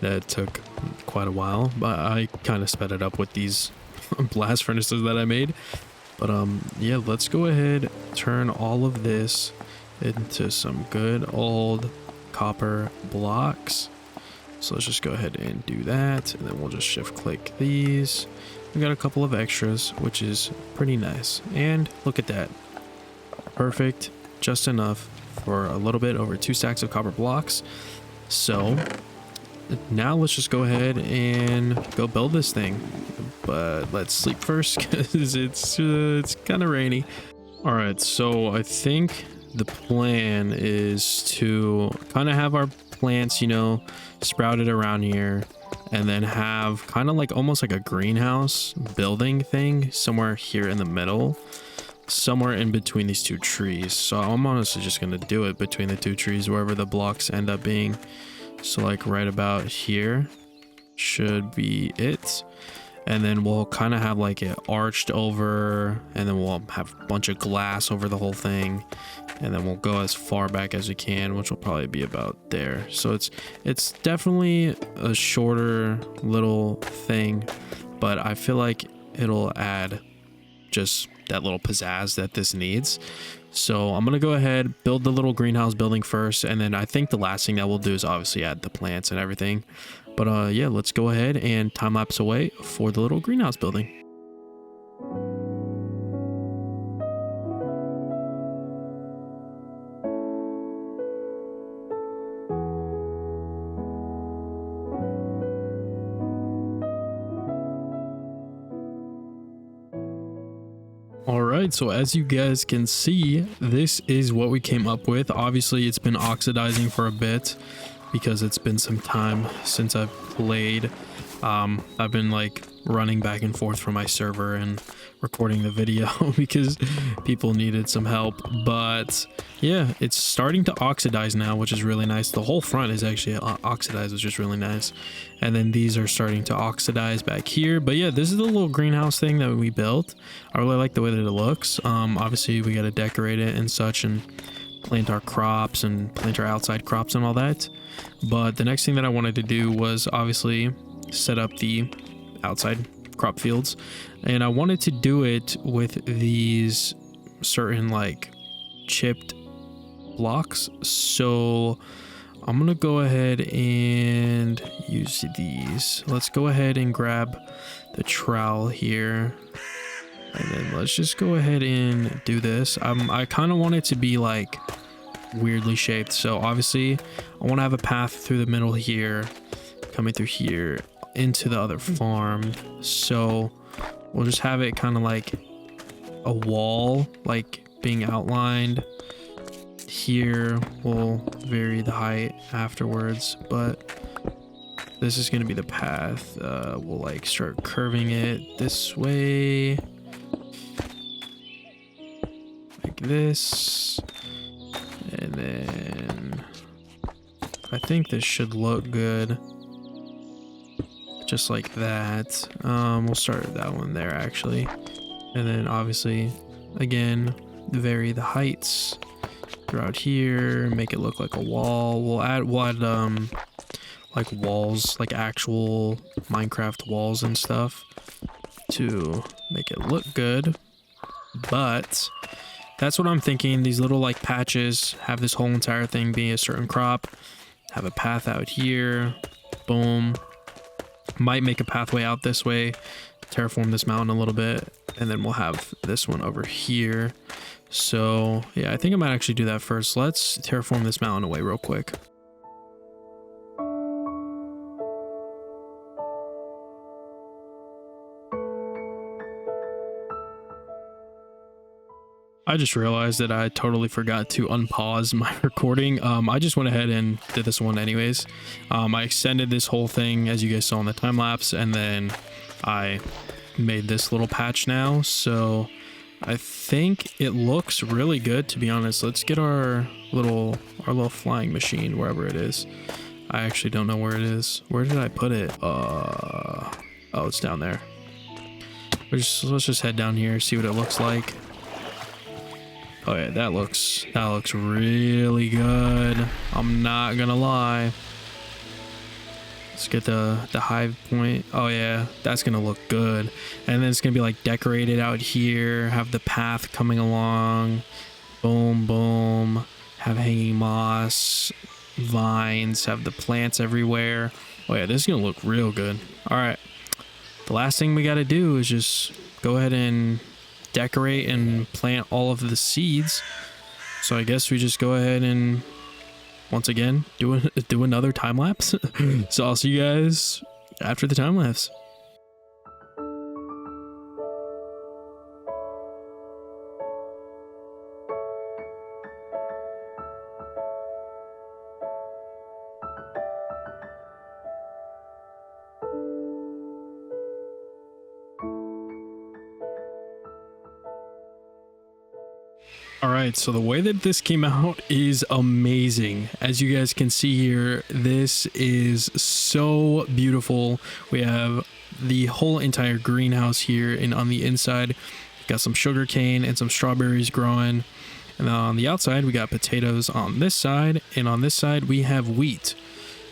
That took quite a while, but I kind of sped it up with these blast furnaces that I made. But yeah, let's go ahead, turn all of this into some good old copper blocks. So let's just go ahead and do that, and then we'll just shift click these. We got a couple of extras, which is pretty nice. And look at that, perfect, just enough for a little bit over 2 stacks of copper blocks. So now let's just go ahead and go build this thing, but let's sleep first because it's kind of rainy. All right, so I think the plan is to kind of have our plants, sprouted around here, and then have kind of like almost like a greenhouse building thing somewhere here in the middle, somewhere in between these 2 trees. So I'm honestly just going to do it between the 2 trees, wherever the blocks end up being. So like right about here should be it. And then we'll kind of have like it arched over, and then we'll have a bunch of glass over the whole thing, and then we'll go as far back as we can, which will probably be about there. So it's definitely a shorter little thing, but I feel like it'll add just that little pizzazz that this needs. So I'm gonna go ahead, build the little greenhouse building first, and then I think the last thing that we'll do is obviously add the plants and everything. But yeah, let's go ahead and time lapse away for the little greenhouse building. Alright, so as you guys can see, this is what we came up with. Obviously, it's been oxidizing for a bit because it's been some time since I've played. I've been like running back and forth from my server and recording the video because people needed some help. But yeah, it's starting to oxidize now, which is really nice. The whole front is actually oxidized, which is really nice. And then these are starting to oxidize back here. But yeah, this is the little greenhouse thing that we built. I really like the way that it looks. Obviously we got to decorate it and such, and plant our crops and plant our outside crops and all that. But the next thing that I wanted to do was obviously set up the outside crop fields, and I wanted to do it with these certain like chipped blocks. So I'm gonna go ahead and use these. Let's go ahead and grab the trowel here, and then let's just go ahead and do this. I kind of want it to be like weirdly shaped, so obviously I want to have a path through the middle here, coming through here into the other farm. So we'll just have it kind of like a wall, like being outlined here. We'll vary the height afterwards, but this is going to be the path. We'll like start curving it this way, like this, and then I think this should look good, just like that. We'll start with that one there actually, and then obviously again vary the heights throughout here, make it look like a wall. We'll add like walls, like actual Minecraft walls and stuff to make it look good. But that's what I'm thinking. These little like patches, have this whole entire thing be a certain crop, have a path out here, boom. Might make a pathway out this way, terraform this mountain a little bit, and then we'll have this one over here. So yeah, I think I might actually do that first. Let's terraform this mountain away real quick. I just realized that I totally forgot to unpause my recording. I just went ahead and did this one anyways. I extended this whole thing as you guys saw in the time lapse, and then I made this little patch now. So I think it looks really good, to be honest. Let's get our little flying machine wherever it is. I actually don't know where it is. Where did I put it? Oh, it's down there. Let's just head down here, see what it looks like. Oh yeah, that looks really good. I'm not gonna lie. Let's get the hive point. Oh yeah, that's gonna look good. And then it's gonna be like decorated out here, have the path coming along, boom boom, have hanging moss, vines, have the plants everywhere. Oh yeah, this is gonna look real good. All right, the last thing we gotta do is just go ahead and decorate and plant all of the seeds. So I guess we just go ahead and once again do another time lapse. So I'll see you guys after the time lapse. Alright, so the way that this came out is amazing. As you guys can see here, this is so beautiful. We have the whole entire greenhouse here, and on the inside, got some sugar cane and some strawberries growing. And then on the outside, we got potatoes on this side, and on this side, we have wheat.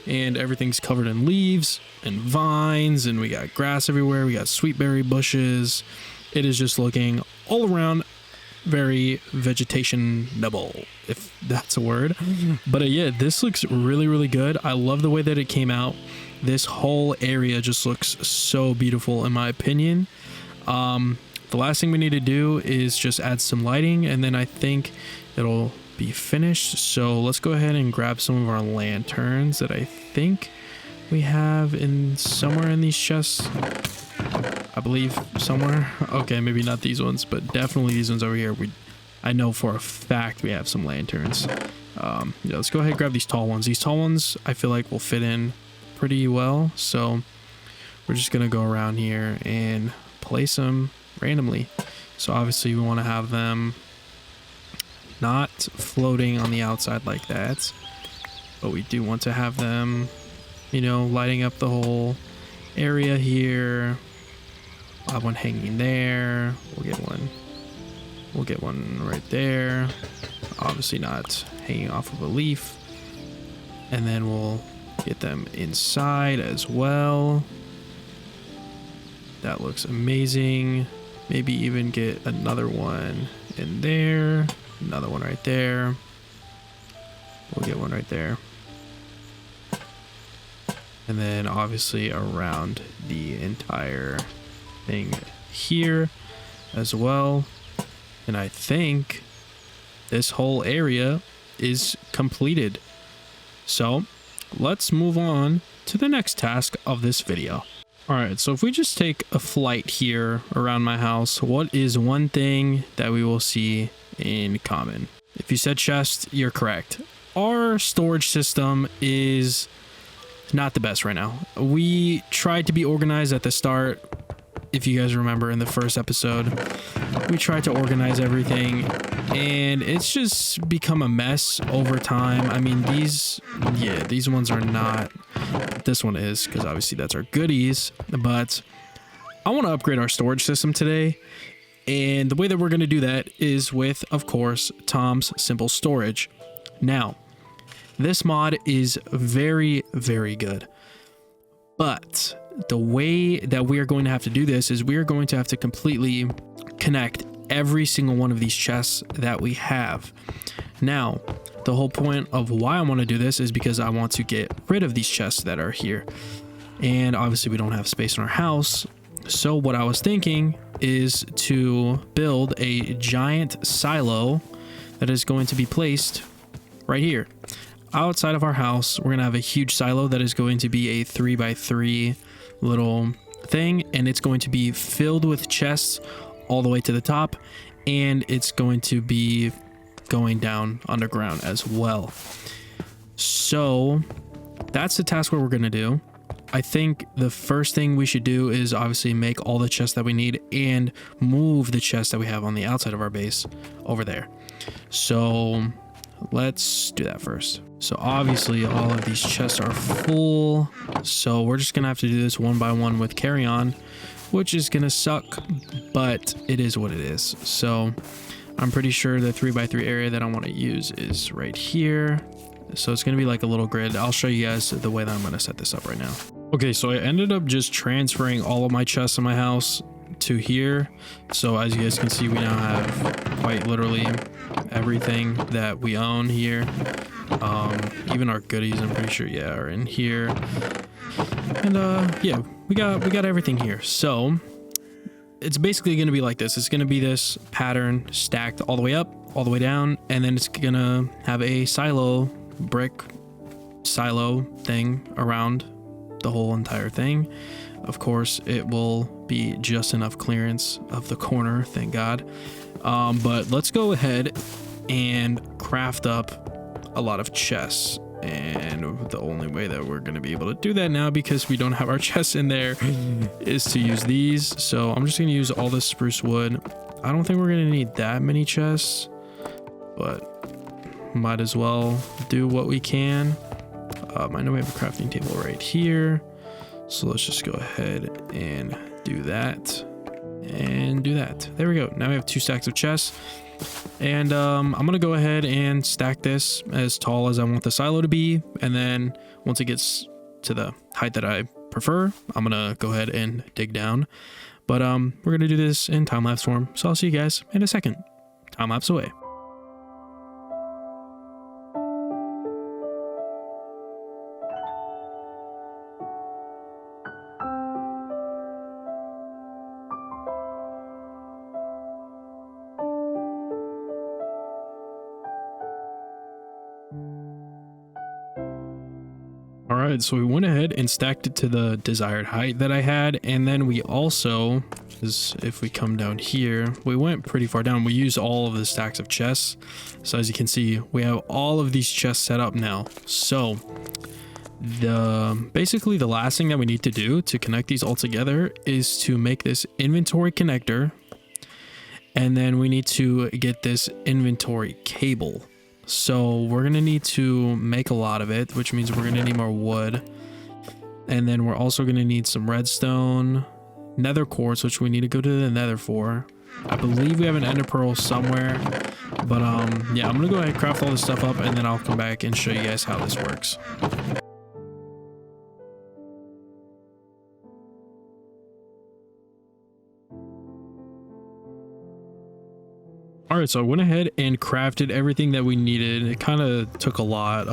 And everything's covered in leaves and vines, and we got grass everywhere. We got sweet berry bushes. It is just looking all around very vegetation-able, if that's a word. But yeah, this looks really, really good. I love the way that it came out. This whole area just looks so beautiful in my opinion. The last thing we need to do is just add some lighting, and then I think it'll be finished. So let's go ahead and grab some of our lanterns that I think we have in somewhere in these chests. I believe somewhere. Okay, maybe not these ones, but definitely these ones over here. I know for a fact we have some lanterns. Yeah, let's go ahead and grab these tall ones. These tall ones I feel like will fit in pretty well. So we're just gonna go around here and place them randomly. So obviously we want to have them not floating on the outside like that, but we do want to have them, you know, lighting up the whole area here. I'll have one hanging there. We'll get one right there, obviously not hanging off of a leaf. And then we'll get them inside as well. That looks amazing. Maybe even get another one in there. Another one right there. We'll get one right there. And then obviously around the entire thing here as well. And I think this whole area is completed. So let's move on to the next task of this video. All right, so if we just take a flight here around my house, what is one thing that we will see in common? If you said chest, you're correct. Our storage system is not the best right now. We tried to be organized at the start. If you guys remember in the first episode, we tried to organize everything and it's just become a mess over time. I mean, these ones are not. This one is, because obviously that's our goodies, but I want to upgrade our storage system today. And the way that we're going to do that is with, of course, Tom's Simple Storage. Now, this mod is very, very good, but the way that we are going to have to do this is we are going to have to completely connect every single one of these chests that we have. Now, the whole point of why I want to do this is because I want to get rid of these chests that are here. And obviously we don't have space in our house. So what I was thinking is to build a giant silo that is going to be placed right here. Outside of our house, we're going to have a huge silo that is going to be a 3x3 little thing, and it's going to be filled with chests all the way to the top, and it's going to be going down underground as well. So that's the task what we're going to do. I think the first thing we should do is obviously make all the chests that we need and move the chests that we have on the outside of our base over there. So let's do that first. So obviously all of these chests are full, so we're just gonna have to do this one by one with carry on, which is gonna suck, but it is what it is. So I'm pretty sure the 3x3 area that I want to use is right here. So it's gonna be like a little grid. I'll show you guys the way that I'm gonna set this up right now. Okay, so I ended up just transferring all of my chests in my house to here. So as you guys can see, we now have quite literally everything that we own here. Even our goodies, I'm pretty sure, yeah, are in here. And yeah, we got everything here. So it's basically going to be like this. It's going to be this pattern stacked all the way up, all the way down, and then it's going to have a silo, brick silo thing around the whole entire thing. Of course, it will be just enough clearance of the corner, thank God. But let's go ahead and craft up a lot of chests. And the only way that we're going to be able to do that now, because we don't have our chests in there, is to use these. So I'm just going to use all this spruce wood. I don't think we're going to need that many chests, but might as well do what we can. I know we have a crafting table right here. So let's just go ahead and do that and do that. There we go. Now we have 2 stacks of chests. And I'm gonna go ahead and stack this as tall as I want the silo to be, and then once it gets to the height that I prefer, I'm gonna go ahead and dig down. But we're gonna do this in time-lapse form, so I'll see you guys in a second. Time-lapse away. All right, so we went ahead and stacked it to the desired height that I had, and then we also, if we come down here, we went pretty far down. We used all of the stacks of chests. So as you can see, we have all of these chests set up now. So basically the last thing that we need to do to connect these all together is to make this inventory connector, and then we need to get this inventory cable. So we're going to need to make a lot of it, which means we're going to need more wood. And then we're also going to need some redstone, nether quartz, which we need to go to the nether for. I believe we have an ender pearl somewhere. But yeah, I'm going to go ahead and craft all this stuff up, and then I'll come back and show you guys how this works. All right, so I went ahead and crafted everything that we needed. It kind of took a lot,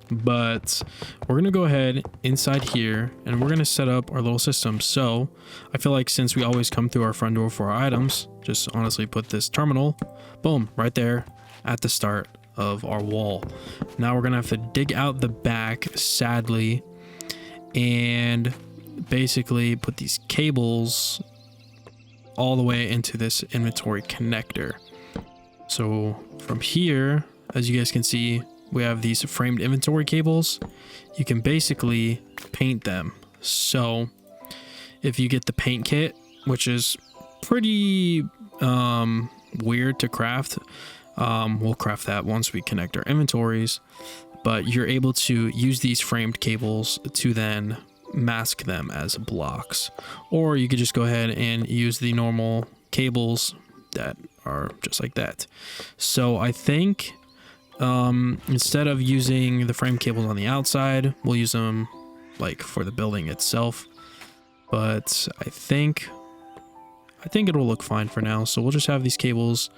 but we're gonna go ahead inside here and we're gonna set up our little system. So I feel like since we always come through our front door for our items, just honestly put this terminal, boom, right there at the start of our wall. Now we're gonna have to dig out the back, sadly, and basically put these cables all the way into this inventory connector. So from here, as you guys can see, we have these framed inventory cables. You can basically paint them. So if you get the paint kit, which is pretty weird to craft, we'll craft that once we connect our inventories, but you're able to use these framed cables to then mask them as blocks, or you could just go ahead and use the normal cables that are just like that. So I think instead of using the frame cables on the outside, we'll use them like for the building itself, but I think it'll look fine for now. So we'll just have these cables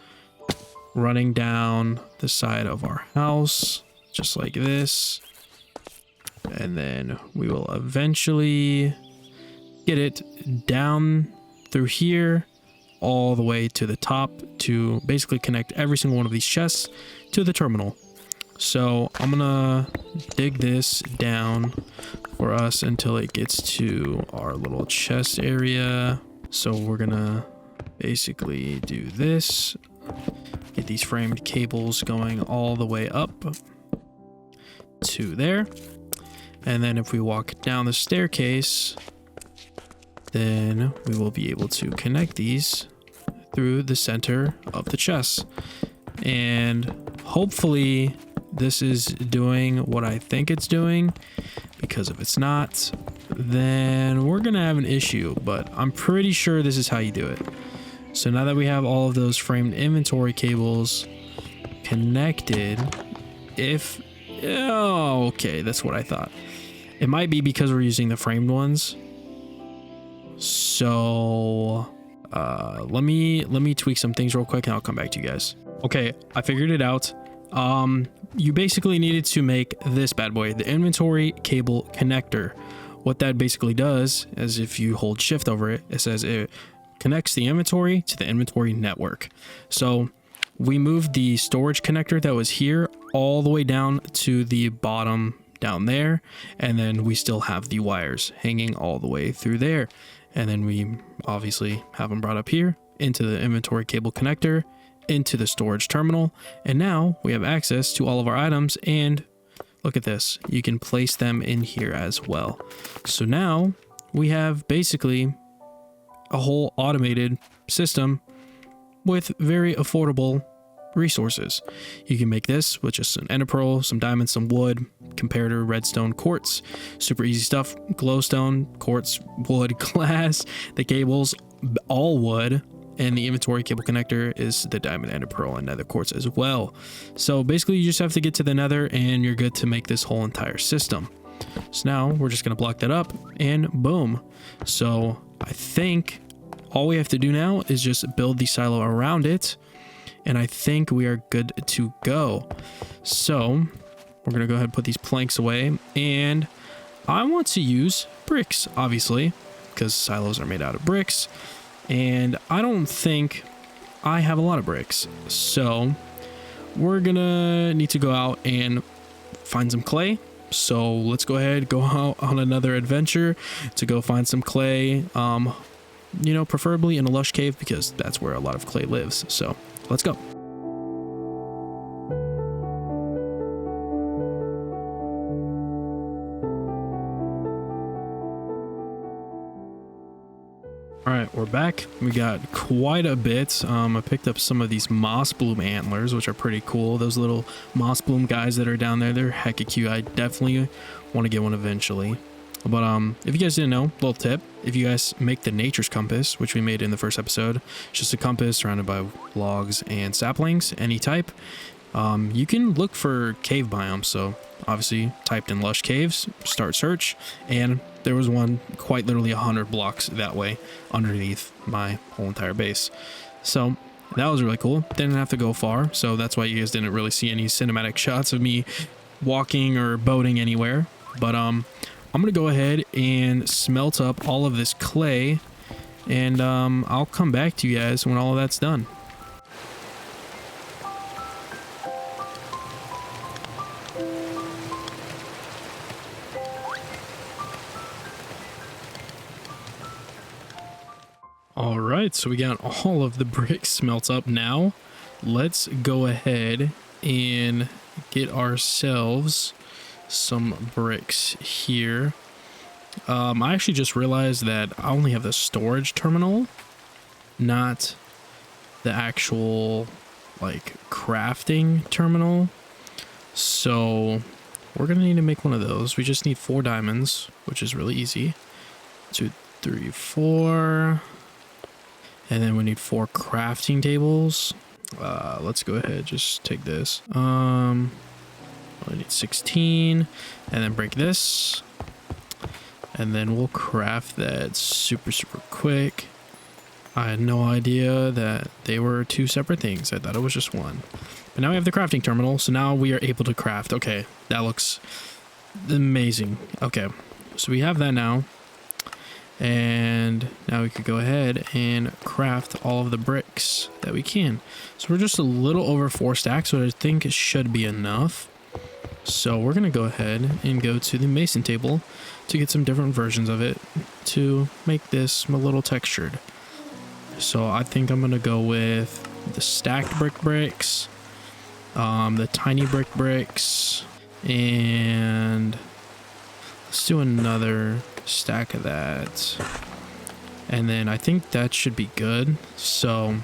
running down the side of our house just like this, and then we will eventually get it down through here all the way to the top to basically connect every single one of these chests to the terminal. So I'm gonna dig this down for us until it gets to our little chest area. So we're gonna basically do this, get these framed cables going all the way up to there. And then if we walk down the staircase, then we will be able to connect these through the center of the chest. And hopefully this is doing what I think it's doing, because if it's not, then we're gonna have an issue, but I'm pretty sure this is how you do it. So now that we have all of those framed inventory cables connected, oh, okay, that's what I thought. It might be because we're using the framed ones. So let me tweak some things real quick and I'll come back to you guys. Okay, I figured it out. You basically needed to make this bad boy, the inventory cable connector. What that basically does is if you hold shift over it, it says it connects the inventory to the inventory network. So we moved the storage connector that was here all the way down to the bottom down there, and then we still have the wires hanging all the way through there, and then we obviously have them brought up here into the inventory cable connector into the storage terminal, and now we have access to all of our items. And look at this, you can place them in here as well. So now we have basically a whole automated system with very affordable resources. You can make this with just an ender pearl, some diamonds, some wood, comparator, redstone, quartz, super easy stuff, glowstone, quartz, wood, glass, the cables, all wood, and the inventory cable connector is the diamond, ender pearl, and nether quartz as well. So basically you just have to get to the nether and you're good to make this whole entire system. So now we're just going to block that up and boom. So I think all we have to do now is just build the silo around it, and I think we are good to go. So we're gonna go ahead and put these planks away, and I want to use bricks, obviously, because silos are made out of bricks, and I don't think I have a lot of bricks. So we're gonna need to go out and find some clay. So let's go ahead, go out on another adventure to go find some clay, you know, preferably in a lush cave, because that's where a lot of clay lives. So let's go. All right, we're back. We got quite a bit. I picked up some of these moss bloom antlers, which are pretty cool. Those little moss bloom guys that are down there, they're hecka cute. I definitely want to get one eventually. But if you guys didn't know, little tip, if you guys make the nature's compass, which we made in the first episode, it's just a compass surrounded by logs and saplings, any type, you can look for cave biomes. So obviously typed in lush caves, start search, and there was one quite literally 100 blocks that way underneath my whole entire base. So That was really cool. Didn't have to go far, so that's why you guys didn't really see any cinematic shots of me walking or boating anywhere. But I'm gonna go ahead and smelt up all of this clay, and I'll come back to you guys when all of that's done. All right, so we got all of the bricks smelt up. Now let's go ahead and get ourselves some bricks here. I actually just realized that I only have the storage terminal, not the actual like crafting terminal. So we're gonna need to make one of those. We just need 4 diamonds, which is really easy. 2, 3, 4. And then we need 4 crafting tables. Let's go ahead, just take this. I need 16, and then break this. And then we'll craft that super quick. I had no idea that they were 2 separate things. I thought it was just one. But now we have the crafting terminal, so now we are able to craft. Okay, that looks amazing. Okay, so we have that now. And now we could go ahead and craft all of the bricks that we can. So we're just a little over 4 stacks, so I think it should be enough. So we're gonna go ahead and go to the mason table to get some different versions of it to make this a little textured. So I think I'm gonna go with the stacked bricks, the tiny bricks, and let's do another stack of that, and then I think that should be good. So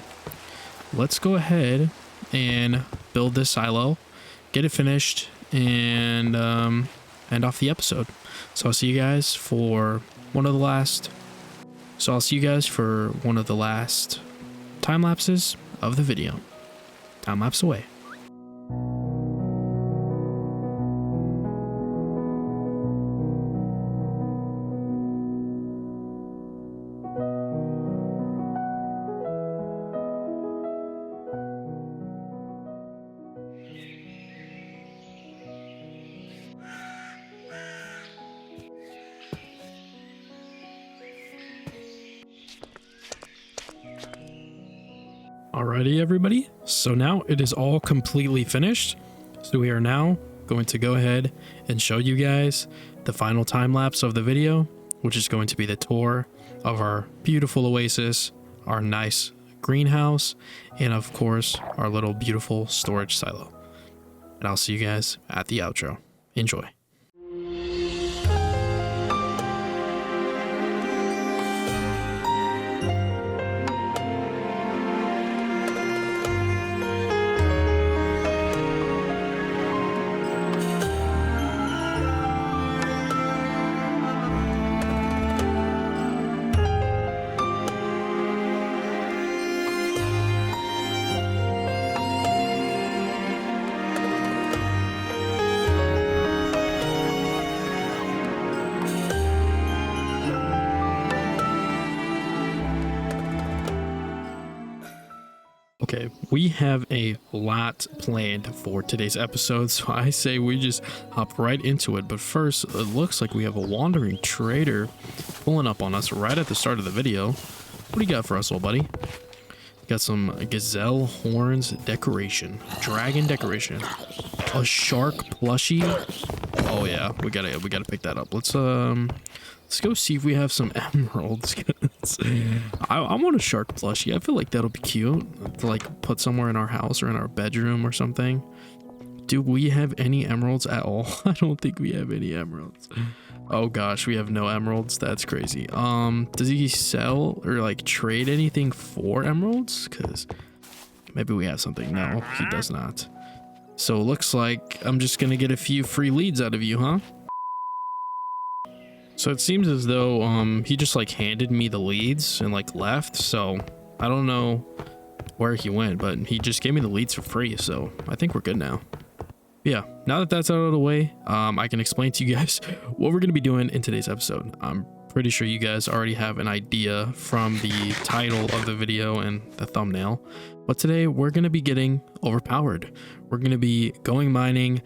let's go ahead and build this silo, get it finished, and end off the episode. So I'll see you guys for one of the last time lapses of the video. Time lapse away. Alrighty, everybody. So now it is all completely finished. So we are now going to go ahead and show you guys the final time lapse of the video, which is going to be the tour of our beautiful oasis, our nice greenhouse, and of course, our little beautiful storage silo. And I'll see you guys at the outro. Enjoy. Okay, we have a lot planned for today's episode, so I say we just hop right into it. But first, it looks like we have a wandering trader pulling up on us right at the start of the video. What do you got for us, old buddy? Got some gazelle horns decoration, dragon decoration, a shark plushie. Oh yeah, we gotta pick that up. Let's go see if we have some emeralds. I want a shark plushie. I feel like that'll be cute to like put somewhere in our house or in our bedroom or something. Do we have any emeralds at all? I don't think we have any emeralds. Oh gosh, we have no emeralds. That's crazy. Does he sell or like trade anything for emeralds? Because maybe we have something. No, he does not. So it looks like I'm just gonna get a few free leads out of you, huh? So it seems as though he just like handed me the leads and like left. So I don't know where he went, but he just gave me the leads for free. So I think we're good now. Yeah, now that that's out of the way, I can explain to you guys what we're going to be doing in today's episode. I'm pretty sure you guys already have an idea from the title of the video and the thumbnail. But today we're going to be getting overpowered. We're going to be going mining,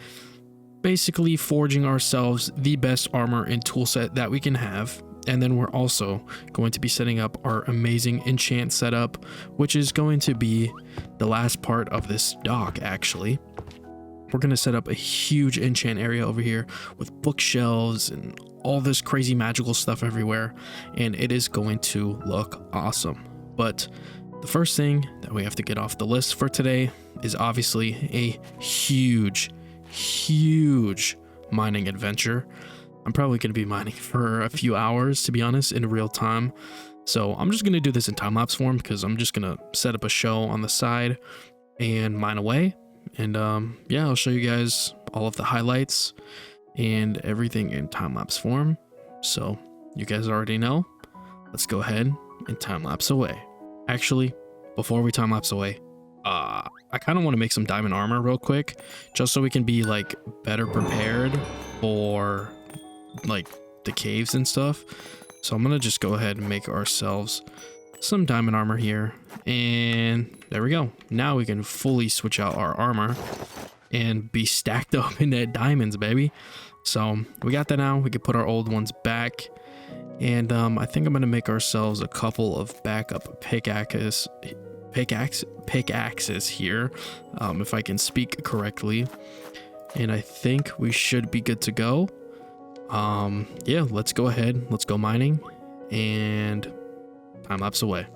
basically forging ourselves the best armor and toolset that we can have. And then we're also going to be setting up our amazing enchant setup, which is going to be the last part of this dock, actually. We're going to set up a huge enchant area over here with bookshelves and all this crazy magical stuff everywhere, and it is going to look awesome. But the first thing that we have to get off the list for today is obviously a huge mining adventure. I'm probably going to be mining for a few hours, to be honest, in real time. So I'm just going to do this in time-lapse form because I'm just going to set up a show on the side and mine away. And yeah, I'll show you guys all of the highlights and everything in time-lapse form. So you guys already know. Let's go ahead and time-lapse away. Actually, before we time-lapse away, I kind of want to make some diamond armor real quick, just so we can be like better prepared for like the caves and stuff. So I'm gonna just go ahead and make ourselves some diamond armor here, and there we go. Now we can fully switch out our armor and be stacked up in that diamonds, baby. So we got that now. We can put our old ones back, and I think I'm gonna make ourselves a couple of backup pickaxes here, if I can speak correctly. And I think we should be good to go. Yeah, let's go ahead, let's go mining, and time lapse away.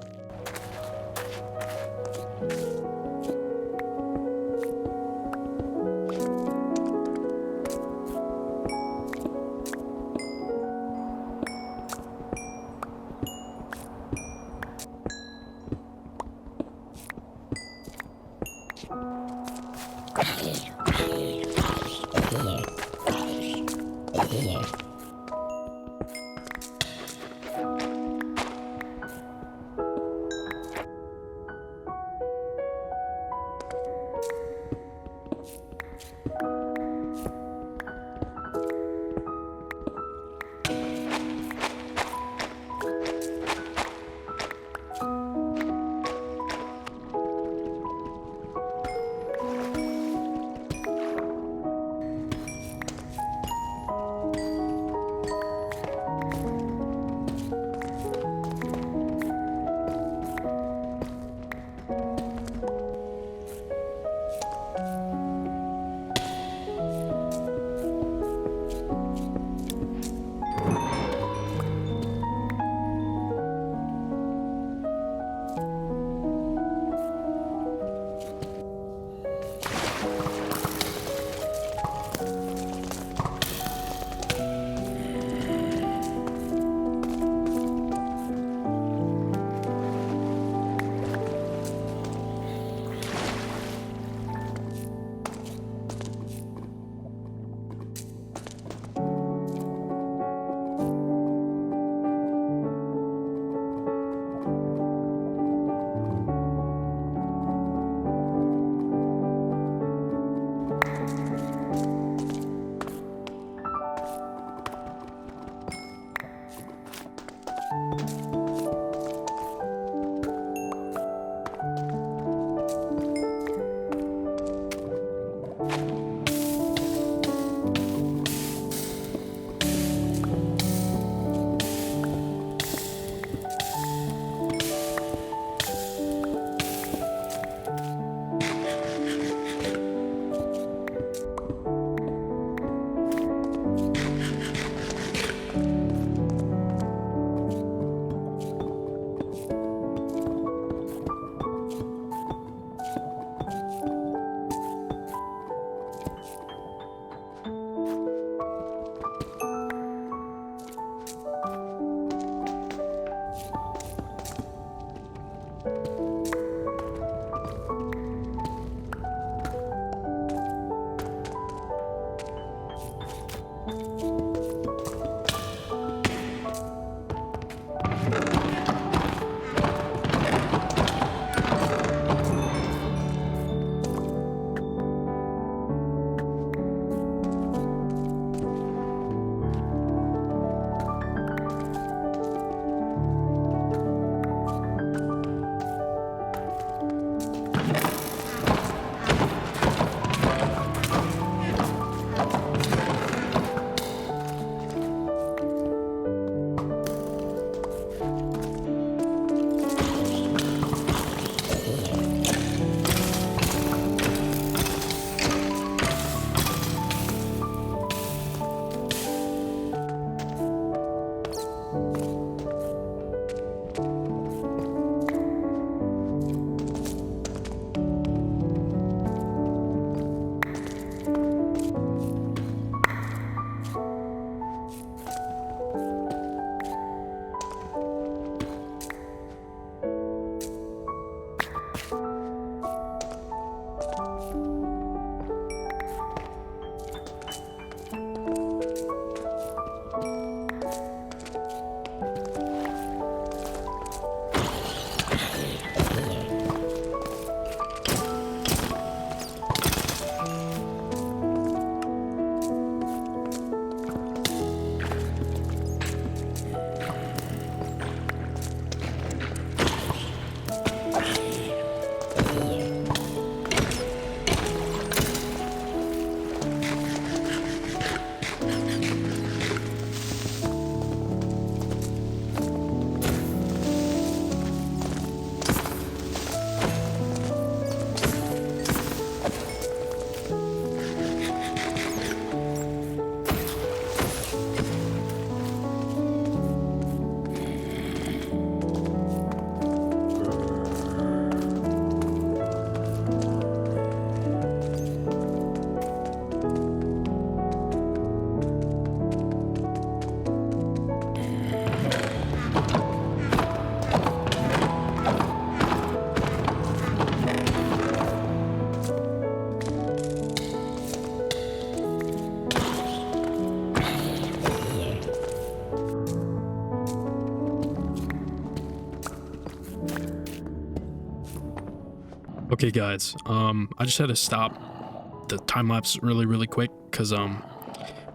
Okay guys, I just had to stop the time lapse really quick because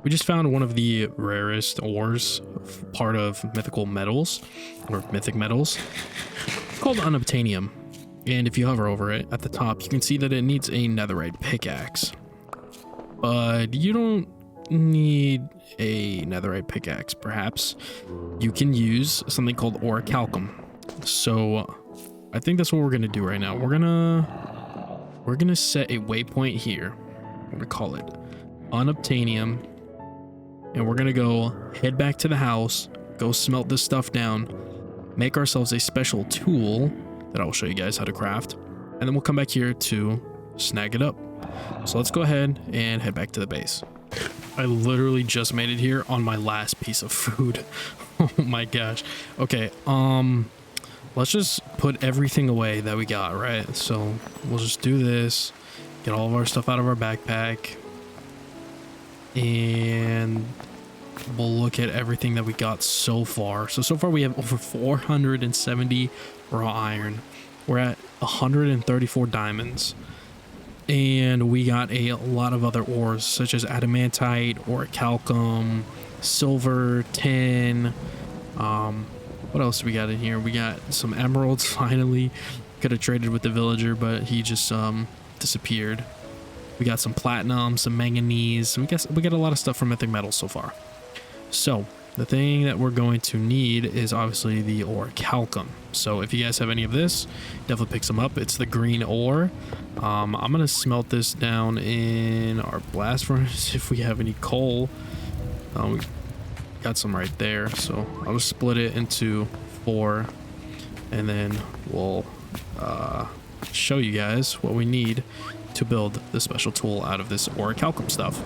we just found one of the rarest ores, part of mythical metals or mythic metals. It's called unobtainium, and if you hover over it at the top, you can see that it needs a netherite pickaxe, but you don't need a netherite pickaxe. Perhaps you can use something called orichalcum. So I think that's what we're gonna do right now. We're gonna set a waypoint here. We're gonna call it unobtainium, and we're gonna go head back to the house, go smelt this stuff down, make ourselves a special tool that I'll show you guys how to craft, and then we'll come back here to snag it up. So let's go ahead and head back to the base. I literally just made it here on my last piece of food. Oh my gosh. Okay, let's just put everything away that we got, right? So we'll just do this, get all of our stuff out of our backpack, and we'll look at everything that we got so far. So far we have over 470 raw iron. We're at 134 diamonds. And we got a lot of other ores such as adamantite, orichalcum, silver, tin. What else do we got in here? We got some emeralds finally. Could have traded with the villager, but he just disappeared. We got some platinum, some manganese. We got a lot of stuff from mythic metals so far. So the thing that we're going to need is obviously the orichalcum. So if you guys have any of this, definitely pick some up. It's the green ore. I'm gonna smelt this down in our blast furnace if we have any coal. We got some right there, so I'll just split it into 4, and then we'll show you guys what we need to build the special tool out of this orichalcum stuff.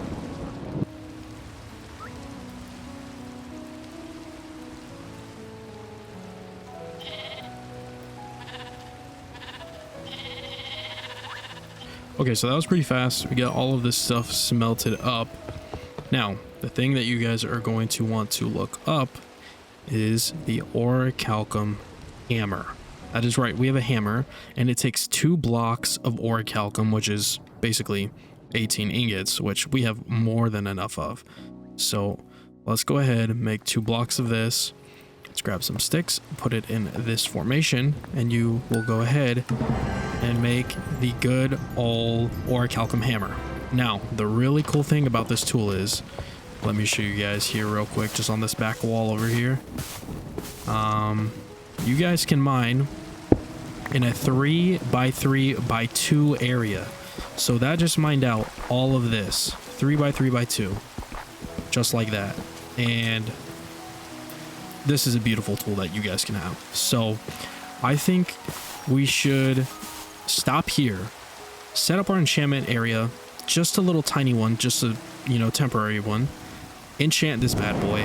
Okay, so that was pretty fast. We got all of this stuff smelted up. Now, the thing that you guys are going to want to look up is the orichalcum hammer. That is right, we have a hammer, and it takes 2 blocks of orichalcum, which is basically 18 ingots, which we have more than enough of. So let's go ahead and make 2 blocks of this. Let's grab some sticks, put it in this formation, and you will go ahead and make the good old orichalcum hammer. Now, the really cool thing about this tool is, let me show you guys here real quick, just on this back wall over here. You guys can mine in a 3x3x2 area. So that just mined out all of this 3x3x2, just like that. And this is a beautiful tool that you guys can have. So I think we should stop here, set up our enchantment area, just a little tiny one, just a temporary one, enchant this bad boy,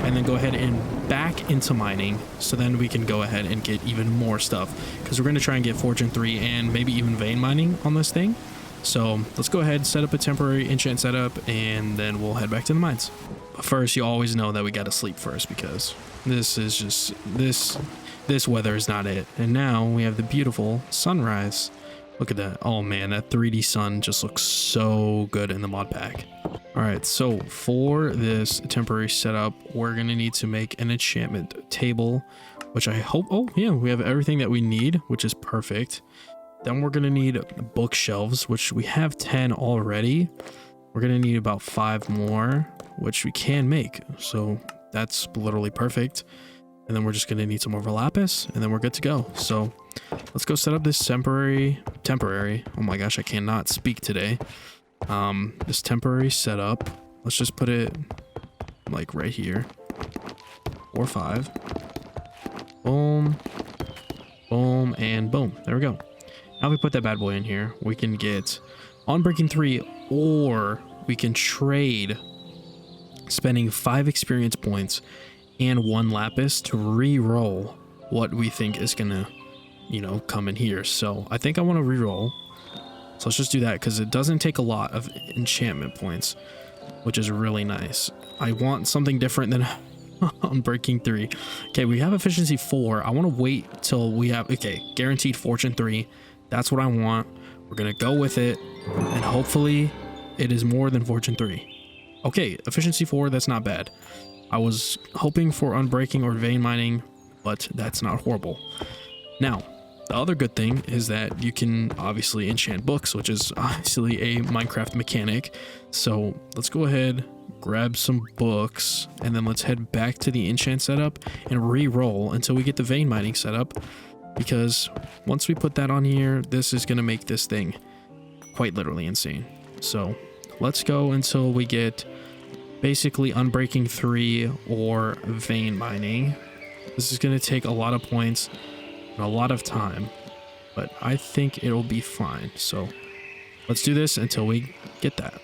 and then go ahead and back into mining, so then we can go ahead and get even more stuff, because we're going to try and get fortune 3 and maybe even vein mining on this thing. So let's go ahead, set up a temporary enchant setup, and then we'll head back to the mines. But first, you always know that we got to sleep first, because this is just this weather is not it. And now we have the beautiful sunrise. Look at that. Oh man, that 3D sun just looks so good in the mod pack. All right, so for this temporary setup, we're gonna need to make an enchantment table, which I hope, oh yeah, we have everything that we need, which is perfect. Then we're gonna need bookshelves, which we have 10 already. We're gonna need about 5 more, which we can make. So that's literally perfect. And then we're just gonna need some more lapis, and then we're good to go. So let's go set up this temporary, oh my gosh, I cannot speak today. This temporary setup, let's just put it like right here, 4 or 5, boom, boom, and boom. There we go. Now if we put that bad boy in here, we can get Unbreaking 3, or we can trade spending 5 experience points and 1 lapis to re-roll what we think is gonna come in here. So I think I want to re-roll, so let's just do that, because it doesn't take a lot of enchantment points, which is really nice. I want something different than Unbreaking 3. Okay, we have efficiency 4. I want to wait till we have, okay, guaranteed fortune 3, That's what I want. We're gonna go with it, and hopefully it is more than Fortune 3. Okay, efficiency 4, that's not bad. I was hoping for unbreaking or vein mining, but that's not horrible. Now, the other good thing is that you can obviously enchant books, which is obviously a Minecraft mechanic. So let's go ahead, grab some books, and then let's head back to the enchant setup and re-roll until we get the vein mining setup. Because once we put that on here, this is going to make this thing quite literally insane. So let's go until we get basically unbreaking 3 or vein mining. This is going to take a lot of points and a lot of time, but I think it'll be fine. So let's do this until we get that.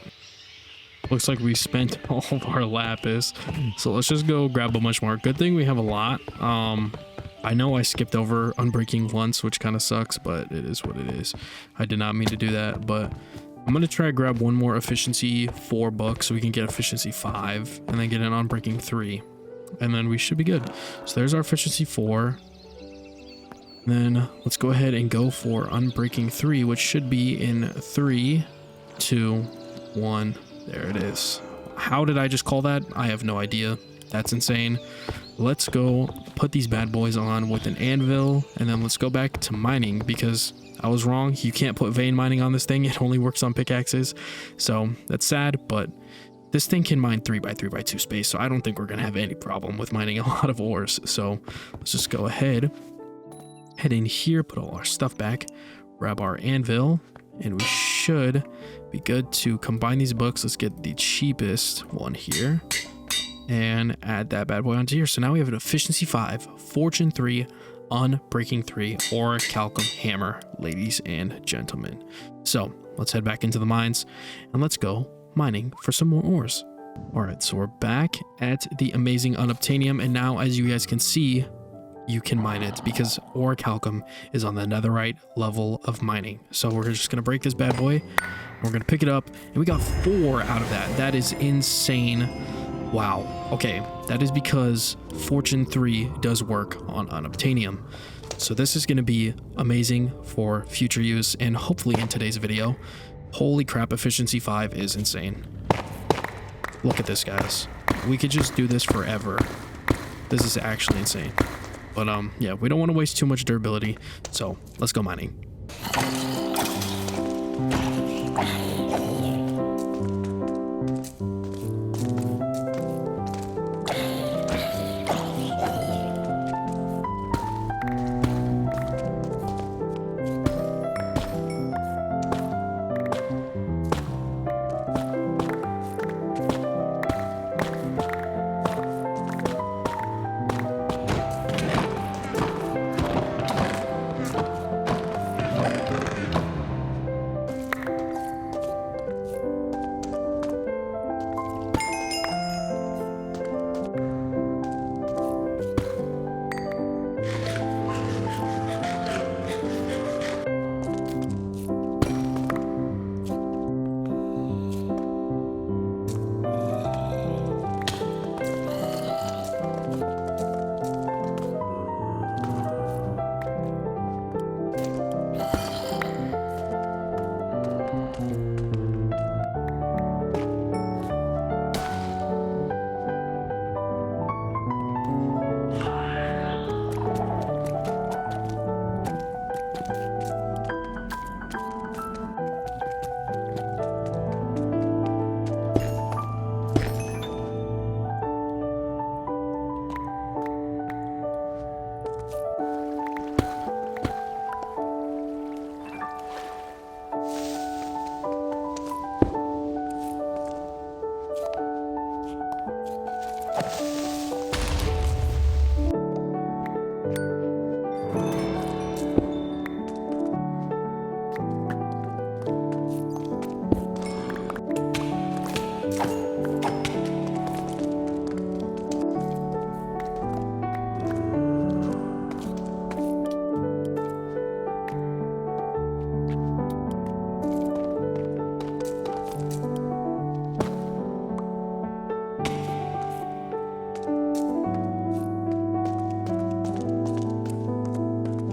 Looks like we spent all of our lapis, so let's just go grab a bunch more. Good thing we have a lot. I know I skipped over unbreaking once, which kind of sucks, but it is what it is. I did not mean to do that, but I'm gonna try to grab one more efficiency 4 book so we can get efficiency 5 and then get an unbreaking 3, and then we should be good. So there's our efficiency 4. Then let's go ahead and go for unbreaking 3, which should be in 3, 2, 1. There it is. How did I just call that? I have no idea. That's insane. Let's go put these bad boys on with an anvil, and then let's go back to mining because I was wrong. You can't put vein mining on this thing. It only works on pickaxes. So that's sad, but this thing can mine 3x3x2 space, so I don't think we're going to have any problem with mining a lot of ores. So let's just go ahead, head in here, put all our stuff back, grab our anvil, and we should be good to combine these books. Let's get the cheapest one here and add that bad boy onto here. So now we have an efficiency 5, fortune 3, unbreaking 3, or calcum hammer, ladies and gentlemen. So let's head back into the mines and let's go mining for some more ores. All right, so we're back at the amazing unobtainium, and now as you guys can see, you can mine it because orichalcum is on the netherite level of mining. So we're just gonna break this bad boy, we're gonna pick it up, and we got 4 out of that. That is insane. Wow. Okay, that is because Fortune 3 does work on unobtainium. So this is gonna be amazing for future use and hopefully in today's video. Holy crap, efficiency 5 is insane. Look at this, guys. We could just do this forever. This is actually insane. But yeah, we don't want to waste too much durability, so let's go mining.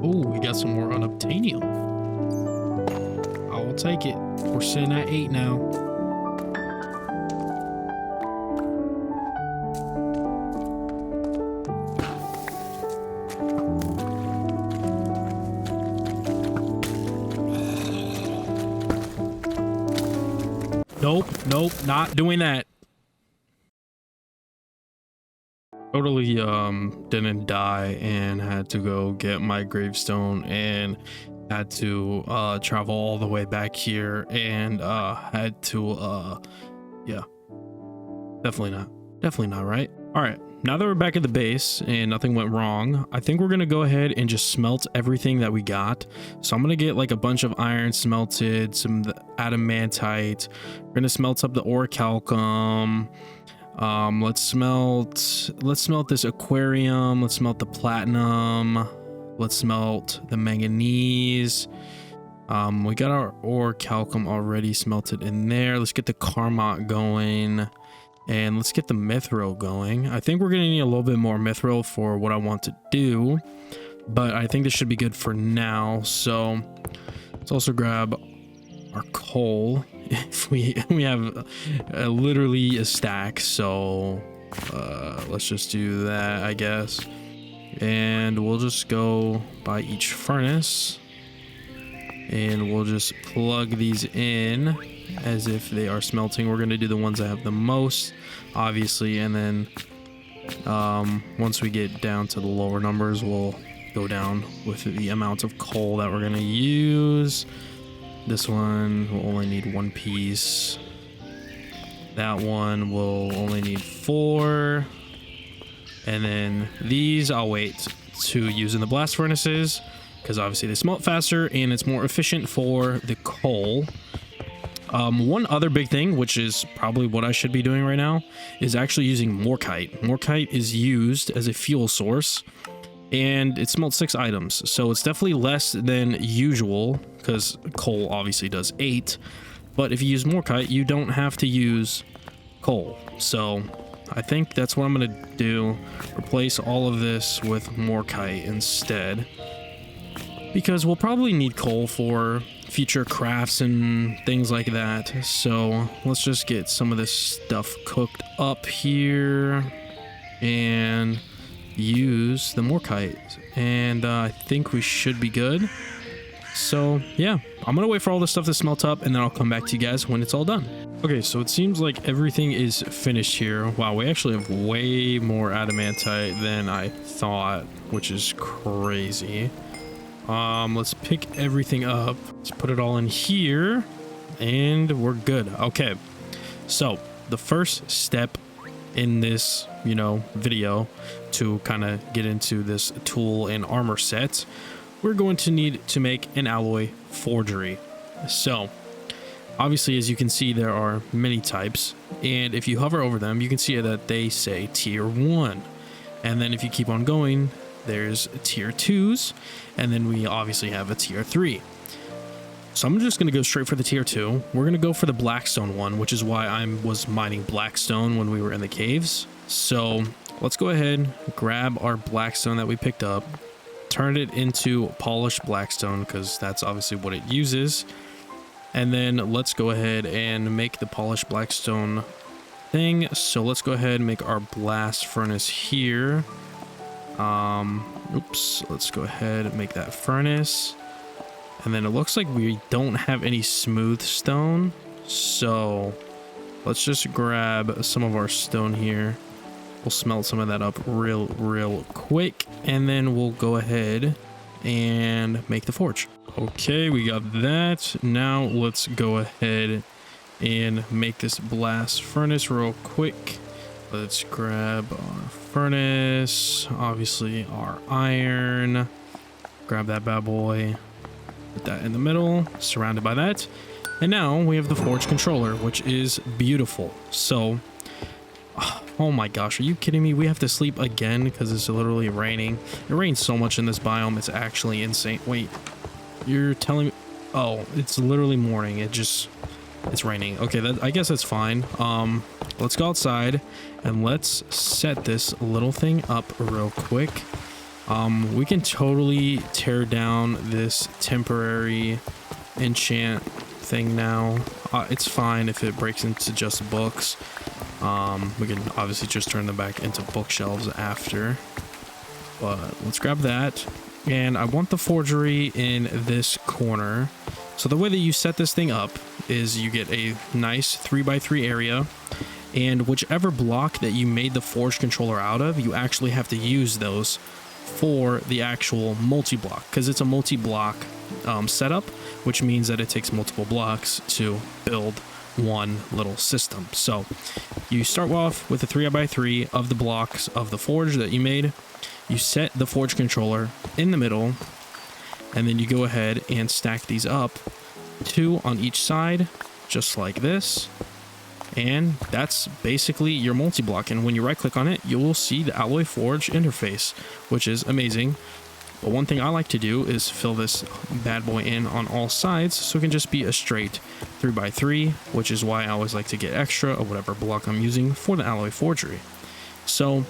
Oh, we got some more unobtainium. take it. We're sitting at 8 now. Nope, not doing that. Totally didn't die and had to go get my gravestone and had to travel all the way back here and had to yeah, definitely not right. All right, now that we're back at the base and nothing went wrong, I think we're gonna go ahead and just smelt everything that we got. So I'm gonna get like a bunch of iron smelted, some adamantite. We're gonna smelt up the orichalcum. Let's smelt this aquarium. Let's smelt the platinum. Let's smelt the manganese. We got our orichalcum already smelted in there. Let's get the carmot going. And let's get the mithril going. I think we're gonna need a little bit more mithril for what I want to do, but I think this should be good for now. So let's also grab our coal. If we have literally a stack, so let's just do that, I guess. And we'll just go by each furnace and we'll just plug these in as if they are smelting. We're going to do the ones that have the most, obviously, and then once we get down to the lower numbers, we'll go down with the amount of coal that we're going to use. This one will only need 1 piece. That one will only need 4. And then these I'll wait to use in the blast furnaces because obviously they smelt faster and it's more efficient for the coal. One other big thing, which is probably what I should be doing right now, is actually using morkite. Morkite is used as a fuel source and it smelts 6 items, so it's definitely less than usual because coal obviously does 8, but if you use morkite you don't have to use coal. So I think that's what I'm gonna do, replace all of this with morkite instead, because we'll probably need coal for future crafts and things like that. So let's just get some of this stuff cooked up here and use the morkite, and I think we should be good. So yeah, I'm gonna wait for all this stuff to smelt up and then I'll come back to you guys when it's all done. Okay, so it seems like everything is finished here. Wow, we actually have way more adamantite than I thought, which is crazy. Let's pick everything up. Let's put it all in here and we're good. Okay, so the first step in this, video to kind of get into this tool and armor set, we're going to need to make an alloy forgery. So obviously, as you can see, there are many types, and if you hover over them, you can see that they say tier 1, and then if you keep on going, there's tier 2s, and then we obviously have a tier 3. So I'm just going to go straight for the tier 2. We're going to go for the blackstone one, which is why I was mining blackstone when we were in the caves. So let's go ahead, grab our blackstone that we picked up, turn it into polished blackstone because that's obviously what it uses. And then let's go ahead and make the polished blackstone thing. So let's go ahead and make our blast furnace here. Let's go ahead and make that furnace. And then it looks like we don't have any smooth stone, so let's just grab some of our stone here. We'll smelt some of that up real quick, and then we'll go ahead and make the forge. Okay, we got that. Now let's go ahead and make this blast furnace real quick. Let's grab our furnace, obviously our iron, grab that bad boy, put that in the middle, surrounded by that. And now we have the forge controller, which is beautiful. So, oh my gosh, are you kidding me? We have to sleep again because it's literally raining. It rains so much in this biome, it's actually insane. Wait, you're telling me? Oh, it's literally morning. It's raining. Okay, I guess that's fine. Let's go outside and let's set this little thing up real quick. We can totally tear down this temporary enchant thing now. It's fine if it breaks into just books. We can obviously just turn them back into bookshelves after. But let's grab that. And I want the forgery in this corner. So the way that you set this thing up is you get a nice 3x3 area. And whichever block that you made the forge controller out of, you actually have to use those for the actual multi-block, because it's a multi-block setup, which means that it takes multiple blocks to build one little system. So you start off with a 3x3 of the blocks of the forge that you made. You set the forge controller in the middle, and then you go ahead and stack these up, 2 on each side, just like this. And that's basically your multi-block. And when you right click on it, you will see the Alloy Forge interface, which is amazing. But one thing I like to do is fill this bad boy in on all sides, so it can just be a straight 3x3, which is why I always like to get extra of whatever block I'm using for the Alloy Forgery. So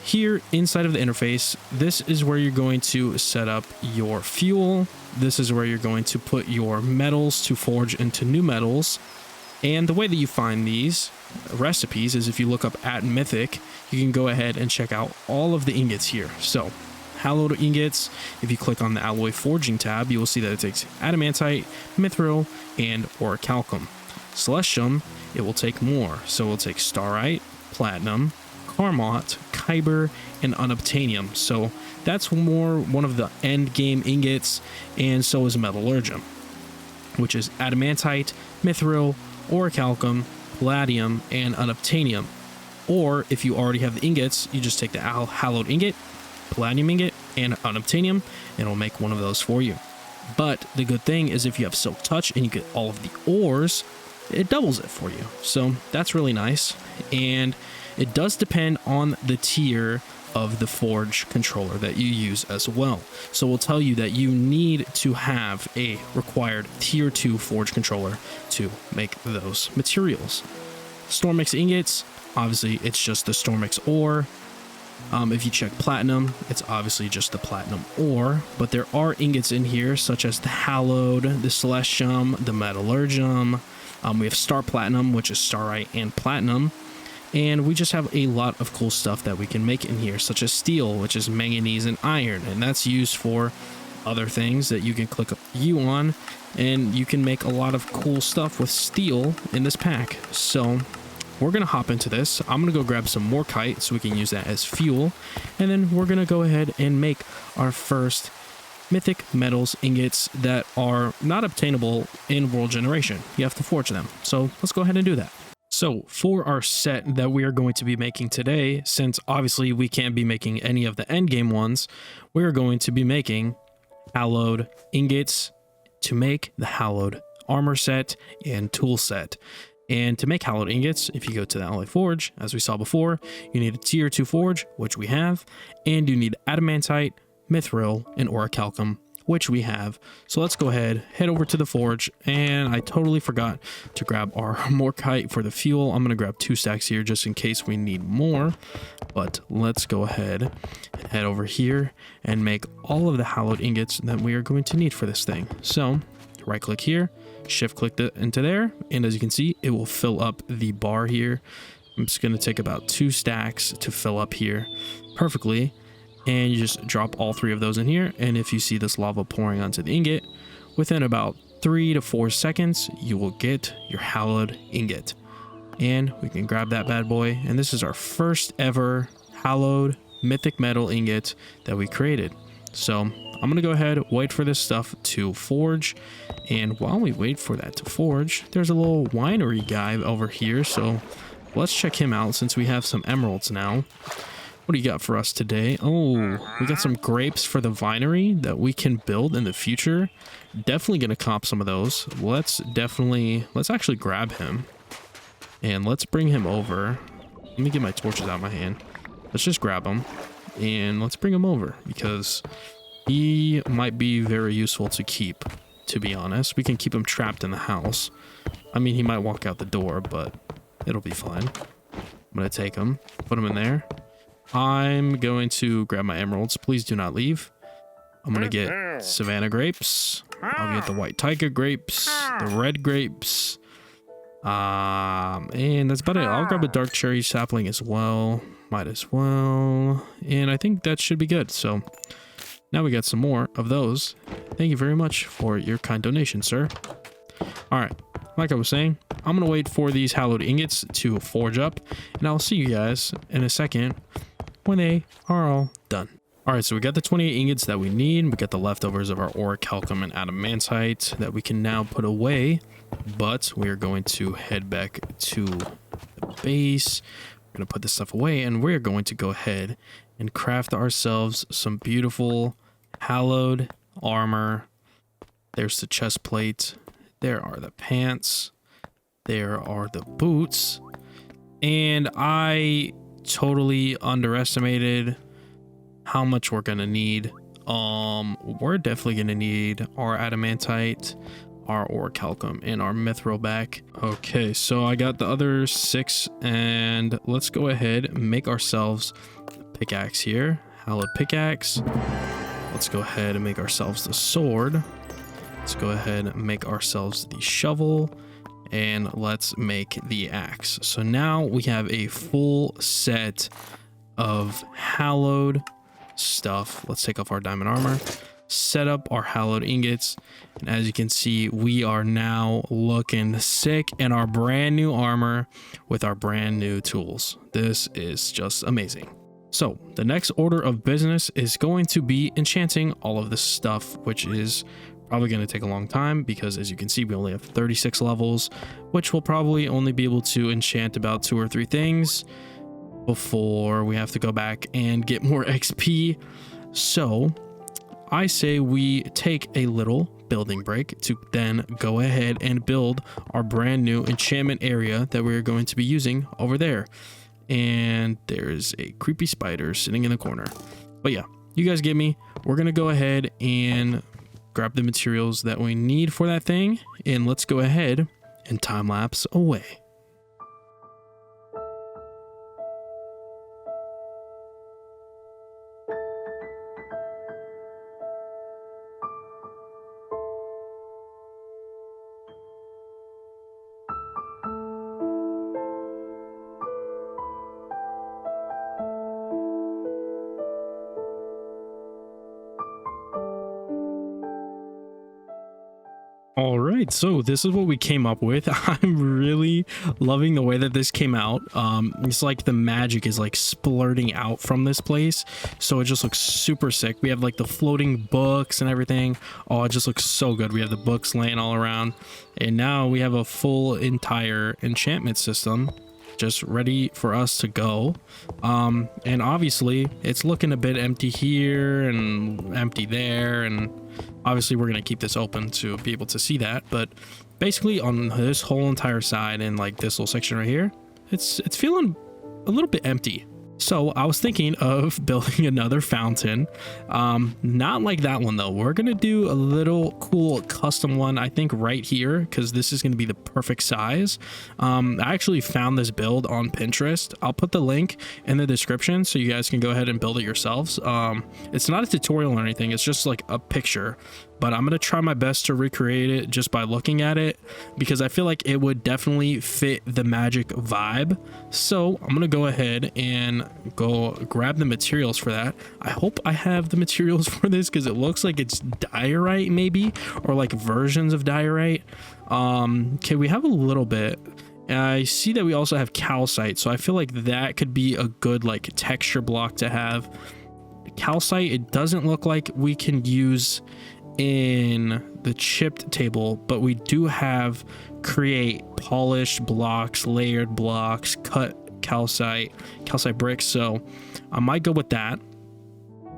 here inside of the interface, this is where you're going to set up your fuel. This is where you're going to put your metals to forge into new metals. And the way that you find these recipes is if you look up at Mythic, you can go ahead and check out all of the ingots here. So hallowed ingots, if you click on the alloy forging tab, you will see that it takes adamantite, mithril, and orichalcum. Celestium, it will take more. So it will take starite, platinum, carmot, kyber, and unobtainium. So that's more one of the end game ingots, and so is metallurgium, which is adamantite, mithril, orichalcum, palladium, and unobtainium. Or if you already have the ingots, you just take the hallowed ingot, palladium ingot, and unobtainium, and it'll make one of those for you. But the good thing is if you have silk touch and you get all of the ores, it doubles it for you. So that's really nice. And it does depend on the tier of the forge controller that you use as well. So we'll tell you that you need to have a required tier 2 forge controller to make those materials. Stormix ingots, obviously it's just the Stormix ore. If you check platinum, it's obviously just the platinum ore, but there are ingots in here such as the hallowed, the celestium, the metallurgium. We have star platinum, which is starite and platinum. And we just have a lot of cool stuff that we can make in here, such as steel, which is manganese and iron. And that's used for other things that you can click U on. And you can make a lot of cool stuff with steel in this pack. So we're going to hop into this. I'm going to go grab some more kite so we can use that as fuel. And then we're going to go ahead and make our first mythic metals ingots that are not obtainable in world generation. You have to forge them. So let's go ahead and do that. So for our set that we are going to be making today, since obviously we can't be making any of the endgame ones, we are going to be making hallowed ingots to make the hallowed armor set and tool set. And to make hallowed ingots, if you go to the Alloy Forge, as we saw before, you need a tier 2 forge, which we have, and you need adamantite, mithril, and orichalcum, which we have. So let's go ahead, head over to the forge, and I totally forgot to grab our morkite for the fuel. I'm going to grab 2 stacks here just in case we need more, but let's go ahead and head over here and make all of the hallowed ingots that we are going to need for this thing. So right click here, shift click into there, and as you can see, it will fill up the bar here. I'm just going to take about 2 stacks to fill up here perfectly. And you just drop all 3 of those in here. And if you see this lava pouring onto the ingot, within about 3 to 4 seconds, you will get your hallowed ingot. And we can grab that bad boy. And this is our first ever hallowed mythic metal ingot that we created. So I'm going to go ahead, wait for this stuff to forge. And while we wait for that to forge, there's a little winery guy over here. So let's check him out since we have some emeralds now. What do you got for us today? Oh, we got some grapes for the winery that we can build in the future. Definitely going to cop some of those. Let's actually grab him. And let's bring him over. Let me get my torches out of my hand. Let's just grab him. And let's bring him over because he might be very useful to keep, to be honest. We can keep him trapped in the house. I mean, he might walk out the door, but it'll be fine. I'm going to take him, put him in there. I'm going to grab my emeralds. Please do not leave. I'm gonna get Savannah grapes. I'll get the white Taiga grapes, the red grapes. And that's about it. I'll grab a dark cherry sapling as well. Might as well. And I think that should be good. So now we got some more of those. Thank you very much for your kind donation, sir. All right. Like I was saying, I'm going to wait for these hallowed ingots to forge up, and I'll see you guys in a second when they are all done. All right, so we got the 28 ingots that we need. We got the leftovers of our orichalcum and adamantite that we can now put away, but we are going to head back to the base. We're going to put this stuff away, and we're going to go ahead and craft ourselves some beautiful hallowed armor. There's the chest plate. There are the pants. There are the boots. And I totally underestimated how much we're gonna need. We're definitely gonna need our adamantite, our orichalcum, and our mithril back. Okay, so I got the other 6, and let's go ahead and make ourselves a pickaxe here. Hallowed pickaxe. Let's go ahead and make ourselves the sword. Let's go ahead and make ourselves the shovel, and let's make the axe. So now we have a full set of hallowed stuff. Let's take off our diamond armor, set up our hallowed ingots, and as you can see, we are now looking sick in our brand new armor with our brand new tools. This is just amazing. So the next order of business is going to be enchanting all of this stuff, which is probably going to take a long time because, as you can see, we only have 36 levels, which will probably only be able to enchant about 2 or 3 things before we have to go back and get more XP. So I say we take a little building break to then go ahead and build our brand new enchantment area that we're going to be using over there. And there's a creepy spider sitting in the corner. But yeah, you guys get me. We're going to go ahead and grab the materials that we need for that thing, and let's go ahead and time lapse away. All right, so this is what we came up with. I'm really loving the way that this came out. It's like the magic is like splurting out from this place, so it just looks super sick. We have like the floating books and everything. Oh, it just looks so good. We have the books laying all around, and now we have a full entire enchantment system just ready for us to go. And obviously it's looking a bit empty here and empty there, and obviously we're going to keep this open to be able to see that, but basically on this whole entire side and like this little section right here, it's feeling a little bit empty. So I was thinking of building another fountain, not like that one though. We're gonna do a little cool custom one, I think right here, because this is gonna be the perfect size. I actually found this build on Pinterest. I'll put the link in the description so you guys can go ahead and build it yourselves. It's not a tutorial or anything, it's just like a picture, but I'm gonna try my best to recreate it just by looking at it, because I feel like it would definitely fit the magic vibe. So I'm gonna go ahead and go grab the materials for that. I hope I have the materials for this, because it looks like it's diorite maybe, or like versions of diorite. Okay, we have a little bit. I see that we also have calcite, so I feel like that could be a good like texture block to have. Calcite, it doesn't look like we can use in the chipped table, but we do have create polished blocks, layered blocks, cut calcite bricks, so I might go with that.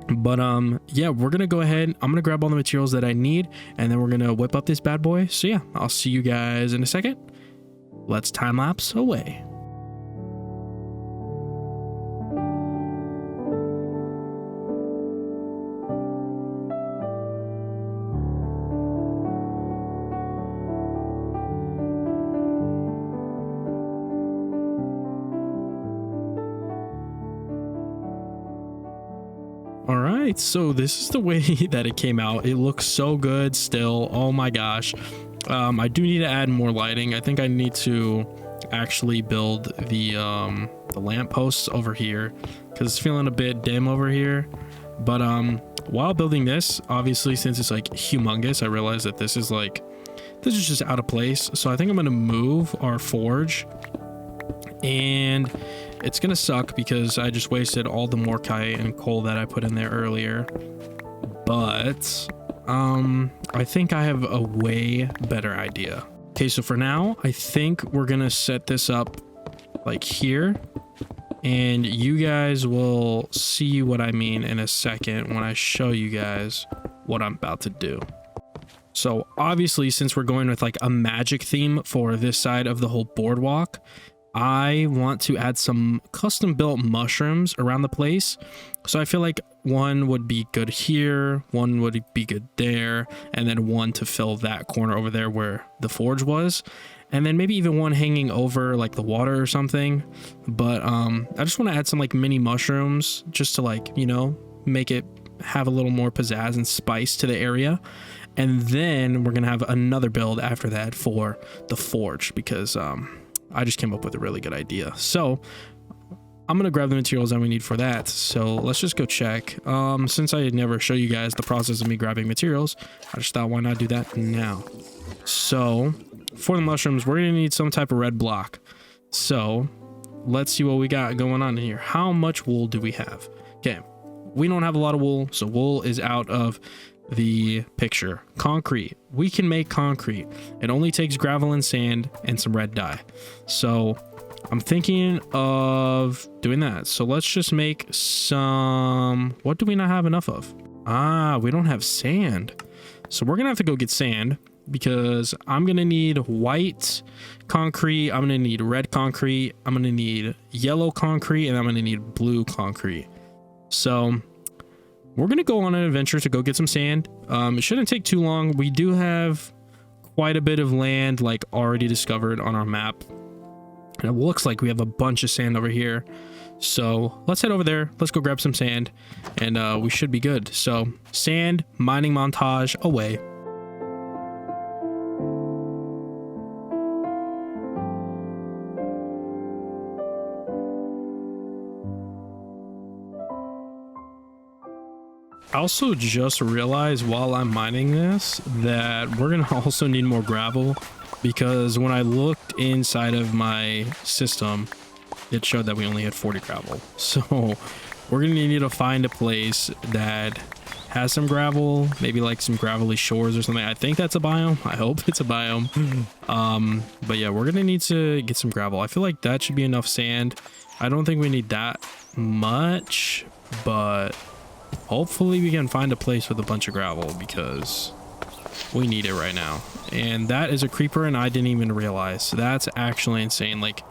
But yeah, we're gonna go ahead, I'm gonna grab all the materials that I need, and then we're gonna whip up this bad boy. So yeah, I'll see you guys in a second. Let's time lapse away. All right, so this is the way that it came out. It looks so good still. Oh my gosh. I do need to add more lighting. I think I need to actually build the lamp posts over here because it's feeling a bit dim over here. But while building this, obviously, since it's like humongous, I realized that this is just out of place. So I think I'm gonna move our forge, and it's gonna suck because I just wasted all the morkite and coal that I put in there earlier. But I think I have a way better idea. Okay, so for now, I think we're gonna set this up like here, and you guys will see what I mean in a second when I show you guys what I'm about to do. So obviously, since we're going with like a magic theme for this side of the whole boardwalk, I want to add some custom built mushrooms around the place. So I feel like one would be good here, one would be good there, and then one to fill that corner over there where the forge was. And then maybe even one hanging over like the water or something. But I just want to add some like mini mushrooms just to like, you know, make it have a little more pizzazz and spice to the area. And then we're going to have another build after that for the forge because I just came up with a really good idea. So I'm gonna grab the materials that we need for that. So let's just go check. Since I never show you guys the process of me grabbing materials, I just thought, why not do that now? So for the mushrooms, we're gonna need some type of red block. So let's see what we got going on in here. How much wool do we have? Okay, we don't have a lot of wool, so wool is out of the picture. Concrete, we can make concrete. It only takes gravel and sand and some red dye. So I'm thinking of doing that. So let's just make some, what do we not have enough of? We don't have sand. So we're gonna have to go get sand because I'm gonna need white concrete, I'm gonna need red concrete, I'm gonna need yellow concrete, and I'm gonna need blue concrete. So we're going to go on an adventure to go get some sand. It shouldn't take too long. We do have quite a bit of land like already discovered on our map. And it looks like we have a bunch of sand over here. So let's head over there. Let's go grab some sand and we should be good. So sand mining montage away. I also just realized while I'm mining this that we're gonna also need more gravel because when I looked inside of my system, it showed that we only had 40 gravel. So we're gonna need to find a place that has some gravel, maybe like some gravelly shores or something. I think that's a biome. I hope it's a biome. But yeah, we're gonna need to get some gravel. I feel like that should be enough sand. I don't think we need that much, but hopefully we can find a place with a bunch of gravel because we need it right now. And that is a creeper and I didn't even realize. So that's actually insane, like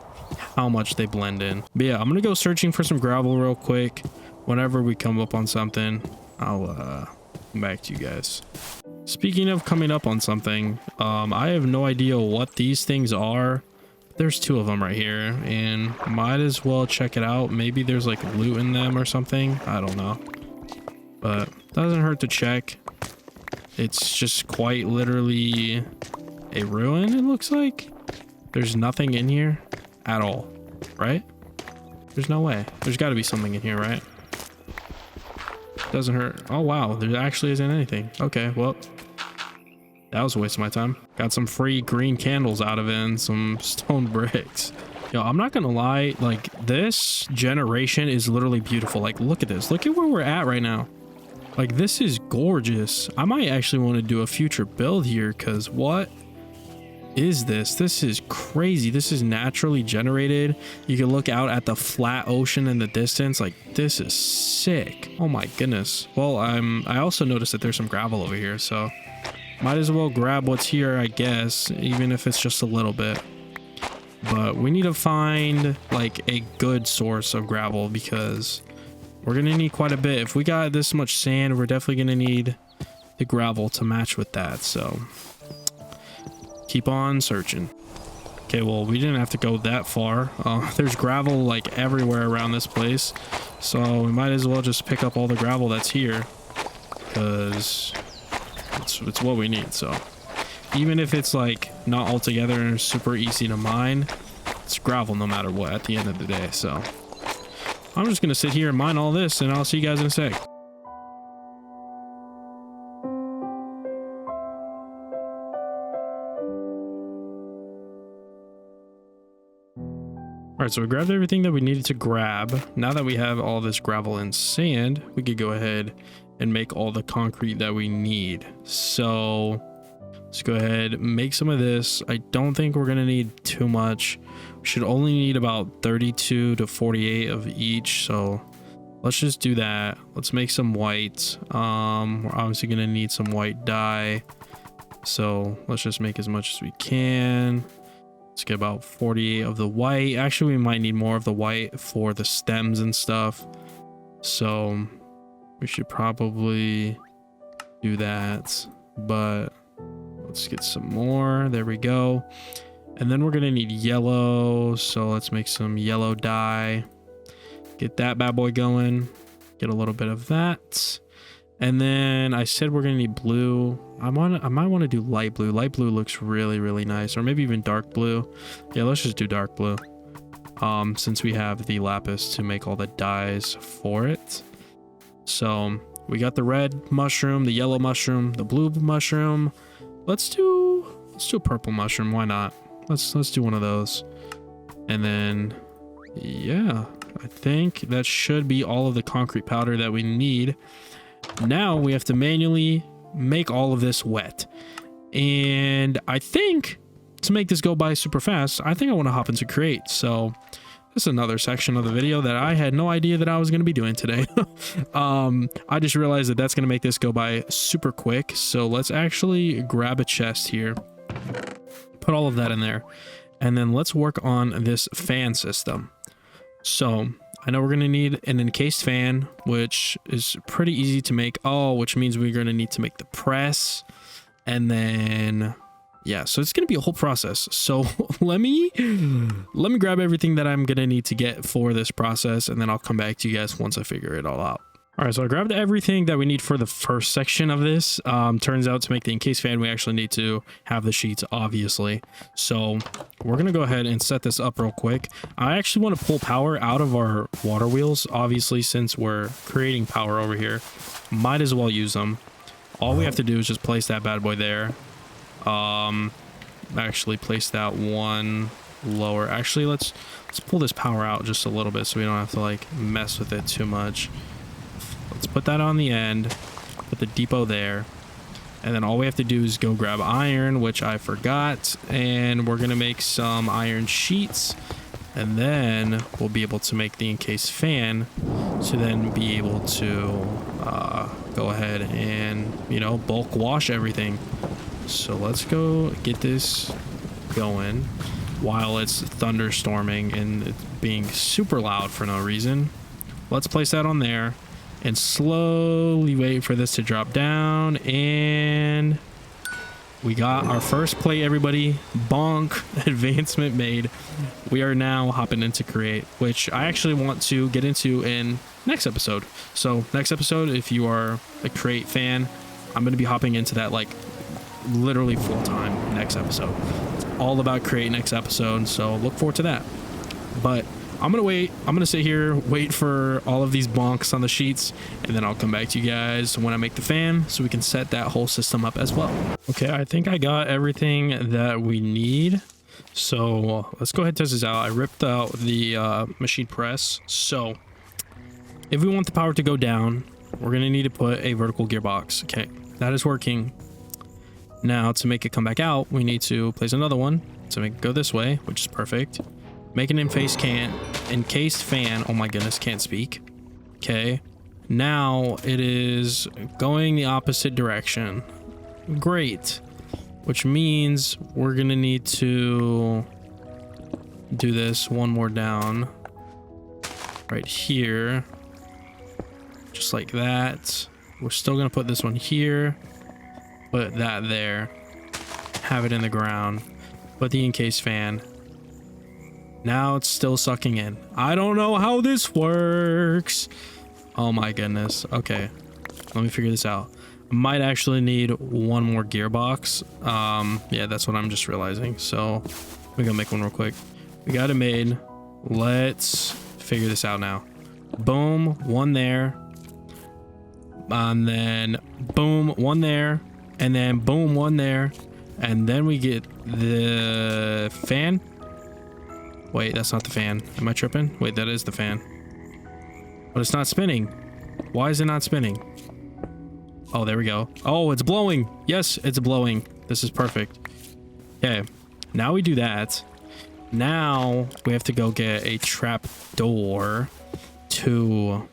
how much they blend in. But yeah, I'm gonna go searching for some gravel real quick. Whenever we come up on something, I'll come back to you guys. Speaking of coming up on something, I have no idea what these things are. There's two of them right here and might as well check it out. Maybe there's like loot in them or something. I don't know. But doesn't hurt to check. It's just quite literally a ruin, it looks like. There's nothing in here at all, right? There's no way. There's got to be something in here, right? Doesn't hurt. Oh, wow. There actually isn't anything. Okay, well, that was a waste of my time. Got some free green candles out of it and some stone bricks. Yo, I'm not gonna lie, like this generation is literally beautiful. Like, look at this. Look at where we're at right now. Like, this is gorgeous. I might actually want to do a future build here because what is this? This is crazy. This is naturally generated. You can look out at the flat ocean in the distance. Like, this is sick. Oh my goodness. Well, I also noticed that there's some gravel over here, so might as well grab what's here, I guess, even if it's just a little bit. But we need to find like a good source of gravel because we're gonna need quite a bit. If we got this much sand, we're definitely gonna need the gravel to match with that. So keep on searching. Okay, well, we didn't have to go that far. There's gravel like everywhere around this place, so we might as well just pick up all the gravel that's here, because it's what we need. So even if it's like not all together and super easy to mine, it's gravel no matter what at the end of the day. So I'm just gonna sit here and mine all this, and I'll see you guys in a sec. All right, so we grabbed everything that we needed to grab. Now that we have all this gravel and sand, we could go ahead and make all the concrete that we need. So let's go ahead and make some of this. I don't think we're gonna need too much. We should only need about 32 to 48 of each. So let's just do that. Let's make some white. We're obviously gonna need some white dye. So let's just make as much as we can. Let's get about 48 of the white. Actually, we might need more of the white for the stems and stuff. So we should probably do that. But let's get some more. There we go. And then we're going to need yellow. So let's make some yellow dye. Get that bad boy going. Get a little bit of that. And then I said we're gonna need blue. I might want to do light blue. Light blue looks really, really nice. Or maybe even dark blue. Yeah, let's just do dark blue. Since we have the lapis to make all the dyes for it. So we got the red mushroom, the yellow mushroom, the blue mushroom. Let's do a purple mushroom. Why not? Let's do one of those. And then yeah, I think that should be all of the concrete powder that we need. Now we have to manually make all of this wet. And I think to make this go by super fast, I think I want to hop into create. So this is another section of the video that I had no idea that I was going to be doing today. I just realized that that's going to make this go by super quick. So let's actually grab a chest here, put all of that in there, and then let's work on this fan system. So I know we're going to need an encased fan, which is pretty easy to make. Oh, which means we're going to need to make the press. And then, yeah, so it's going to be a whole process. So let me grab everything that I'm going to need to get for this process. And then I'll come back to you guys once I figure it all out. All right, so I grabbed everything that we need for the first section of this. Turns out to make the encased fan, we actually need to have the sheets, obviously. So we're going to go ahead and set this up real quick. I actually want to pull power out of our water wheels, obviously, since we're creating power over here. Might as well use them. All we have to do is just place that bad boy there. Actually place that one lower. Actually, let's pull this power out just a little bit so we don't have to like mess with it too much. Let's put that on the end, put the depot there, and then all we have to do is go grab iron, which I forgot, and we're gonna make some iron sheets, and then we'll be able to make the encased fan to then be able to go ahead and, you know, bulk wash everything. So let's go get this going while it's thunderstorming and it's being super loud for no reason. Let's place that on there and slowly wait for this to drop down, and we got our first plate, everybody. Bonk. Advancement made. We are now hopping into create, which I actually want to get into in next episode. So next episode, if you are a create fan, I'm going to be hopping into that like literally full time next episode. It's all about create next episode, so look forward to that. But I'm gonna wait. I'm gonna sit here, wait for all of these bonks on the sheets, and then I'll come back to you guys when I make the fan so we can set that whole system up as well. Okay, I think I got everything that we need. So let's go ahead and test this out. I ripped out the machine press. So if we want the power to go down, we're gonna need to put a vertical gearbox. Okay, that is working. Now to make it come back out, we need to place another one to make it go this way, which is perfect. Make an encased fan. Oh my goodness, can't speak. Okay, now it is going the opposite direction. Great. Which means we're gonna need to do this one more down right here, just like that. We're still gonna put this one here, put that there, have it in the ground, put the encased fan, Now it's still sucking in. I don't know how this works. Oh my goodness. Okay, let me figure this out. Might actually need one more gearbox. Yeah, that's what I'm just realizing. So we're gonna make one real quick. We got it made. Let's figure this out now. Boom, one there. And then boom, one there. And then boom, one there. And then we get the fan. Wait, that's not the fan. Am I tripping? Wait, that is the fan. But it's not spinning. Why is it not spinning? Oh, there we go. Oh, it's blowing. Yes, it's blowing. This is perfect. Okay, now we do that. Now we have to go get a trap door to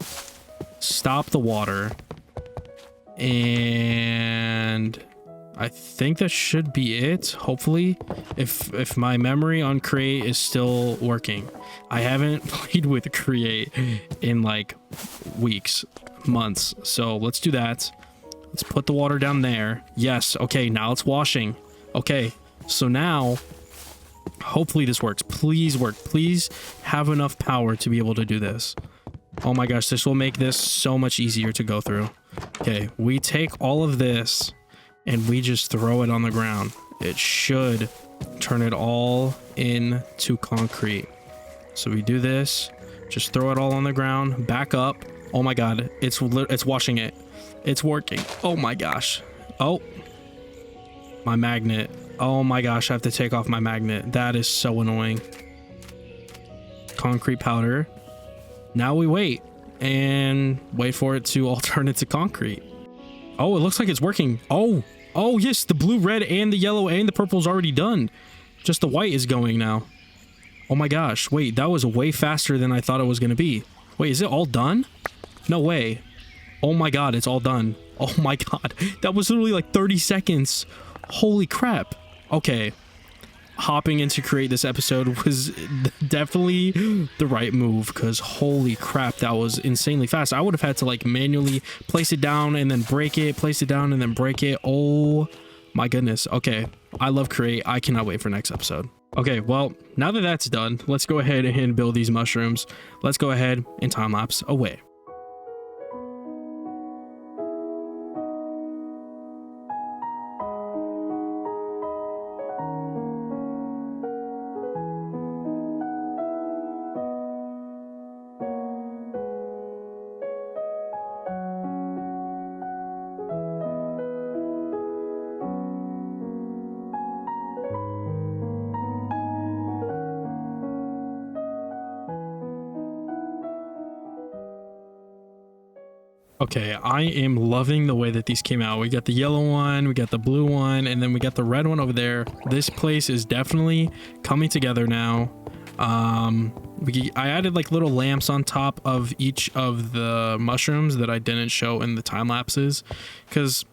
stop the water. And I think that should be it. Hopefully, if my memory on create is still working. I haven't played with create in like weeks, months. So let's do that. Let's put the water down there. Yes. Okay, now it's washing. Okay, so now hopefully this works. Please work. Please have enough power to be able to do this. Oh my gosh, this will make this so much easier to go through. Okay, we take all of this and we just throw it on the ground. It should turn it all into concrete. So we do this, just throw it all on the ground, back up. Oh my god, it's washing it. It's working. Oh my gosh. Oh, my magnet. Oh my gosh, I have to take off my magnet. That is so annoying. Concrete powder. Now we wait and wait for it to all turn into concrete. Oh, it looks like it's working. Oh, yes, the blue, red, and the yellow and the purple is already done. Just the white is going now. Oh my gosh, wait, that was way faster than I thought it was going to be. Wait, is it all done? No way. Oh my god, it's all done. Oh my god, that was literally like 30 seconds. Holy crap. Okay, hopping in to create this episode was definitely the right move, because holy crap, that was insanely fast. I would have had to like manually place it down and then break it, place it down and then break it. Oh my goodness. Okay, I love create. I cannot wait for next episode. Okay, well, now that that's done, let's go ahead and build these mushrooms. Let's go ahead and time lapse away. Okay, I am loving the way that these came out. We got the yellow one, we got the blue one, and then we got the red one over there. This place is definitely coming together now. I added like little lamps on top of each of the mushrooms that I didn't show in the time lapses, because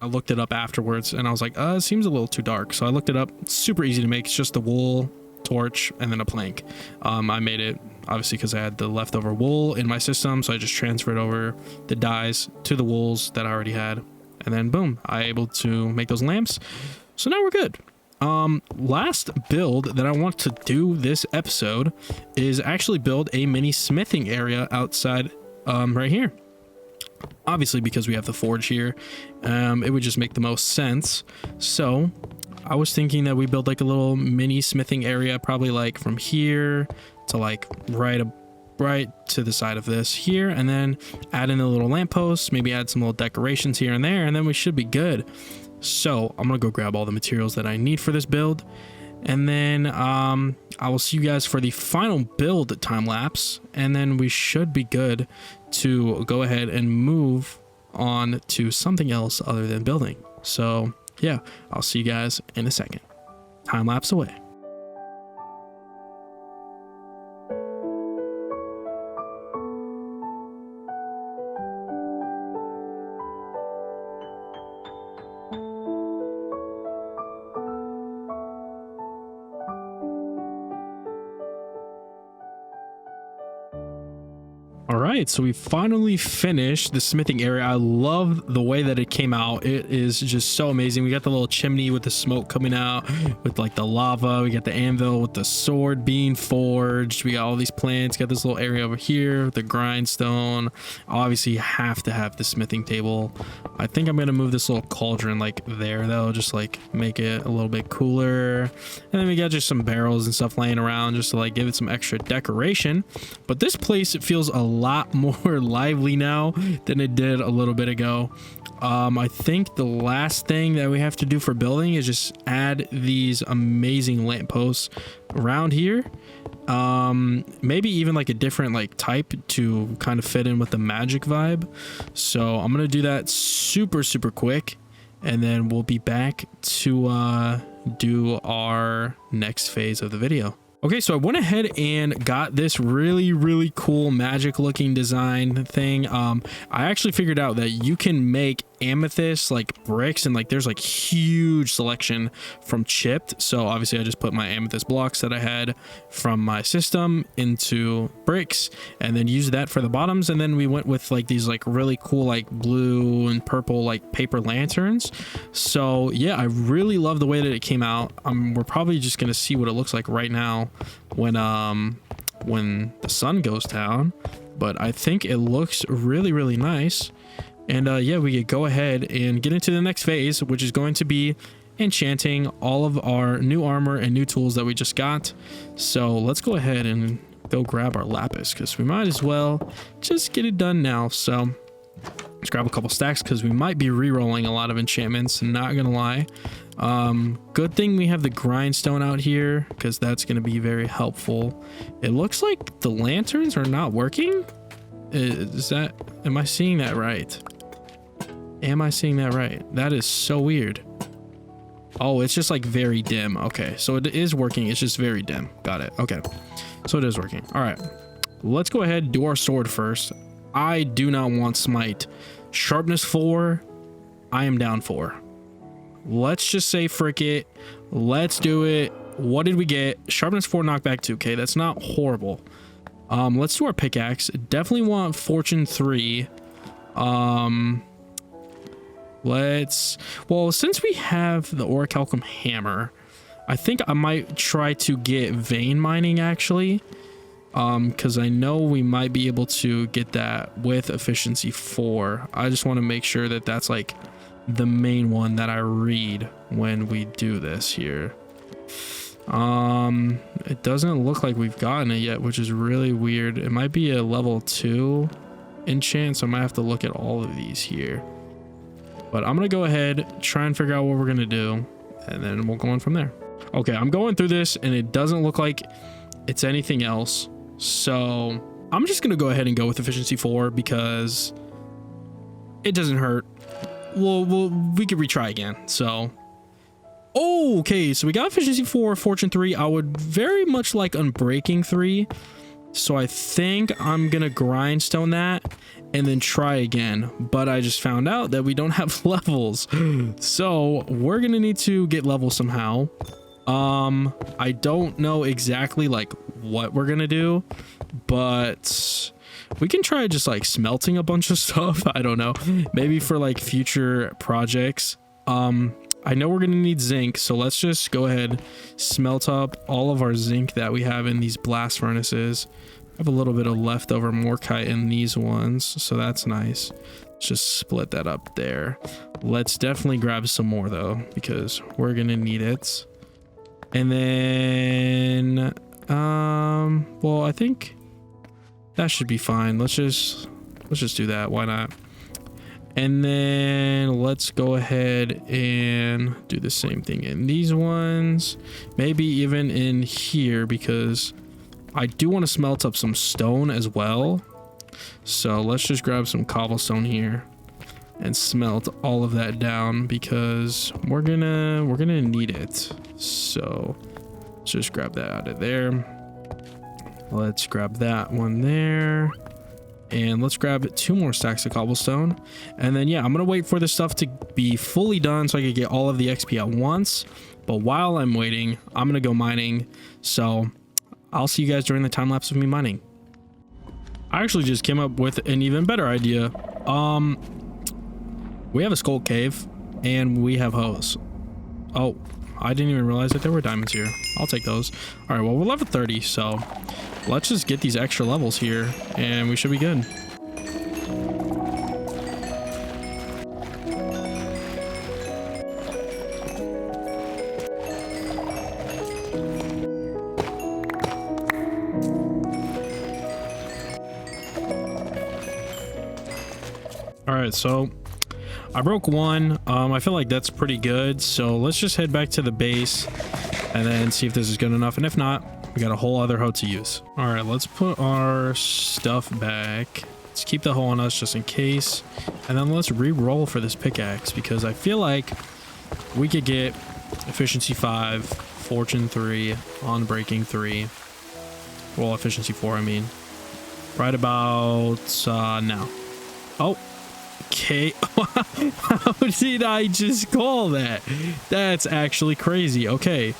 I looked it up afterwards and I was like, it seems a little too dark. So I looked it up. It's super easy to make. It's just the wool, torch, and then a plank. I made it obviously because I had the leftover wool in my system, so I just transferred over the dyes to the wools that I already had, and then boom, I able to make those lamps. So now we're good. Last build that I want to do this episode is actually build a mini smithing area outside right here. Obviously, because we have the forge here, it would just make the most sense. So I was thinking that we build like a little mini smithing area, probably like from here to like right to the side of this here, and then add in a little lamppost, maybe add some little decorations here and there, and then we should be good. So I'm gonna go grab all the materials that I need for this build, and then I will see you guys for the final build time lapse, and then we should be good to go ahead and move on to something else other than building. So yeah, I'll see you guys in a second. Time lapse away. All right, so we finally finished the smithing area. I love the way that it came out. It is just so amazing. We got the little chimney with the smoke coming out with like the lava. We got the anvil with the sword being forged. We got all these plants. Got this little area over here, the grindstone. Obviously, you have to have the smithing table. I think I'm gonna move this little cauldron like there though, just like make it a little bit cooler. And then we got just some barrels and stuff laying around just to like give it some extra decoration. But this place, it feels a lot more lively now than it did a little bit ago. I think the last thing that we have to do for building is just add these amazing lampposts around here. Maybe even like a different like type to kind of fit in with the magic vibe. So I'm gonna do that super quick, and then we'll be back to do our next phase of the video. Okay, so I went ahead and got this really cool magic looking design thing. I actually figured out that you can make amethyst like bricks, and like there's like huge selection from chipped. So obviously I just put my amethyst blocks that I had from my system into bricks and then used that for the bottoms. And then we went with like these like really cool like blue and purple like paper lanterns. So yeah, I really love the way that it came out. We're probably just gonna see what it looks like right now when the sun goes down, but I think it looks really nice. And yeah, we could go ahead and get into the next phase, which is going to be enchanting all of our new armor and new tools that we just got. So let's go ahead and go grab our lapis, because we might as well just get it done now. So let's grab a couple stacks, because we might be re-rolling a lot of enchantments, not gonna lie. Good thing we have the grindstone out here, because that's gonna be very helpful. It looks like the lanterns are not working. Am I seeing that right? Am I seeing that right? That is so weird. Oh, it's just like very dim. Okay, so it is working. It's just very dim. Got it. Okay, so it is working. All right, let's go ahead and do our sword first. I do not want smite. Sharpness 4, I am down for. Let's just say frick it. Let's do it. What did we get? Sharpness 4, knockback 2. Okay, that's not horrible. Let's do our pickaxe. Definitely want fortune 3. Well, since we have the orichalcum hammer, I think I might try to get vein mining actually. Because I know we might be able to get that with efficiency 4. I just want to make sure that that's like the main one that I read when we do this here. It doesn't look like we've gotten it yet, which is really weird. It might be a level 2 enchant, so I might have to look at all of these here. But I'm gonna go ahead, try and figure out what we're gonna do, and then we'll go on from there. Okay, I'm going through this and it doesn't look like it's anything else. So I'm just gonna go ahead and go with efficiency 4 because it doesn't hurt. We could retry again. So okay, so we got efficiency 4, fortune 3. I would very much like unbreaking 3. So I think I'm gonna grindstone that and then try again. But I just found out that we don't have levels. So we're gonna need to get levels somehow. I don't know exactly like what we're gonna do, but we can try just like smelting a bunch of stuff. I don't know, maybe for like future projects. I know we're gonna need zinc, so let's just go ahead, smelt up all of our zinc that we have in these blast furnaces. I have a little bit of leftover morkite in these ones, so that's nice. Let's just split that up there. Let's definitely grab some more though, because we're gonna need it. And then well, I think that should be fine. Let's just do that. Why not? And then let's go ahead and do the same thing in these ones, maybe even in here, because I do want to smelt up some stone as well. So let's just grab some cobblestone here and smelt all of that down, because we're gonna need it. So let's just grab that out of there. Let's grab that one there, and let's grab 2 more stacks of cobblestone. And then yeah, I'm gonna wait for this stuff to be fully done so I can get all of the XP at once. But while I'm waiting, I'm gonna go mining. So I'll see you guys during the time lapse of me mining. I actually just came up with an even better idea. We have a skull cave and we have hose. Oh, I didn't even realize that there were diamonds here. I'll take those. All right, well, we're level 30, so let's just get these extra levels here and we should be good. All right, so I broke one. I feel like that's pretty good. So let's just head back to the base and then see if this is good enough. And if not, we got a whole other hoe to use. All right, let's put our stuff back. Let's keep the hoe on us just in case. And then let's re-roll for this pickaxe because I feel like we could get efficiency 5, fortune 3, on breaking 3. Well, efficiency 4, I mean. Right about now. Oh. Okay. How did I just call that? That's actually crazy. Okay.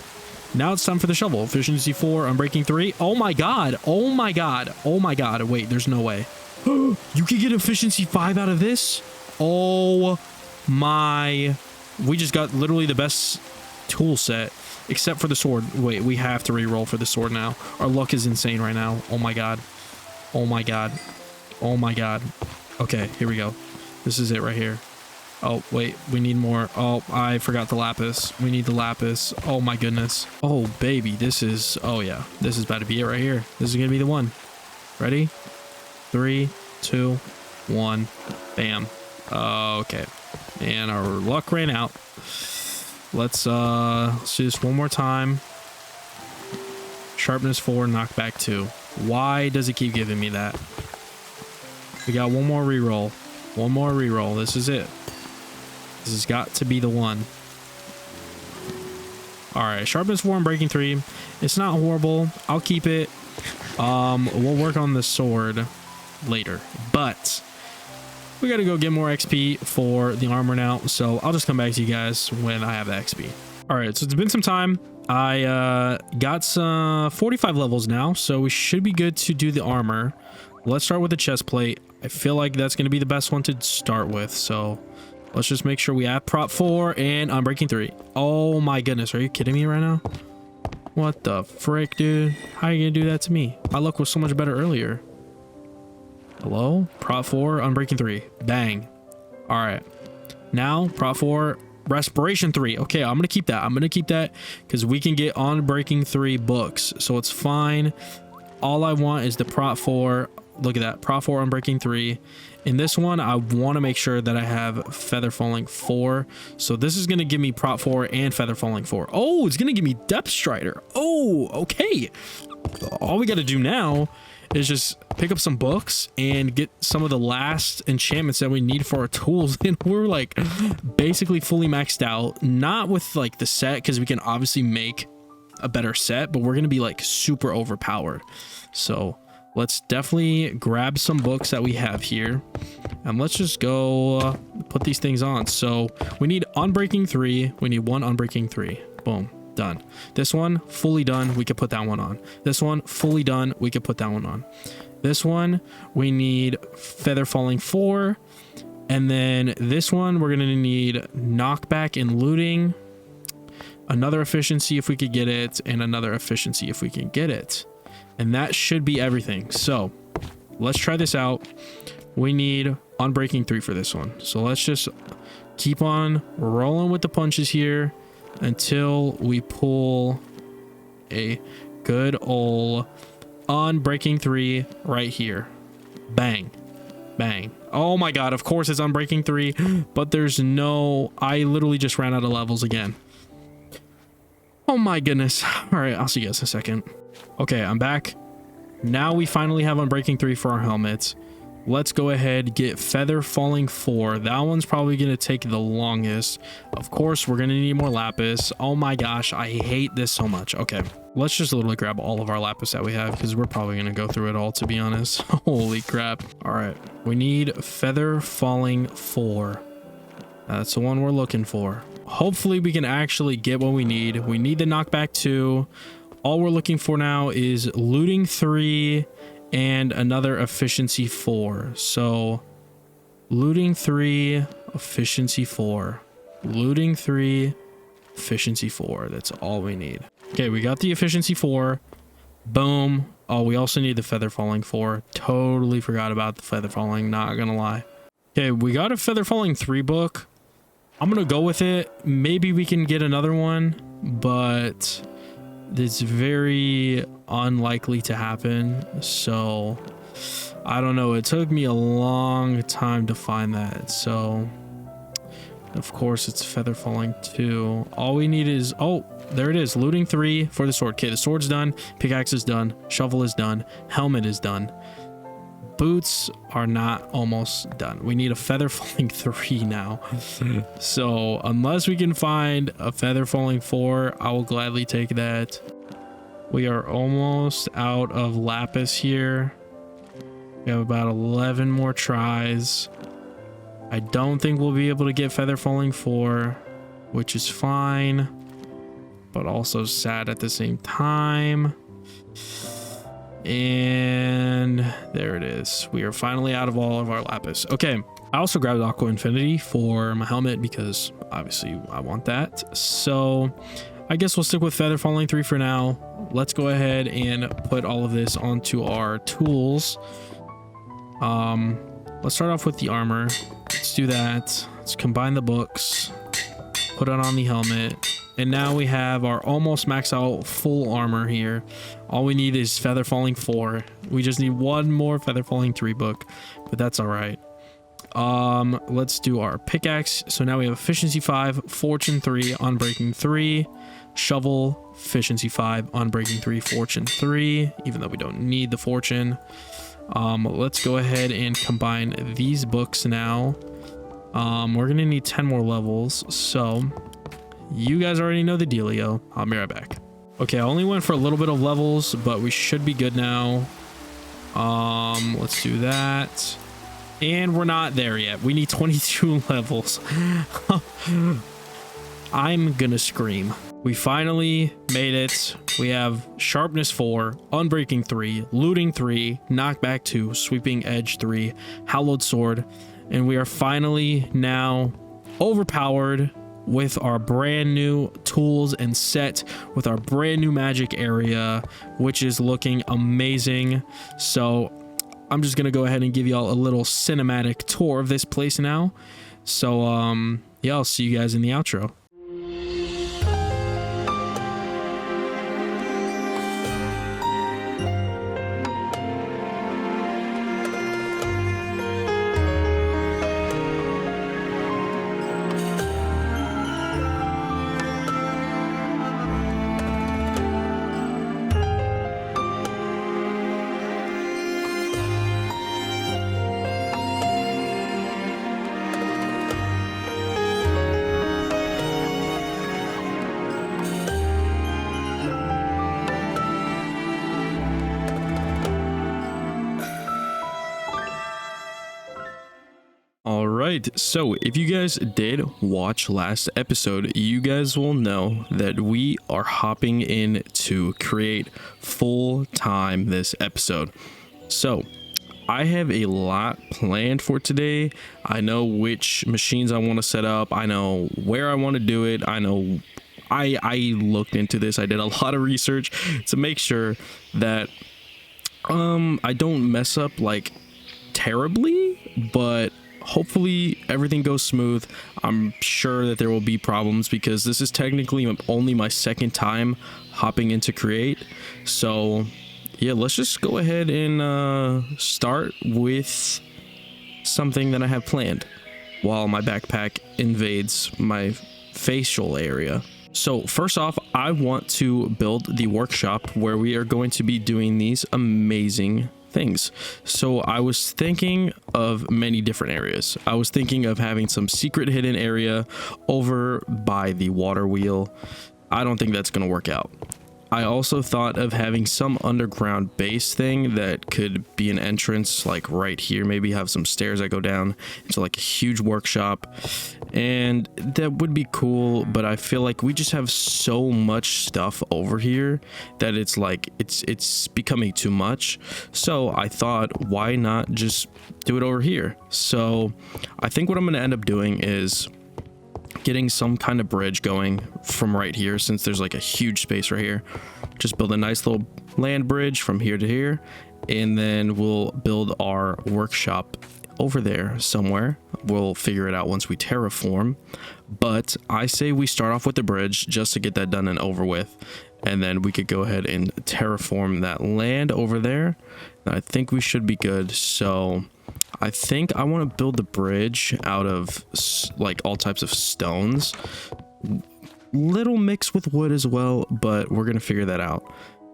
Now it's time for the shovel. Efficiency 4, unbreaking 3. Oh my god. Oh my god. Oh my god. Wait, there's no way. You can get efficiency 5 out of this? Oh my. We just got literally the best tool set. Except for the sword. Wait, we have to re-roll for the sword now. Our luck is insane right now. Oh my god. Oh my god. Oh my god. Okay, here we go. This is it right here. Oh, wait, we need more. Oh, I forgot the lapis. We need the lapis. Oh my goodness. Oh, baby, this is, oh yeah, this is about to be it right here. This is gonna be the one. Ready? 3, 2, 1, bam. Okay, and our luck ran out. Let's do this one more time. Sharpness 4, knockback 2. Why does it keep giving me that? We got one more reroll. One more reroll. This is it. This has got to be the one. All right, sharpness 4 and breaking 3. It's not horrible. I'll keep it. We'll work on the sword later, but we got to go get more XP for the armor now. So I'll just come back to you guys when I have the XP. All right, so it's been some time. I got some 45 levels now, so we should be good to do the armor. Let's start with the chest plate. I feel like that's going to be the best one to start with. So let's just make sure we have prop 4 and unbreaking 3. Oh my goodness. Are you kidding me right now? What the frick, dude? How are you going to do that to me? My luck was so much better earlier. Hello? Prop 4, unbreaking 3. Bang. All right. Now, prop 4, respiration 3. Okay, I'm going to keep that. I'm going to keep that because we can get unbreaking 3 books. So it's fine. All I want is the prop 4. Look at that. Prop 4, unbreaking 3. In this one, I want to make sure that I have feather falling 4. So this is going to give me prop 4 and feather falling 4. Oh, it's going to give me depth strider. Oh, okay. All we got to do now is just pick up some books and get some of the last enchantments that we need for our tools. And we're like basically fully maxed out. Not with like the set, because we can obviously make a better set, but we're going to be like super overpowered. So let's definitely grab some books that we have here and let's just go put these things on. So we need unbreaking 3. We need 1 unbreaking 3. Boom. Done. This one fully done. We could put that one on. This one fully done. We could put that one on. This one we need feather falling 4. And then this one we're going to need knockback and looting. Another efficiency if we could get it. And another efficiency if we can get it. And that should be everything. So let's try this out. We need unbreaking 3 for this one. So let's just keep on rolling with the punches here until we pull a good old unbreaking 3 right here. Bang. Bang. Oh my god, of course it's unbreaking 3, but there's no... I literally just ran out of levels again. Oh my goodness. All right, I'll see you guys in a second. Okay, I'm back. Now we finally have unbreaking 3 for our helmets. Let's go ahead, get feather falling 4. That one's probably going to take the longest. Of course, we're going to need more lapis. Oh my gosh, I hate this so much. Okay, let's just literally grab all of our lapis that we have because we're probably going to go through it all, to be honest. Holy crap. All right, we need feather falling 4. That's the one we're looking for. Hopefully we can actually get what we need. We need the knockback 2. All we're looking for now is looting 3 and another efficiency 4. So looting 3, efficiency 4. Looting 3, efficiency 4. That's all we need. Okay, we got the efficiency 4. Boom. Oh, we also need the feather falling 4. Totally forgot about the feather falling, not gonna lie. Okay, we got a feather falling 3 book. I'm gonna go with it. Maybe we can get another one, but it's very unlikely to happen. So I don't know. It took me a long time to find that. So of course it's feather falling 2. All we need is, oh, there it is. Looting 3 for the sword. Okay, the sword's done. Pickaxe is done. Shovel is done. Helmet is done. Boots are not almost done. We need a feather falling 3 now. So unless we can find a feather falling 4, I will gladly take that. We are almost out of lapis here. We have about 11 more tries. I don't think we'll be able to get feather falling 4, which is fine, but also sad at the same time. And there it is. We are finally out of all of our lapis. Okay, I also grabbed Aqua Infinity for my helmet because obviously I want that. So I guess we'll stick with feather falling 3 for now. Let's go ahead and put all of this onto our tools. Let's start off with the armor. Let's do that. Let's combine the books, put it on the helmet. And now we have our almost max out full armor here. All we need is feather falling 4. We just need one more feather falling 3 book, but that's all right. Let's do our pickaxe. So now we have efficiency 5, fortune 3, unbreaking 3, shovel, efficiency 5, unbreaking 3, fortune 3, even though we don't need the fortune. Let's go ahead and combine these books now. We're gonna need 10 more levels, so you guys already know the dealio. I'll be right back. Okay, I only went for a little bit of levels, but we should be good now. Let's do that. And we're not there yet. We need 22 levels. I'm gonna scream. We finally made it. We have sharpness 4, unbreaking 3, looting 3, knockback 2, sweeping edge 3, hallowed sword, and we are finally now overpowered with our brand new tools and set, with our brand new magic area, which is looking amazing. So I'm just gonna go ahead and give y'all a little cinematic tour of this place now. So yeah, I'll see you guys in the outro. Alright, so if you guys did watch last episode, you guys will know that we are hopping in to create full time this episode. So I have a lot planned for today. I know which machines I want to set up. I know where I want to do it. I know I looked into this. I did a lot of research to make sure that I don't mess up like terribly, but hopefully everything goes smooth. I'm sure that there will be problems because this is technically only my second time hopping into create. So yeah, let's just go ahead and start with something that I have planned while my backpack invades my facial area. So first off, I want to build the workshop where we are going to be doing these amazing things. So I was thinking of many different areas. I was thinking of having some secret hidden area over by the water wheel. I don't think that's going to work out. I also thought of having some underground base thing that could be an entrance, like right here. Maybe have some stairs that go down into like a huge workshop, and that would be cool. But I feel like we just have so much stuff over here that it's like it's becoming too much. So I thought, why not just do it over here? So I think what I'm going to end up doing is getting some kind of bridge going from right here, since there's like a huge space right here. Just build a nice little land bridge from here to here, and then we'll build our workshop over there somewhere. We'll figure it out once we terraform, but I say we start off with the bridge just to get that done and over with, and then we could go ahead and terraform that land over there. And I think we should be good. So I think I want to build the bridge out of like all types of stones, little mixed with wood as well, but we're gonna figure that out.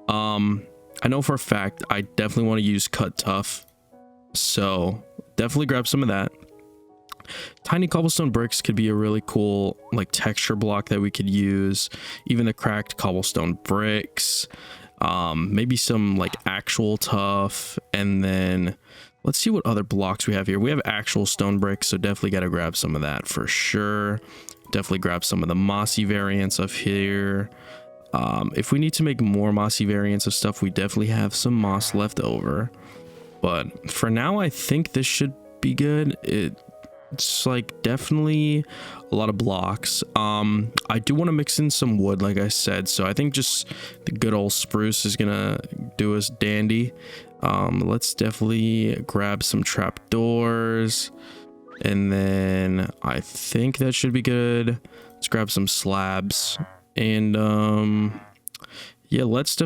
I know for a fact I definitely want to use cut tough, so definitely grab some of that. Tiny cobblestone bricks could be a really cool like texture block that we could use. Even the cracked cobblestone bricks, maybe some like actual tough, and then let's see what other blocks we have here. We have actual stone bricks, so definitely got to grab some of that for sure. Definitely grab some of the mossy variants of here. If we need to make more mossy variants of stuff, we definitely have some moss left over. But for now, I think this should be good. It's like definitely a lot of blocks. I do want to mix in some wood, like I said, so I think just the good old spruce is gonna do us dandy. Let's definitely grab some trapdoors, and then I think that should be good. Let's grab some slabs, and yeah, let's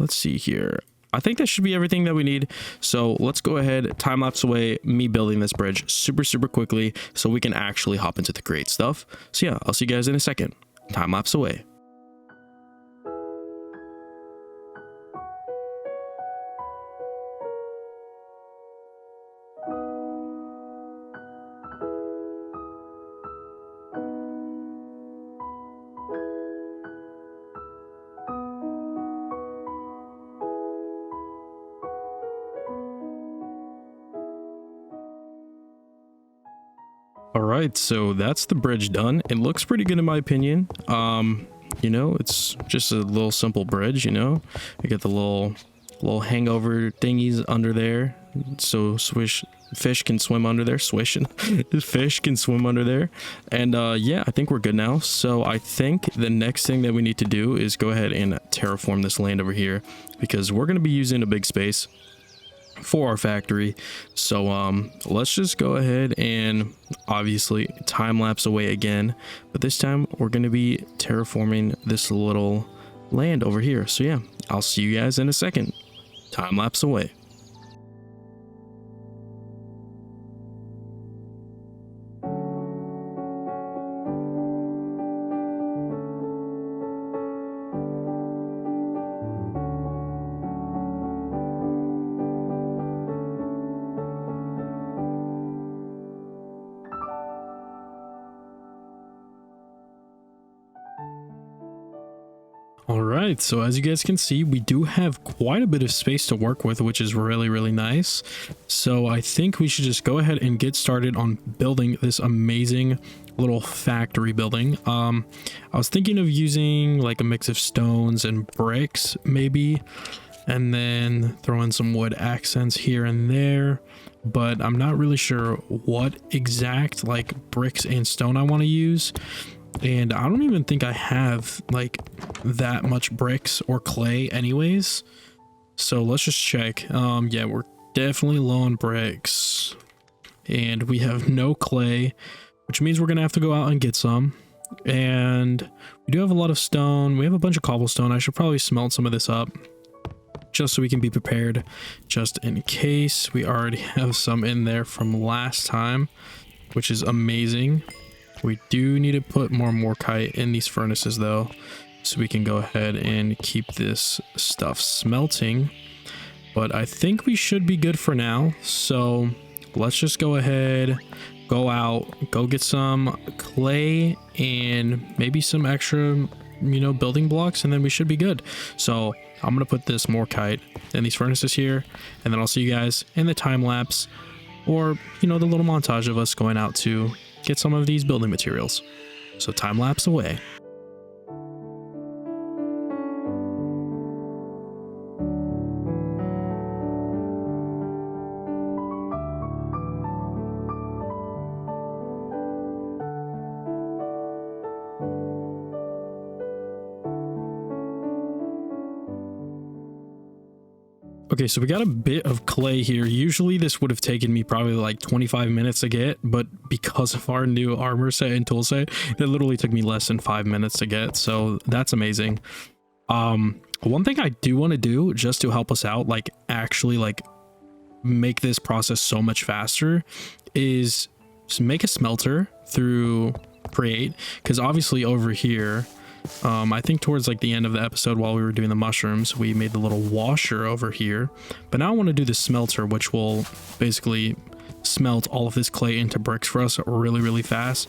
see here. I think that should be everything that we need. So let's go ahead, time lapse away me building this bridge super quickly so we can actually hop into the great stuff. So yeah, I'll see you guys in a second. Time lapse away. All right, so that's the bridge done. It looks pretty good in my opinion. You know, it's just a little simple bridge, you know. We get the little hangover thingies under there, so fish can swim under there. Fish can swim under there. And yeah, I think we're good now. So I think the next thing that we need to do is go ahead and terraform this land over here, because we're going to be using a big space for our factory. So let's just go ahead and obviously time lapse away again, but this time we're going to be terraforming this little land over here. So yeah, I'll see you guys in a second. Time lapse away. All right, so as you guys can see, we do have quite a bit of space to work with, which is really nice. So I think we should just go ahead and get started on building this amazing little factory building. I was thinking of using like a mix of stones and bricks maybe, and then throw in some wood accents here and there, but I'm not really sure what exact like bricks and stone I want to use. And I don't even think I have like that much bricks or clay anyways. So let's just check. Yeah, we're definitely low on bricks and we have no clay, which means we're gonna have to go out and get some. And we do have a lot of stone. We have a bunch of cobblestone. I should probably smelt some of this up just so we can be prepared just in case. We already have some in there from last time, which is amazing. We do need to put more morkite in these furnaces though, so we can go ahead and keep this stuff smelting. But I think we should be good for now. So let's just go ahead, go out, go get some clay and maybe some extra building blocks, and then we should be good. So I'm going to put this Morkite in these furnaces here, and then I'll see you guys in the time lapse, or, the little montage of us going out to get some of these building materials. So time lapse away. Okay, so we got a bit of clay here. Usually this would have taken me probably like 25 minutes to get, but because of our new armor set and tool set, it literally took me less than 5 minutes to get. So that's amazing. One thing I do want to do just to help us out, like actually like make this process so much faster, is make a smelter through create, because obviously over here, I think towards like the end of the episode while we were doing the mushrooms, we made the little washer over here, but now I want to do the smelter, which will basically smelt all of this clay into bricks for us really fast.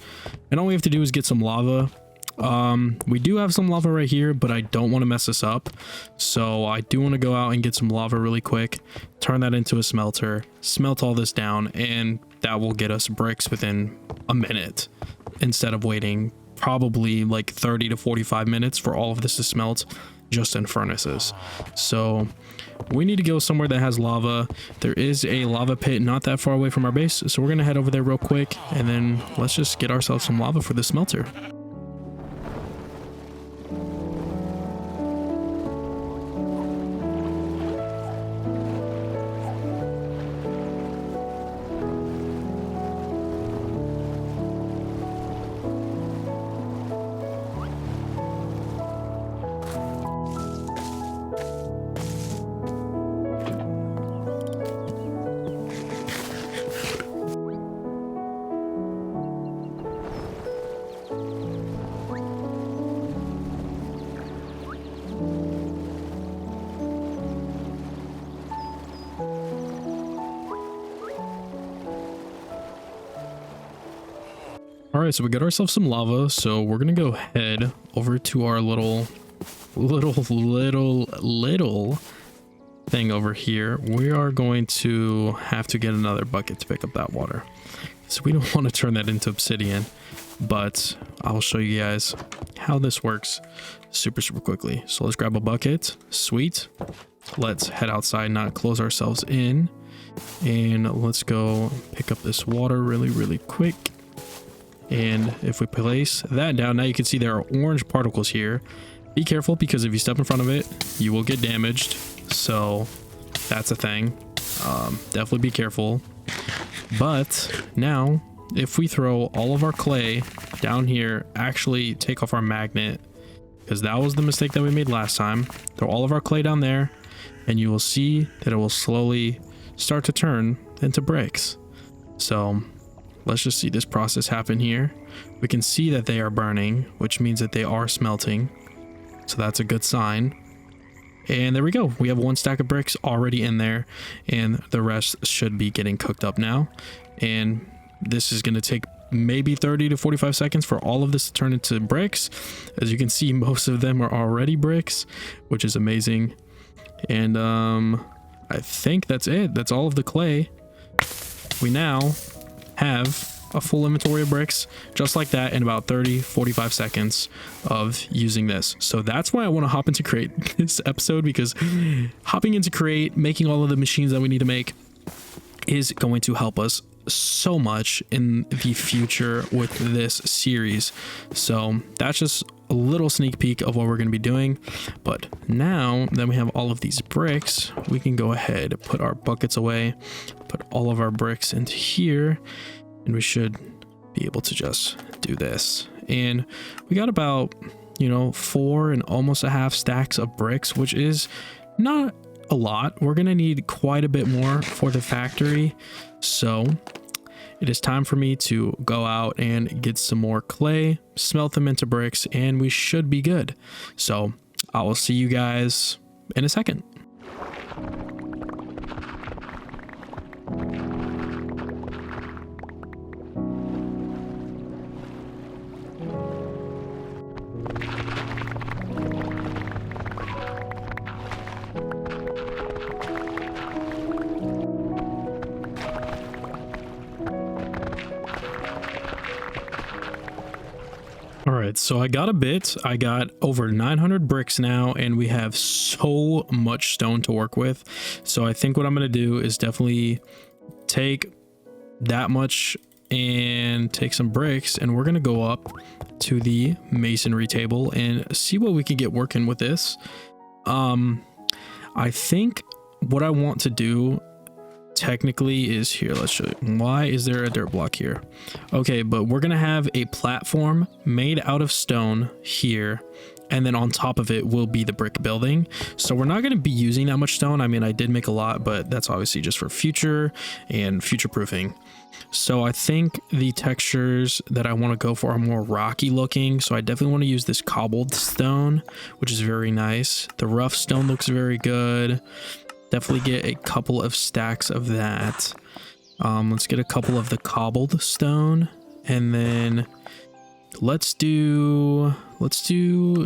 And all we have to do is get some lava. We do have some lava right here, but I don't want to mess this up, so I do want to go out and get some lava really quick, turn that into a smelter, smelt all this down, and that will get us bricks within a minute instead of waiting probably like 30 to 45 minutes for all of this to smelt just in furnaces. So we need to go somewhere that has lava. There is a lava pit not that far away from our base, so we're gonna head over there real quick, and then let's just get ourselves some lava for the smelter. All right, so we got ourselves some lava, so we're gonna go head over to our little thing over here. We are going to have to get another bucket to pick up that water, so we don't want to turn that into obsidian, but I'll show you guys how this works super quickly. So let's grab a bucket. Sweet. Let's head outside, not close ourselves in, and let's go pick up this water really quick. And if we place that down, now you can see there are orange particles here. Be careful, because if you step in front of it, you will get damaged. So that's a thing. Definitely be careful. But now, if we throw all of our clay down here, actually take off our magnet, because that was the mistake that we made last time. Throw all of our clay down there, and you will see that it will slowly start to turn into bricks. So let's just see this process happen here. We can see that they are burning, which means that they are smelting. So that's a good sign. And there we go. We have one stack of bricks already in there, and the rest should be getting cooked up now. And this is going to take maybe 30 to 45 seconds for all of this to turn into bricks. As you can see, most of them are already bricks, which is amazing. And I think that's it. That's all of the clay. We now have a full inventory of bricks just like that in about 30-45 seconds of using this. So that's why I want to hop into create this episode, because hopping into create, making all of the machines that we need to make, is going to help us so much in the future with this series. So that's just a little sneak peek of what we're going to be doing. But now that we have all of these bricks, we can go ahead and put our buckets away, put all of our bricks into here, and we should be able to just do this. And we got about 4 and almost a half stacks of bricks, which is not a lot. We're gonna need quite a bit more for the factory, so it is time for me to go out and get some more clay, smelt them into bricks, and we should be good. So I will see you guys in a second. All right, so I got a bit. I got over 900 bricks now, and we have so much stone to work with. So I think what I'm going to do is definitely take that much and take some bricks, and we're going to go up to the masonry table and see what we can get working with this. I think what I want to do technically is here. Let's show you. Why is there a dirt block here? Okay, but we're gonna have a platform made out of stone here, and then on top of it will be the brick building. So we're not going to be using that much stone. I mean, I did make a lot, but that's obviously just for future and future proofing. So I think the textures that I want to go for are more rocky looking. So I definitely want to use this cobbled stone, which is very nice. The rough stone looks very good. Definitely get a couple of stacks of that. Let's get a couple of the cobbled stone, and then let's do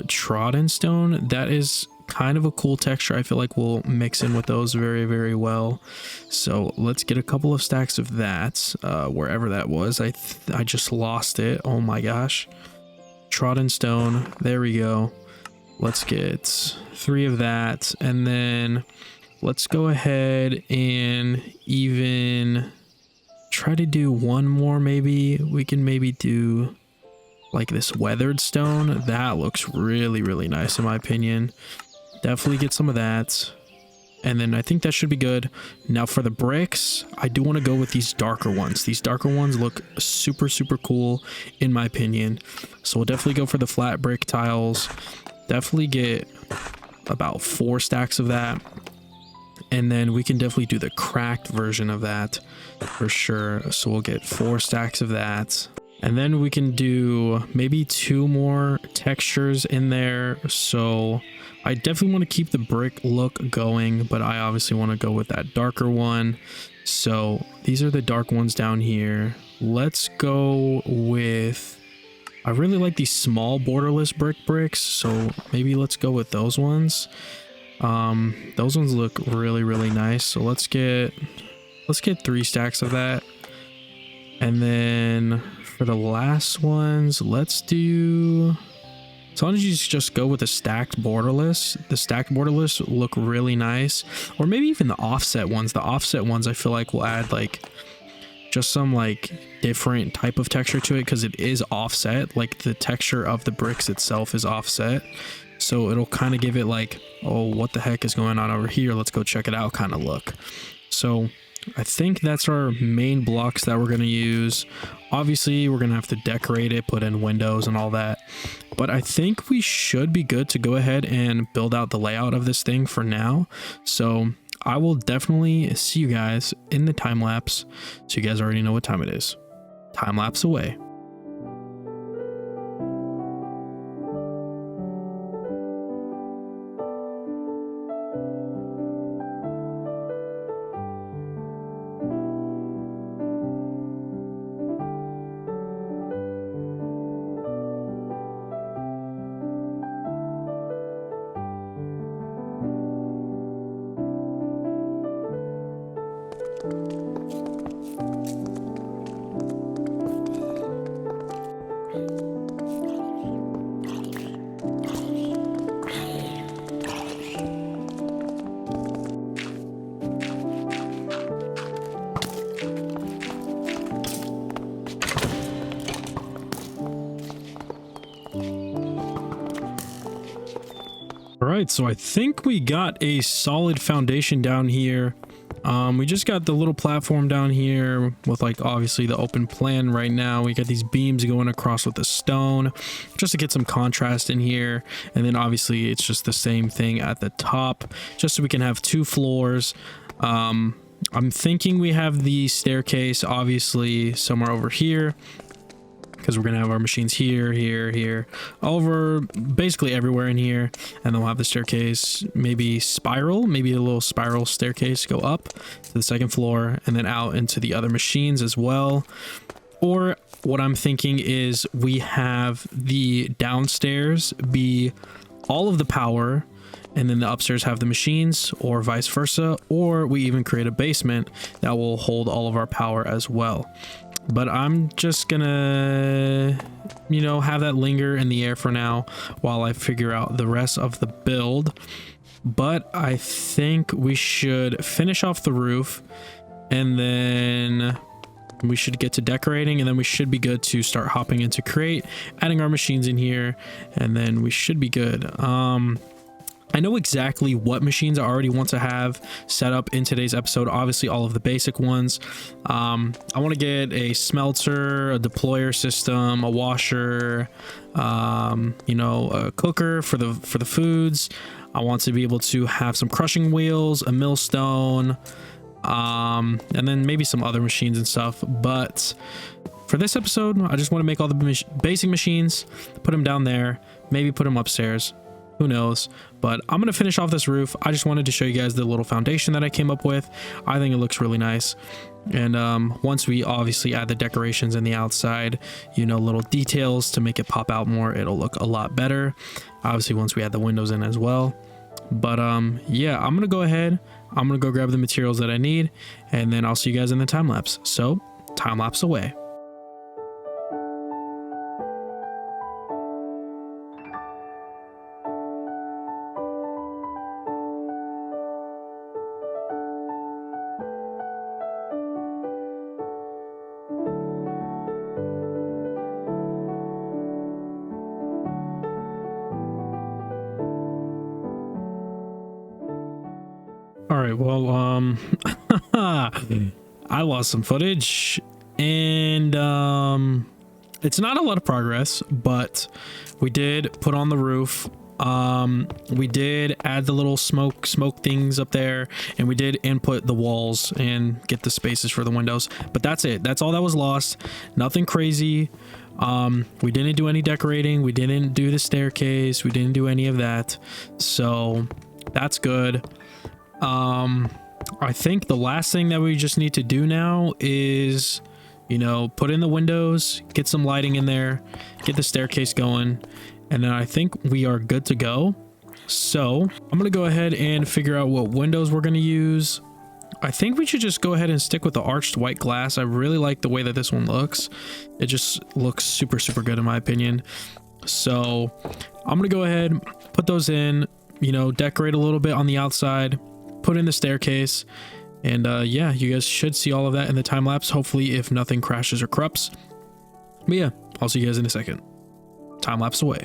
trodden stone. That is kind of a cool texture. I feel like we'll mix in with those very, very well. So let's get a couple of stacks of that, wherever that was. I just lost it. Oh my gosh. Trodden stone. There we go. Let's get 3 of that, and then let's go ahead and even try to do one more. Maybe we can maybe do like this weathered stone. That looks really, really nice in my opinion. Definitely get some of that. And then I think that should be good. Now for the bricks, I do want to go with these darker ones. These darker ones look super, super cool in my opinion. So we'll definitely go for the flat brick tiles. Definitely get about 4 stacks of that. And then we can definitely do the cracked version of that for sure. So we'll get 4 stacks of that. And then we can do maybe 2 more textures in there. So I definitely want to keep the brick look going, but I obviously want to go with that darker one. So these are the dark ones down here. Let's go with, I really like these small borderless bricks. So maybe let's go with those ones. Those ones look really, really nice. So let's get 3 stacks of that. And then for the last ones, let's do, as long as you just go with the stacked borderless. The stacked borderless look really nice. Or maybe even the offset ones. The offset ones I feel like will add like just some like different type of texture to it, because it is offset. Like the texture of the bricks itself is offset. So it'll kind of give it like, oh, what the heck is going on over here? Let's go check it out kind of look. So I think that's our main blocks that we're going to use. Obviously, we're going to have to decorate it, put in windows and all that. But I think we should be good to go ahead and build out the layout of this thing for now. So I will definitely see you guys in the time lapse. So you guys already know what time it is. Time lapse away. All right, so I think we got a solid foundation down here. We just got the little platform down here with like obviously the open plan right now. We got these beams going across with the stone just to get some contrast in here. And then obviously it's just the same thing at the top, just so we can have 2 floors. I'm thinking we have the staircase obviously somewhere over here, because we're going to have our machines here, over basically everywhere in here. And then we'll have the staircase, maybe a little spiral staircase go up to the 2nd floor and then out into the other machines as well. Or what I'm thinking is we have the downstairs be all of the power, and then the upstairs have the machines, or vice versa. Or we even create a basement that will hold all of our power as well. but I'm just gonna, you know, have that linger in the air for now while I figure out the rest of the build. But I think we should finish off the roof, and then we should get to decorating, and then we should be good to start hopping into create, adding our machines in here, and then we should be good. I know exactly what machines I already want to have set up in today's episode. Obviously, all of the basic ones. I want to get a smelter, a deployer system, a washer, you know, a cooker for the foods. I want to be able to have some crushing wheels, a millstone, and then maybe some other machines and stuff. But for this episode, I just want to make all the basic machines, put them down there, maybe put them upstairs. Who knows? But I'm gonna finish off this roof. I just wanted to show you guys the little foundation that I came up with. I think it looks really nice. And once we obviously add the decorations in the outside, you know, little details to make it pop out more, it'll look a lot better. Obviously, once we add the windows in as well. But yeah, I'm gonna go ahead, I'm gonna go grab the materials that I need, and then I'll see you guys in the time lapse. So time lapse away. All right, well, I lost some footage, and it's not a lot of progress, but we did put on the roof. We did add the little smoke things up there, and we did input the walls and get the spaces for the windows, but that's it. That's all that was lost. Nothing crazy. We didn't do any decorating. We didn't do the staircase. We didn't do any of that. So that's good. I think the last thing that we just need to do now is, you know, put in the windows, get some lighting in there, get the staircase going, and then I think we are good to go. So I'm going to go ahead and figure out what windows we're going to use. I think we should just go ahead and stick with the arched white glass. I really like the way that this one looks. It just looks super, super good in my opinion. So I'm going to go ahead, put those in, you know, decorate a little bit on the outside, put in the staircase, and yeah, you guys should see all of that in the time lapse, hopefully, if nothing crashes or corrupts. But yeah, I'll see you guys in a second. Time lapse away.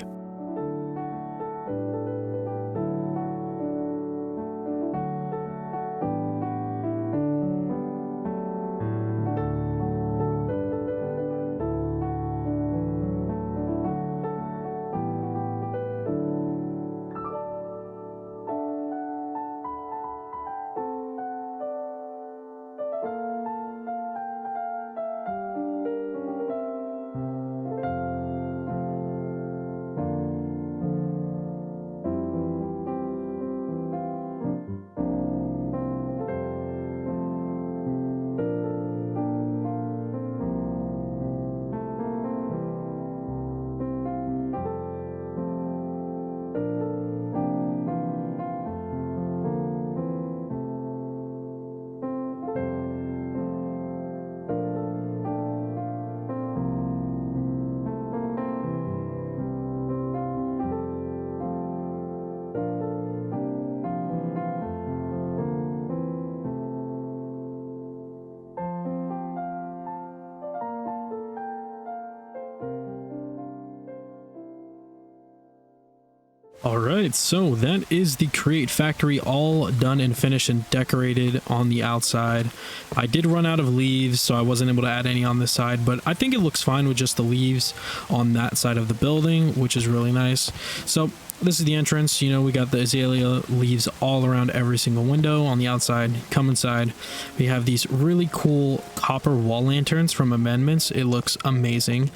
All right, so that is the Create Factory all done and finished and decorated on the outside. I did run out of leaves, so I wasn't able to add any on this side, but I think it looks fine with just the leaves on that side of the building, which is really nice. So this is the entrance. You know, we got the azalea leaves all around every single window on the outside. Come inside. We have these really cool copper wall lanterns from Amendments. It looks amazing.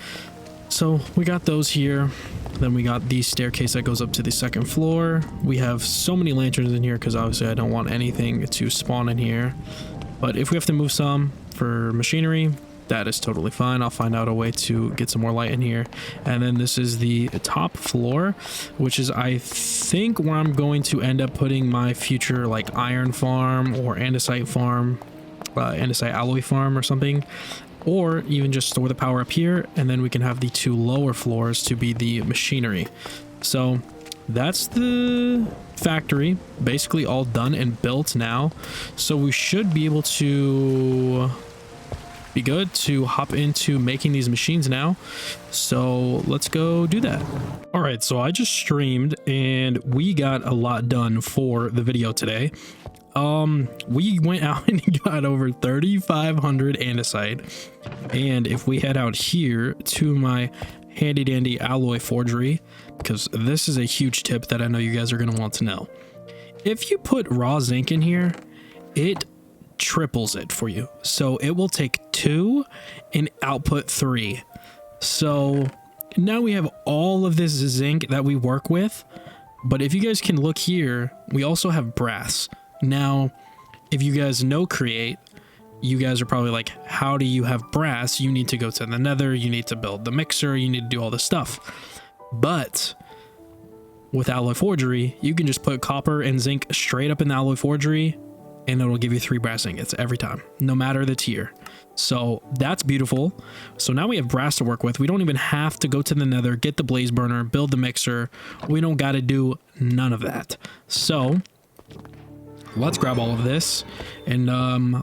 So we got those here. Then we got the staircase that goes up to the second floor. We have so many lanterns in here because obviously I don't want anything to spawn in here. But if we have to move some for machinery, that is totally fine. I'll find out a way to get some more light in here. And then this is the top floor, which is I think where I'm going to end up putting my future like iron farm or andesite farm, andesite alloy farm or something. or even just store the power up here, and then we can have the 2 lower floors to be the machinery. So that's the factory basically all done and built now. So we should be able to be good to hop into making these machines now. So let's go do that. All right, so I just streamed and we got a lot done for the video today. We went out and got over 3,500 andesite, and if we head out here to my handy dandy alloy forgery, because this is a huge tip that I know you guys are going to want to know. If you put raw zinc in here, it triples it for you. So it will take 2 and output 3. So now we have all of this zinc that we work with. But if you guys can look here, we also have brass. Now, if you guys know Create, you guys are probably like, how do you have brass? You need to go to the nether, you need to build the mixer, you need to do all this stuff. But with alloy forgery, you can just put copper and zinc straight up in the alloy forgery, and it'll give you 3 brass ingots every time, no matter the tier. So that's beautiful. So now we have brass to work with. We don't even have to go to the nether, get the blaze burner, build the mixer. We don't got to do none of that. So let's grab all of this and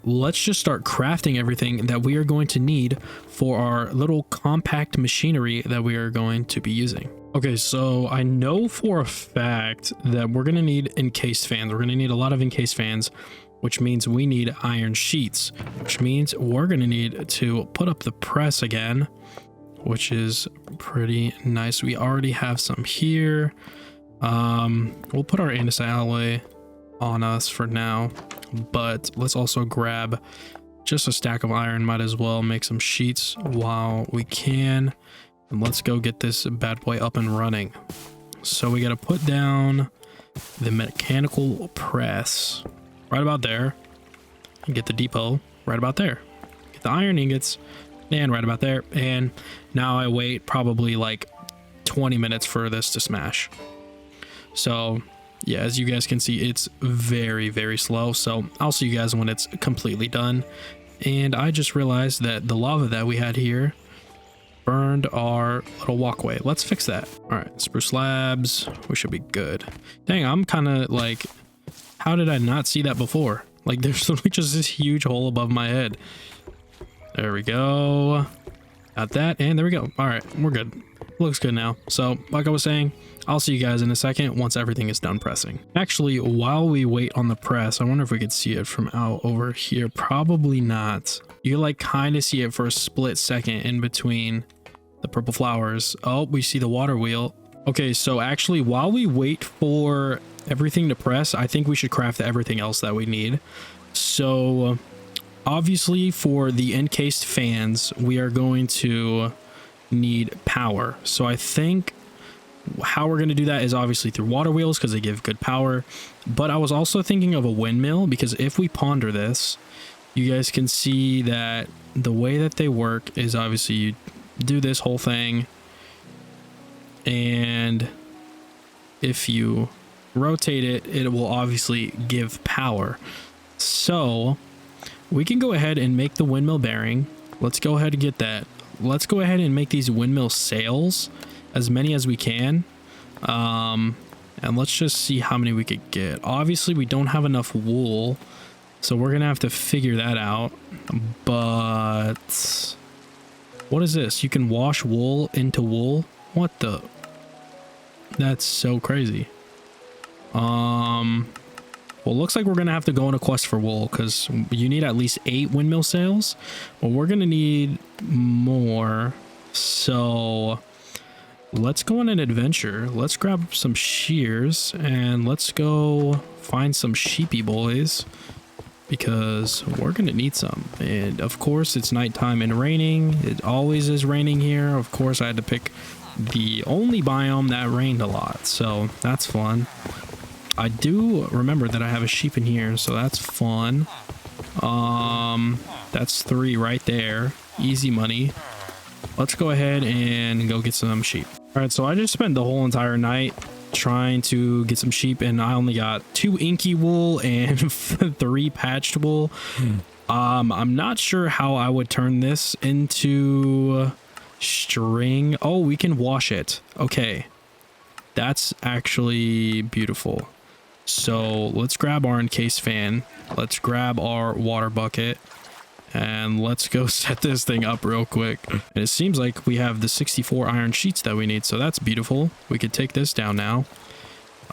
let's just start crafting everything that we are going to need for our little compact machinery that we are going to be using. Okay, so I know for a fact that we're going to need encased fans. We're going to need a lot of encased fans, which means we need iron sheets, which means we're going to need to put up the press again, which is pretty nice. We already have some here. We'll put our andesite alloy on us for now, but let's also grab just a stack of iron. Might as well make some sheets while we can, and let's go get this bad boy up and running. So we got to put down the mechanical press right about there, and get the depot right about there, get the iron ingots and right about there. And now I wait probably like 20 minutes for this to smash. So yeah, as you guys can see, it's very, very slow. So I'll see you guys when it's completely done. And I just realized that the lava that we had here burned our little walkway. Let's fix that. All right, spruce slabs. We should be good. Dang, I'm kind of like, how did I not see that before? Like, there's literally just this huge hole above my head. There we go. Got that, and there we go. All right, we're good. Looks good now. So like I was saying, I'll see you guys in a second once everything is done pressing. Actually, while we wait on the press, I wonder if we could see it from out over here. Probably not. You like kind of see it for a split second in between the purple flowers. Oh, we see the water wheel. Okay, so actually while we wait for everything to press, I think we should craft everything else that we need. So obviously for the encased fans, we are going to need power. So I think how we're going to do that is obviously through water wheels because they give good power. But I was also thinking of a windmill, because if we ponder this, you guys can see that the way that they work is obviously you do this whole thing, and if you rotate it, it will obviously give power. So we can go ahead and make the windmill bearing. Let's go ahead and get that. Let's go ahead and make these windmill sails, as many as we can, and let's just see how many we could get. Obviously we don't have enough wool, so we're gonna have to figure that out. But what is this? You can wash wool into wool? What the? That's so crazy. Well, looks like we're gonna have to go on a quest for wool, because you need at least 8 windmill sails. Well, we're gonna need more, so let's go on an adventure. Let's grab some shears and let's go find some sheepy boys, because we're gonna need some. And of course it's nighttime and raining. It always is raining here. Of course I had to pick the only biome that rained a lot, so that's fun. I do remember that I have a sheep in here, so that's fun. That's 3 right there. Easy money. Let's go ahead and go get some sheep. All right, so I just spent the whole entire night trying to get some sheep, and I only got 2 inky wool and 3 patched wool. I'm not sure how I would turn this into string. Oh, we can wash it. Okay. That's actually beautiful. So let's grab our encased fan. Let's grab our water bucket. And let's go set this thing up real quick. And it seems like we have the 64 iron sheets that we need. So that's beautiful. We could take this down now.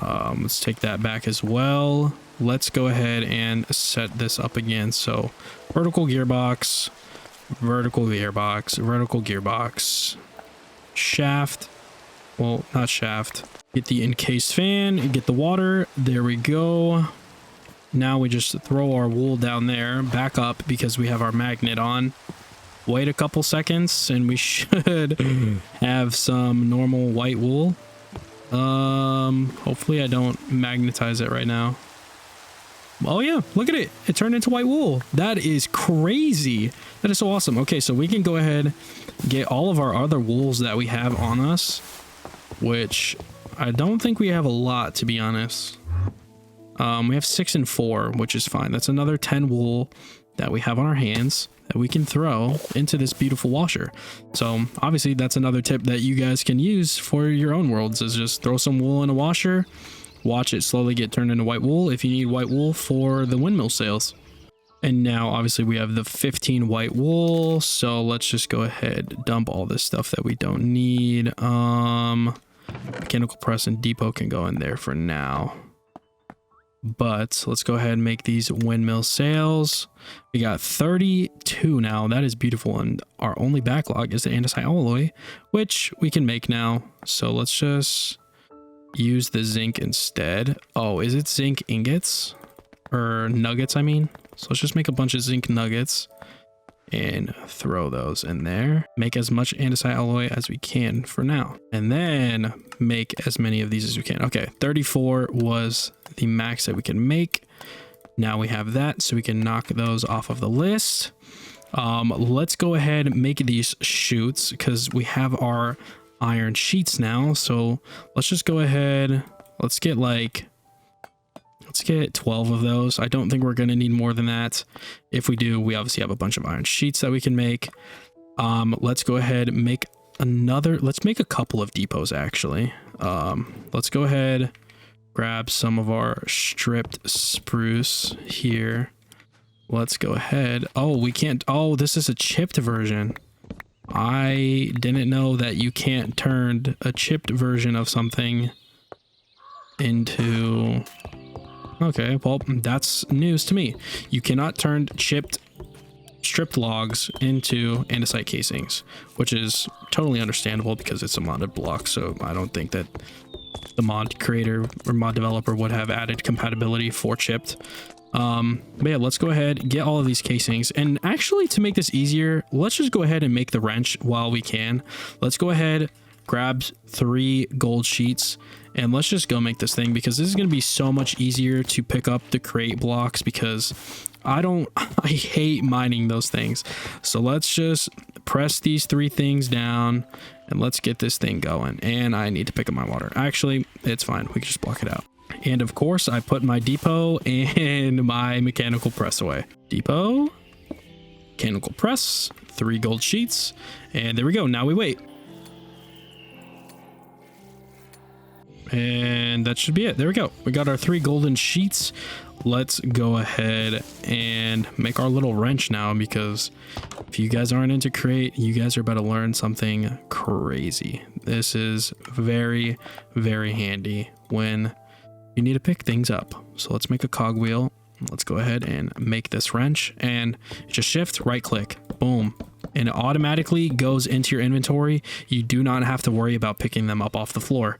Let's take that back as well. Let's go ahead and set this up again. So vertical gearbox, vertical gearbox, vertical gearbox, shaft. Well, not shaft. Get the encased fan, get the water. There we go. Now we just throw our wool down there, back up because we have our magnet on. Wait a couple seconds and we should have some normal white wool. Hopefully I don't magnetize it right now. Oh yeah, look at it. It turned into white wool. That is crazy. That is so awesome. Okay, so we can go ahead, get all of our other wools that we have on us, which I don't think we have a lot, to be honest. We have 6 and 4, which is fine. That's another 10 wool that we have on our hands that we can throw into this beautiful washer. So obviously that's another tip that you guys can use for your own worlds, is just throw some wool in a washer, watch it slowly get turned into white wool if you need white wool for the windmill sails. And now obviously we have the 15 white wool, so let's just go ahead, dump all this stuff that we don't need. Mechanical press and depot can go in there for now. But let's go ahead and make these windmill sails. We got 32 now. That is beautiful. And our only backlog is the andesite alloy, which we can make now. So let's just use the zinc instead. Oh, is it zinc ingots? Or nuggets, I mean. So let's just make a bunch of zinc nuggets and throw those in there. Make as much andesite alloy as we can for now. And then make as many of these as we can. Okay, 34 was the max that we can make. Now we have that, so we can knock those off of the list. Let's go ahead and make these chutes because we have our iron sheets now. So let's just go ahead. Let's get 12 of those. I don't think we're going to need more than that. If we do, we obviously have a bunch of iron sheets that we can make. Let's go ahead and make another. Let's make a couple of depots actually. Let's go ahead, grab some of our stripped spruce here. Let's go ahead. Oh, we can't. Oh, this is a chipped version. I didn't know that you can't turn a chipped version of something into... Okay, well, that's news to me. You cannot turn stripped logs into andesite casings, which is totally understandable because it's a modded block, so I don't think that the mod creator or mod developer would have added compatibility for chipped. But yeah, let's go ahead, get all of these casings. And actually, to make this easier, let's just go ahead and make the wrench while we can. Let's go ahead, grab 3 gold sheets, and let's just go make this thing, because this is going to be so much easier to pick up the crate blocks, because I hate mining those things. So let's just press these 3 things down and let's get this thing going. And I need to pick up my water. Actually, it's fine. We can just block it out. And of course, I put my depot and my mechanical press away. Depot, mechanical press, 3 gold sheets, and there we go. Now we wait. And that should be it. There we go. We got our 3 golden sheets. Let's go ahead and make our little wrench now, because if you guys aren't into crate, you guys are about to learn something crazy. This is very, very handy when you need to pick things up. So let's make a cogwheel. Let's go ahead and make this wrench, and just shift, right click, boom. And it automatically goes into your inventory. You do not have to worry about picking them up off the floor.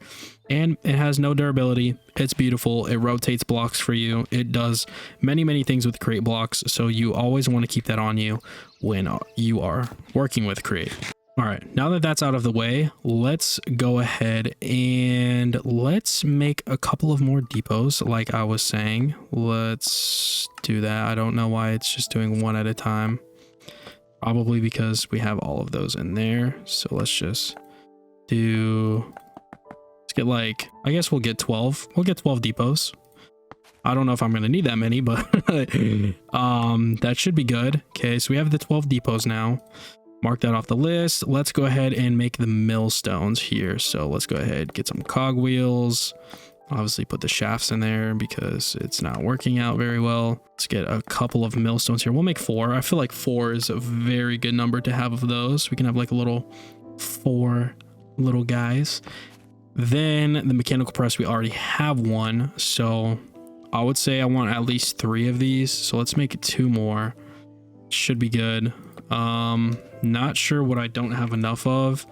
And it has no durability. It's beautiful. It rotates blocks for you. It does many, many things with crate blocks. So you always want to keep that on you when you are working with crate. All right, now that that's out of the way, let's go ahead and let's make a couple of more depots. Like I was saying, let's do that. I don't know why it's just doing 1 at a time. Probably because we have all of those in there. So let's just do, let's get I guess we'll get 12. We'll get 12 depots. I don't know if I'm going to need that many, but that should be good. Okay, so we have the 12 depots now. Mark that off the list. Let's go ahead and make the millstones here. So let's go ahead, get some cogwheels. Obviously put the shafts in there because it's not working out very well. Let's get a couple of millstones here. We'll make 4. I feel like 4 is a very good number to have of those. We can have like a little 4 little guys. Then the mechanical press, we already have 1. So I would say I want at least 3 of these. So let's make 2 more. Should be good. Not sure what I don't have enough of.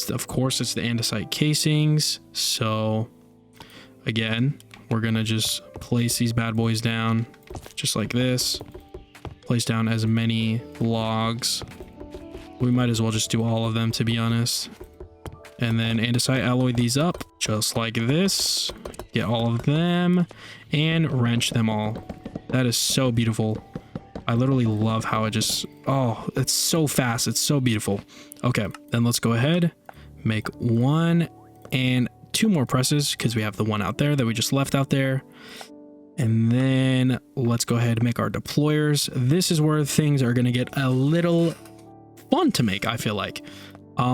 Of course, it's the andesite casings. So again, we're gonna just place these bad boys down just like this. Place down as many logs. We might as well just do all of them, to be honest. And then andesite alloy these up just like this. Get all of them and wrench them all. That is so beautiful. I literally love how it just, oh, it's so fast. It's so beautiful. Okay, then let's go ahead, make 1 and 2 more presses because we have the one out there that we just left out there. And then let's go ahead and make our deployers. This is where things are going to get a little fun to make, I feel like.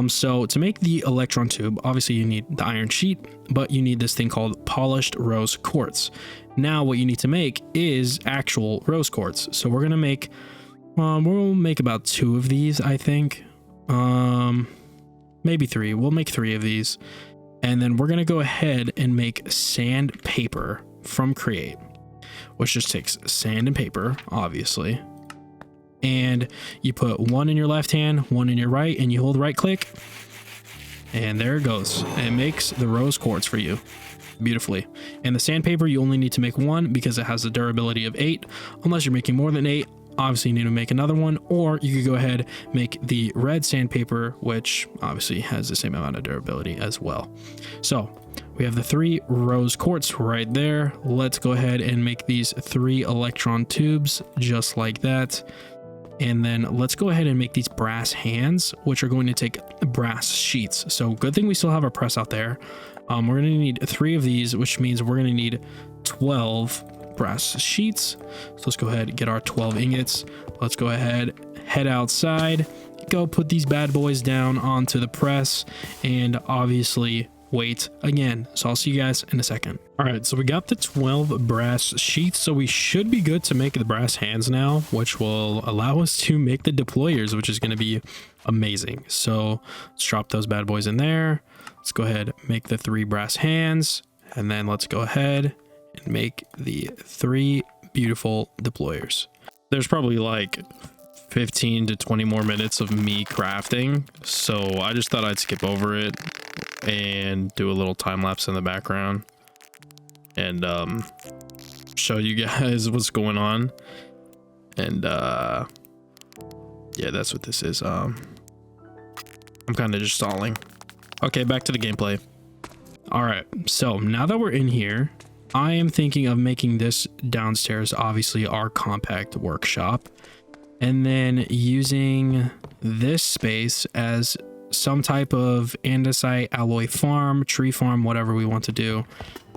So to make the electron tube, obviously you need the iron sheet, but you need this thing called polished rose quartz. Now what you need to make is actual rose quartz. So we're going to make, we'll make about 2 of these, I think. Maybe 3. We'll make 3 of these. And then we're going to go ahead and make sandpaper from Create, which just takes sand and paper, obviously. And you put 1 in your left hand, 1 in your right, and you hold right click. And there it goes. And it makes the rose quartz for you beautifully. And the sandpaper, you only need to make 1 because it has a durability of 8. Unless you're making more than 8, obviously you need to make another one. Or you could go ahead, make the red sandpaper, which obviously has the same amount of durability as well. So we have the 3 rose quartz right there. Let's go ahead and make these 3 electron tubes just like that. And then let's go ahead and make these brass hands, which are going to take brass sheets. So good thing we still have our press out there. We're going to need 3 of these, which means we're going to need 12 brass sheets. So let's go ahead and get our 12 ingots. Let's go ahead, head outside, go put these bad boys down onto the press, and obviously wait again. So I'll see you guys in a second. All right, so we got the 12 brass sheets, so we should be good to make the brass hands now, which will allow us to make the deployers, which is going to be amazing. So let's drop those bad boys in there. Let's go ahead, make the 3 brass hands, and then let's go ahead and make the 3 beautiful deployers. There's probably like 15 to 20 more minutes of me crafting, so I just thought I'd skip over it and do a little time lapse in the background and show you guys what's going on. And yeah, that's what this is. I'm kind of just stalling. Okay, back to the gameplay. All right, so now that we're in here, I am thinking of making this downstairs obviously our compact workshop, and then using this space as some type of andesite alloy farm, tree farm, whatever we want to do.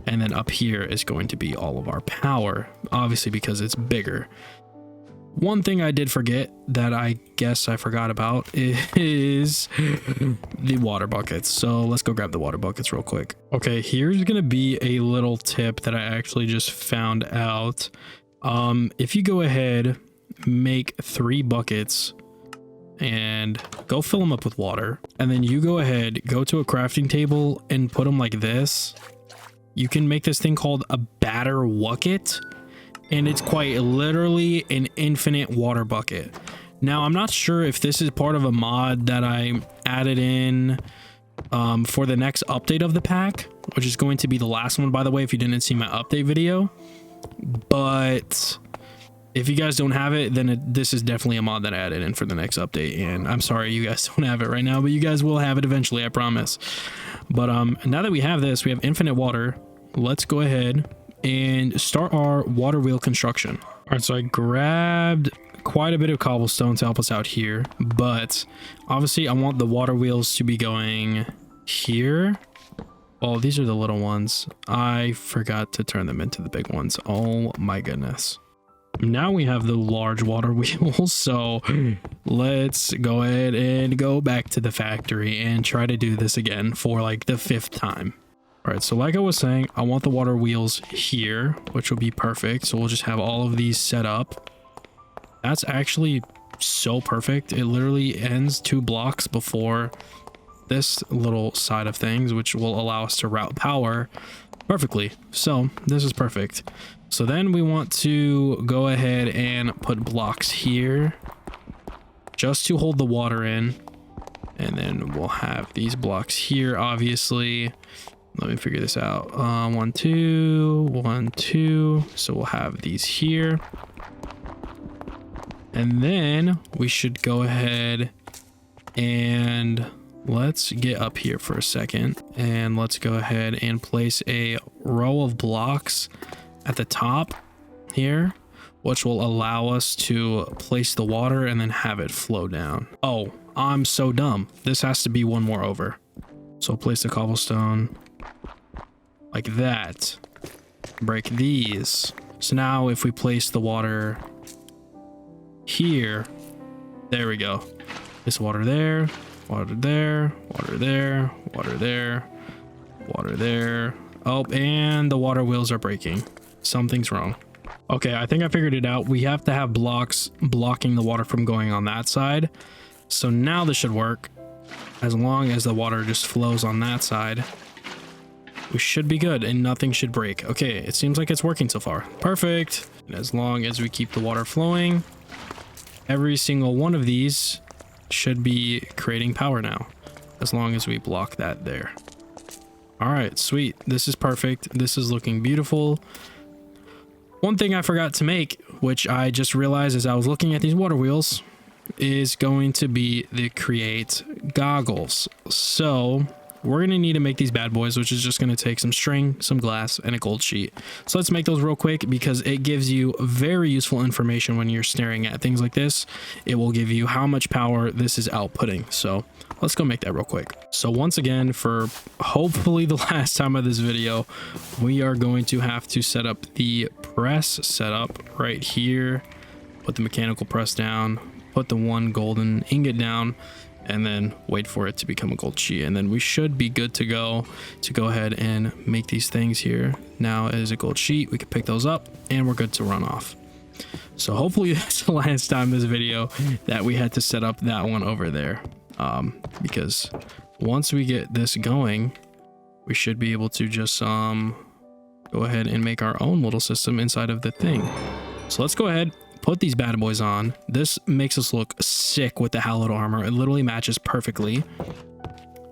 And then up here is going to be all of our power, obviously because it's bigger. One thing I did forget that I guess I forgot about is the water buckets. So let's go grab the water buckets real quick. Okay, here's gonna be a little tip that I actually just found out. If you go ahead, make 3 buckets and go fill them up with water, and then you go ahead, go to a crafting table and put them like this, you can make this thing called a batter wucket, and it's quite literally an infinite water bucket. Now, I'm not sure if this is part of a mod that I added in for the next update of the pack, which is going to be the last one, by the way, if you didn't see my update video. But if you guys don't have it, then this is definitely a mod that I added in for the next update. And I'm sorry you guys don't have it right now, but you guys will have it eventually, I promise. But now that we have this, we have infinite water. Let's go ahead and start our water wheel construction. All right, so I grabbed quite a bit of cobblestone to help us out here, but obviously I want the water wheels to be going here Oh, these are the little ones. I forgot to turn them into the big ones. Oh my goodness. Now we have the large water wheels, so let's go ahead and go back to the factory and try to do this again for like the 5th time. All right, so like I was saying, I want the water wheels here, which will be perfect. So we'll just have all of these set up. That's actually so perfect. It literally ends 2 blocks before this little side of things, which will allow us to route power perfectly. So this is perfect. So then we want to go ahead and put blocks here just to hold the water in. And then we'll have these blocks here, obviously. Let me figure this out. 1, 2, 1, 2. So we'll have these here. And then we should go ahead and let's get up here for a second. And let's go ahead and place a row of blocks at the top here, which will allow us to place the water and then have it flow down. Oh, I'm so dumb. This has to be one more over. So place the cobblestone like that. Break these. So now if we place the water here, there we go. This water there, water there, water there, water there, water there. Oh, and the water wheels are breaking. Something's wrong. Okay, I think I figured it out. We have to have blocks blocking the water from going on that side. So now this should work. As long as the water just flows on that side, we should be good and nothing should break. Okay, it seems like it's working so far. Perfect. And as long as we keep the water flowing, every single one of these should be creating power now, as long as we block that there. All right, sweet. This is perfect. This is looking beautiful. One thing I forgot to make, which I just realized as I was looking at these water wheels, is going to be the create goggles. So we're going to need to make these bad boys, which is just going to take some string, some glass, and a gold sheet. So let's make those real quick because it gives you very useful information when you're staring at things like this. It will give you how much power this is outputting. So let's go make that real quick. So once again, for hopefully the last time of this video, we are going to have to set up the press setup right here. Put the mechanical press down, put the 1 golden ingot down, and then wait for it to become a gold sheet. And then we should be good to go ahead and make these things here. Now it is a gold sheet. We can pick those up and we're good to run off. So hopefully that's the last time this video that we had to set up that one over there. Because once we get this going, we should be able to just go ahead and make our own little system inside of the thing. So let's go ahead, put these bad boys on. This makes us look sick with the hallowed armor. It literally matches perfectly.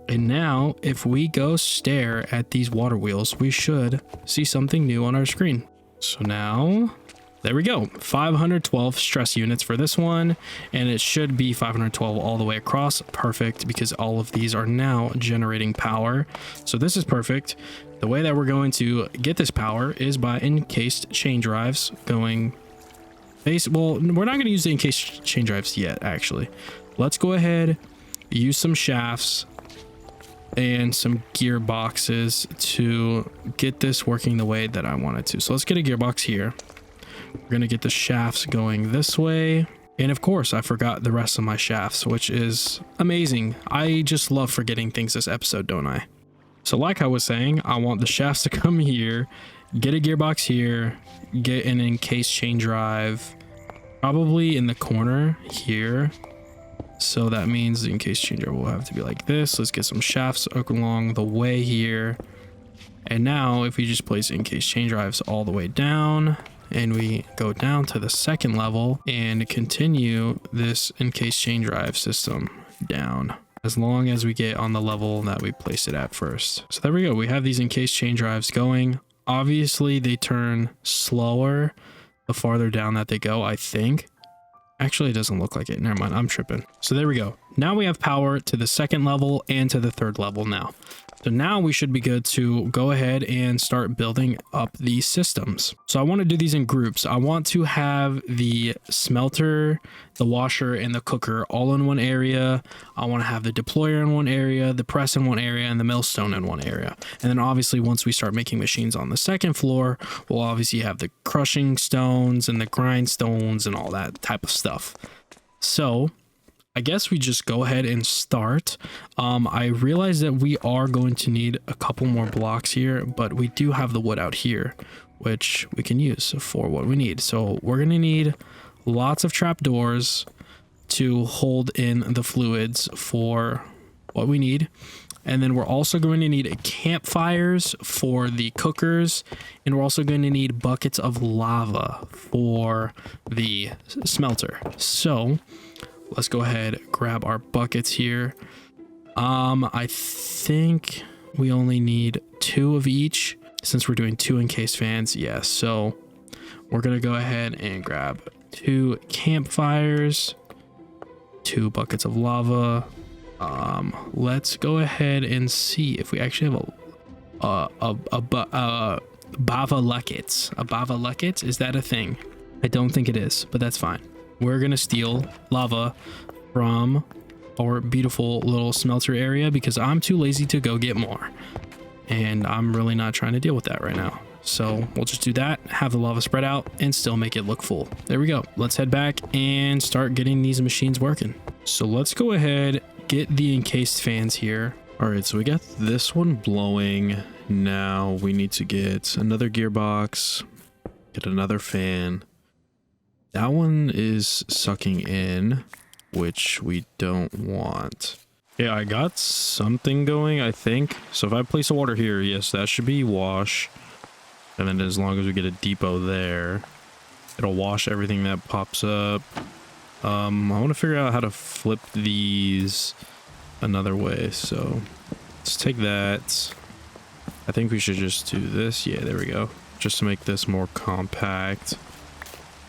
And now if we go stare at these water wheels, we should see something new on our screen. So now there we go. 512 stress units for this one, and it should be 512 all the way across. Perfect, because all of these are now generating power. So this is perfect. The way that we're going to get this power is by encased chain drives going well, we're not going to use the encased chain drives yet, actually. Let's go ahead, use some shafts and some gearboxes to get this working the way that I want it to. So let's get a gearbox here. We're going to get the shafts going this way. And of course, I forgot the rest of my shafts, which is amazing. I just love forgetting things this episode, don't I? So like I was saying, I want the shafts to come here, get a gearbox here, get an encased chain drive, probably in the corner here. So that means the encased chain drive will have to be like this. Let's get some shafts along the way here. And now if we just place encased chain drives all the way down, and we go down to the 2nd level and continue this encased chain drive system down, as long as we get on the level that we placed it at first. So there we go. We have these encased chain drives going. Obviously they turn slower the farther down that they go, I think. Actually, it doesn't look like it. Never mind, I'm tripping. So there we go. Now we have power to the 2nd level and to the 3rd level now. So now we should be good to go ahead and start building up these systems. So I want to do these in groups. I want to have the smelter, the washer, and the cooker all in one area. I want to have the deployer in one area, the press in one area, and the millstone in one area. And then obviously once we start making machines on the second floor, we'll obviously have the crushing stones and the grindstones and all that type of stuff. So I guess we just go ahead and start. I realize that we are going to need a couple more blocks here, but we do have the wood out here, which we can use for what we need. So we're going to need lots of trapdoors to hold in the fluids for what we need. And then we're also going to need campfires for the cookers. And we're also going to need buckets of lava for the smelter. So let's go ahead, grab our buckets here. I think we only need 2 of each since we're doing 2 encased fans. Yeah, so we're going to go ahead and grab 2 campfires, 2 buckets of lava. Let's go ahead and see if we actually have a bava luckets. A bava luckets, is that a thing? I don't think it is, but that's fine. We're gonna steal lava from our beautiful little smelter area because I'm too lazy to go get more, and I'm really not trying to deal with that right now. So we'll just do that, have the lava spread out, and still make it look full. There we go. Let's head back and start getting these machines working. So let's go ahead, get the encased fans here. All right, so we got this one blowing. Now we need to get another gearbox, get another fan. That one is sucking in, which we don't want. Yeah, I got something going, I think. So if I place the water here, yes, that should be wash. And then as long as we get a depot there, it'll wash everything that pops up. I want to figure out how to flip these another way. So let's take that. I think we should just do this. Yeah, there we go. Just to make this more compact.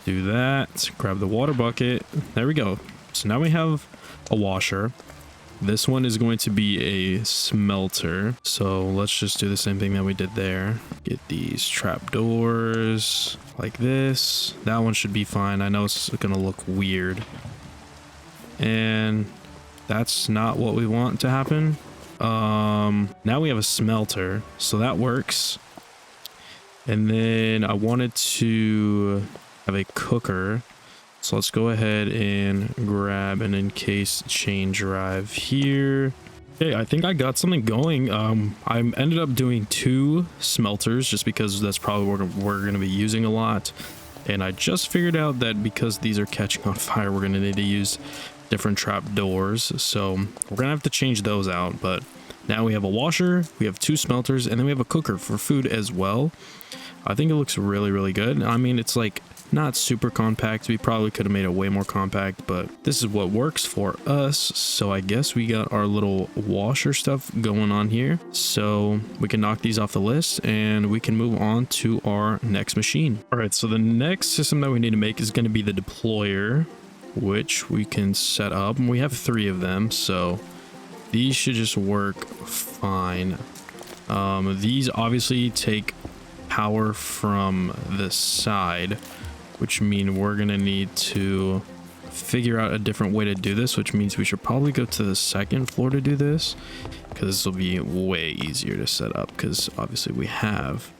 Do that, grab the water bucket. There we go. So now we have a washer. This one is going to be a smelter. So let's just do the same thing that we did there. Get these trapdoors like this. That one should be fine. I know it's gonna look weird. And that's not what we want to happen. Now we have a smelter, so that works. And then I wanted to have a cooker, so let's go ahead and grab an encased chain drive here. Okay, I think I got something going. I ended up doing 2 smelters just because that's probably what we're going to be using a lot, and I just figured out that because these are catching on fire, we're going to need to use different trap doors, so we're gonna have to change those out. But now we have a washer, we have 2 smelters, and then we have a cooker for food as well. I think it looks really good. I mean, it's like not super compact. We probably could have made it way more compact, but this is what works for us. So I guess we got our little washer stuff going on here, so we can knock these off the list and we can move on to our next machine. All right, so the next system that we need to make is going to be the deployer, which we can set up, and we have 3 of them, so these should just work fine. These obviously take power from the side, which means we're gonna need to figure out a different way to do this, which means we should probably go to the second floor to do this, because this will be way easier to set up, because obviously we have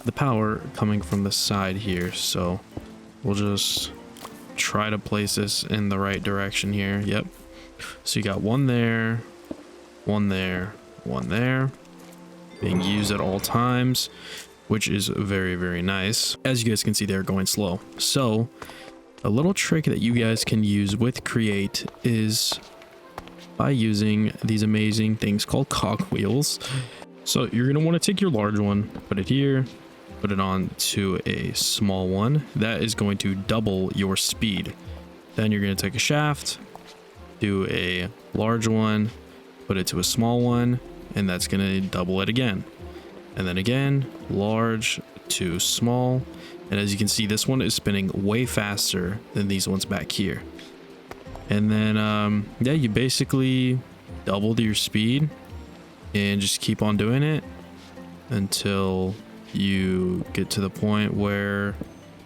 the power coming from the side here. So we'll just try to place this in the right direction here. Yep, so you got 1 there, 1 there, 1 there, being used at all times, which is very nice. As you guys can see, they're going slow. So a little trick that you guys can use with Create is by using these amazing things called cogwheels. So you're gonna want to take your large one, put it here, put it on to a small one. That is going to double your speed. Then you're gonna take a shaft, do a large one, put it to a small one, and that's gonna double it again. And then again, large to small. And as you can see, this one is spinning way faster than these ones back here. And then, yeah, you basically doubled your speed. and just keep on doing it until you get to the point where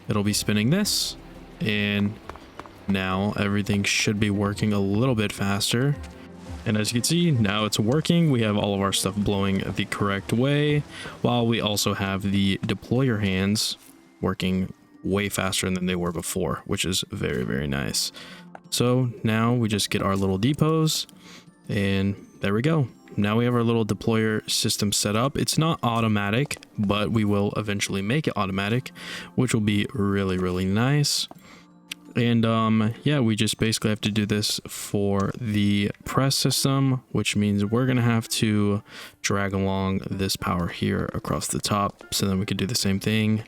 it'll be spinning this, and now everything should be working a little bit faster. And as you can see, now it's working. We have all of our stuff blowing the correct way, while we also have the deployer hands working way faster than they were before, which is very, very nice. So now we just get our little depots, and there we go. Now we have our little deployer system set up. It's not automatic, but we will eventually make it automatic, which will be really, really nice. And yeah, we just basically have to do this for the press system, which means we're gonna have to drag along this power here across the top, so then we could do the same thing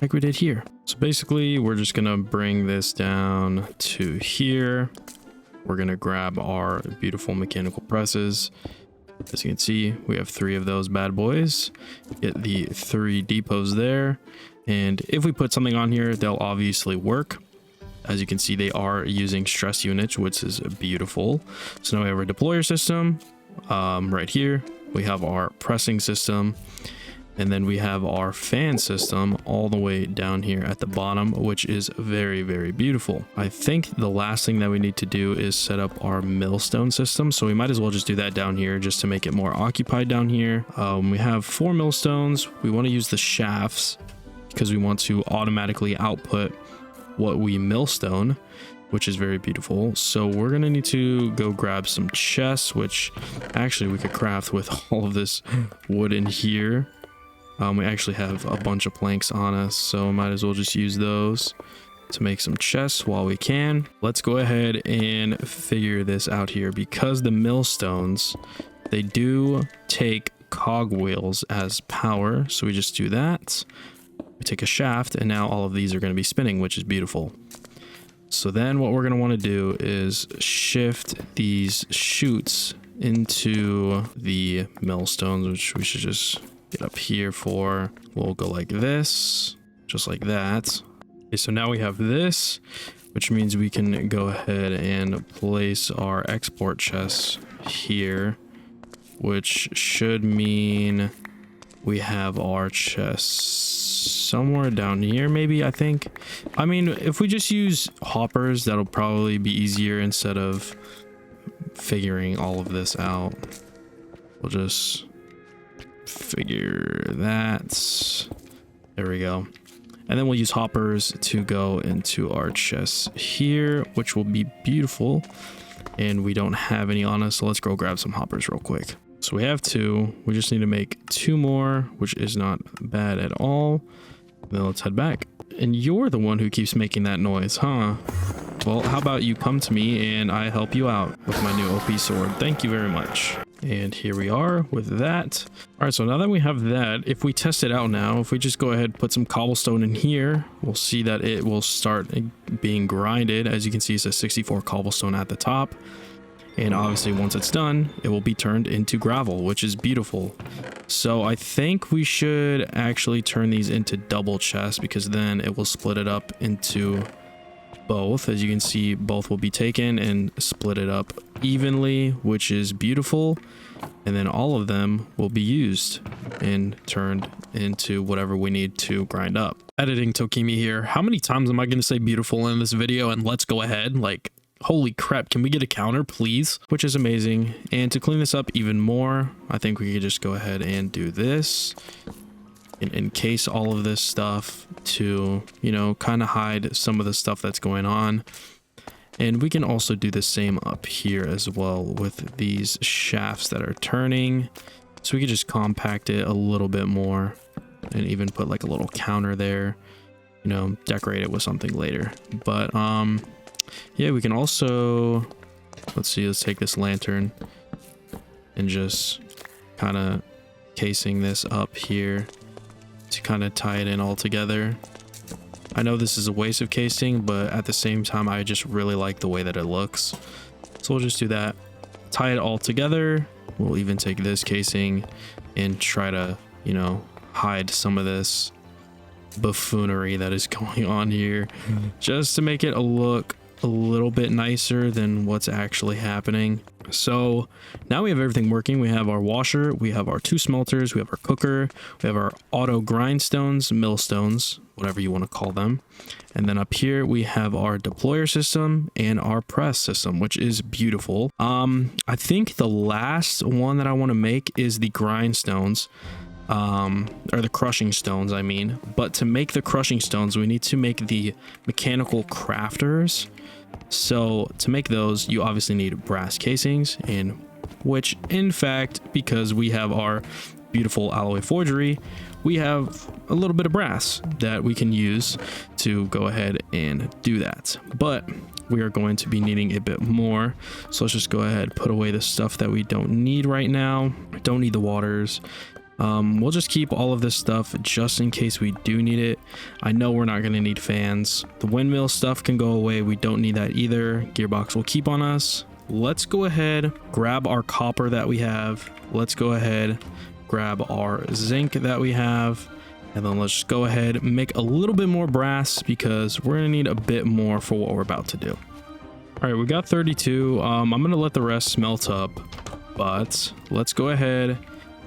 like we did here. So basically we're just gonna bring this down to here. We're gonna grab our beautiful mechanical presses. As you can see, we have 3 of those bad boys. Get the 3 depots there, and if we put something on here, they'll obviously work. As you can see, they are using stress units, which is beautiful. So now we have our deployer system right here. We have our pressing system, and then we have our fan system all the way down here at the bottom, which is very, very beautiful. I think the last thing that we need to do is set up our millstone system. So we might as well just do that down here just to make it more occupied down here. We have 4 millstones. We want to use the shafts because we want to automatically output what we millstone, which is very beautiful. So we're gonna need to go grab some chests, which actually we could craft with all of this wood in here. We actually have a bunch of planks on us, so might as well just use those to make some chests while we can. Let's go ahead and figure this out here, because the millstones, they do take cogwheels as power. So we just do that. We take a shaft, and now all of these are going to be spinning, which is beautiful. So then what we're going to want to do is shift these chutes into the millstones, which we should just get up here for. We'll go like this, just like that. Okay, so now we have this, which means we can go ahead and place our export chests here, which should mean we have our chests somewhere down here, maybe. I think, I mean, if we just use hoppers, that'll probably be easier instead of figuring all of this out. We'll just figure that. There we go. And then we'll use hoppers to go into our chests here, which will be beautiful. And we don't have any on us, so let's go grab some hoppers real quick. So we have 2. We just need to make 2 more, which is not bad at all. Then let's head back. And you're the one who keeps making that noise, huh? Well, how about you come to me and I help you out with my new OP sword. Thank you very much. And here we are with that. All right, so now that we have that, if we test it out now, if we just go ahead and put some cobblestone in here, we'll see that it will start being grinded. As you can see, it says 64 cobblestone at the top. And obviously once it's done, it will be turned into gravel, which is beautiful. So I think we should actually turn these into double chests, because then it will split it up into both. As you can see, both will be taken and split it up evenly, which is beautiful. And then all of them will be used and turned into whatever we need to grind up. Editing Tokimi here. How many times am I going to say beautiful in this video? And let's go ahead, like, holy crap, can we get a counter, please? Which is amazing. And to clean this up even more, I think we could just go ahead and do this and encase all of this stuff to, you know, kind of hide some of the stuff that's going on. And we can also do the same up here as well with these shafts that are turning. So we could just compact it a little bit more and even put like a little counter there, you know, decorate it with something later. But yeah, we can also, let's take this lantern and just kind of casing this up here to kind of tie it in all together. I know this is a waste of casing, but at the same time, I just really like the way that it looks. So we'll just do that. Tie it all together. We'll even take this casing and try to, you know, hide some of this buffoonery that is going on here, just to make it look a little bit nicer than what's actually happening. So now we have everything working. We have our washer, we have our 2 smelters, we have our cooker, we have our auto grindstones, millstones, whatever you want to call them. And then up here we have our deployer system and our press system, which is beautiful. I think the last one that I want to make is the grindstones. Or the crushing stones, I mean. But to make the crushing stones, we need to make the mechanical crafters. So to make those, you obviously need brass casings, and which in fact, because we have our beautiful alloy forgery, we have a little bit of brass that we can use to go ahead and do that. But we are going to be needing a bit more. So let's just go ahead, put away the stuff that we don't need right now. Don't need the waters. We'll just keep all of this stuff just in case we do need it. I know we're not going to need fans. The windmill stuff can go away. We don't need that either. Gearbox will keep on us. Let's go ahead, grab our copper that we have. Let's go ahead, grab our zinc that we have. And then let's just go ahead, make a little bit more brass because we're going to need a bit more for what we're about to do. All right, we got 32. I'm going to let the rest smelt up, but let's go ahead,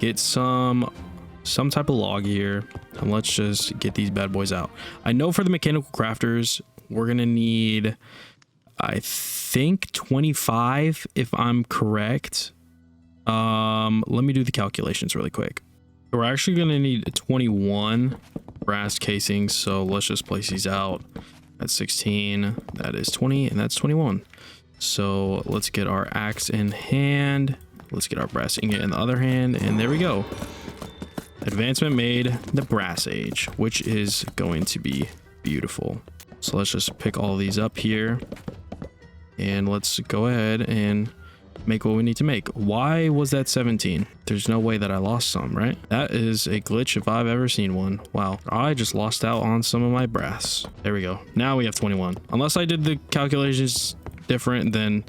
get some type of log here, and let's just get these bad boys out. I know for the mechanical crafters, we're gonna need, I think 25 if I'm correct. Let me do the calculations really quick. We're actually gonna need 21 brass casings, so let's just place these out. That's 16, that is 20, and that's 21. So let's get our axe in hand. Let's get our brass ingot in the other hand, and there we go. Advancement made, the brass age, which is going to be beautiful. So let's just pick all these up here, and let's go ahead and make what we need to make. Why was that 17? There's no way that I lost some, right? That is a glitch if I've ever seen one. Wow, I just lost out on some of my brass. There we go. Now we have 21. Unless I did the calculations different, then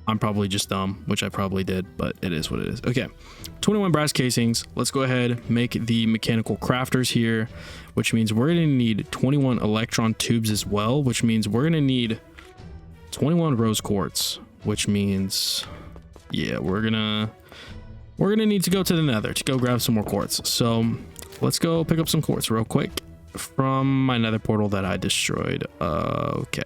I'm probably just dumb, which I probably did, but it is what it is. Okay, 21 brass casings. Let's go ahead, make the mechanical crafters here, which means we're gonna need 21 electron tubes as well, which means we're gonna need 21 rose quartz, which means, yeah, we're gonna need to go to the nether to go grab some more quartz. So let's go pick up some quartz real quick from my nether portal that I destroyed. Okay.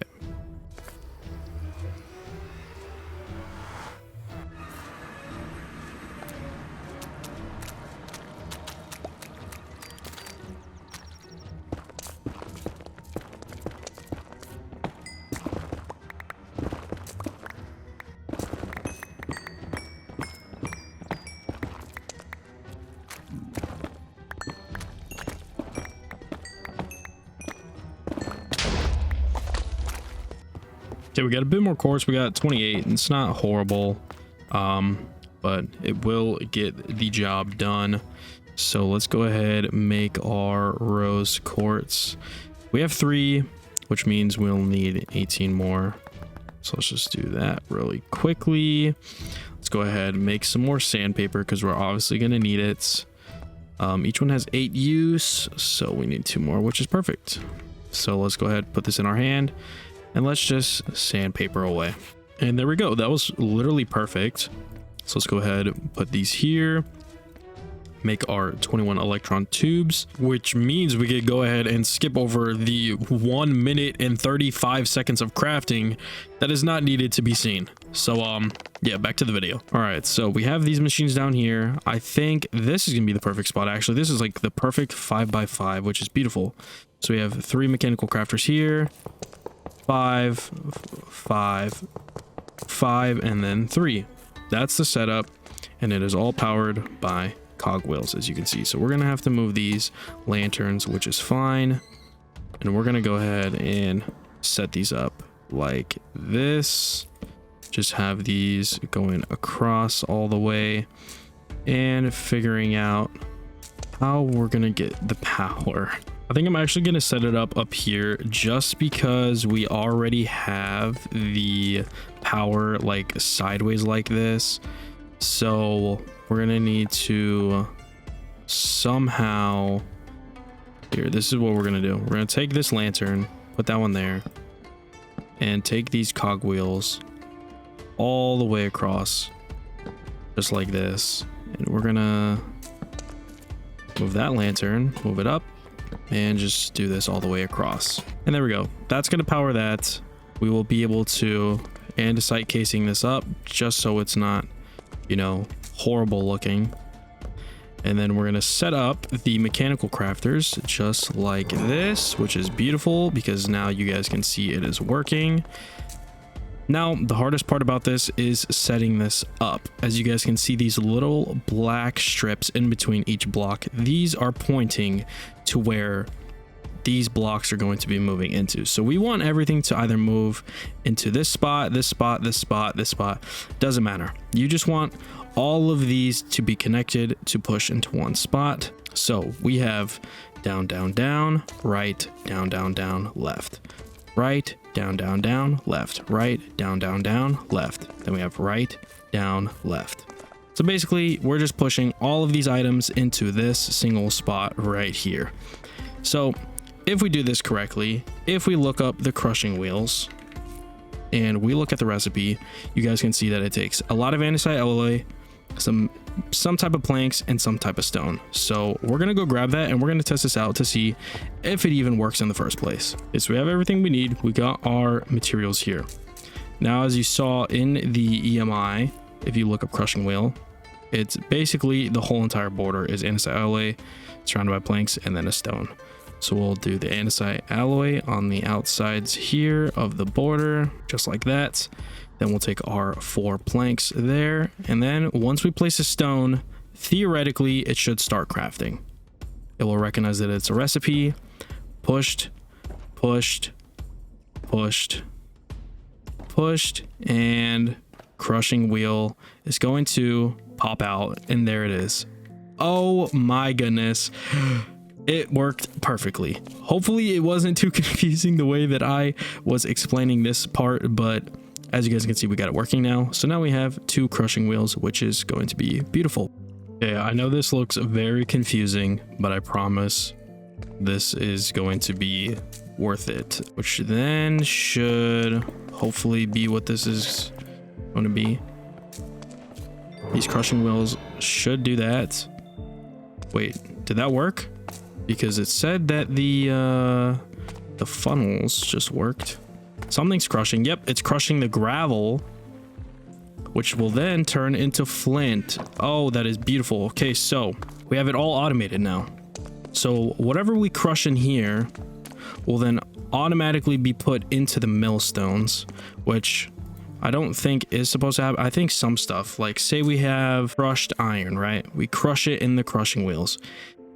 Okay, we got a bit more quartz. We got 28, and it's not horrible, but it will get the job done. So let's go ahead and make our rose quartz. We have 3, which means we'll need 18 more. So let's just do that really quickly. Let's go ahead and make some more sandpaper because we're obviously going to need it. Each one has 8 use, so we need 2 more, which is perfect. So let's go ahead and put this in our hand. And let's just sandpaper away. And there we go. That was literally perfect. So let's go ahead and put these here. Make our 21 electron tubes, which means we could go ahead and skip over the 1 minute and 35 seconds of crafting that is not needed to be seen. So yeah, back to the video. All right, so we have these machines down here. I think this is gonna be the perfect spot. Actually, this is like the perfect 5x5, which is beautiful. So we have 3 mechanical crafters here. 5, 5, 5, and then 3. That's the setup, and it is all powered by cogwheels, as you can see. So we're gonna have to move these lanterns, which is fine, and we're gonna go ahead and set these up like this. Just have these going across all the way, and figuring out how we're gonna get the power. I think I'm actually going to set it up here just because we already have the power like sideways like this. So we're going to need to somehow, here, this is what we're going to do. We're going to take this lantern, put that one there. and take these cogwheels all the way across, just like this. And we're gonna move that lantern, move it up, and just do this all the way across. And there we go. That's gonna power that. We will be able to andesite casing this up just so it's not, you know, horrible looking. And then we're gonna set up the mechanical crafters just like this, which is beautiful because now you guys can see it is working. Now, the hardest part about this is setting this up. As you guys can see, these little black strips in between each block, these are pointing to where these blocks are going to be moving into. So we want everything to either move into this spot, this spot, this spot, this spot. Doesn't matter. You just want all of these to be connected to push into one spot. So we have down, down, down, right, down, down, down, left, right, down, down, down, left, right, down, down, down, left. Then we have right, down, left. So basically, we're just pushing all of these items into this single spot right here. So if we do this correctly, if we look up the crushing wheels and we look at the recipe, you guys can see that it takes a lot of andesite alloy, some type of planks, and some type of stone. So we're gonna go grab that and we're gonna test this out to see if it even works in the first place. Okay, so we have everything we need. We got our materials here. Now, as you saw in the EMI, if you look up crushing wheel, it's basically the whole entire border is andesite alloy surrounded by planks and then a stone. So we'll do the andesite alloy on the outsides here of the border, just like that. Then we'll take our 4 planks there. And then once we place a stone, theoretically, it should start crafting. It will recognize that it's a recipe. Pushed, pushed, pushed, pushed, and crushing wheel is going to pop out. And there it is. Oh my goodness. It worked perfectly. Hopefully it wasn't too confusing the way that I was explaining this part, but as you guys can see, we got it working now. So now we have 2 crushing wheels, which is going to be beautiful. Okay, I know this looks very confusing, but I promise this is going to be worth it, which then should hopefully be what this is going to be. These crushing wheels should do that. Wait, did that work? Because it said that the funnels just worked. Something's crushing. Yep, it's crushing the gravel, which will then turn into flint. Oh, that is beautiful. Okay, so we have it all automated now. So whatever we crush in here will then automatically be put into the millstones, which I don't think is supposed to have. I think some stuff, like say we have crushed iron, right? We crush it in the crushing wheels.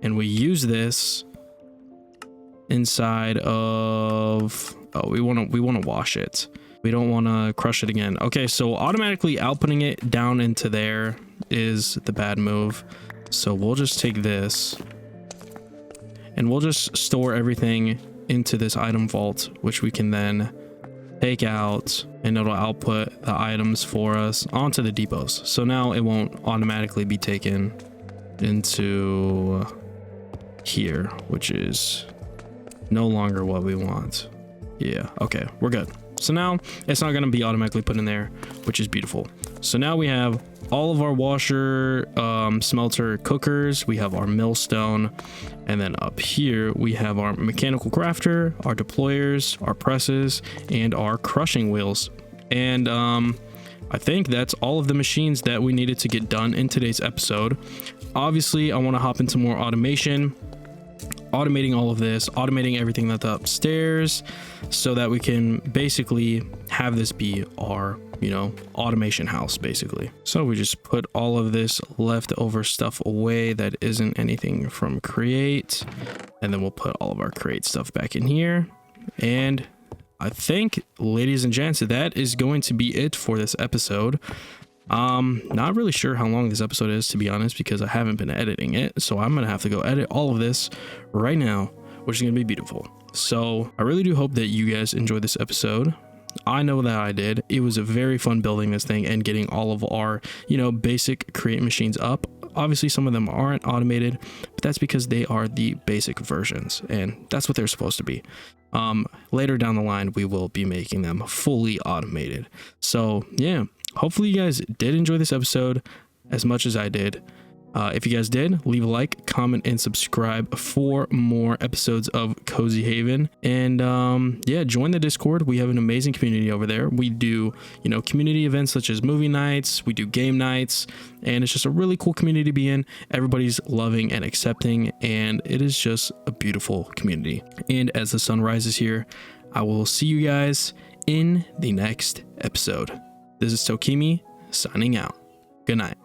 And we use this inside of, oh, we want to wash it. We don't want to crush it again. Okay, so automatically outputting it down into there is the bad move. So we'll just take this and we'll just store everything into this item vault, which we can then take out and it'll output the items for us onto the depots. So now it won't automatically be taken into here, which is no longer what we want. Yeah, okay, we're good. So now it's not going to be automatically put in there, which is beautiful. So now we have all of our washer, smelter, cookers, we have our millstone, and then up here we have our mechanical crafter, our deployers, our presses, and our crushing wheels. And I think that's all of the machines that we needed to get done in today's episode. Obviously, I want to hop into more automation, automating all of this, automating everything that's upstairs so that we can basically have this be our, you know, automation house basically. So we just put all of this leftover stuff away that isn't anything from create, and then we'll put all of our create stuff back in here. And I think, ladies and gents, that is going to be it for this episode. Not really sure how long this episode is, to be honest, because I haven't been editing it. So I'm going to have to go edit all of this right now, which is going to be beautiful. So I really do hope that you guys enjoyed this episode. I know that I did. It was a very fun building this thing and getting all of our, basic create machines up. Obviously, some of them aren't automated, but that's because they are the basic versions, and that's what they're supposed to be. Later down the line, we will be making them fully automated. So yeah, hopefully you guys did enjoy this episode as much as I did. If you guys did, leave a like, comment, and subscribe for more episodes of CozyHaven. And yeah, join the Discord. We have an amazing community over there. We do, community events such as movie nights. We do game nights, and it's just a really cool community to be in. Everybody's loving and accepting, and it is just a beautiful community. And as the sun rises here, I will see you guys in the next episode. This is Tokimi signing out. Good night.